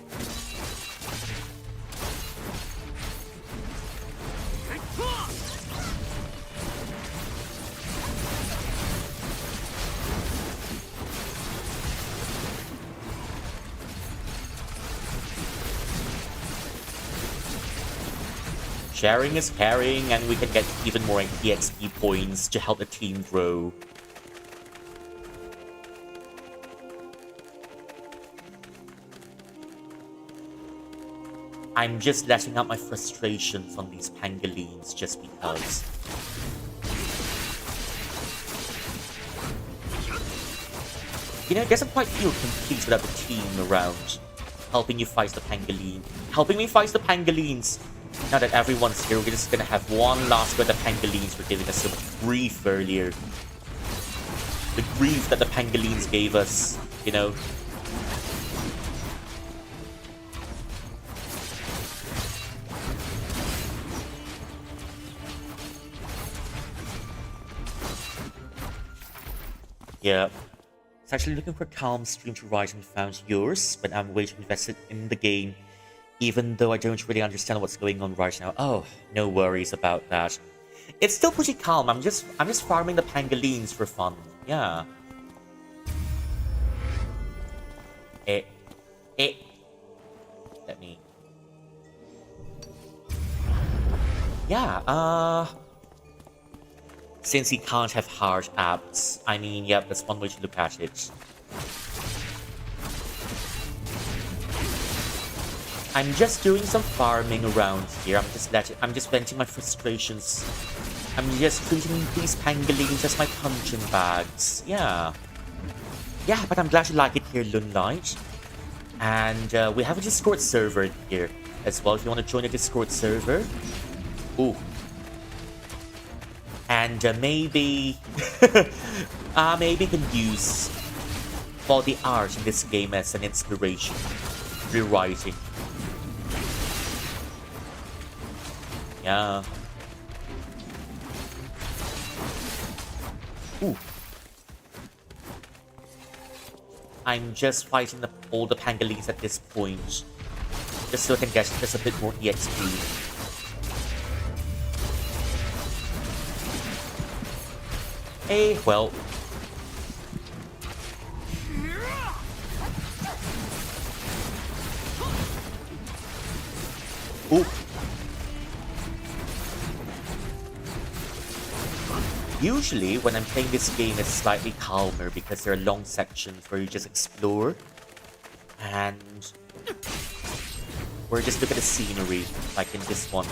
Sharing is caring, and we can get even more EXP points to help the team grow. I'm just letting out my frustrations on these pangolins just because. You know, it doesn't quite feel complete without the team around, helping you fight the pangolin. Helping me fight the pangolins! Now that everyone's here, we're just gonna have one last go at the pangolins for giving us so much grief earlier. The grief that the pangolins gave us, you know. Yeah. It's actually looking for a calm stream to rise and found yours, but I'm way too invested in the game, even though I don't really understand what's going on right now. Oh, no worries about that. It's still pretty calm. I'm just farming the pangolins for fun. Yeah. Let me. Yeah. Since he can't have hard abs. I mean, yep, that's one way to look at it. I'm just doing some farming around here. I'm just venting my frustrations. I'm just treating these pangolins as my punching bags. Yeah. Yeah, but I'm glad you like it here, Lunlight. And we have a Discord server here as well, if you want to join a Discord server. Ooh. And maybe... maybe you can use all the art in this game as an inspiration. Rewriting. Yeah. Ooh. I'm just fighting all the pangolins at this point. Just so I can get just a bit more EXP. Hey, well. Ooh. Usually, when I'm playing this game, it's slightly calmer because there are long sections where you just explore and or just look at the scenery, like in this one.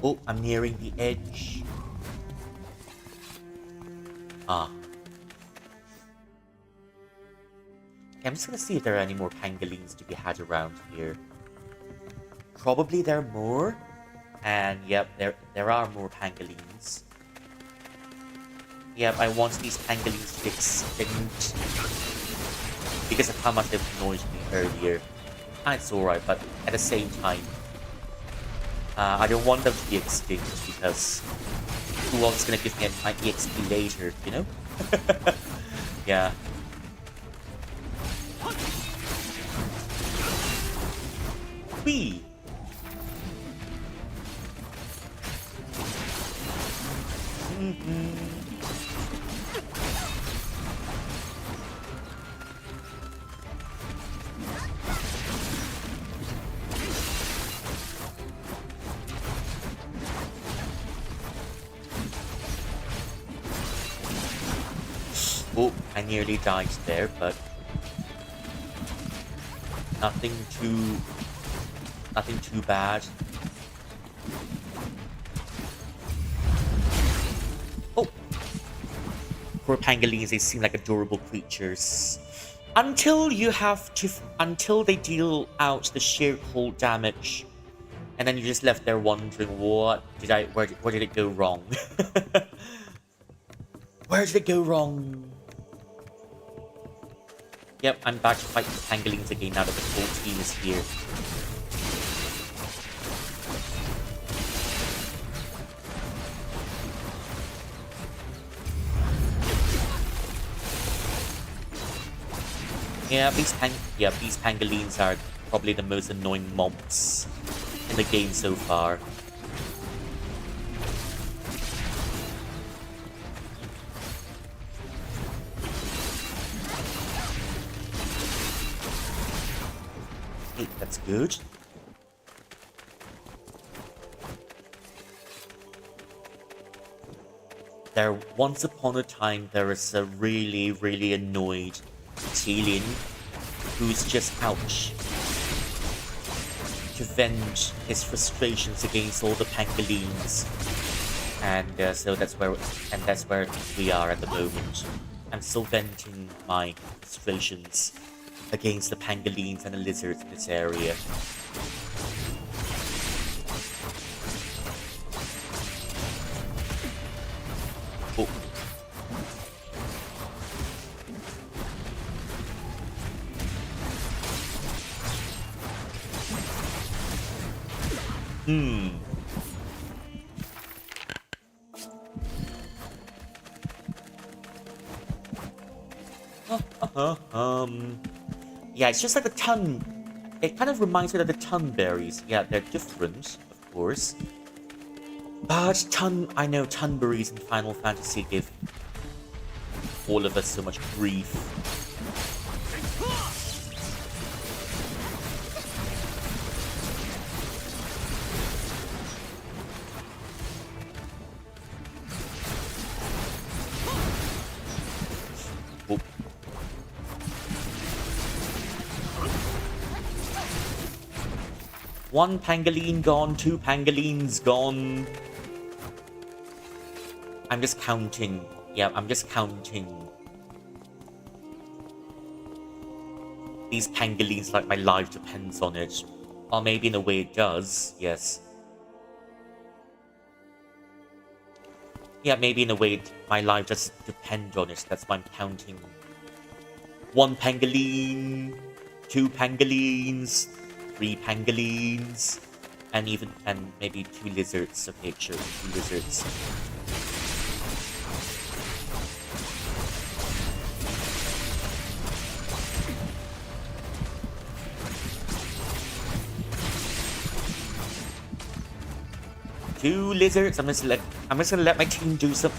Oh, I'm nearing the edge. Ah. Okay, I'm just gonna see if there are any more pangolins to be had around here. Probably there are more. And yep, there are more pangolins. Yep, I want these pangolins to be extinct because of how much they've annoyed me earlier. And it's alright, but at the same time, I don't want them to be extinct because who else is gonna give me my EXP later, you know? Yeah. Whee! Oh, I nearly died there, but nothing too bad. Oh, poor pangolins, they seem like adorable creatures. Until they deal out the sheer cold damage. And then you're just left there wondering, where did it go wrong? Where did it go wrong? Yep, I'm back to fight the pangolins again now that the whole team is here. Yeah, these pangolins are probably the most annoying mobs in the game so far. Hey, that's good. Once upon a time, there was a really, really annoyed Telian who's just out to vent his frustrations against all the pangolins, and so that's where we are at the moment. I'm still venting my frustrations against the pangolins and the lizards in this area. Oh. Yeah, it's just like the ton. It kind of reminds me of the ton berries. Yeah, they're different, of course. But I know tunberries in Final Fantasy give all of us so much grief. 1 pangolin gone, 2 pangolins gone. I'm just counting. Yeah, I'm just counting. These pangolins like my life depends on it. Or maybe in a way it does, yes. Yeah, maybe in a way my life does depend on it. That's why I'm counting. 1 pangolin, 2 pangolins, 3 pangolins, and maybe 2 lizards. Okay, sure, 2 lizards. Two lizards. I'm just gonna let my team do some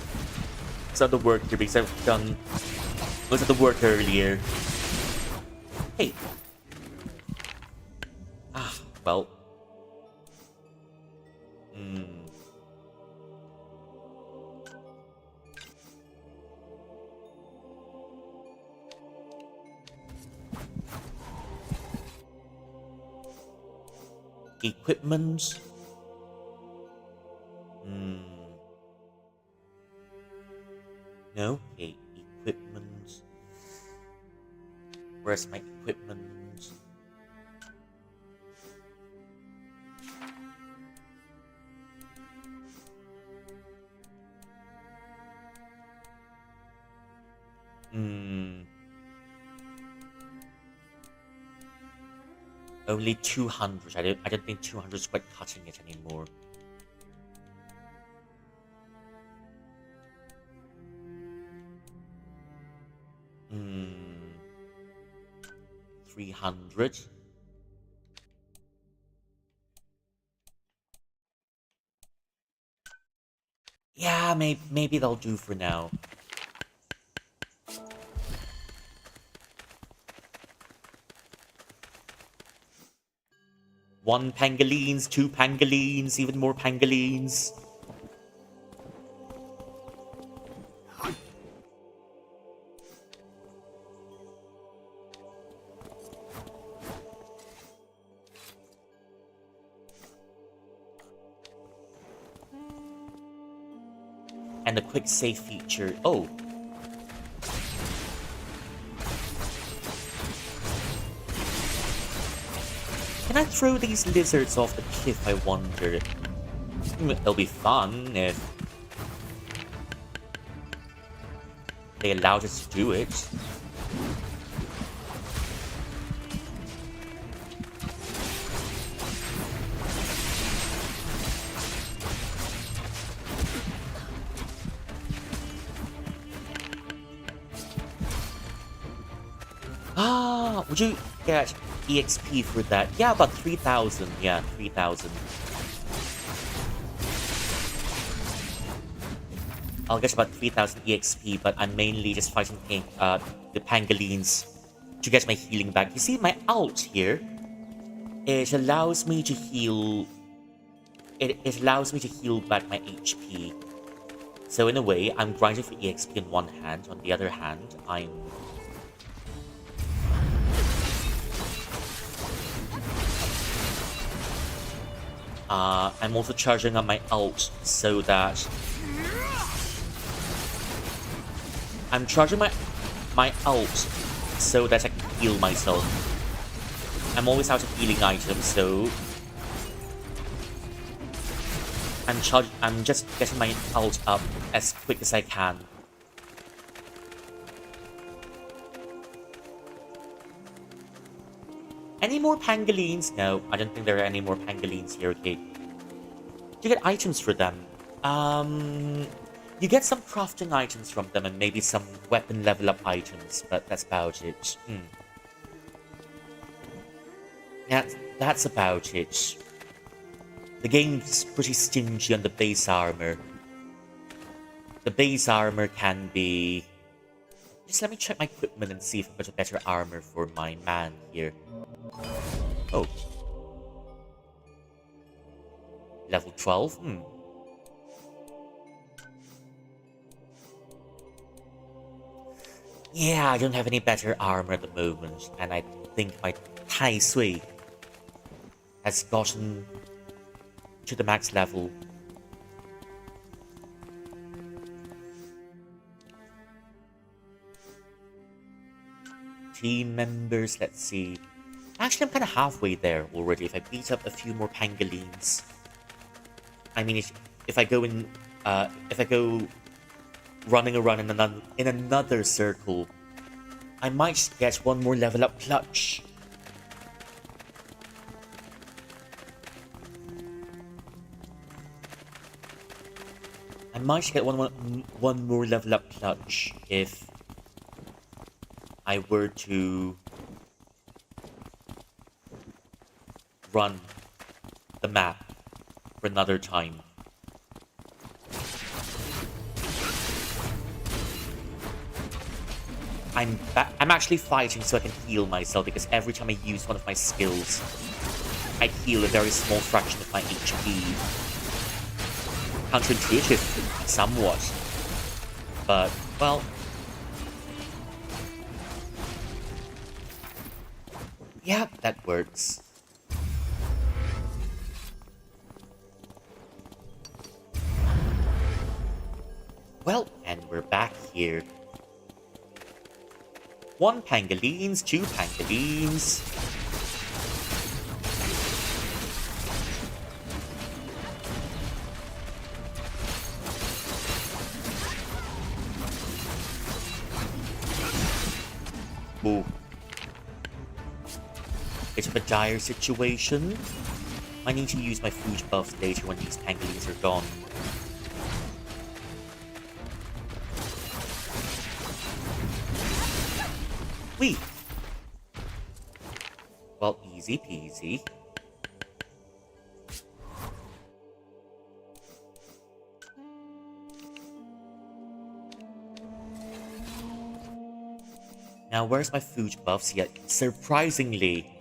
of the work here because I've done most of the work earlier. Hey. Well. Equipment. No? Okay, equipment. Where's my equipment? Only 200. I don't think 200 is quite cutting it anymore. Hmm. 300. Yeah, maybe they'll do for now. One pangolins, 2 pangolins, even more pangolins. And the quick save feature. Oh. Can I throw these lizards off the cliff, I wonder? It'll be fun if they allowed us to do it. Would you get EXP for that? Yeah, about 3,000. Yeah, 3,000. I'll get about 3,000 EXP, but I'm mainly just fighting the pangolins to get my healing back. You see, my ult here, it allows me to heal. It allows me to heal back my HP. So in a way, I'm grinding for EXP in one hand. On the other hand, I'm also charging on my ult so that I'm charging my ult so that I can heal myself. I'm always out of healing items, so I'm just getting my ult up as quick as I can. Any more pangolins? No, I don't think there are any more pangolins here, okay. You get items for them. You get some crafting items from them and maybe some weapon level up items, but that's about it. Yeah, that's about it. The game's pretty stingy on the base armor. The base armor can be... Just let me check my equipment and see if I've got a better armor for my man here. Oh. Level 12? Yeah, I don't have any better armor at the moment, and I think my Tai Sui has gotten to the max level. Team members, let's see. Actually, I'm kind of halfway there already. If I beat up a few more pangolins, I mean, if I go in, if I go running around in another circle, I might get one more level up clutch. I might get one more level up clutch if I were to run the map for another time. I'm actually fighting so I can heal myself, because every time I use one of my skills, I heal a very small fraction of my HP. Counterintuitive, somewhat. But, well... yeah, that works. Well, and we're back here. 1 pangolins, 2 pangolins. Ooh. Bit of a dire situation. I need to use my food buffs later when these pangolins are gone. Whee! Well, easy peasy. Now, where's my food buffs yet? Surprisingly.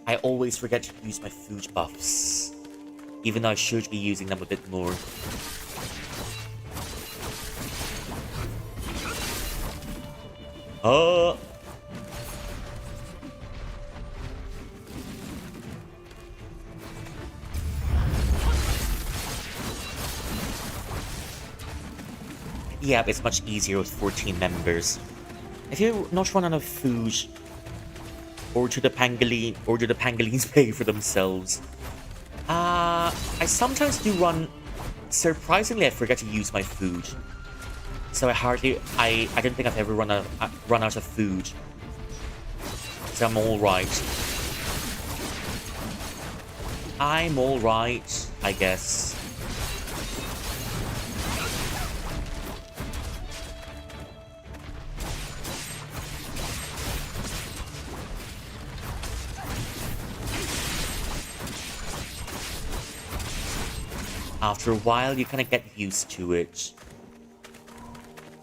I always forget to use my food buffs. Even though I should be using them a bit more. Yeah, it's much easier with 14 members. If you're not run out of food, or do the pangolins pay for themselves? I sometimes do run. Surprisingly, I forget to use my food. So I don't think I've ever run out of food. So I'm alright. I'm alright, I guess. After a while, you kind of get used to it.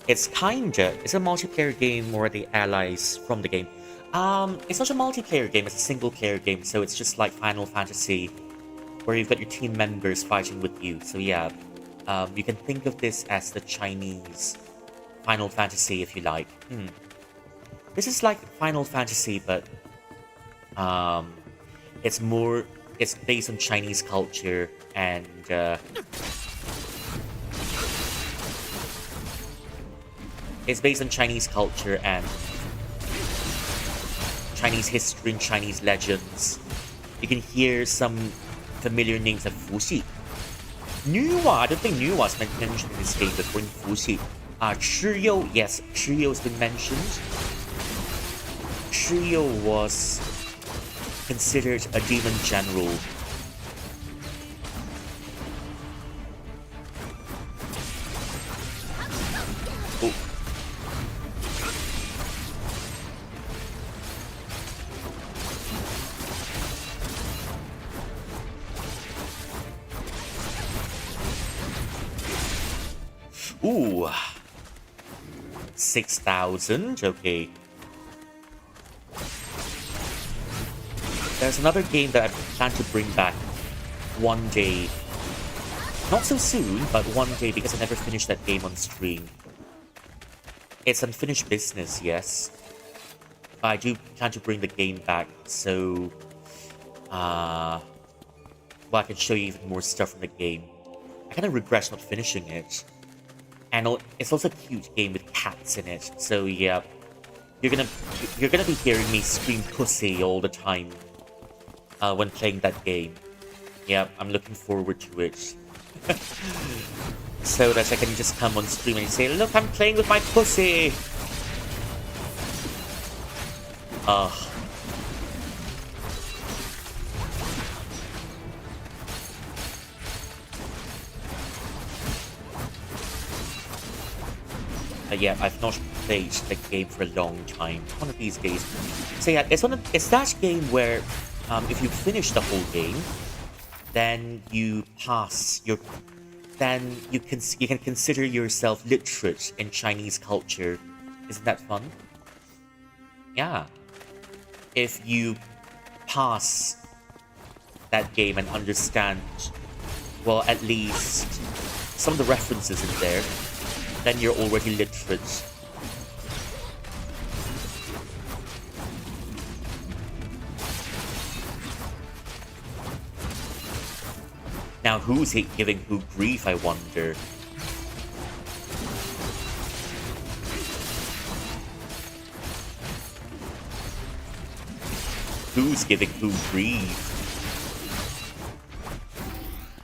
It's a multiplayer game, or are the allies from the game? It's not a multiplayer game, it's a single player game, so it's just like Final Fantasy, where you've got your team members fighting with you. So yeah, you can think of this as the Chinese Final Fantasy, if you like. This is like Final Fantasy, but it's based on Chinese culture, and it's based on Chinese culture and Chinese history and Chinese legends. You can hear some familiar names of Fuxi. Nuwa, I don't think Nuwa has been mentioned in this game before. In Fuxi. Chiyo, yes, Chiyo has been mentioned. Chiyo was considered a demon general. Ooh. 6,000, okay. There's another game that I plan to bring back one day. Not so soon, but one day, because I never finished that game on stream. It's unfinished business, yes. But I do plan to bring the game back, so well, I can show you even more stuff from the game. I kind of regret not finishing it. And it's also a cute game with cats in it, so yeah. You're gonna be hearing me scream pussy all the time when playing that game. Yeah, I'm looking forward to it. So that I can just come on stream and say, look, I'm playing with my pussy! Ugh. Yeah, I've not played the game for a long time. One of these days. So yeah, it's that game where if you finish the whole game, then you pass your, then you can consider yourself literate in Chinese culture. Isn't that fun? Yeah. If you pass that game and understand, well, at least some of the references in there, then you're already literate. Now, who's giving who grief, I wonder? Who's giving who grief?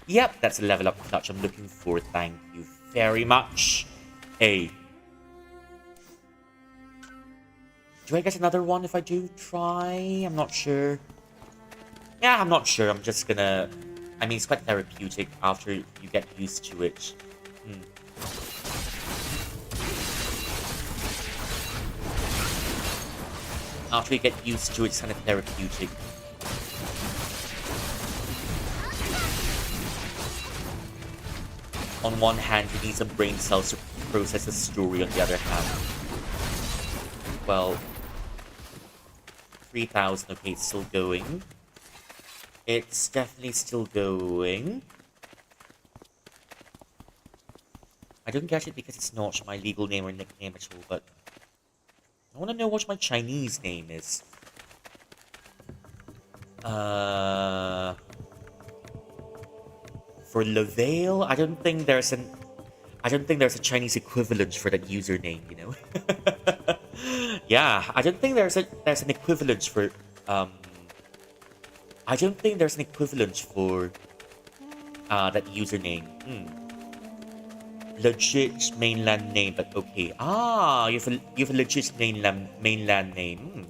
Yep, that's a level up clutch I'm looking for. Thank you very much. Hey. Do I get another one if I do try? I'm not sure. Yeah, I'm not sure. I'm just gonna... I mean, it's quite therapeutic after you get used to it. After you get used to it, it's kind of therapeutic. On one hand, you need some brain cells to process the story. On the other hand, well, 3,000. Okay, it's still going. It's definitely still going. I don't get it because it's not my legal name or nickname at all, but I want to know what my Chinese name is. For Levale, I don't think there's a Chinese equivalent for that username, you know. Yeah, I don't think there's an equivalent for I don't think there's an equivalent for that username. Legit mainland name, but okay. Ah, you have a legit mainland name.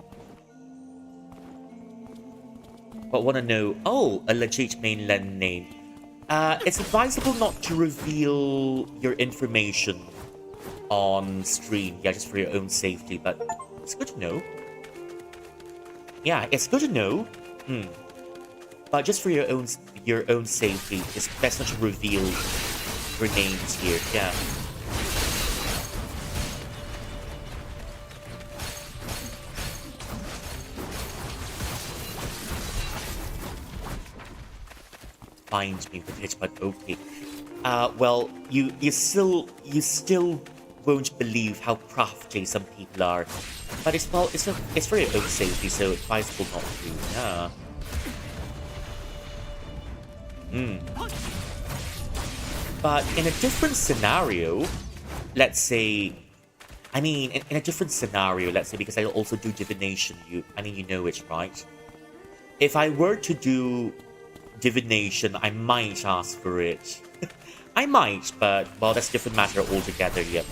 But wanna know? Oh, a legit mainland name. It's advisable not to reveal your information on stream. Yeah, just for your own safety. But it's good to know. Yeah, it's good to know. But just for your own safety, it's best not to reveal your names here. Yeah. Find me with it, but okay. Well, you still won't believe how crafty some people are. But it's for your own safety, so advisable not to. Yeah. But in a different scenario, let's say, I mean, in a different scenario, let's say, because I also do divination, you know it, right? If I were to do divination, I might ask for it. I might, but, well, that's a different matter altogether, yep.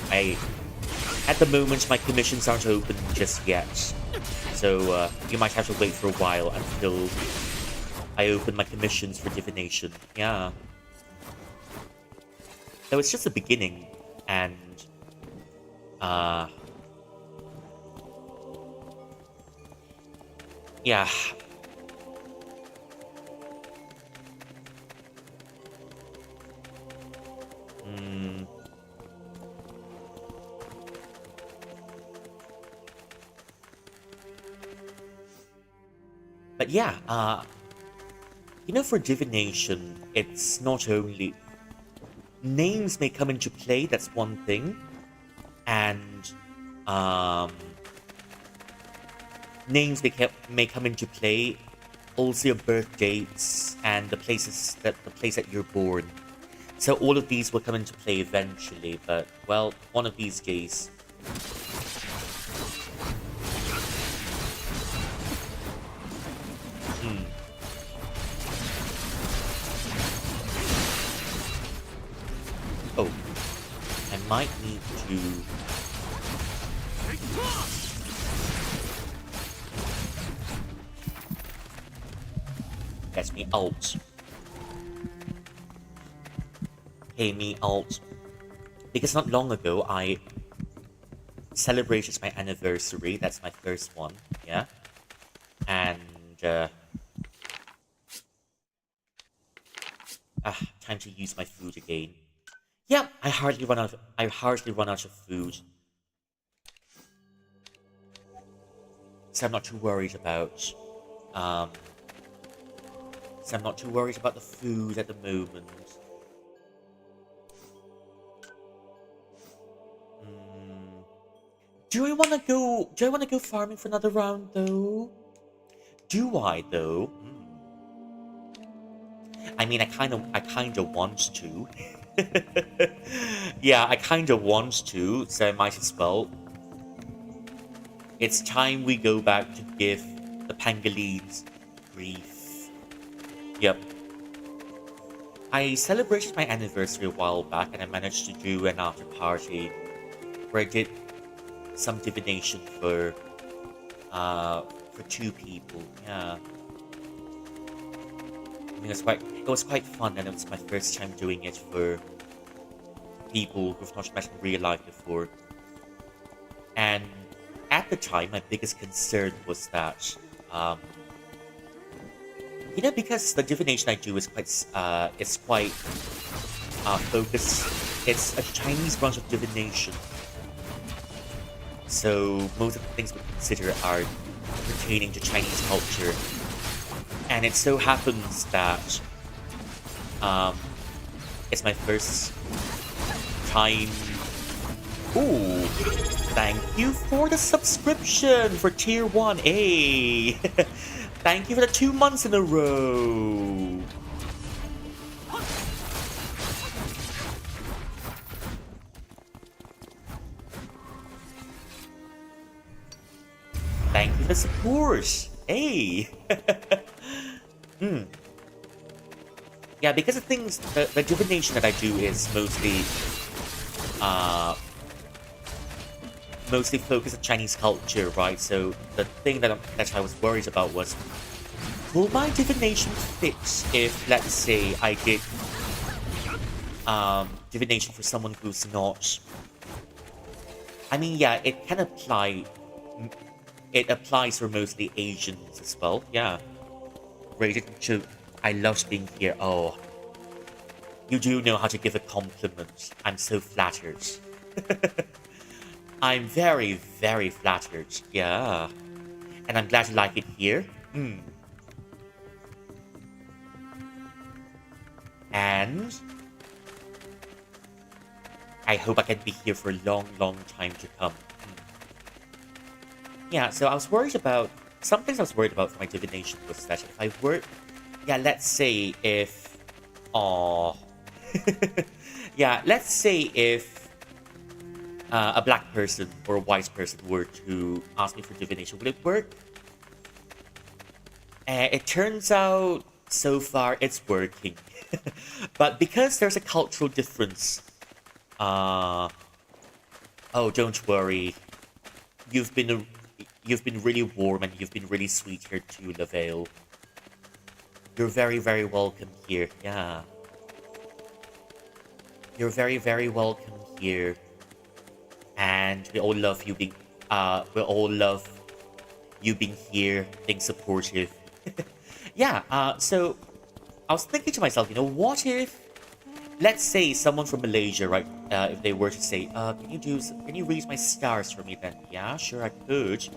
At the moment, my commissions aren't open just yet. So, you might have to wait for a while until I open my commissions for divination. Yeah. So it's just the beginning, and yeah. But yeah, you know, for divination, it's not only... Names may come into play, that's one thing. And names may come into play, also your birth dates and the place that you're born. So all of these will come into play eventually, but well, one of these days. Oh, I might need to. That's me alt. Hey, me alt. Because not long ago I celebrated my anniversary. That's my first one, yeah. And time to use my food again. Yeah, I hardly run out of food. So I'm not too worried about the food at the moment. Do I want to go farming for another round though? Do I though? I mean, I kind of want to. Yeah, I kind of want to, so I might as well. It's time we go back to give the pangolins grief. Yep. I celebrated my anniversary a while back, and I managed to do an after party where I did some divination for 2 people. Yeah. I mean, it was quite fun, and it was my first time doing it for people who've not met in real life before. And at the time, my biggest concern was that, because the divination I do is quite focused. It's a Chinese branch of divination, so most of the things we consider are pertaining to Chinese culture. And it so happens that it's my first time. Ooh, thank you for the subscription for tier 1. Hey, thank you for the 2 months in a row. Thank you for the support. Hey. Yeah, because the divination that I do is mostly focused on Chinese culture, right? So the thing that I was worried about was, will my divination fit if, let's say, I did divination for someone who's not... I mean, yeah, it can apply... It applies for mostly Asians as well, yeah. Rated to... I loved being here. Oh. You do know how to give a compliment. I'm so flattered. I'm very, very flattered. Yeah. And I'm glad you like it here. And I hope I can be here for a long, long time to come. Yeah, so I was worried about... Some things I was worried about for my divination was that if I were... Yeah, let's say if... Aww. Yeah, let's say if a black person or a white person were to ask me for divination, would it work? It turns out, so far, it's working. But because there's a cultural difference... Oh, don't worry. You've been really warm and you've been really sweet here too, Lavale. You're very, very welcome here. Yeah. You're very, very welcome here. And we all love you being here, being supportive. Yeah, so I was thinking to myself, what if, let's say someone from Malaysia, right, if they were to say, can you read my stars for me then? Yeah, sure I could.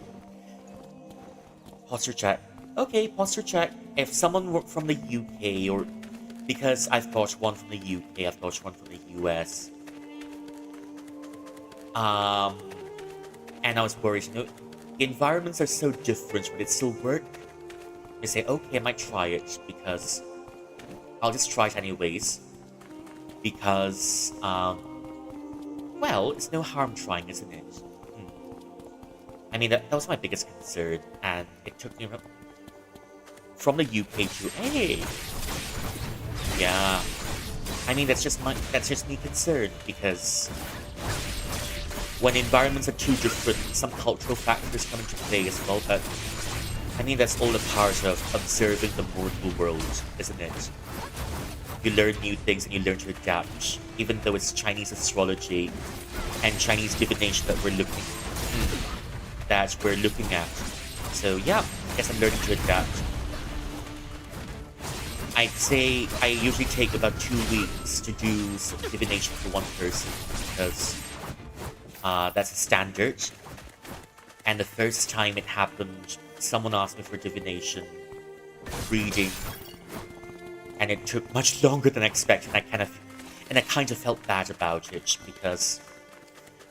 Posture check. Okay, posture check. If someone were from the UK, or because I've got one from the UK, I've got one from the US. And I was worried, the environments are so different, would it still work? I say, okay, I might try it, because I'll just try it anyways. Because, well, it's no harm trying, isn't it? I mean, that was my biggest concern, and it took me from the UK to A. Yeah. I mean, that's just me concerned, because when environments are too different, some cultural factors come into play as well, but I mean, that's all a part of observing the mortal world, isn't it? You learn new things and you learn to adapt, even though it's Chinese astrology and Chinese divination that we're looking at. So yeah, I guess I'm learning to adapt. I'd say I usually take about 2 weeks to do some divination for one person, because that's a standard. And the first time it happened, someone asked me for divination, reading, and it took much longer than I expected. I kind of felt bad about it, because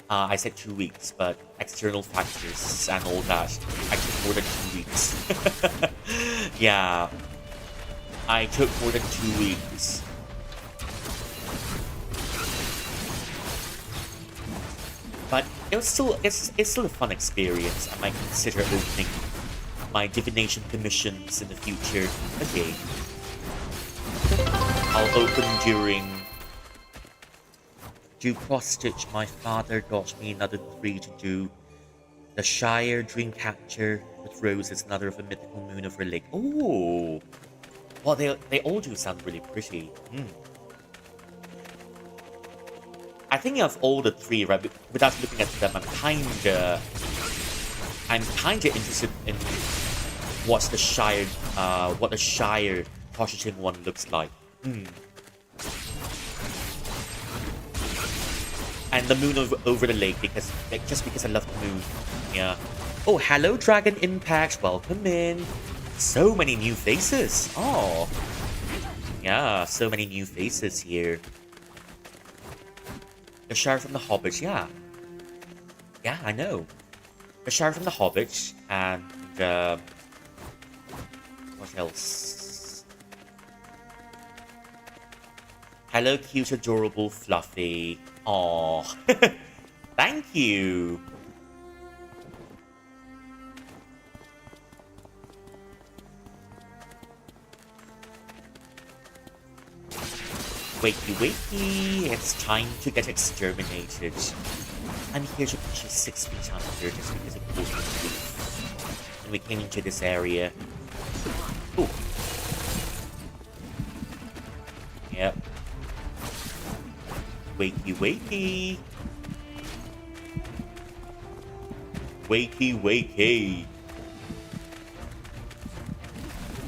I said 2 weeks, but external factors and all that, I took more than 2 weeks. Yeah, I took more than 2 weeks. But it was still, it's still a fun experience. I might consider opening my divination commissions in the future again. I'll open during... Do cross-stitch. My father got me another 3 to do. The Shire, Dreamcatcher with Roses, another of a mythical moon over a lake. Oh! Well, they all do sound really pretty. I think of all the 3, right, without looking at them, I'm kinda interested in what the Shire Cosheting one looks like. And the moon over the lake, just because I love the moon. Yeah. Oh, hello, Dragon Impact. Welcome in. So many new faces. Oh. Yeah, so many new faces here. The Shire from the Hobbit, yeah. Yeah, I know. The Shire from the Hobbit, and, what else? Hello, cute, adorable, fluffy. Aww. Thank you. Wakey wakey, it's time to get exterminated. I'm here to push you 6 feet under just because it pulled me through. And we came into this area. Ooh. Yep. Wakey wakey. Wakey wakey.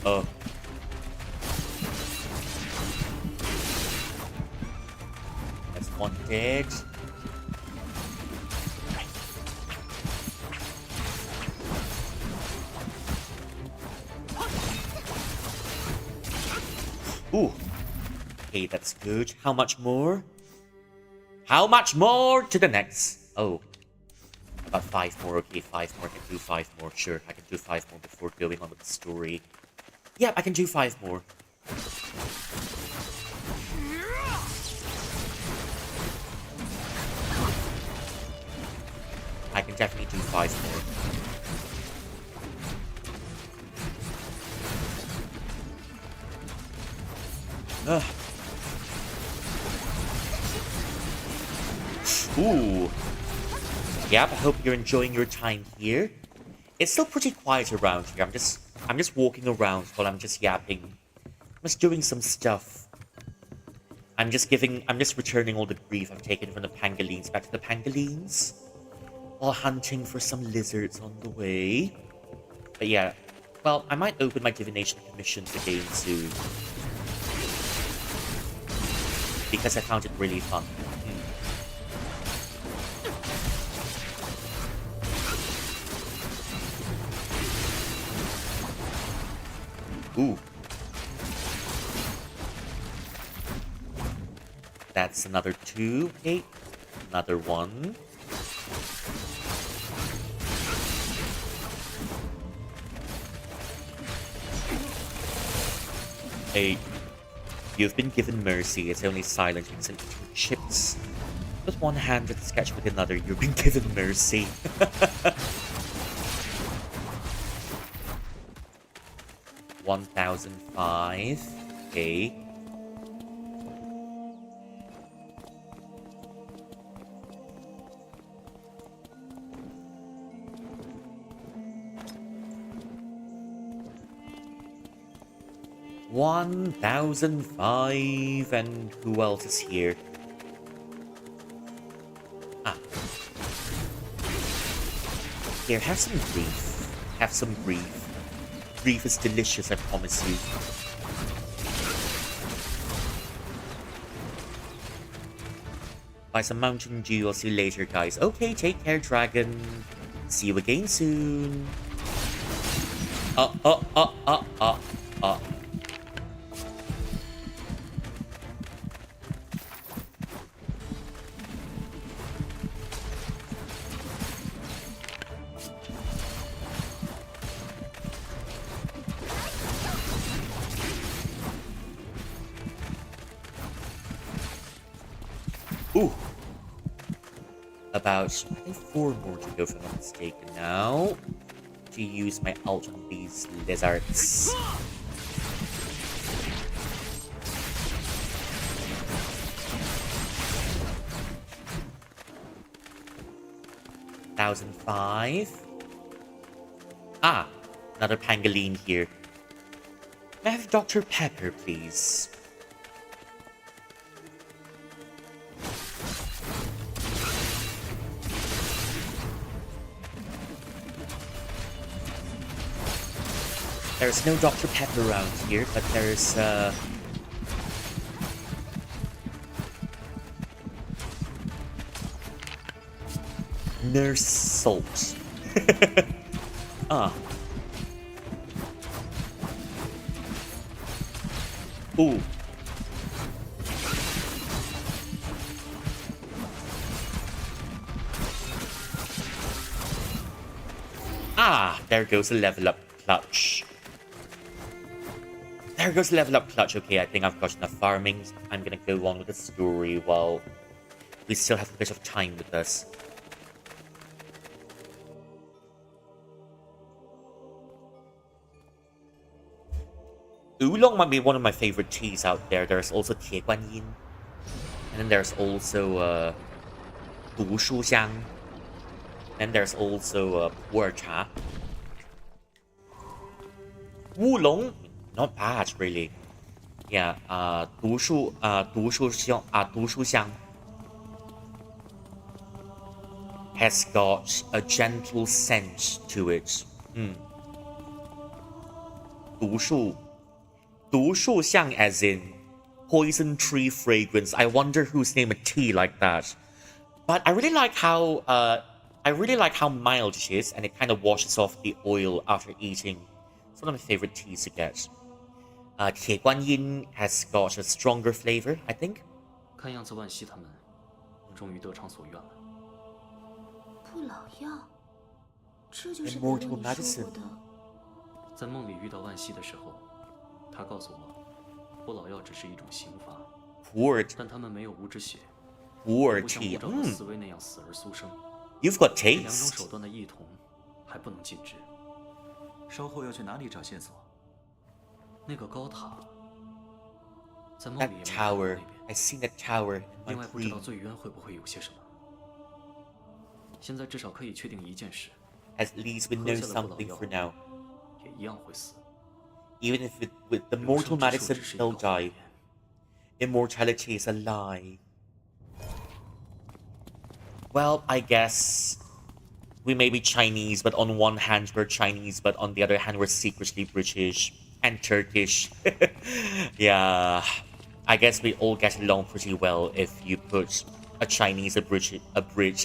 Oh. That's one dead. Ooh. Okay, that's good. How much more? How much more to the next? Oh. About 5 more. Okay, 5 more. I can do 5 more. Sure, I can do 5 more before going on with the story. Yeah, I can do 5 more. I can definitely do 5 more. Ugh. Ooh. Yep, I hope you're enjoying your time here. It's still pretty quiet around here. I'm just walking around while I'm just yapping. I'm just doing some stuff. I'm just returning all the grief I've taken from the pangolins back to the pangolins. While hunting for some lizards on the way. But yeah, well, I might open my divination commissions again soon. Because I found it really fun. Ooh. That's another 2. Okay. Another 1. Hey, you've been given mercy. It's only silent and eating chips. With one hand at the sketch with another, you've been given mercy. 1005. Okay. $1,005, and who else is here? Here, have some grief. Have some grief. Grief is delicious, I promise you. Buy some Mountain Dew. I'll see you later, guys. Okay, take care, dragon. See you again soon. Ooh. About, I think 4 more to go if I'm not mistaken now. To use my ult on these lizards. $1,005. Another pangolin here. May I have Dr. Pepper, please? There's no Dr. Pepper around here, but there's Nurse Salt. Ooh. There goes the level up clutch. There goes level up clutch. Okay, I think I've got enough farming. I'm gonna go on with the story while we still have a bit of time with us. Oolong might be one of my favorite teas out there. There's also 铁观音. And then there's also 读书香. And there's also 普洱茶. Oolong, not bad really. Yeah, 读书香 has got a gentle scent to it. 读书香 as in poison tree fragrance. I wonder who's named a tea like that. But I really like how mild it is, and it kind of washes off the oil after eating. It's one of my favorite teas to get. 铁观音 has got a stronger flavor, I think. 看样子万茜他们终于得偿所愿了。不老药，这就是别人你说过的。在梦里遇到万茜的时候，他告诉我，不老药只是一种刑罚，但他们没有无知血，不像无照和思维那样死而苏生。You've got 这两种手段的异同还不能禁止。稍后要去哪里找线索？那个高塔，在梦里也 That tower, I see that tower in 另 my 外不知道 dream. 最渊会不会有些什么。现在至少可以确定一件事。 At least we know something for now. 也一样会死。 Even if with the mortal medicine they'll die. Immortality is a lie. Well, I guess we may be Chinese, but on one hand we're Chinese, but on the other hand we're secretly British and Turkish. Yeah, I guess we all get along pretty well if you put a Chinese, a British,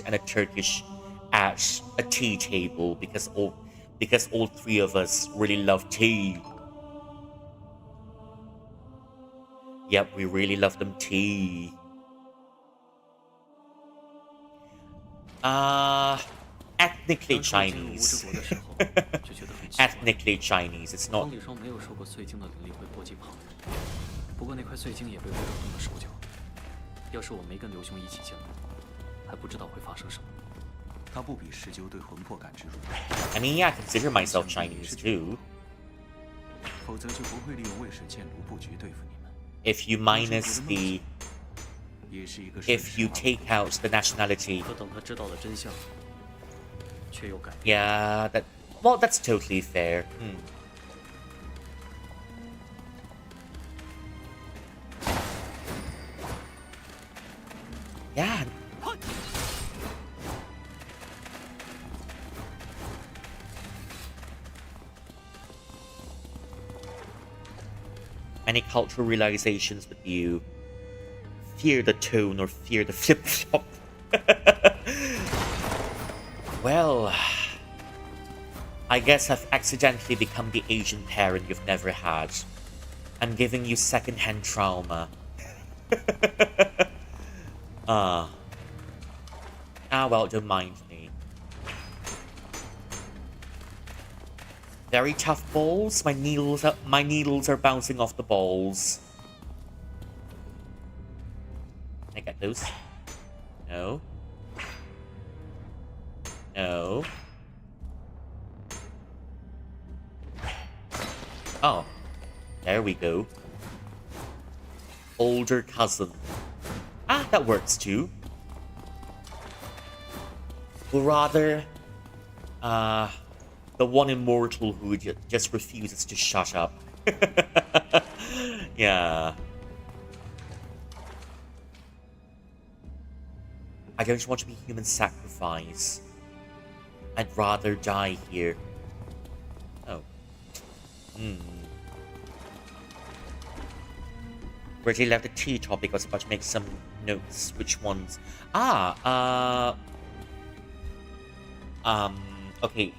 and a Turkish at a tea table, because all three of us really love tea. Yep, we really love them tea. Ethnically Chinese. Ethnically Chinese. It's not. 风里霜没有受过最精的灵力会波及旁人，不过那块碎晶也被我抖动了手脚。要是我没跟刘兄一起进来，还不知道会发生什么。他不比石臼对魂魄感知弱。I mean, yeah, I consider myself Chinese too. 否则就不会利用卫士剑炉布局对付你们。If you minus the, 也是一个 if you take out the nationality. 可等他知道了真相，却又改。Yeah, well, that's totally fair. Yeah. Any cultural realizations with you? Fear the tone or fear the flip-flop? Well, I guess I've accidentally become the Asian parent you've never had. I'm giving you second-hand trauma. Well, don't mind me. Very tough balls. My needles are bouncing off the balls. Can I get those? No. No. Oh. There we go. Older cousin. Ah, that works too. Or rather, the one immortal who just refuses to shut up. Yeah. I don't want to be human sacrifice. I'd rather die here. Oh. Reggie left the tea topic. I was about to make some notes. Which ones? Okay.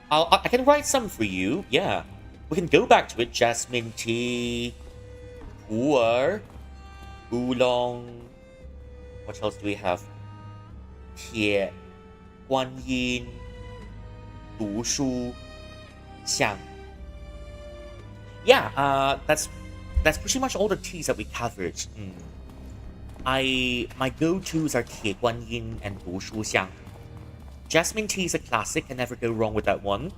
I can write some for you. Yeah. We can go back to it. Jasmine tea. Pu'er. Oolong. What else do we have? Tie. Guanyin. Dushu. Xiang. Yeah, that's pretty much all the teas that we covered. My go-tos are Tie Guanyin and Dushu Xiang. Jasmine tea is a classic, I never go wrong with that one.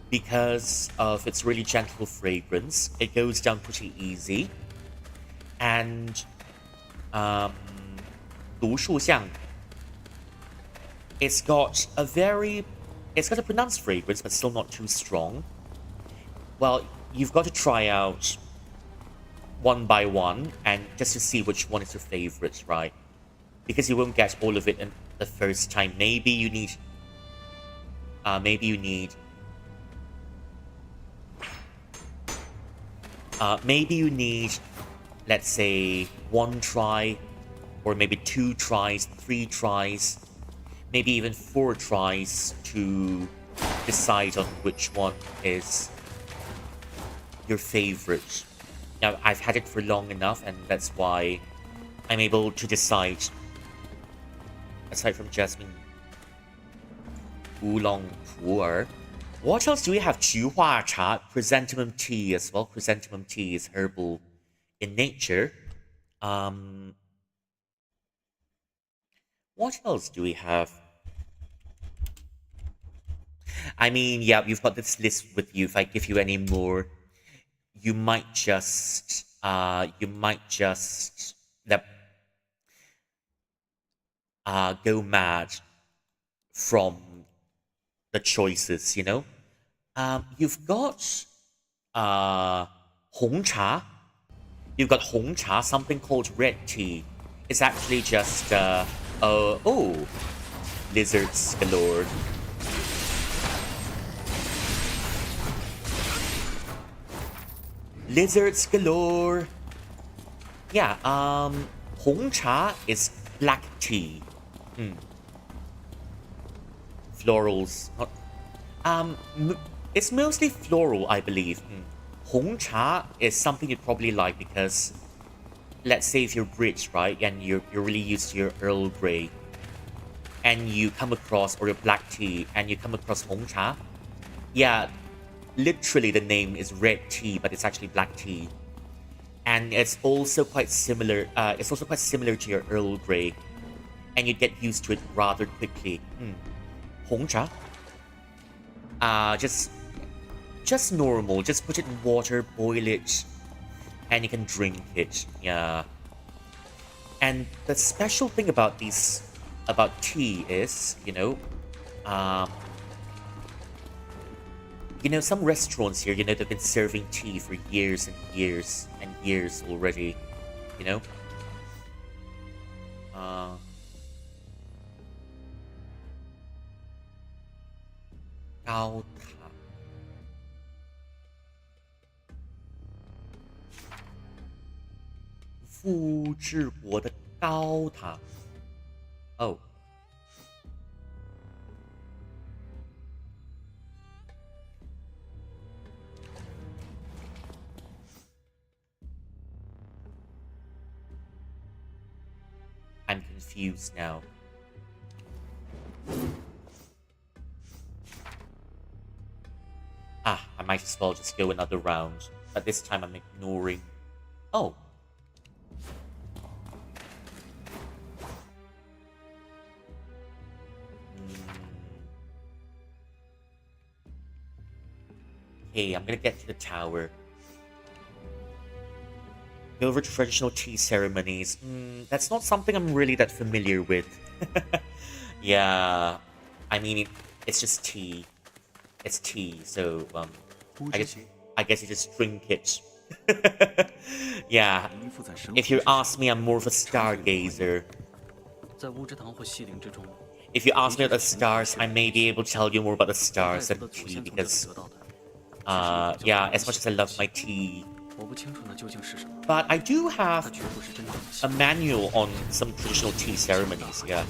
Because of its really gentle fragrance. It goes down pretty easy. And Dushu Xiang. It's got a pronounced fragrance, but still not too strong. Well, you've got to try out one by one, and just to see which one is your favorite, right? Because you won't get all of it in the first time. Maybe you need, let's say, 1 try, or maybe 2 tries, 3 tries, maybe even 4 tries to decide on which one is your favorite. Now, I've had it for long enough, and that's why I'm able to decide. Aside from Jasmine, Oolong, Pu'er. What else do we have? Juhua Cha, chrysanthemum tea as well. Chrysanthemum tea is herbal in nature. What else do we have? I mean, yeah, you've got this list with you. If I give you any more, you might just go mad from the choices, you know? You've got Hong Cha. You've got Hong Cha, something called red tea. It's actually just lizards galore. Lizards galore. Yeah, Hong Cha is black tea. Florals. It's mostly floral, I believe. Hong Cha is something you'd probably like because, let's say if you're British, right, and you're really used to your Earl Grey, and you come across, or your black tea, and you come across Hong Cha, yeah, literally the name is red tea, but it's actually black tea. And it's also quite similar. It's also quite similar to your Earl Grey, and you get used to it rather quickly. Hongcha. Just normal. Just put it in water, boil it, and you can drink it. Yeah. And the special thing about tea is, some restaurants here, they've been serving tea for years and years and years already, Cao塔. Fu Zhi Guo的高塔. Oh. I'm confused now. I might as well just go another round. But this time I'm ignoring... Oh. Okay, I'm gonna get to the tower. Go over to traditional tea ceremonies. That's not something I'm really that familiar with. Yeah, I mean, it's just tea. It's tea, so, I guess you just drink it. Yeah, if you ask me, I'm more of a stargazer. If you ask me about the stars, I may be able to tell you more about the stars than tea, because, yeah, as much as I love my tea, but I do have a manual on some traditional tea ceremonies, yeah.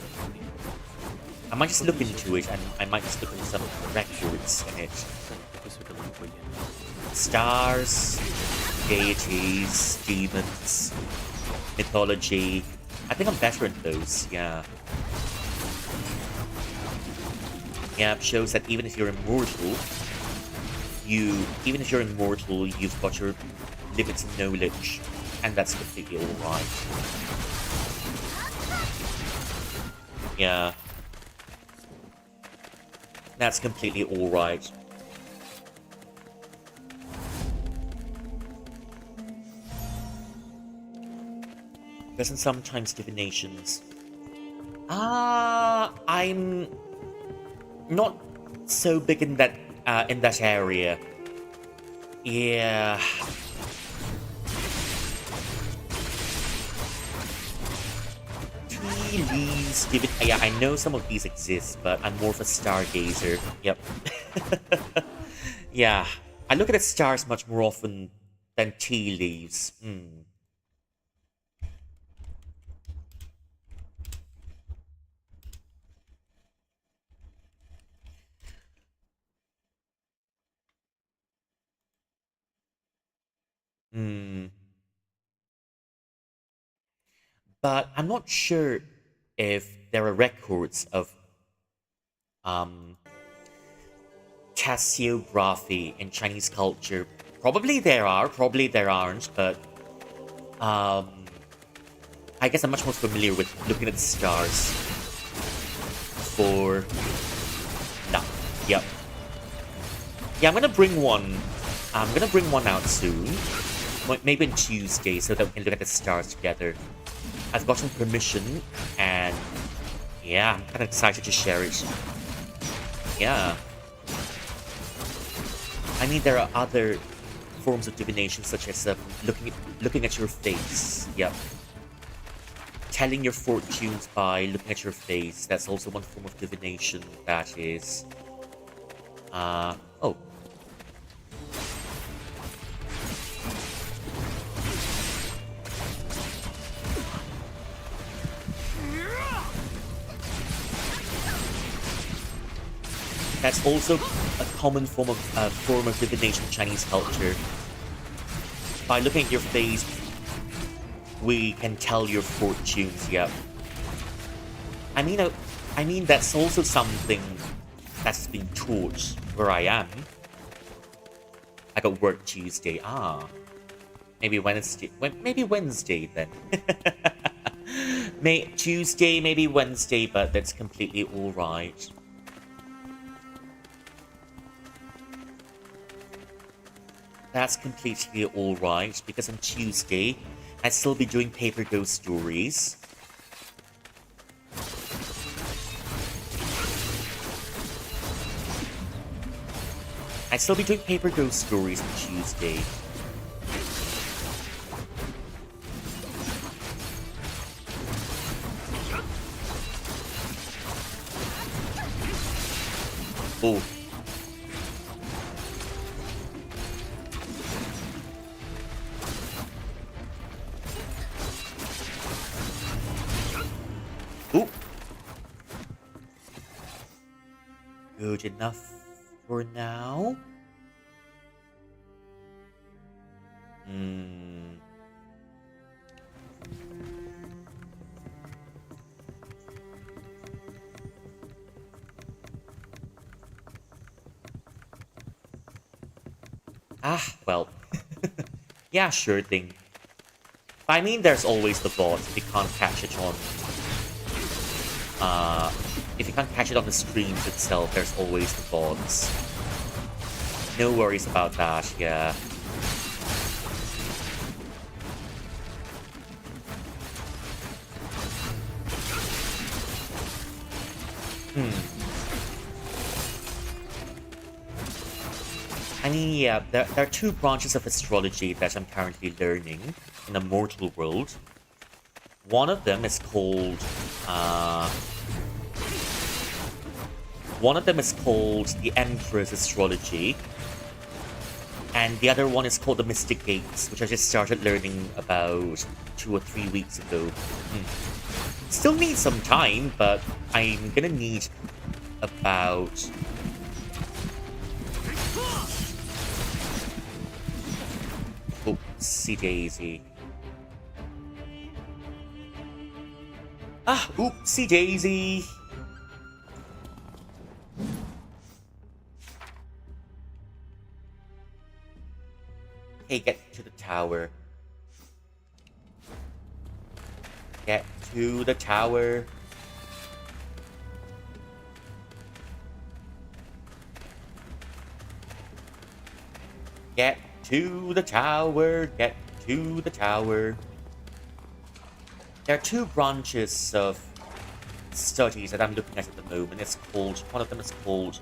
I might just look into it, and I might just look into some records in it. Stars, deities, demons, mythology. I think I'm better in those, yeah. Yeah, it shows that even if you're immortal, you've got your limited knowledge, and that's completely alright. Yeah. That's completely alright. Doesn't sometimes divinations. I'm not so big in that area. Yeah. Tea leaves, yeah, I know some of these exist, but I'm more of a stargazer. Yep. Yeah, I look at the stars much more often than tea leaves. But I'm not sure if there are records of cassiography in Chinese culture. Probably there are, probably there aren't, but I guess I'm much more familiar with looking at the stars for... No, yep. Yeah, I'm gonna bring one out soon. Maybe on Tuesday, so that we can look at the stars together. I've gotten permission, and yeah, I'm kind of excited to share it. Yeah. I mean, there are other forms of divination, such as looking at your face. Yep. Telling your fortunes by looking at your face. That's also one form of divination. That is. Oh. That's also a common form of divination in Chinese culture. By looking at your face, we can tell your fortunes. Yep. I mean that's also something that's been taught where I am. I got work Tuesday. Maybe Wednesday. Maybe Wednesday then. Tuesday, maybe Wednesday, but that's completely alright. That's completely alright, because on Tuesday, I'd still be doing Paper Ghost Stories. I'd still be doing Paper Ghost Stories on Tuesday. Oh. Ooh. Good enough for now. Well. Yeah, sure thing. I mean, there's always the bot if you can't catch it on... if you can't catch it on the streams itself, there's always the bots. No worries about that, yeah. I mean, yeah, there are two branches of astrology that I'm currently learning in the mortal world. One of them is called, the Emperor's Astrology. And the other one is called the Mystic Gates, which I just started learning about 2 or 3 weeks ago. Still need some time, but I'm gonna need about... Oopsie daisy. Oopsie daisy. Hey, get to the tower. Get to the tower. Get to the tower. Get to the tower. There are two branches of studies that I'm looking at the moment. One of them is called...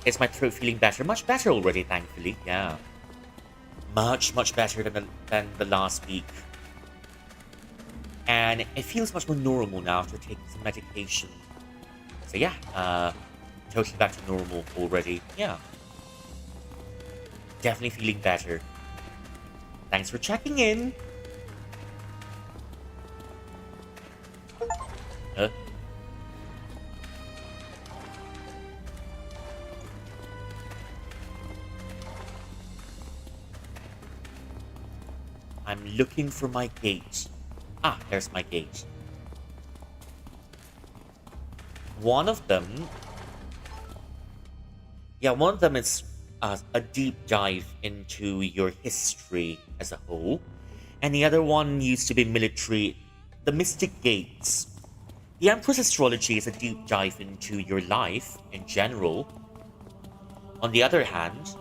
Is my throat feeling better? Much better already, thankfully, yeah. Much better than the last week. And it feels much more normal now after taking some medication. So yeah, totally back to normal already, yeah. Definitely feeling better. Thanks for checking in. I'm looking for my gate. There's my gate. One of them is a deep dive into your history as a whole. And the other one used to be military. The Mystic Gates. The Emperor's Astrology is a deep dive into your life in general. On the other hand,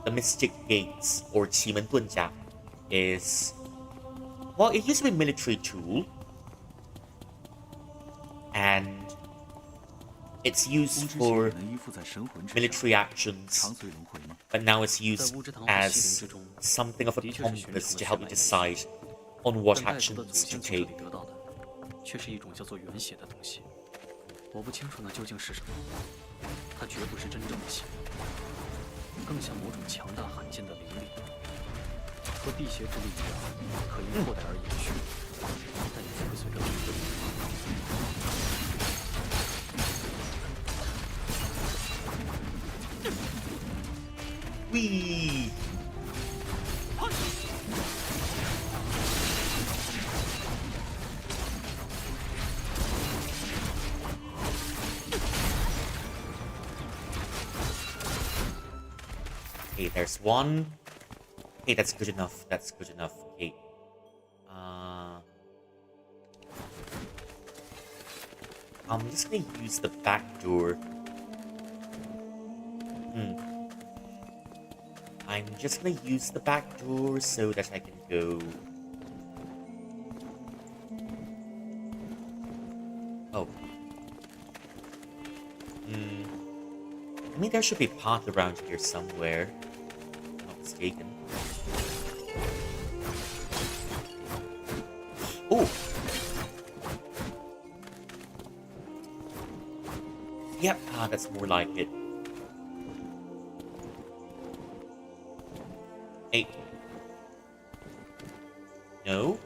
the Mystic Gates, or Qimen Dunjia, is... Well, it used to be a military tool. And it's used for military actions. But now it's used as something of a compass to help you decide on what actions to take. 却是一种叫做原血的东西，我不清楚那究竟是什么，它绝不是真正的血，更像某种强大罕见的灵力，和辟邪之力一样，可因后代而延续，但也会随着灵魂。Whee! Okay, there's one. Okay, that's good enough. That's good enough. Okay. I'm just gonna use the back door. I'm just gonna use the back door so that I can go. Oh. I mean, there should be a path around here somewhere. If I'm not mistaken. Oh! Yep, that's more like it. Hey. No?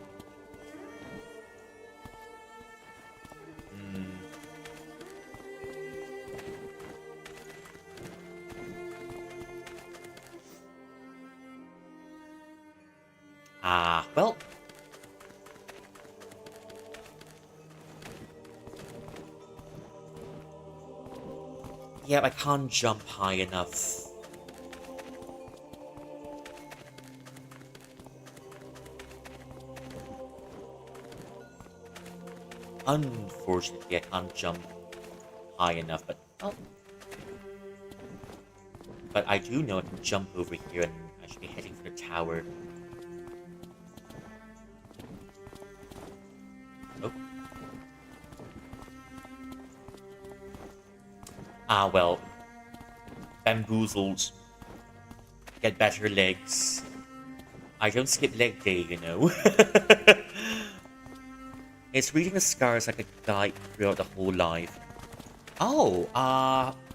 Well. Yeah, I can't jump high enough. Unfortunately, I can't jump high enough, but oh. But I do know I can jump over here and I should be heading for the tower. Oh. Well. Bamboozled. Get better legs. I don't skip leg day, you know. Is reading the scars like a guide throughout the whole life? Oh,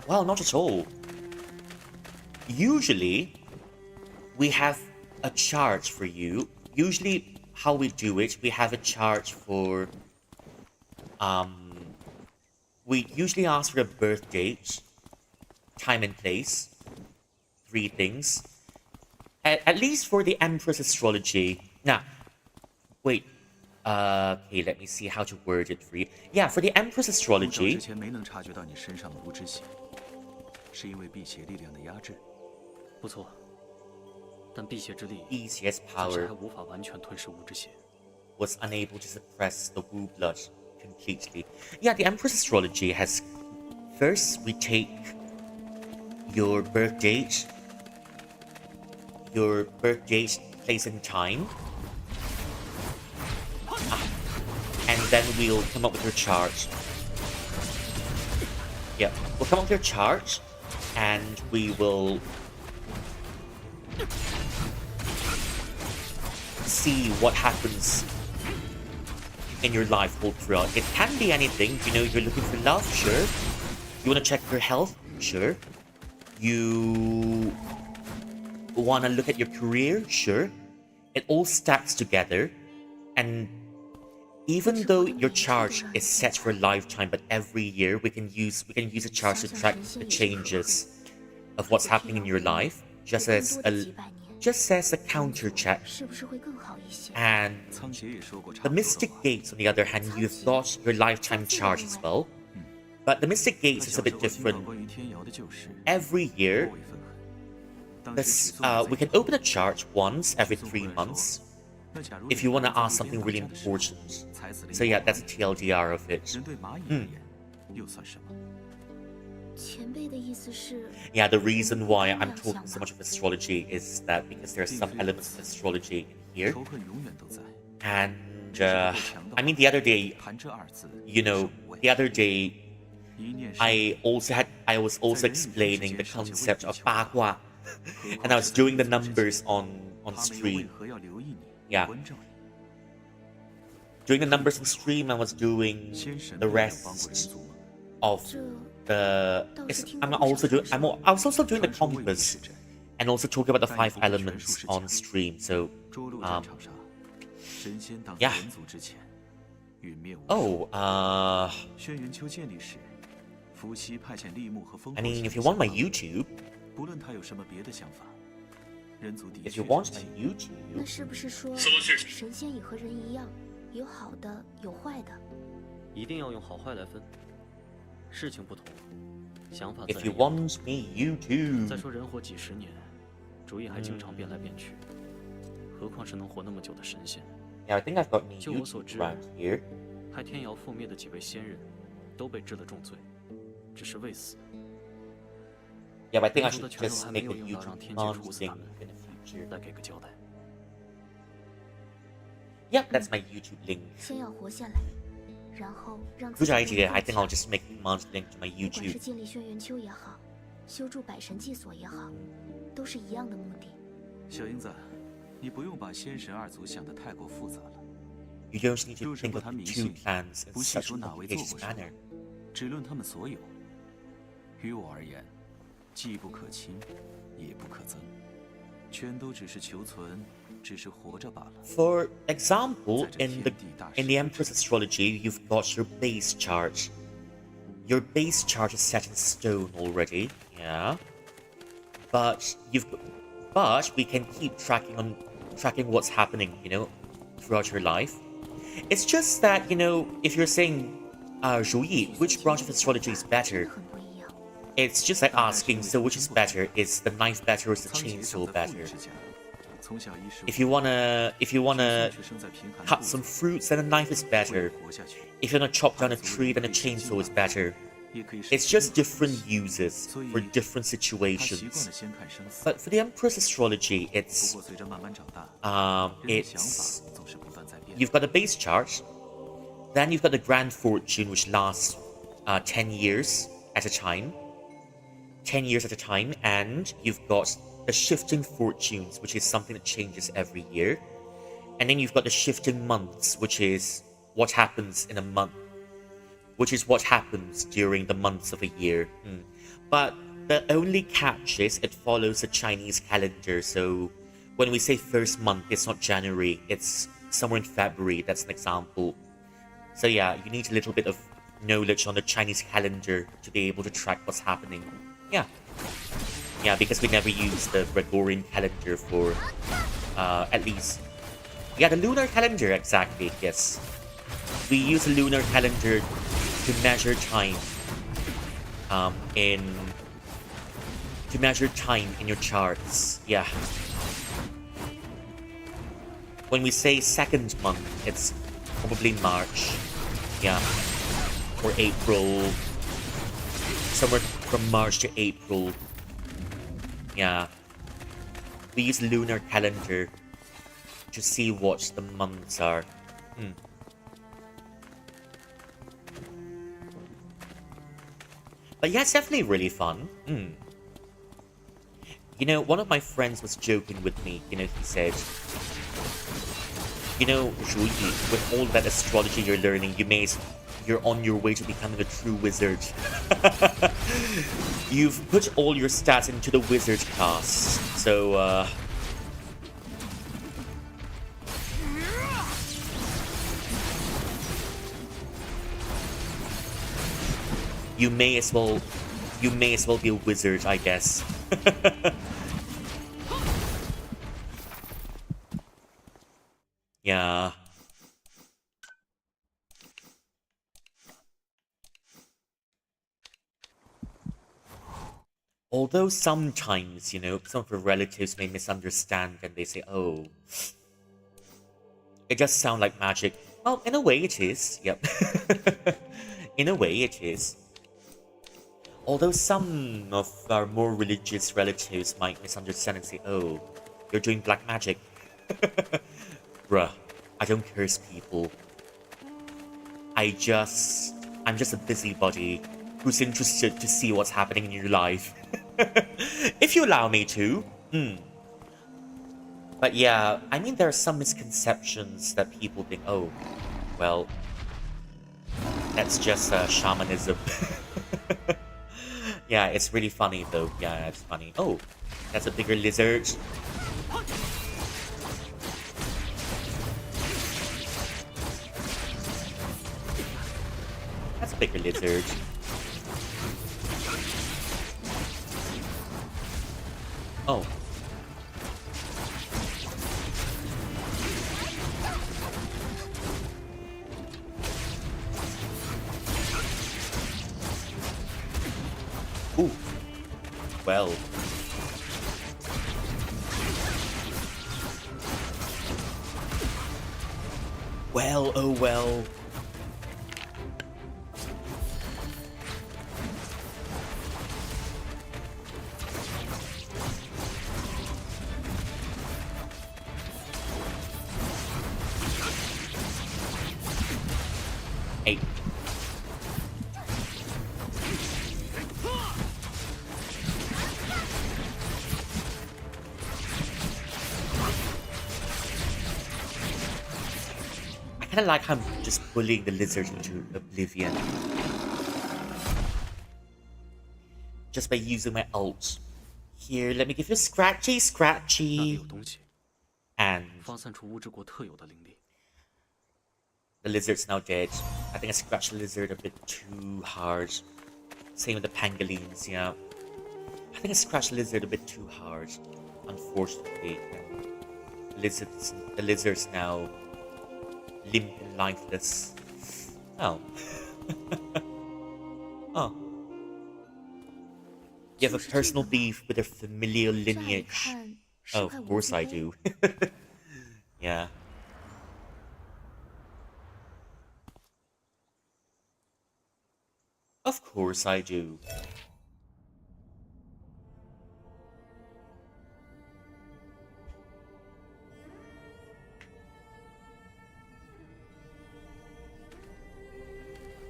well, not at all. Usually, we have a chart for you. Usually, how we do it, we have a chart for, we usually ask for a birth date, time and place, 3 things. At least for the Empress astrology. Now, wait. Okay, let me see how to word it for you. Yeah, for the Empress astrology. 不错，但辟邪之力 Easiest 暂时 power 还无法完全吞噬无之血。 was unable to suppress the Wu blood completely. Yeah, the Empress astrology has. First, we take your birth date, place, and time. And then we'll come up with your chart. Yeah, we'll come up with your chart, and we will see what happens in your life all throughout. It can be anything. You know, you're looking for love, sure. You want to check your health, sure. You want to look at your career, sure. It all stacks together, and even though your chart is set for a lifetime, but every year we can use a chart to track the changes of what's happening in your life, just as a counter check. And the Mystic Gates, on the other hand, you've got your lifetime chart as well. But the Mystic Gates is a bit different. Every year, we can open a chart once every 3 months. If you want to ask something really important. So yeah, that's a TLDR of it. Yeah, the reason why I'm talking so much of astrology is that because there are some elements of astrology in here. And, I mean, the other day, you know, I was also explaining the concept of 八卦, and I was doing the numbers on stream. Yeah. Doing the numbers on stream, I was doing the rest of the. I was also doing the compass, and also talking about the 5 elements on stream. So, yeah. Oh, I mean, if you want my YouTube. If you want my YouTube. 那是不是说神仙也和人一样，有好的，有坏的？一定要用好坏来分，事情不同，想法自 If 然 you 也不同。 want me YouTube. 再说人活几十年，主意还经常变来变去，何况是能活那么久的神仙。 Yeah, I think I've got new 就我所 YouTube 知， around here. 派天瑶覆灭的几位仙人，都被治了重罪，只是未死。 Yeah, but I think I 人族 should 的拳头 just 还没 make 有 a 用到让 YouTube 天界 command 处死 thing 他们， in the future. 来给个交代。 Yep, that's my YouTube link. 先要活下来，然后让自 Good 己变 idea. 得 I 更 think I'll 强 just make a command link to my 不管是 YouTube. 建立轩辕丘也好，修筑百神祭所也好，都是一样的目的。小英子，你不用把仙神二族想得太过复杂了。 You don't need to 就是 think 不 of 谈 the 迷 two 信， clans in 不细 such 说 a 哪位做 complicated 过什么 manner. 只论他们所有。于我而言，既不可亲，也不可憎，全都只是求存，只是活着罢了。 For example, 在这 in 天地大 the 势 Empress astrology, you've got your base chart. Your base chart is set in stone already, yeah. But we can keep tracking what's happening, you know, throughout your life. It's just that, you know, if you're saying, 如意, which branch of astrology is better? 很不一样。 It's just like asking, so which is better? Is the knife better or is the 苍井 chainsaw 长在富裕 better? 之家，从小衣食 If you wanna 却生在贫寒 cut 户 some 籍 fruits, then a knife is 为 better. 了活下去， If you wanna chop down a tree, then a chainsaw is better. 也可以是 It's just different uses 所以 for different 他习惯 situations. 了先看生死。 But for the Empress astrology, 不 it's 过随着慢慢长大，人的想 it's 法总是不断在变。 you've got a base chart, then you've got the grand fortune, which lasts 10 years at a time. 10 years at a time, and you've got the shifting fortunes, which is something that changes every year. And then you've got the shifting months, which is what happens in a month, which is what happens during the months of a year. But the only catch is it follows the Chinese calendar. So when we say first month, it's not January, it's somewhere in February. That's an example. So yeah, you need a little bit of knowledge on the Chinese calendar to be able to track what's happening. Yeah, because we never use the Gregorian calendar for, at least... Yeah, the lunar calendar, exactly, yes. We use a lunar calendar to measure time, to measure time in your charts, yeah. When we say second month, it's probably March, yeah, or April, somewhere from March to April, yeah. We use lunar calendar to see what the months are. But yeah, it's definitely really fun. You know, one of my friends was joking with me. You know, he said, you know, Zhuyi, with all that astrology you're learning, you're on your way to becoming a true wizard. You've put all your stats into the wizard class. So, you may as well be a wizard, I guess. Yeah. Although sometimes, you know, some of your relatives may misunderstand and they say, oh, it does sound like magic. Well, in a way it is, yep. In a way it is. Although some of our more religious relatives might misunderstand and say, oh, you're doing black magic. Bruh, I don't curse people. I'm just a busybody who's interested to see what's happening in your life. If you allow me to. But yeah, I mean, there are some misconceptions that people think, oh, well, that's just shamanism. Yeah, it's really funny though. Yeah, it's funny. Oh, that's a bigger lizard. That's a bigger lizard. Oh. Ooh. Well. well, oh well. Hey. I kind of like how I'm just bullying the lizard into oblivion. Just by using my ult. Here, let me give you a scratchy, 那里 scratchy. 有东西， And 发散出乌之国特有的灵力。 the lizard's now dead. I think I scratched the lizard a bit too hard. Same with the pangolins, yeah. I think I scratched the lizard a bit too hard. Unfortunately. The lizard's now limp and lifeless. Oh. Oh. You have a personal beef with a familial 乍一 lineage. 看 Oh, 伤害 of 无 course 自 I 卑 do. Yeah. Of course I do.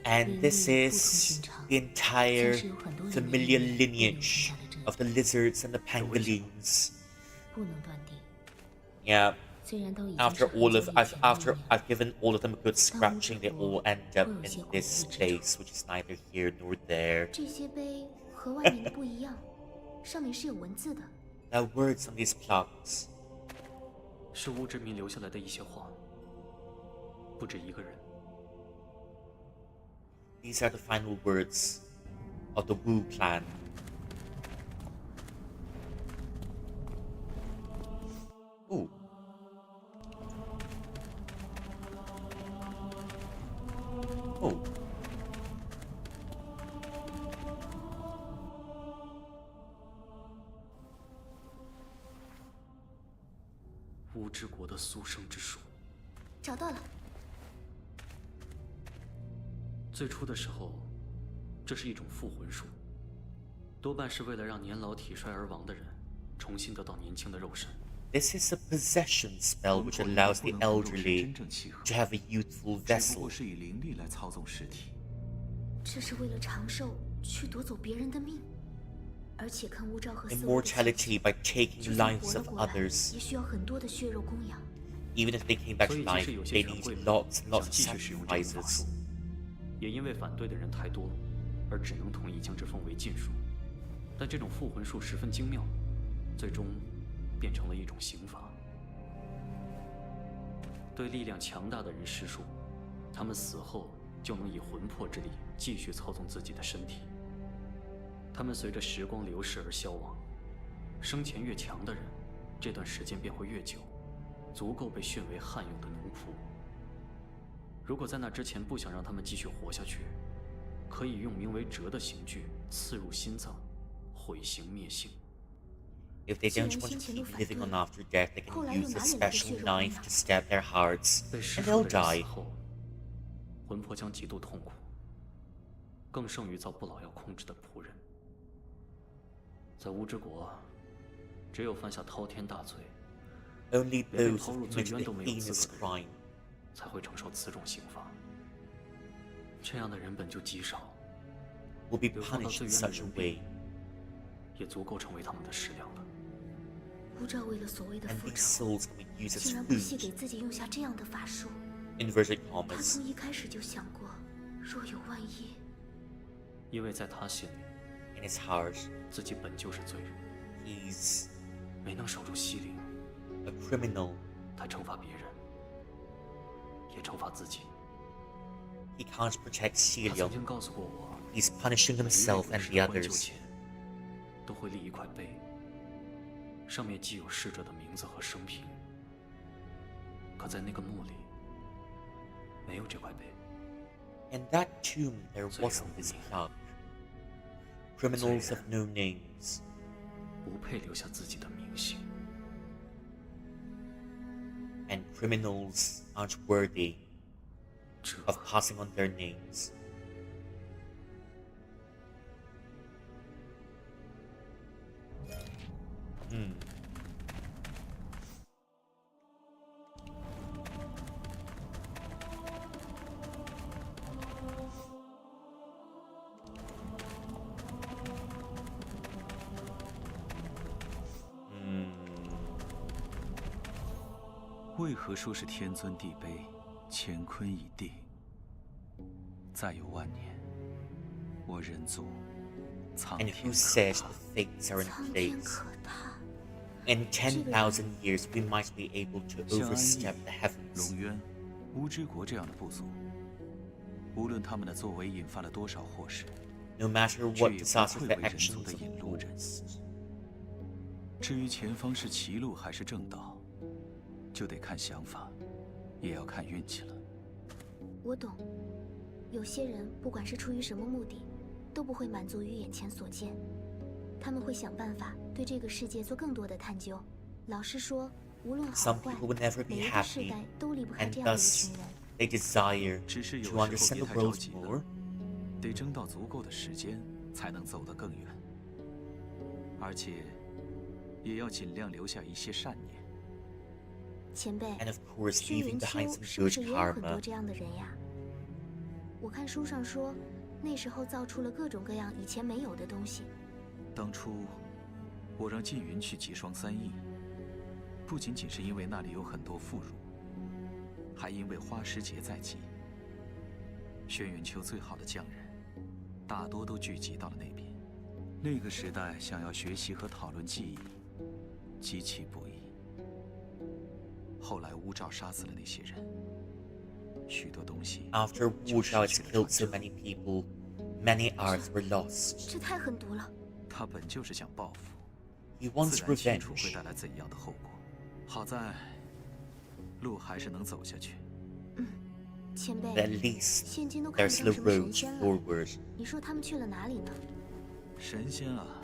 And this is the entire familiar lineage of the lizards and the pangolins. 不能断定。 Yeah. 虽然都已经 After 是很 all 久 of 以前的 after 历史 I've given all of them a good scratching, they all end up in this place, which is neither here nor there. 这些碑和外面的不一样，上面是有文字的。 There are words on these plaques. 是乌之民留下来的一些话，不止一个人。 These are the final words of the Wu clan. Ooh. Oh. 乌之国的速生之术。 找到了， 最初的时候，这是一种复魂术，多半是为了让年老体衰而亡的人重新得到年轻的肉身。 This is a possession spell which allows the elderly to have a youthful 只不 vessel. 过是以灵力来操纵尸体。这是为了长寿去夺走别人的命，而且看乌昭和四 Immortality by taking 就 the 算 lives 活了 of 过来， others. 也需要很多的血肉供养。 Even if they came back to 所以，即 life, 使有些 they 权贵 need 们 lots and 想 lots of 继续使用这种法 sacrifices. 术，也因为反对的人太多，而只能同意将之封为禁术。但这种复魂术十分精妙，最终变成了一种刑罚。对力量强大的人施术，他们死后就能以魂魄之力继续操纵自己的身体。他们随着时光流逝而消亡，生前越强的人，这段时间便会越久，足够被训为汉用的奴仆。如果在那之前不想让他们继续活下去，可以用名为折的刑具刺入心脏，毁形灭性。 If they don't want to keep living on after death, they can use a special knife to stab their hearts, 被施 and 术 they'll 的人 die. 死后，魂魄将极度痛苦，更胜于遭不老药控制的仆人。在乌之国，只有犯下滔天大罪， Only 连被 those 抛 who 入最 commit 渊 the 都没有资 heinous 格的人， crime. 才会承受此种刑罚。这样的人本就极少， Will be 流放到 punished 最 in 渊的 such a 人 way, 边，也足够成为他们的食粮了。 乌昭为了所谓的 and 复 these 仇， souls can be used 竟 as 然不惜给 food. 自己用下这样的法术。 Inverted 他 commas. 从一开始就想过，若有万一，因为在他心里， In his heart, 自己本就是罪人， he's 没能守住西陵， a criminal. 他惩罚别人，也惩罚自己。 He can't protect 他 Celion. 曾经告诉过我， He's punishing 每一 himself 位 and 士 the 官就 others. 前，都会立一块碑，上面记有逝者的名字和生平。可在那个墓里，没有这块碑。 In that tomb, there 罪人 wasn't 无 this 名， plaque. Criminals of no names. 不配留下自己的名姓。 And criminals aren't worthy of passing on their names. Hmm. 为何说是天尊地卑，乾坤已定？再有万年，我人族苍 And 天 who 可 says 塌。 the fates are in 苍天 place? 可塌。 In 10,000 years, we might be able to 像安 overstep 逸 the heavens. 龙渊、乌之国这样的部族，无论他们的作为引发了多少祸事， No matter 却 what 也不 disaster 会 the 为人族 actions 的 of 引路人。 fools. 至于前方是歧路还是正道，就得看想法，也要看运气了。我懂，有些人不管是出于什么目的，都不会满足于眼前所见，他们会想办法对这个世界做更多的探究。老实说，无论好 Some 坏， people will never 每 be 一个世 happy, 代都离不开 and 这样的一 thus 群人。 they desire 只是有 to 时候 understand 别 the 太着 world 急 more. 了，得争到足够的时间，才能走得更远。而且，也要尽量留下一些善念。前辈， And of course, 轩 leaving 辕 behind 丘 some 是不 good 是也有很多 karma. 这样的人呀？我看书上说，那时候造出了各种各样以前没有的东西。当初，我让缙云去极霜3邑，不仅仅是因为那里有很多妇孺，还因为花时节在即。轩辕丘最好的匠人，大多都聚集到了那边。那个时代想要学习和讨论技艺，极其不易。后来乌赵杀死了那些人，许多东西 After 就 Wu 失 Zhao 去 has 了 killed 传 so 承。 many people, many arts were lost. 这太狠毒了。他本就是想报复， He wants 自然清楚会 revenge. 带来怎样的后果。好在，路还是能走下去。前辈， At least 现今都看不 there's 到 the 什么神 road 仙了。 forward. 你说他们去了哪里呢？神仙啊，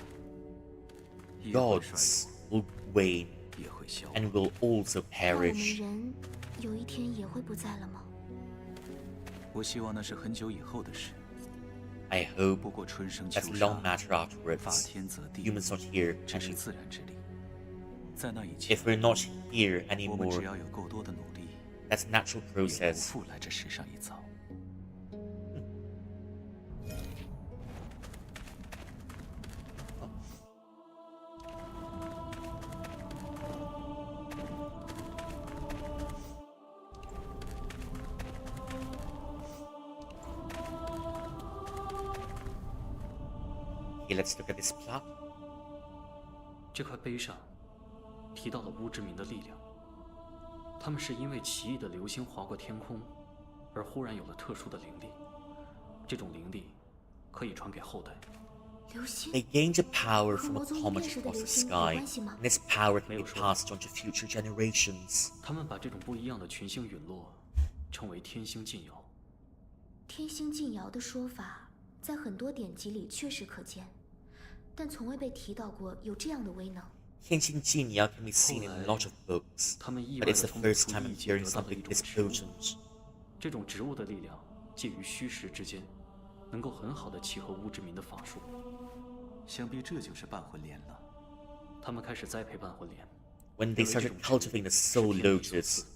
也会衰 Gods 落， will wane 也会消亡。 and will also 那我们 perish. 人有一天也会不在了吗？我希望那是很久以后的事。 I hope 不过春生秋 that's 杀 long，matter 法 afterwards. 天则地， Humans not here 这是 anymore. 自然之力。在那以前 If，we're not here 我们只 anymore, 要有够多的努力， that's a natural 也不 process. 负来这世上一遭。 Okay, let's look at this plot. 这块碑上提到了巫之民的力量，他们是因为奇异的流星划过天空，而忽然有了特殊的灵力。这种灵力可以传给后代。流星 They gained a power 和 from 魔 a 宗一 comet 面时的 across 流 the 星有 sky, 关系吗？ and its power can be 没有说。 passed on to future generations. 他们把这种不一样的群星陨落称为天星进爻。天星进爻的说法，在很多典籍里确实可见，但从未被提到过有这样的威能。 Henshin Jinya can be seen in a lot of books, 他们意 but 外 it's 地 the 从 first 土 time 地 I'm 界 hearing 得到了 something 一种 this 植物。 potent. 这种植物的力量介于虚实之间，能够很好的契合巫之民的法术。想必这就是半魂莲了。他们开始栽培半魂莲。 When they 认为这 started 种植物 cultivating the 是 soul 天地所 lotus, 赐。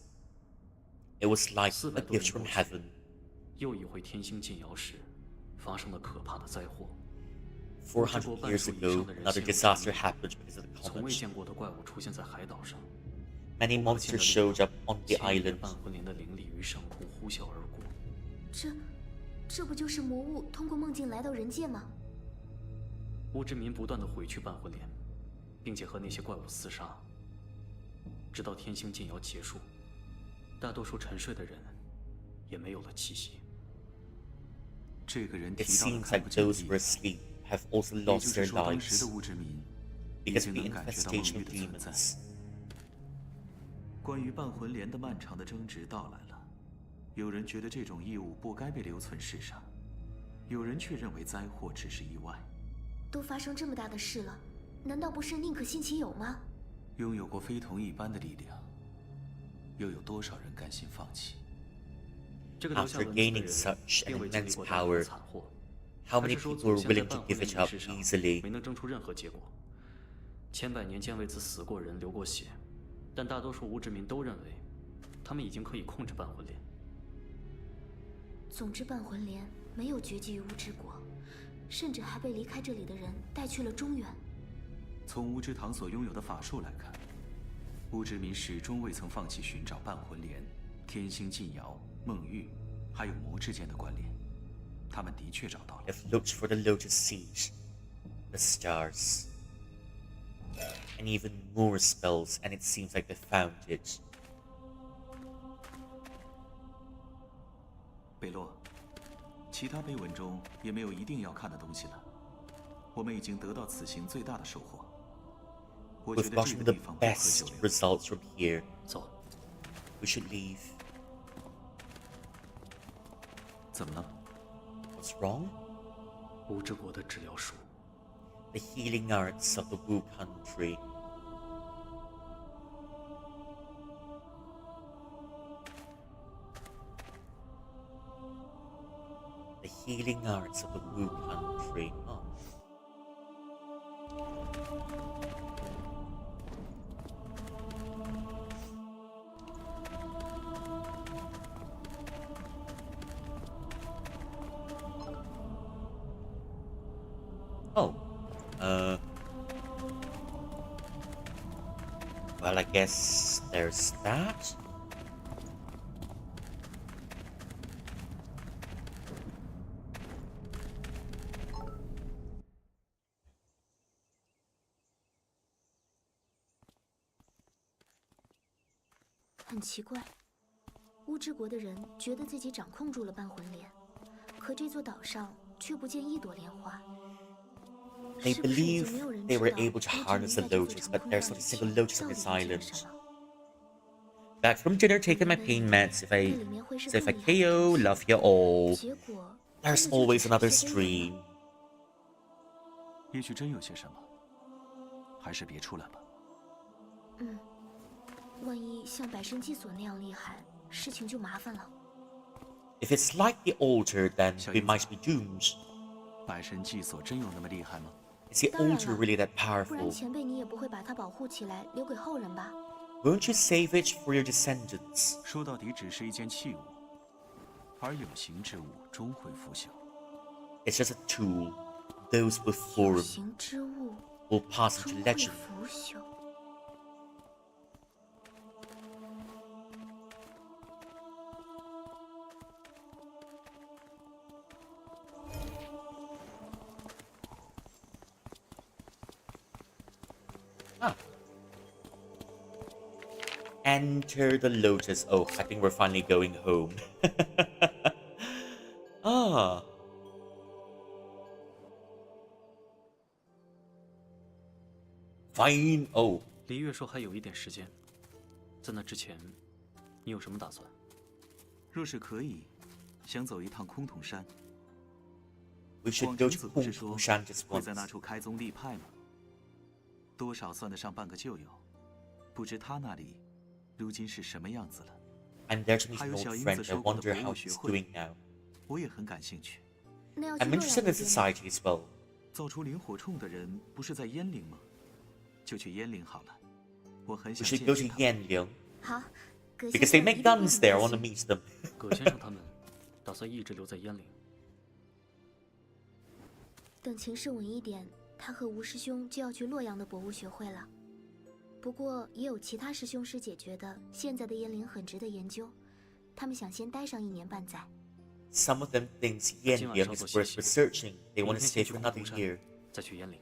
it was like 400 a 多 gift 年 from 过去 heaven. 又一回天星进爻时，发生了可怕的灾祸。 400 years ago, another disaster happened because of the 从未 comet. 见过的怪物出现在海岛上， Many monsters showed up on the 牵引着 island. 半魂莲的灵力于上空呼啸而过。这不就是魔物通过梦境来到人界吗？巫之民不断地毁去半魂莲，并且和那些怪物厮杀，直到天星进爻结束，大多数沉睡的人也没有了气息。这个人 It 提到了 seems 看 like 不见 those 地 who are asleep have also 也 lost 就是 their 说，当时 lives 的巫之民已 because 经 of the 能感觉到梦 infestation 域 of 的存在。 demons. 关于半魂莲的漫长的争执到来了，有人觉得这种异物不该被留存世上，有人却认为灾祸只是意外。都发生这么大的事了，难道不是宁可信其有吗？拥有过非同一般的力量，又有多少人甘心放弃？这个留下 After 文字的 gaining 人 such an 并未经历 immense 过大量 power, 的惨祸， how 还 many 是说 people 祖 were 先在 willing 办 to 婚 give 恋 it 仪 up 式上 easily? 没能争出任何结果？千百年间为此死过人、流过血，但大多数无知民都认为，他们已经可以控制办婚恋。总之，办魂莲没有绝迹于乌之国，甚至还被离开这里的人带去了中原。从乌之堂所拥有的法术来看，乌之民始终未曾放弃寻找半魂莲、天星进瑶、梦玉，还有魔之间的关联。他们的确找到了。They've looked for the lotus seed, the stars, and even more spells, and it seems like they found it. 贝洛，其他碑文中也没有一定要看的东西了。我们已经得到此行最大的收获。我觉 We've 得这 gotten 个 the 地方不可久 best 留。 results from here. 走， We should leave. 怎么了？ What's wrong? 乌之国的治疗术。 The healing arts of the Wu country. The healing arts of the Wu country. Oh. Oh. Well, I guess there's that. “很奇怪，乌之国的人觉得自己掌控住了半魂莲，可这座岛上却不见一朵莲花。 They 是不是已 believe 经没有人 they 知 were 道 able to 乌之 harness the 民在这座 lotus, 长 but 空 there's 绕 not a 里 single 面 lotus 到 on 底 this 蕴含 island. 什么？ Back from dinner, taking my pain meds. If I KO, love you all. 结果 There's 真的就 always 只是 another 些微 stream. 尘吗？也许真有些什么，还是别出来吧。万一像百神祭所那样厉害，事情就麻烦了。 If it's like the altar, then we might be doomed. 百神祭所真有那么厉害吗？ Is the 当然 altar 了， really that 不然 powerful? 前辈你也不会把它保护起来，留给后人吧？ Won't you save it for your descendants? 说到底，只是一件器物，而有形之物终会腐朽。 It's just a tool. Those before 有 him 形之物 will pass 终 into 会 legend. 腐朽。 Enter the lotus. Oh, I think we're finally going home. Ah. Fine. Oh, 离月说还有一点时间，在那之前，你有什么打算？若是可以，想走一趟空峒山。 we should 广 go 成 to 子不是说 Shan just 会在那 once. 处开宗立派吗？多少算得上半个旧友。不知他那里如今是什么样子了。 I'm there to meet 还 an 有 old 小英 friend. 子 I 说过的 wonder 博 how 物学 he's 会， doing now. 我也很感兴趣。那要去 I'm 洛阳 interested 那 in 边 society as well. 造出萤火虫的人不是在燕陵吗？就去燕陵好了。我很 We 想 should 见 go 见 to 他们。 Yanliang 好，葛 because 先 they 生 make 一定会 guns 很 there. I 高 want to 兴 meet them. 葛先生他们打算一直留在燕陵。等情势稳一点，他和吴师兄就要去洛阳的博物学会了。不过也有其他师兄师姐觉得现在的燕陵很值得研究，他们想先待上1年半载。 Some of them thinks Yanliang is worth researching. They want to 明天 stay 先去 for 空 another 峒山 year. 再去燕陵。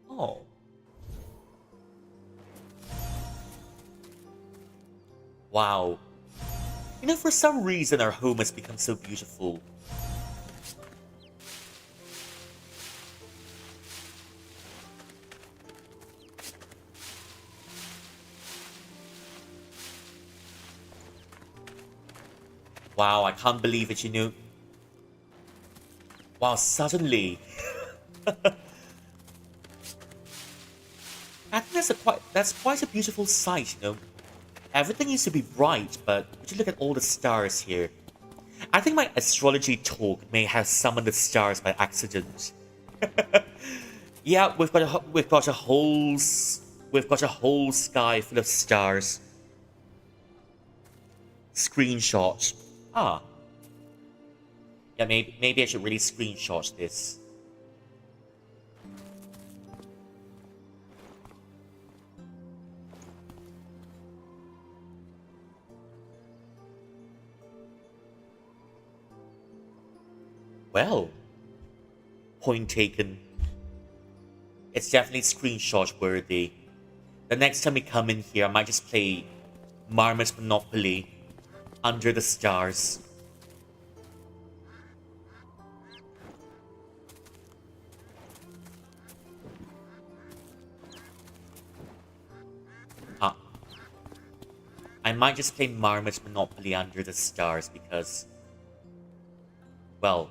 Oh. Wow. You know, for some reason our home has become so beautiful. Wow, I can't believe it, you know. Wow, suddenly. I think that's quite a beautiful sight, you know. everything used to be bright, but would you look at all the stars here? I think my astrology talk may have summoned the stars by accident. Yeah, we've got a whole sky full of stars. Screenshot. Ah. Yeah, maybe I should really screenshot this. Well, point taken. It's definitely screenshot worthy. The next time we come in here, I might just play Marmot Monopoly under the stars. I might just play Marmot Monopoly under the stars because, well,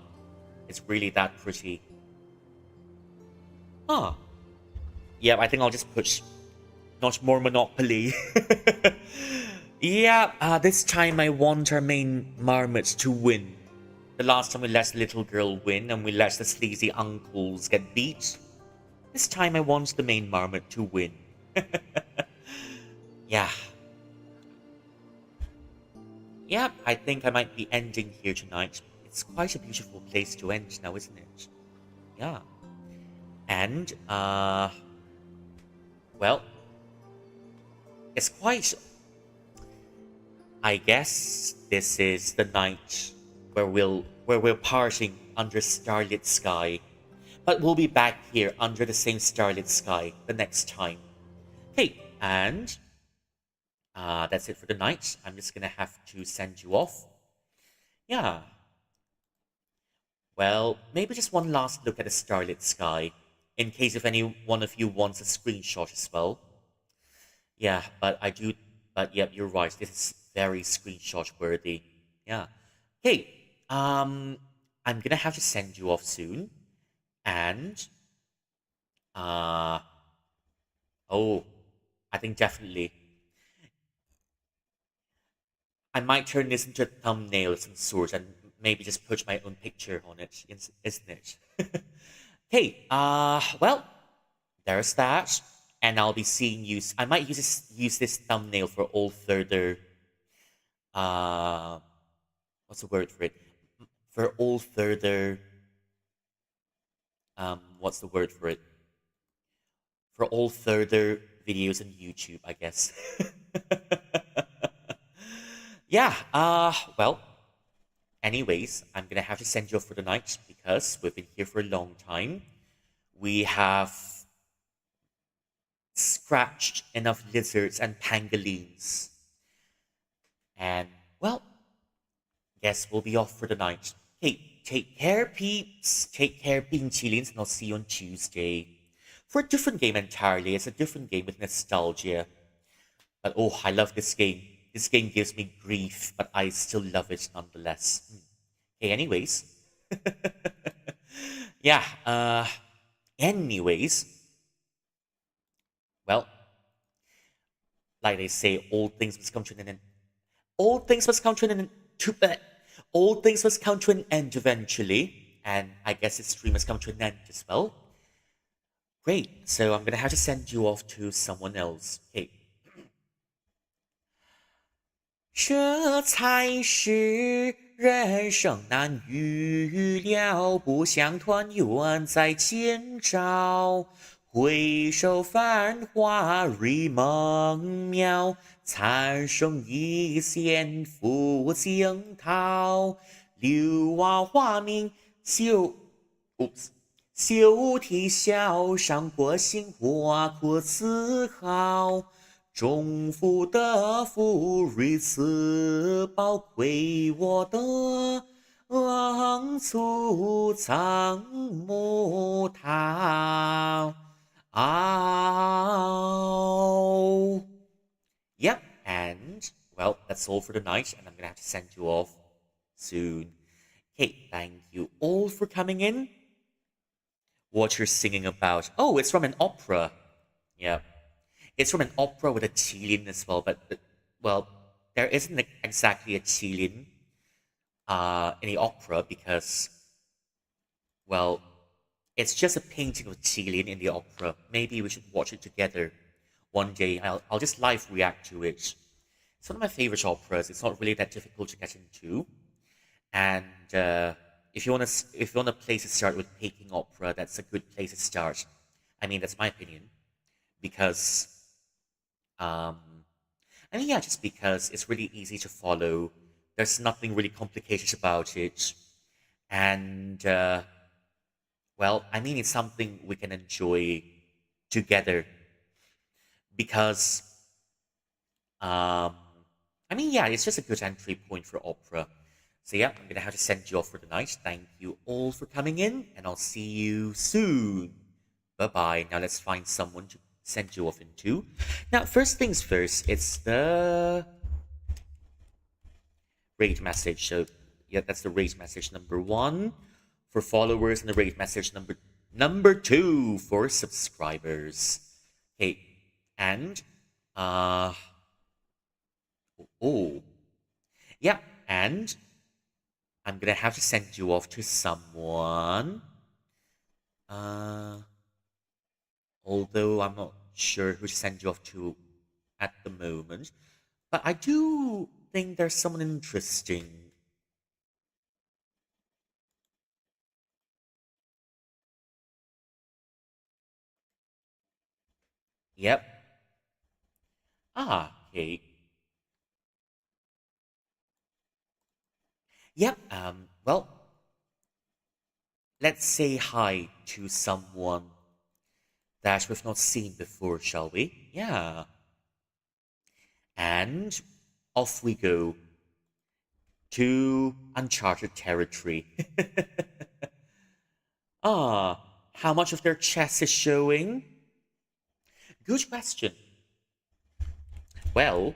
it's really that pretty. Ah. Yeah, I think I'll just push not more Monopoly. Yeah, this time I want our main Marmot to win. The last time we let the little girl win and we let the sleazy uncles get beat. This time I want the main Marmot to win. Yeah. Yeah, I think I might be ending here tonight. It's quite a beautiful place to end now, isn't it? Yeah. And, well, it's quite... I guess this is the night where we're parting under starlit sky. But we'll be back here under the same starlit sky the next time. Hey, and that's it for the night. I'm just gonna have to send you off. Yeah. Well, maybe just one last look at the starlit sky, in case if any one of you wants a screenshot as well. Yeah, but yeah, you're right. This is very screenshot worthy. Yeah. Hey, I'm gonna have to send you off soon, and oh, I think definitely. I might turn this into a thumbnail of some sort and maybe just put my own picture on it, isn't it? Hey, well, there's that. And I'll be seeing you. I might use this thumbnail for all further. What's the word for it? For all further. What's the word for it? For all further videos on YouTube, I guess. Yeah, well, anyways, I'm gonna have to send you off for the night because we've been here for a long time. We have scratched enough lizards and pangolins. And, well, guess we'll be off for the night. Hey, take care, peeps. Take care, Pinchilins, and I'll see you on Tuesday. For a different game entirely. It's a different game with nostalgia. But, oh, I love this game. This game gives me grief, but I still love it nonetheless. Okay, anyways. Yeah, anyways. Well, like they say, all things must come to an end. All things must come to an end. All things must come to an end eventually. And I guess this stream must come to an end as well. Great, so I'm gonna have to send you off to someone else. Okay. 这才是人生难预料，不想团圆再见着。回首繁华如梦渺，残生一线付惊涛。柳瓦花明休啼笑，上过心华可自豪。中府的福瑞此宝亏我的粗藏木桃。Yep, and well, that's all for tonight, and I'm gonna have to send you off soon. Hey, thank you all for coming in. What you're singing about? Oh, it's from an opera. Yep. It's from an opera with a Chilean as well, but well, there isn't exactly a qilin in the opera because, well, it's just a painting of qilin in the opera. Maybe we should watch it together one day. I'll just live react to it. It's one of my favorite operas. It's not really that difficult to get into, and if you want a place to start with Peking opera, that's a good place to start. I mean, that's my opinion, because I mean, yeah, just because it's really easy to follow. There's nothing really complicated about it, and well, I mean, it's something we can enjoy together because I mean, yeah, it's just a good entry point for opera. So yeah, I'm gonna have to send you off for the night. Thank you all for coming in, and I'll see you soon. Bye-bye. Now let's find someone to send you off into. Now, first things first, it's the raid message. So yeah, that's the raid message number 1 for followers, and the raid message number 2 for subscribers. Okay, and yeah, and I'm gonna have to send you off to someone. Although I'm not sure who to send you off to at the moment, but I do think there's someone interesting. Yep. Okay. Yep, well, let's say hi to someone that we've not seen before, shall we? Yeah. And off we go to uncharted territory. How much of their chest is showing? Good question. Well,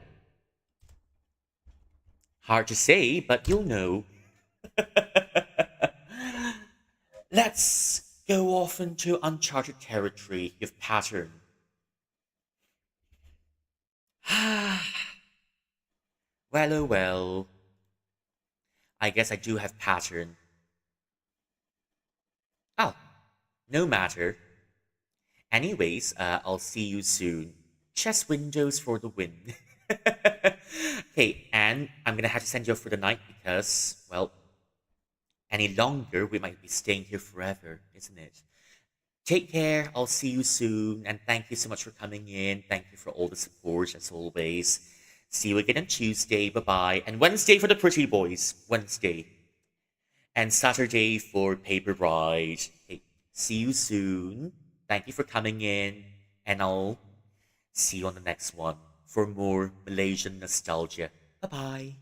hard to say, but you'll know. Let's go off into uncharted territory with pattern. Well, oh well. I guess I do have pattern. Oh, no matter. Anyways, I'll see you soon. Chess windows for the win. Okay, and I'm gonna have to send you off for the night because, well, any longer we might be staying here forever, isn't it? Take care, I'll see you soon, and thank you so much for coming in. Thank you for all the support, as always. See you again on Tuesday, bye-bye. And Wednesday for the pretty boys, Wednesday. And Saturday for Paper Bride. Okay, see you soon. Thank you for coming in, and I'll see you on the next one for more Malaysian nostalgia. Bye-bye.